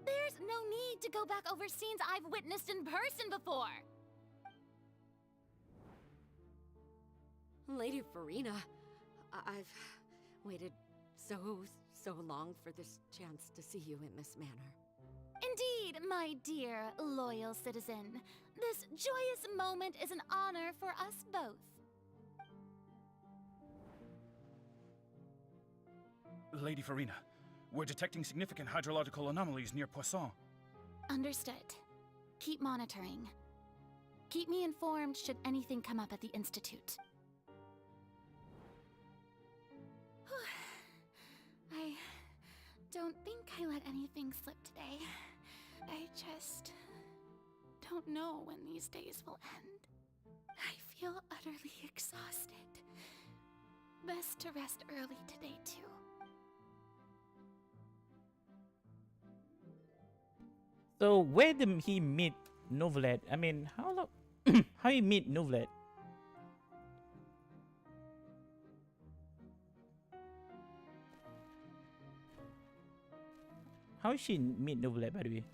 Speaker 19: There's no need to go back over scenes I've witnessed in person before.
Speaker 22: Lady Farina, I've waited so long for this chance to see you in this manner.
Speaker 19: Indeed, my dear, loyal citizen. This joyous moment is an honor for us both.
Speaker 14: Lady Farina, we're detecting significant hydrological anomalies near Poisson.
Speaker 19: Understood. Keep monitoring. Keep me informed should anything come up at the Institute. I don't think I let anything slip today. I just don't know when these days will end. I feel utterly exhausted. Best to rest early today, too.
Speaker 8: So where did he meet Novelet? I mean, how long? How he meet Novelet? How she meet Novelet, by the way?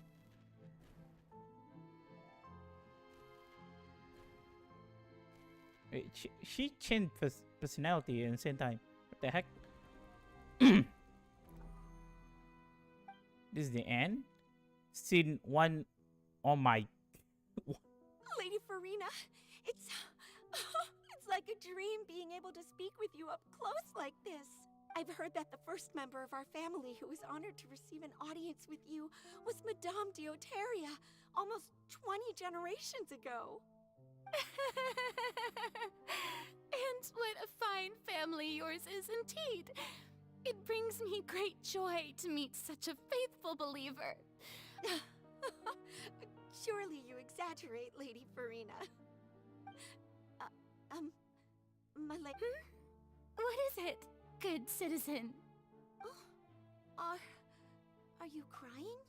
Speaker 8: Wait, she changed personality at the same time. What the heck? This is the end? Scene 1. Oh my.
Speaker 3: Lady Farina, it's like a dream being able to speak with you up close like this. I've heard that the first member of our family who was honored to receive an audience with you was Madame Dioteria, almost 20 generations ago.
Speaker 19: And what a fine family yours is indeed. It brings me great joy to meet such a faithful believer.
Speaker 3: Surely you exaggerate, Lady Farina. My leg.
Speaker 19: What is it, good citizen?
Speaker 3: Are you crying?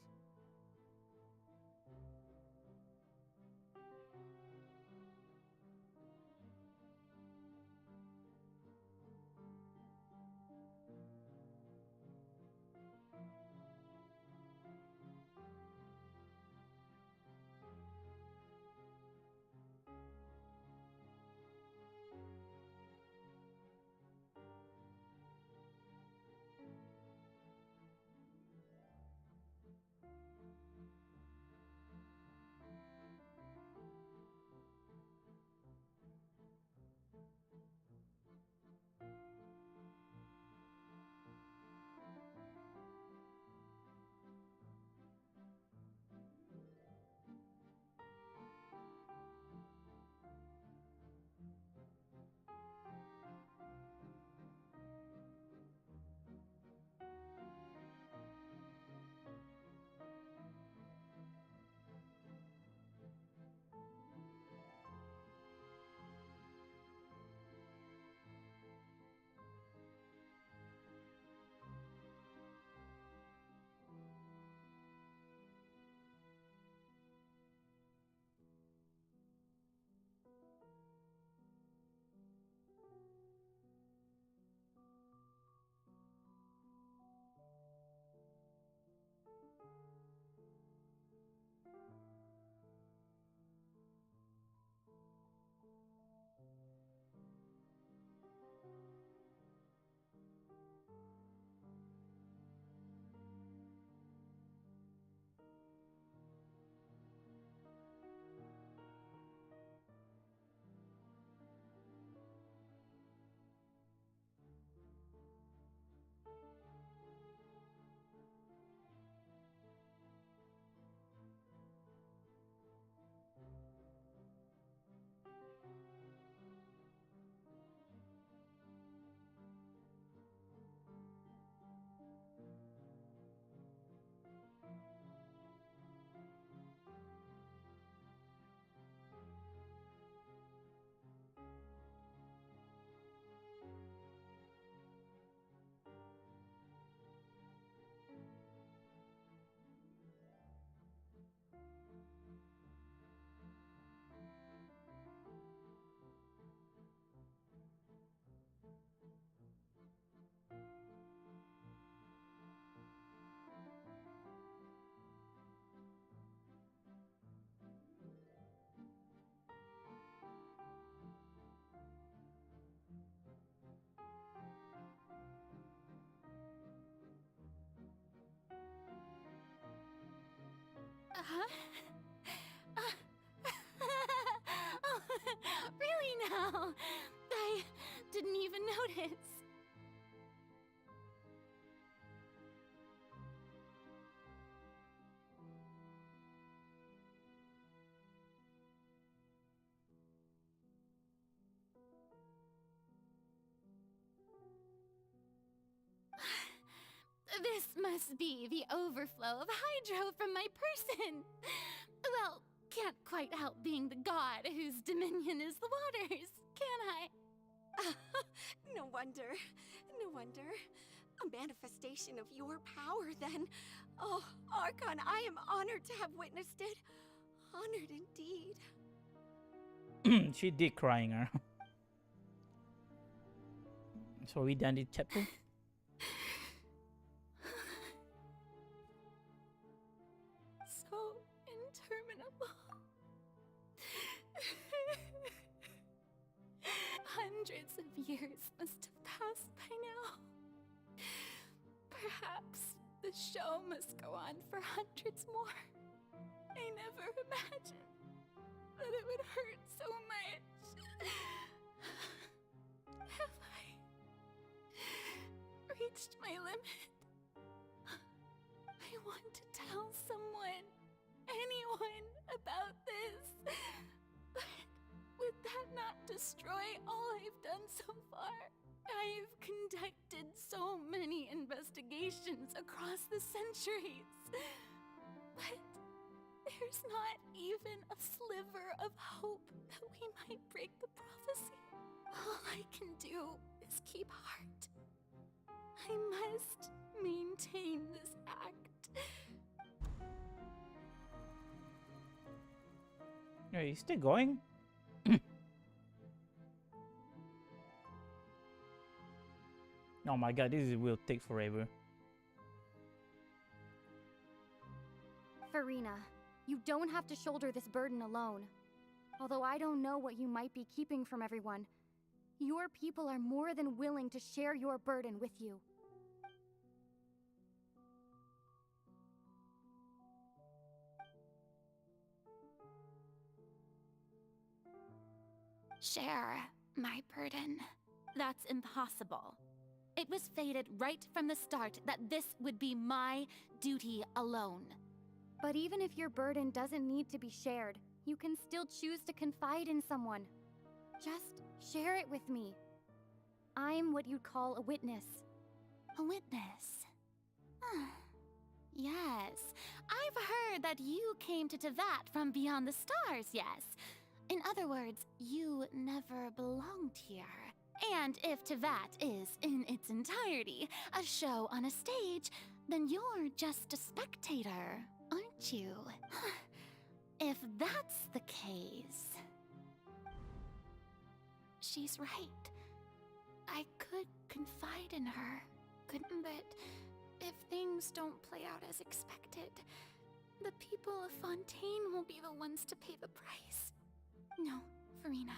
Speaker 19: Huh? Oh, really now? I didn't even notice. This must be the overflow of hydro from my person. Well, can't quite help being the god whose dominion is the waters, can I?
Speaker 3: No wonder. No wonder. A manifestation of your power, then. Oh, Archon, I am honored to have witnessed it. Honored indeed.
Speaker 8: She did crying her. So we done this chapter?
Speaker 19: So interminable. Hundreds of years must have passed by now. Perhaps the show must go on for hundreds more. I never imagined that it would hurt so much. Have I reached my limit? I want to tell someone, anyone, about this. But would that not destroy all I've done so far? I've conducted so many investigations across the centuries. But there's not even a sliver of hope that we might break the prophecy. All I can do is keep heart. I must maintain this act.
Speaker 8: Are you still going? Oh my god, this will take forever.
Speaker 13: Farina, you don't have to shoulder this burden alone. Although I don't know what you might be keeping from everyone, your people are more than willing to share your burden with you.
Speaker 19: Share my burden. That's impossible. It was fated right from the start that this would be my duty alone.
Speaker 13: But even if your burden doesn't need to be shared, you can still choose to confide in someone. Just share it with me. I'm what you'd call a witness.
Speaker 19: A witness? Yes, I've heard that you came to Tevat from beyond the stars, yes. In other words, you never belonged here. And if Tevat is, in its entirety, a show on a stage, then you're just a spectator, aren't you? If that's the case... She's right. I could confide in her, couldn't, but if things don't play out as expected, the people of Fontaine will be the ones to pay the price. No, Farina.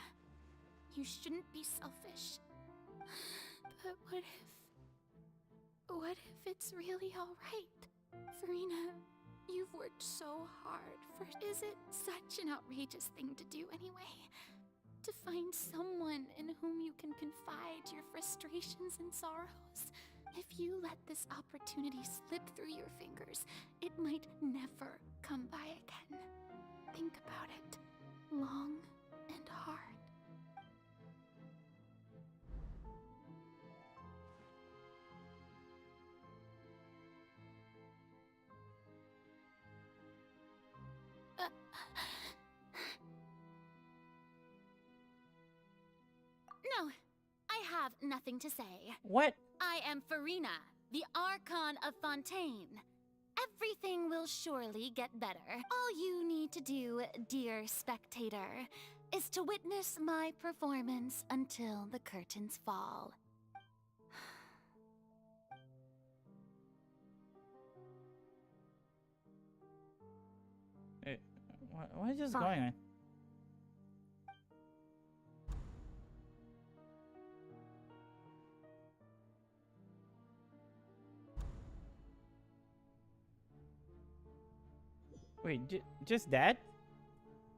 Speaker 19: You shouldn't be selfish. But what if it's really alright? Farina, you've worked so hard for... Is it such an outrageous thing to do anyway? To find someone in whom you can confide your frustrations and sorrows? If you let this opportunity slip through your fingers, it might never come by again. Think about it. Long and hard. No, I have nothing to say.
Speaker 8: What?
Speaker 19: I am Farina, the Archon of Fontaine. Everything will surely get better. All you need to do, dear spectator, is to witness my performance until the curtains fall.
Speaker 8: What is going on? Wait, just that?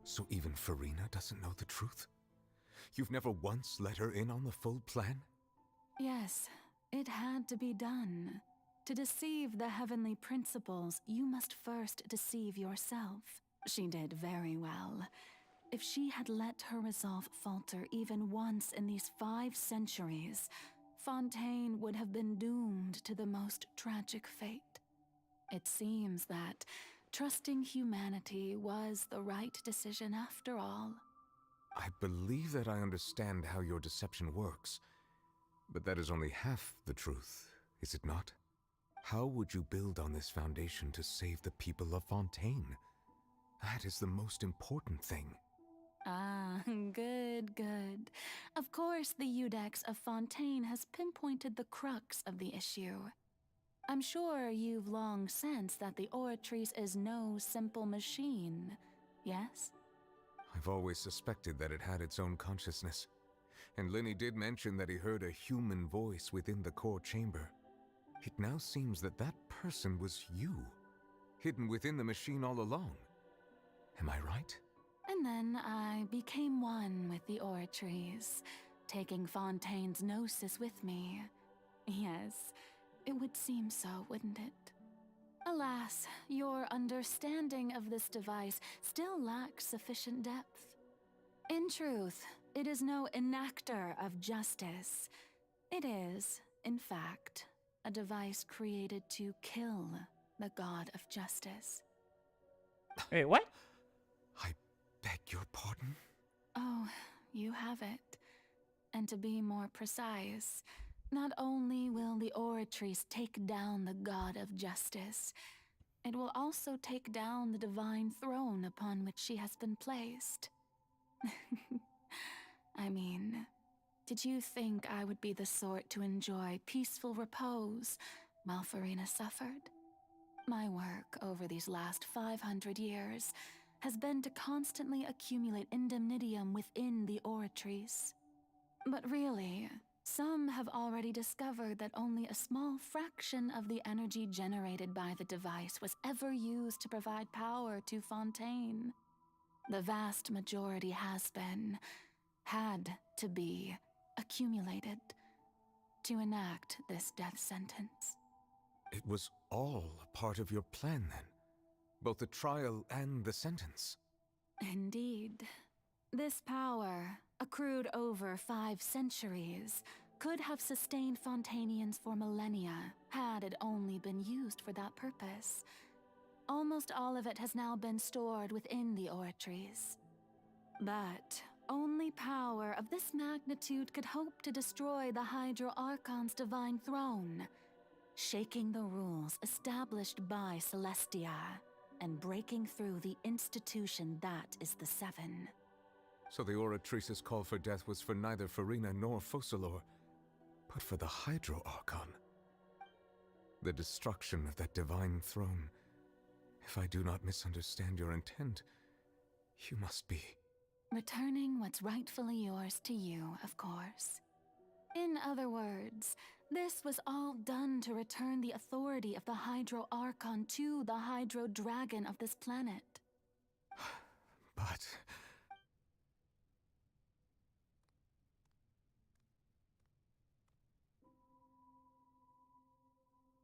Speaker 6: So even Farina doesn't know the truth? You've never once let her in on the full plan?
Speaker 18: Yes, it had to be done. To deceive the heavenly principles, you must first deceive yourself. She did very well. If she had let her resolve falter even once in these 5 centuries, Fontaine would have been doomed to the most tragic fate. It seems that trusting humanity was the right decision after all.
Speaker 6: I believe that I understand how your deception works, but that is only half the truth, is it not? How would you build on this foundation to save the people of Fontaine? That is the most important thing.
Speaker 18: Ah, good, good. Of course, the Iudex of Fontaine has pinpointed the crux of the issue. I'm sure you've long sensed that the Oratrice is no simple machine, yes?
Speaker 6: I've always suspected that it had its own consciousness, and Lenny did mention that he heard a human voice within the core chamber. It now seems that that person was you, hidden within the machine all along. Am I right?
Speaker 18: And then I became one with the Oratrice, taking Fontaine's gnosis with me. Yes, it would seem so, wouldn't it? Alas, your understanding of this device still lacks sufficient depth. In truth, it is no enactor of justice. It is, in fact, a device created to kill the god of justice.
Speaker 8: Wait, what?
Speaker 6: I beg your pardon?
Speaker 18: Oh, you have it. And to be more precise, not only will the Oratrice take down the god of justice, it will also take down the divine throne upon which she has been placed. I mean, did you think I would be the sort to enjoy peaceful repose while Farina suffered? My work over these last 500 years has been to constantly accumulate indemnitium within the Oratrice. But really, some have already discovered that only a small fraction of the energy generated by the device was ever used to provide power to Fontaine. The vast majority has been, had to be, accumulated to enact this death sentence.
Speaker 6: It was all a part of your plan, then? Both the trial and the sentence?
Speaker 18: Indeed. This power, accrued over 5 centuries, could have sustained Fontainians for millennia had it only been used for that purpose. Almost all of it has now been stored within the Oratrice. But only power of this magnitude could hope to destroy the Hydro Archon's divine throne, shaking the rules established by Celestia, and breaking through the institution that is the Seven.
Speaker 6: So the Oratrice's call for death was for neither Farina nor Focalor, but for the Hydro Archon. The destruction of that divine throne. If I do not misunderstand your intent, you must be...
Speaker 18: Returning what's rightfully yours to you, of course. In other words, this was all done to return the authority of the Hydro Archon to the Hydro Dragon of this planet.
Speaker 6: But...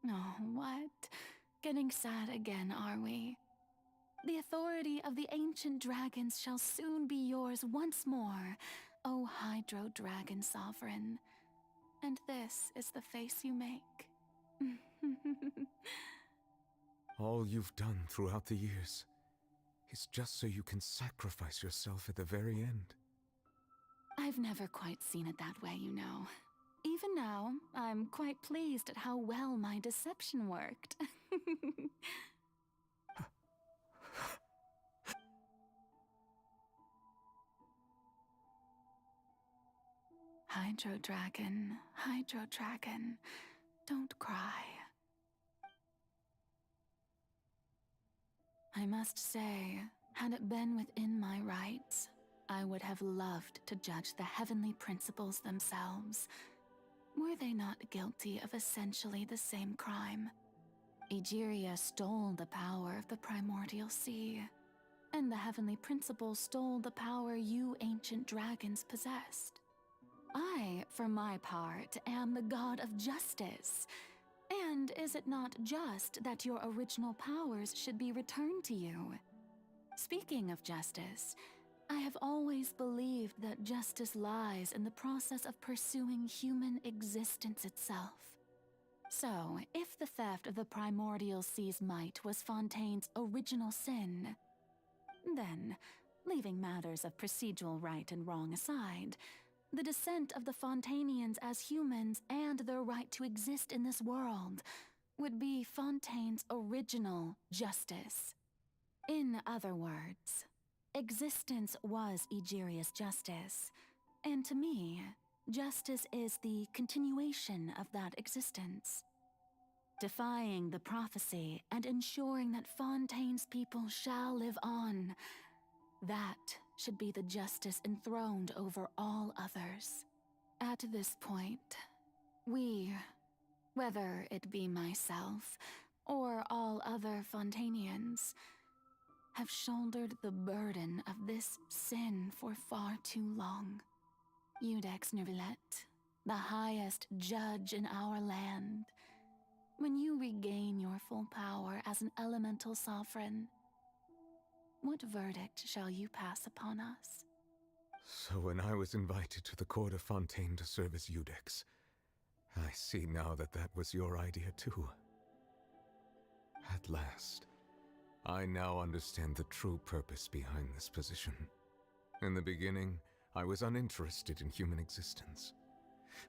Speaker 18: Oh, what? Getting sad again, are we? The authority of the ancient dragons shall soon be yours once more, O Hydro Dragon Sovereign. And this is the face you make.
Speaker 6: all you've done throughout the years is just so you can sacrifice yourself at the very end.
Speaker 18: I've never quite seen it that way, you know. Even now, I'm quite pleased at how well my deception worked. Hydro Dragon, don't cry. I must say, had it been within my rights, I would have loved to judge the heavenly principles themselves. Were they not guilty of essentially the same crime? Egeria stole the power of the primordial sea, and the heavenly principle stole the power you ancient dragons possessed. I, for my part, am the god of justice. And is it not just that your original powers should be returned to you? Speaking of justice, I have always believed that justice lies in the process of pursuing human existence itself. So, if the theft of the primordial sea's might was Fontaine's original sin, then, leaving matters of procedural right and wrong aside, the descent of the Fontanians as humans and their right to exist in this world would be Fontaine's original justice. In other words, existence was Egeria's justice, and to me, justice is the continuation of that existence. Defying the prophecy and ensuring that Fontaine's people shall live on, that should be the justice enthroned over all others. At this point, we, whether it be myself or all other Fontanians, have shouldered the burden of this sin for far too long. Iudex Neuvillette, the highest judge in our land, when you regain your full power as an elemental sovereign, what verdict shall you pass upon us?
Speaker 6: So when I was invited to the court of Fontaine to serve as Iudex, I see now that that was your idea too. At last, I now understand the true purpose behind this position. In the beginning, I was uninterested in human existence.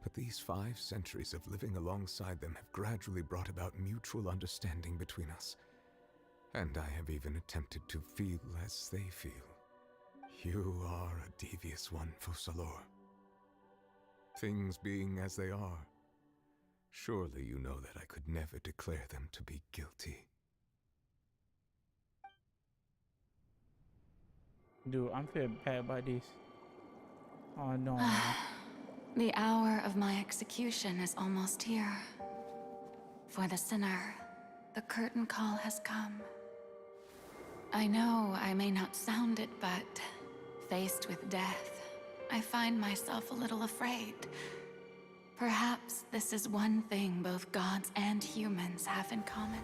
Speaker 6: But these 5 centuries of living alongside them have gradually brought about mutual understanding between us. And I have even attempted to feel as they feel. You are a devious one, Focalor. Things being as they are, surely you know that I could never declare them to be guilty.
Speaker 8: Dude, I'm feeling bad about this. Oh no.
Speaker 18: The hour of my execution is almost here. For the sinner, the curtain call has come. I know I may not sound it, but faced with death, I find myself a little afraid. Perhaps this is one thing both gods and humans have in common.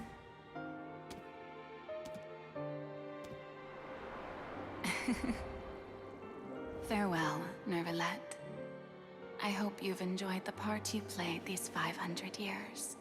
Speaker 18: Farewell, Neuvillette. I hope you've enjoyed the part you played these 500 years.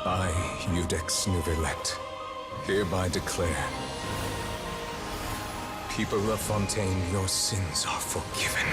Speaker 6: I, Iudex Neuvillette, hereby declare, people of Fontaine, your sins are forgiven.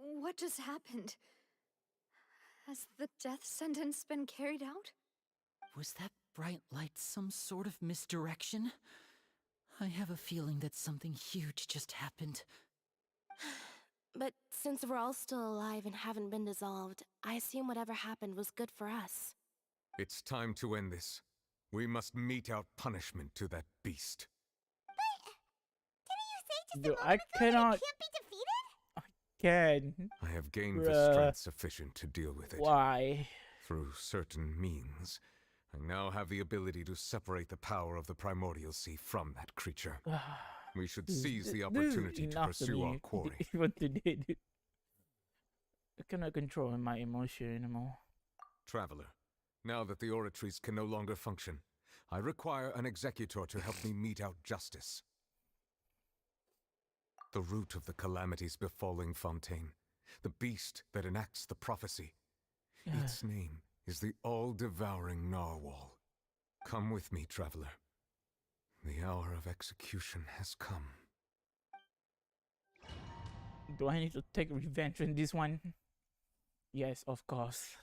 Speaker 10: What just happened? Has the death sentence been carried out?
Speaker 20: Was that bright light some sort of misdirection? I have a feeling that something huge just happened.
Speaker 16: But since we're all still alive and haven't been dissolved, I assume whatever happened was good for us.
Speaker 6: It's time to end this. We must mete out punishment to that beast.
Speaker 8: Dude, I cannot. Can.
Speaker 6: I have gained the strength sufficient to deal with it.
Speaker 8: Why?
Speaker 6: Through certain means. I now have the ability to separate the power of the primordial sea from that creature. We should seize the opportunity to pursue our quarry.
Speaker 8: What they did. I cannot control my emotion anymore.
Speaker 6: Traveler, now that the oratories can no longer function, I require an executor to help me mete out justice. The root of the calamities befalling Fontaine, the beast that enacts the prophecy. Its name is the all-devouring narwhal. Come with me, traveler. The hour of execution has come.
Speaker 8: Do I need to take revenge on this one? Yes, of course.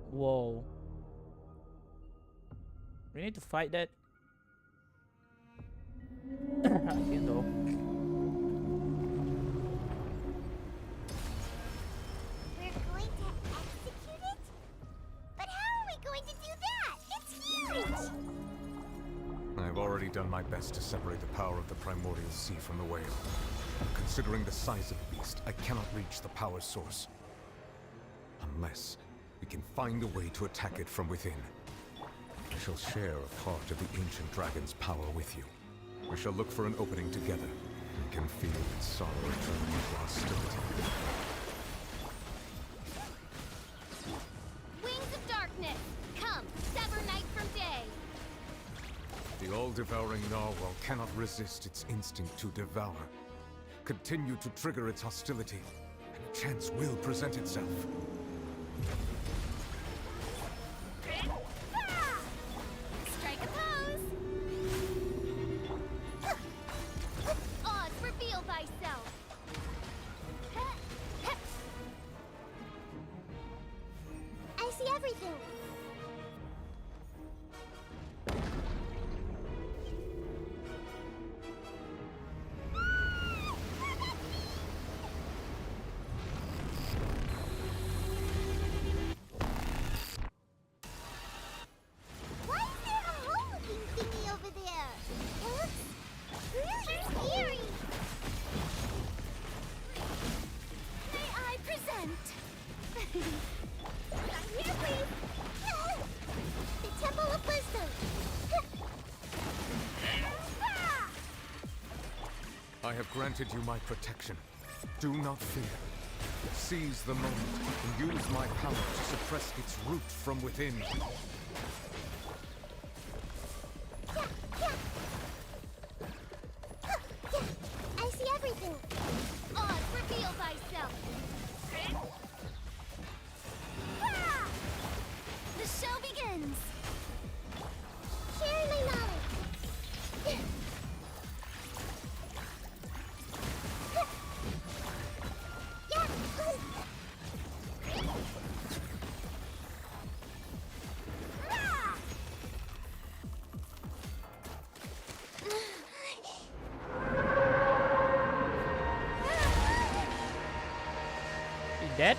Speaker 8: Whoa. We need to fight that? I can go.
Speaker 4: We're going to execute it? But how are we going to do that? It's huge!
Speaker 6: I've already done my best to separate the power of the primordial sea from the whale. Considering the size of the beast, I cannot reach the power source. Unless we can find a way to attack it from within. I shall share a part of the ancient dragon's power with you. We shall look for an opening together. I can feel its sorrow turning into hostility.
Speaker 13: Wings of darkness, come, sever night from day.
Speaker 6: The all-devouring narwhal cannot resist its instinct to devour. Continue to trigger its hostility, and a chance will present itself.
Speaker 13: Strike a pose. Oz, reveal thyself.
Speaker 4: I see everything. Why is there a hole-looking thingy over there? It looks really scary.
Speaker 13: May I present?
Speaker 4: Here, please. The Temple of Wisdom.
Speaker 6: I have granted you my protection. Do not fear. Seize the moment and use my power to suppress its root from within.
Speaker 4: I see everything.
Speaker 13: Oz, reveal thyself. The show begins.
Speaker 4: Share my knowledge.
Speaker 8: You dead?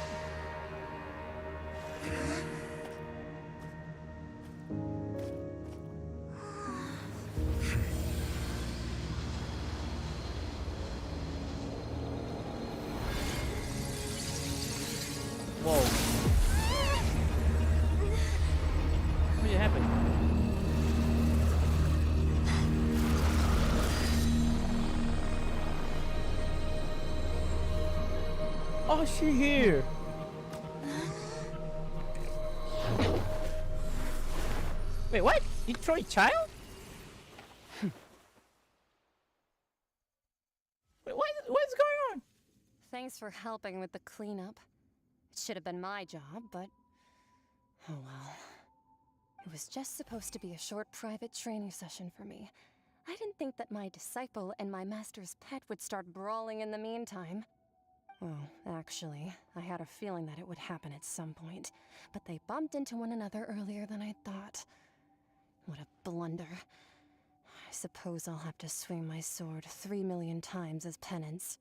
Speaker 8: Whoa. What happened? Oh, she here. Wait, what? Detroit child? Wait, what's going on?
Speaker 2: Thanks for helping with the cleanup. It should have been my job, but oh well. It was just supposed to be a short private training session for me. I didn't think that my disciple and my master's pet would start brawling in the meantime. Well, actually, I had a feeling that it would happen at some point, but they bumped into one another earlier than I thought. What a blunder. I suppose I'll have to swing my sword 3 million times as penance.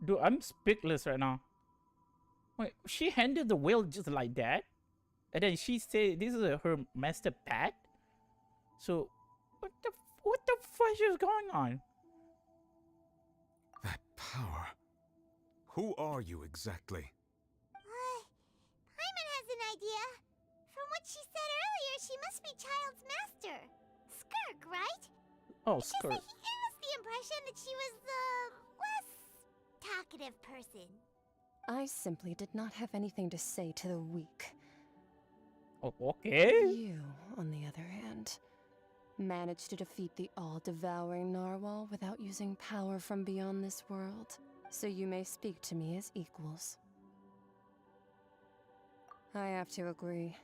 Speaker 8: Dude, I'm speechless right now. Wait, she handed the wheel just like that? And then she said this is her master pet? So, what the fuck is going on?
Speaker 6: That power. Who are you exactly?
Speaker 4: Paimon has an idea. From what she said earlier, she must be Child's master. Skirk, right?
Speaker 8: Oh,
Speaker 4: It's just
Speaker 8: Skirk.
Speaker 4: that he gave us the impression that she was the less talkative person.
Speaker 2: I simply did not have anything to say to the weak.
Speaker 8: Oh, okay.
Speaker 2: You, on the other hand, managed to defeat the all-devouring narwhal without using power from beyond this world, so you may speak to me as equals. I have to agree.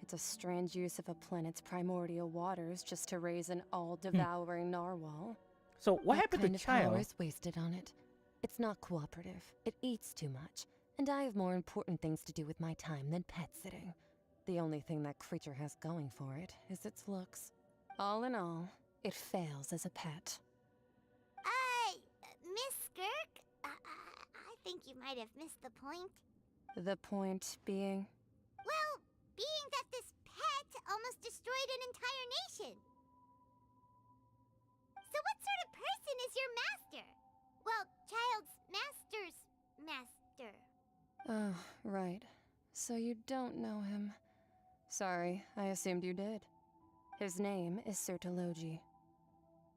Speaker 2: It's a strange use of a planet's primordial waters just to raise an all-devouring narwhal.
Speaker 8: So what happened to
Speaker 2: kind of power
Speaker 8: Child?
Speaker 2: is wasted on it? It's not cooperative. It eats too much, and I have more important things to do with my time than pet sitting. The only thing that creature has going for it is its looks. All in all, it fails as a pet.
Speaker 4: Miss Skirk? I think you might have missed the point.
Speaker 2: The point being?
Speaker 4: Well, being that this pet almost destroyed an entire nation. So what sort of person is your master? Well, Child's master's master.
Speaker 2: Oh, right. So you don't know him. Sorry, I assumed you did. His name is Sertology.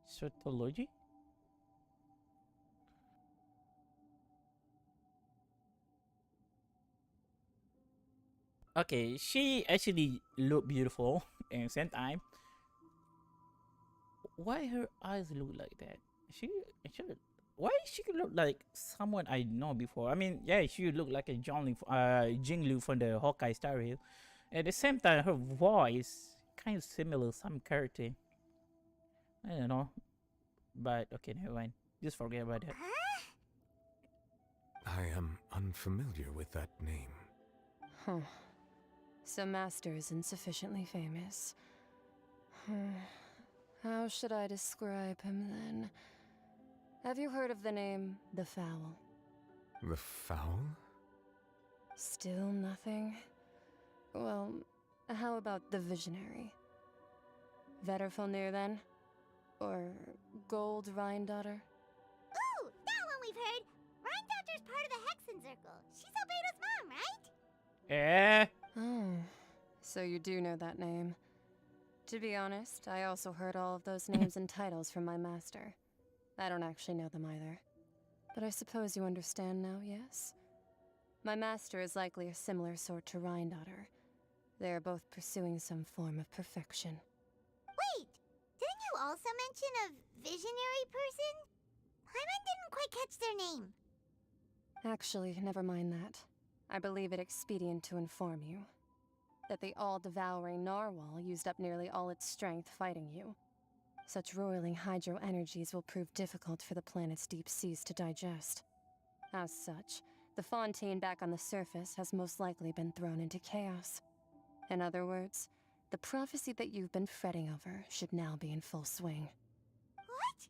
Speaker 8: Sertology? Okay, she actually looked beautiful and same time. Why her eyes look like that? Why she look like someone I know before? I mean, yeah, she look like a Jinglu from the Hawkeye Star Rail. At the same time, her voice kind of similar some character. I don't know, but okay, never mind. Just forget about that.
Speaker 6: I am unfamiliar with that name.
Speaker 2: Huh. So Master isn't sufficiently famous. How should I describe him then? Have you heard of the name The Fowl?
Speaker 6: The Fowl?
Speaker 2: Still nothing? Well, how about The Visionary? Vetterfulnir then? Or Gold Rhindaughter?
Speaker 4: Ooh, that one we've heard. Rhindaughter's part of the Hexen Circle. She's Albedo's mom, right?
Speaker 8: Eh?
Speaker 2: Oh, so you do know that name. To be honest, I also heard all of those names and titles from my master. I don't actually know them either. But I suppose you understand now, yes? My master is likely a similar sort to Rhindaughter. They are both pursuing some form of perfection.
Speaker 4: Wait, didn't you also mention a visionary person? Paimon didn't quite catch their name.
Speaker 2: Actually, never mind that. I believe it expedient to inform you that the all-devouring narwhal used up nearly all its strength fighting you. Such roiling hydro energies will prove difficult for the planet's deep seas to digest. As such, the fontaine back on the surface has most likely been thrown into chaos. In other words, the prophecy that you've been fretting over should now be in full swing.
Speaker 4: What?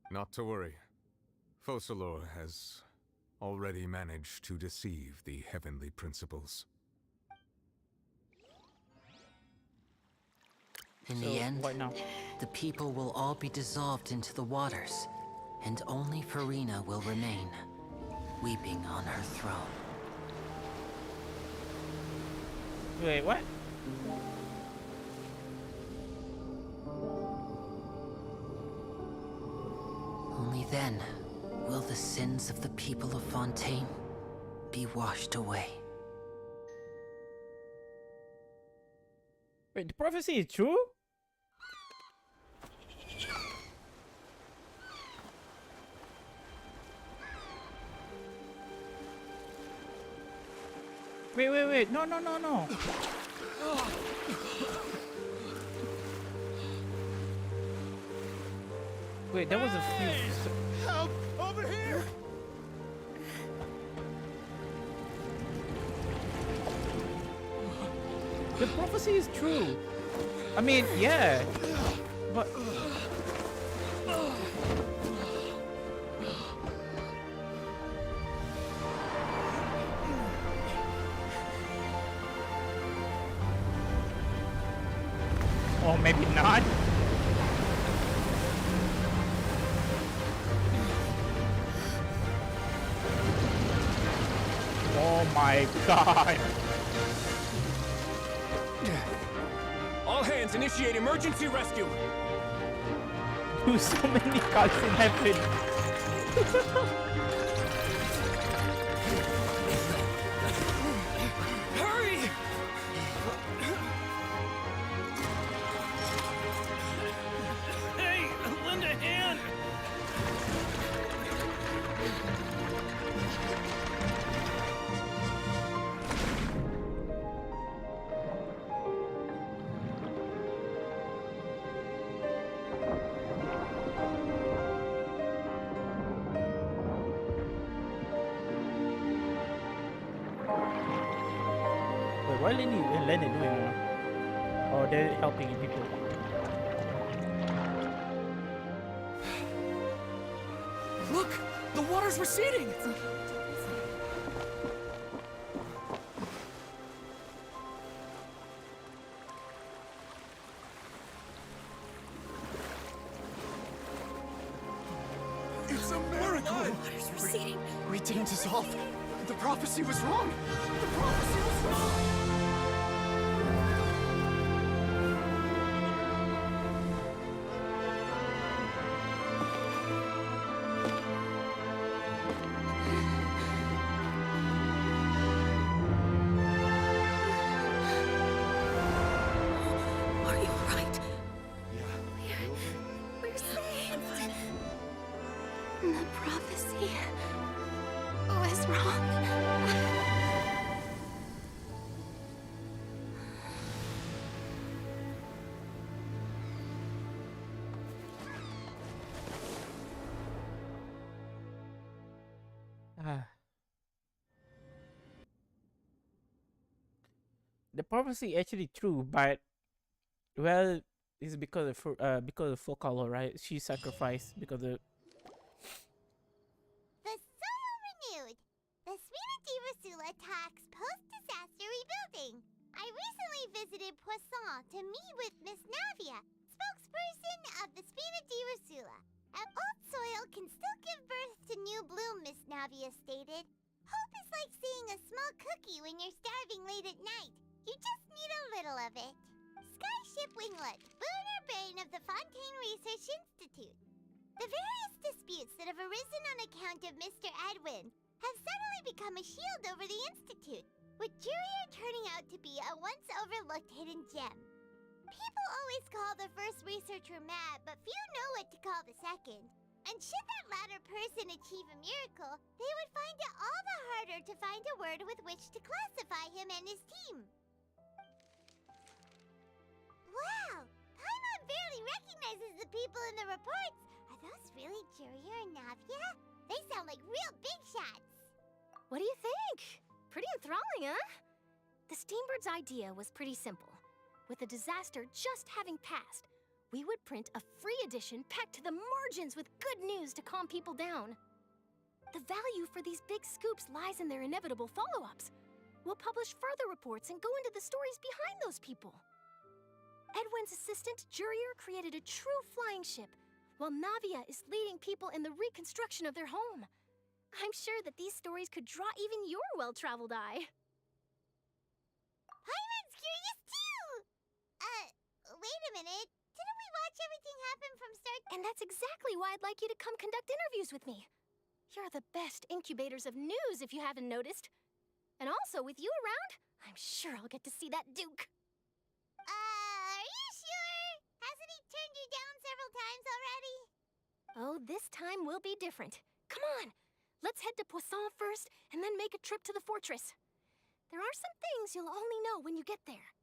Speaker 6: Not to worry. Focalor has already managed to deceive the heavenly principles.
Speaker 20: In
Speaker 8: So,
Speaker 20: the end,
Speaker 8: what now?
Speaker 20: the people will all be dissolved into the waters, and only Farina will remain, weeping on her throne.
Speaker 8: Wait, what?
Speaker 20: Only then will the sins of the people of Fontaine be washed away.
Speaker 8: Wait, the prophecy is true? Wait. No. Wait, that was a few.
Speaker 21: Help! Over here!
Speaker 8: The prophecy is true. I mean, yeah. But or maybe not. Oh my god.
Speaker 5: All hands initiate emergency rescue.
Speaker 8: So many cutscenes happen.
Speaker 5: Hurry! Hey, lend a hand.
Speaker 8: Wait, what are Lenny and Lenny doing now? Oh, they're helping people.
Speaker 17: Look! The water's receding!
Speaker 21: It's a miracle!
Speaker 23: Water's receding.
Speaker 21: We didn't dissolve. The prophecy was wrong. The prophecy was wrong.
Speaker 23: Are you alright?
Speaker 4: We're safe. The prophecy was wrong.
Speaker 8: The prophecy actually true, but well, it's because of Focalo, right? She sacrificed because of.
Speaker 4: The soil renewed. The Spina di Rosula talks post-disaster rebuilding. I recently visited Poisson to meet with Miss Navia, spokesperson of the Spina di Rosula. Old soil can still give birth to new bloom, Miss Navia stated. Hope is like seeing a small cookie when you're starving late at night. You just need a little of it. Skyship Winglet, booner brain of the Fontaine Research Institute. The various disputes that have arisen on account of Mr. Edwin have suddenly become a shield over the Institute, with Jurier turning out to be a once-overlooked hidden gem. People always call the first researcher mad, but few know what to call the second. And should that latter person achieve a miracle, they would find it all the harder to find a word with which to classify him and his team. Wow! Paimon barely recognizes the people in the reports. Are those really Jurier and Navia? They sound like real big shots.
Speaker 13: What do you think? Pretty enthralling, huh? The Steambird's idea was pretty simple. With the disaster just having passed, we would print a free edition packed to the margins with good news to calm people down. The value for these big scoops lies in their inevitable follow-ups. We'll publish further reports and go into the stories behind those people. Edwin's assistant, Jurier, created a true flying ship, while Navia is leading people in the reconstruction of their home. I'm sure that these stories could draw even your well-traveled eye.
Speaker 4: Paimon's curious too! Wait a minute. Didn't we watch everything happen from start?
Speaker 13: And that's exactly why I'd like you to come conduct interviews with me. You're the best incubators of news, if you haven't noticed. And also, with you around, I'm sure I'll get to see that Duke.
Speaker 4: Are you sure? Hasn't he turned you down several times already?
Speaker 13: Oh, this time will be different. Come on, let's head to Poisson first, and then make a trip to the fortress.
Speaker 3: There are some things you'll only know when you get there.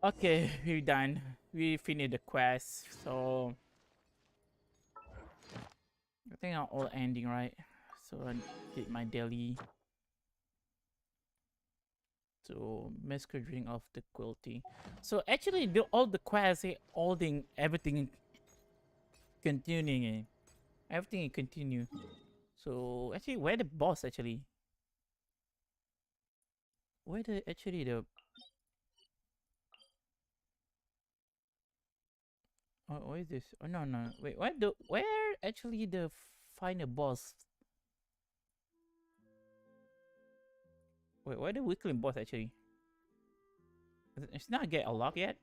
Speaker 8: Okay, we're done. We finished the quest, so I think I'm all ending, right? So I did my daily. So masquerading of the quality. So actually, all the quests, holding everything continuing, everything continue. So actually, where the boss actually? Where the actually the? Oh, what is this? Oh no no wait, where actually the final boss? Wait, where the weakling boss actually? It's not get unlocked yet.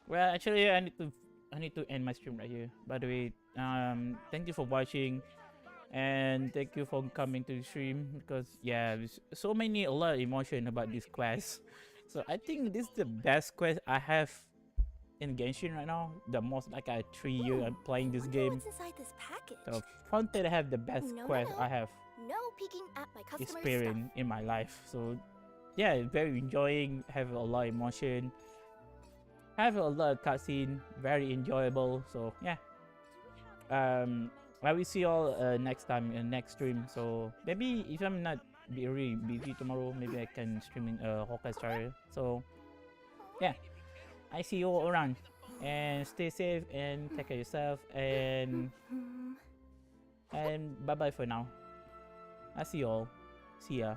Speaker 8: Well, actually, I need to end my stream right here. By the way, thank you for watching, and thank you for coming to the stream because yeah, there's a lot of emotion about this quest. So I think this is the best quest I have in Genshin right now. The most like 3 years I'm playing this game.
Speaker 3: What's inside this package?
Speaker 8: So Frontier have the best quest I have
Speaker 3: No peeking at my customer's
Speaker 8: experienced in my life. So yeah, very enjoying, have a lot of emotion, have a lot of cutscene, very enjoyable. So yeah, I will see you all next time in next stream. So maybe if I'm not really busy tomorrow, maybe I can streaming Hoyoverse. So yeah, I see you all around, and stay safe and take care of yourself, and bye bye for now. I see you all. See ya.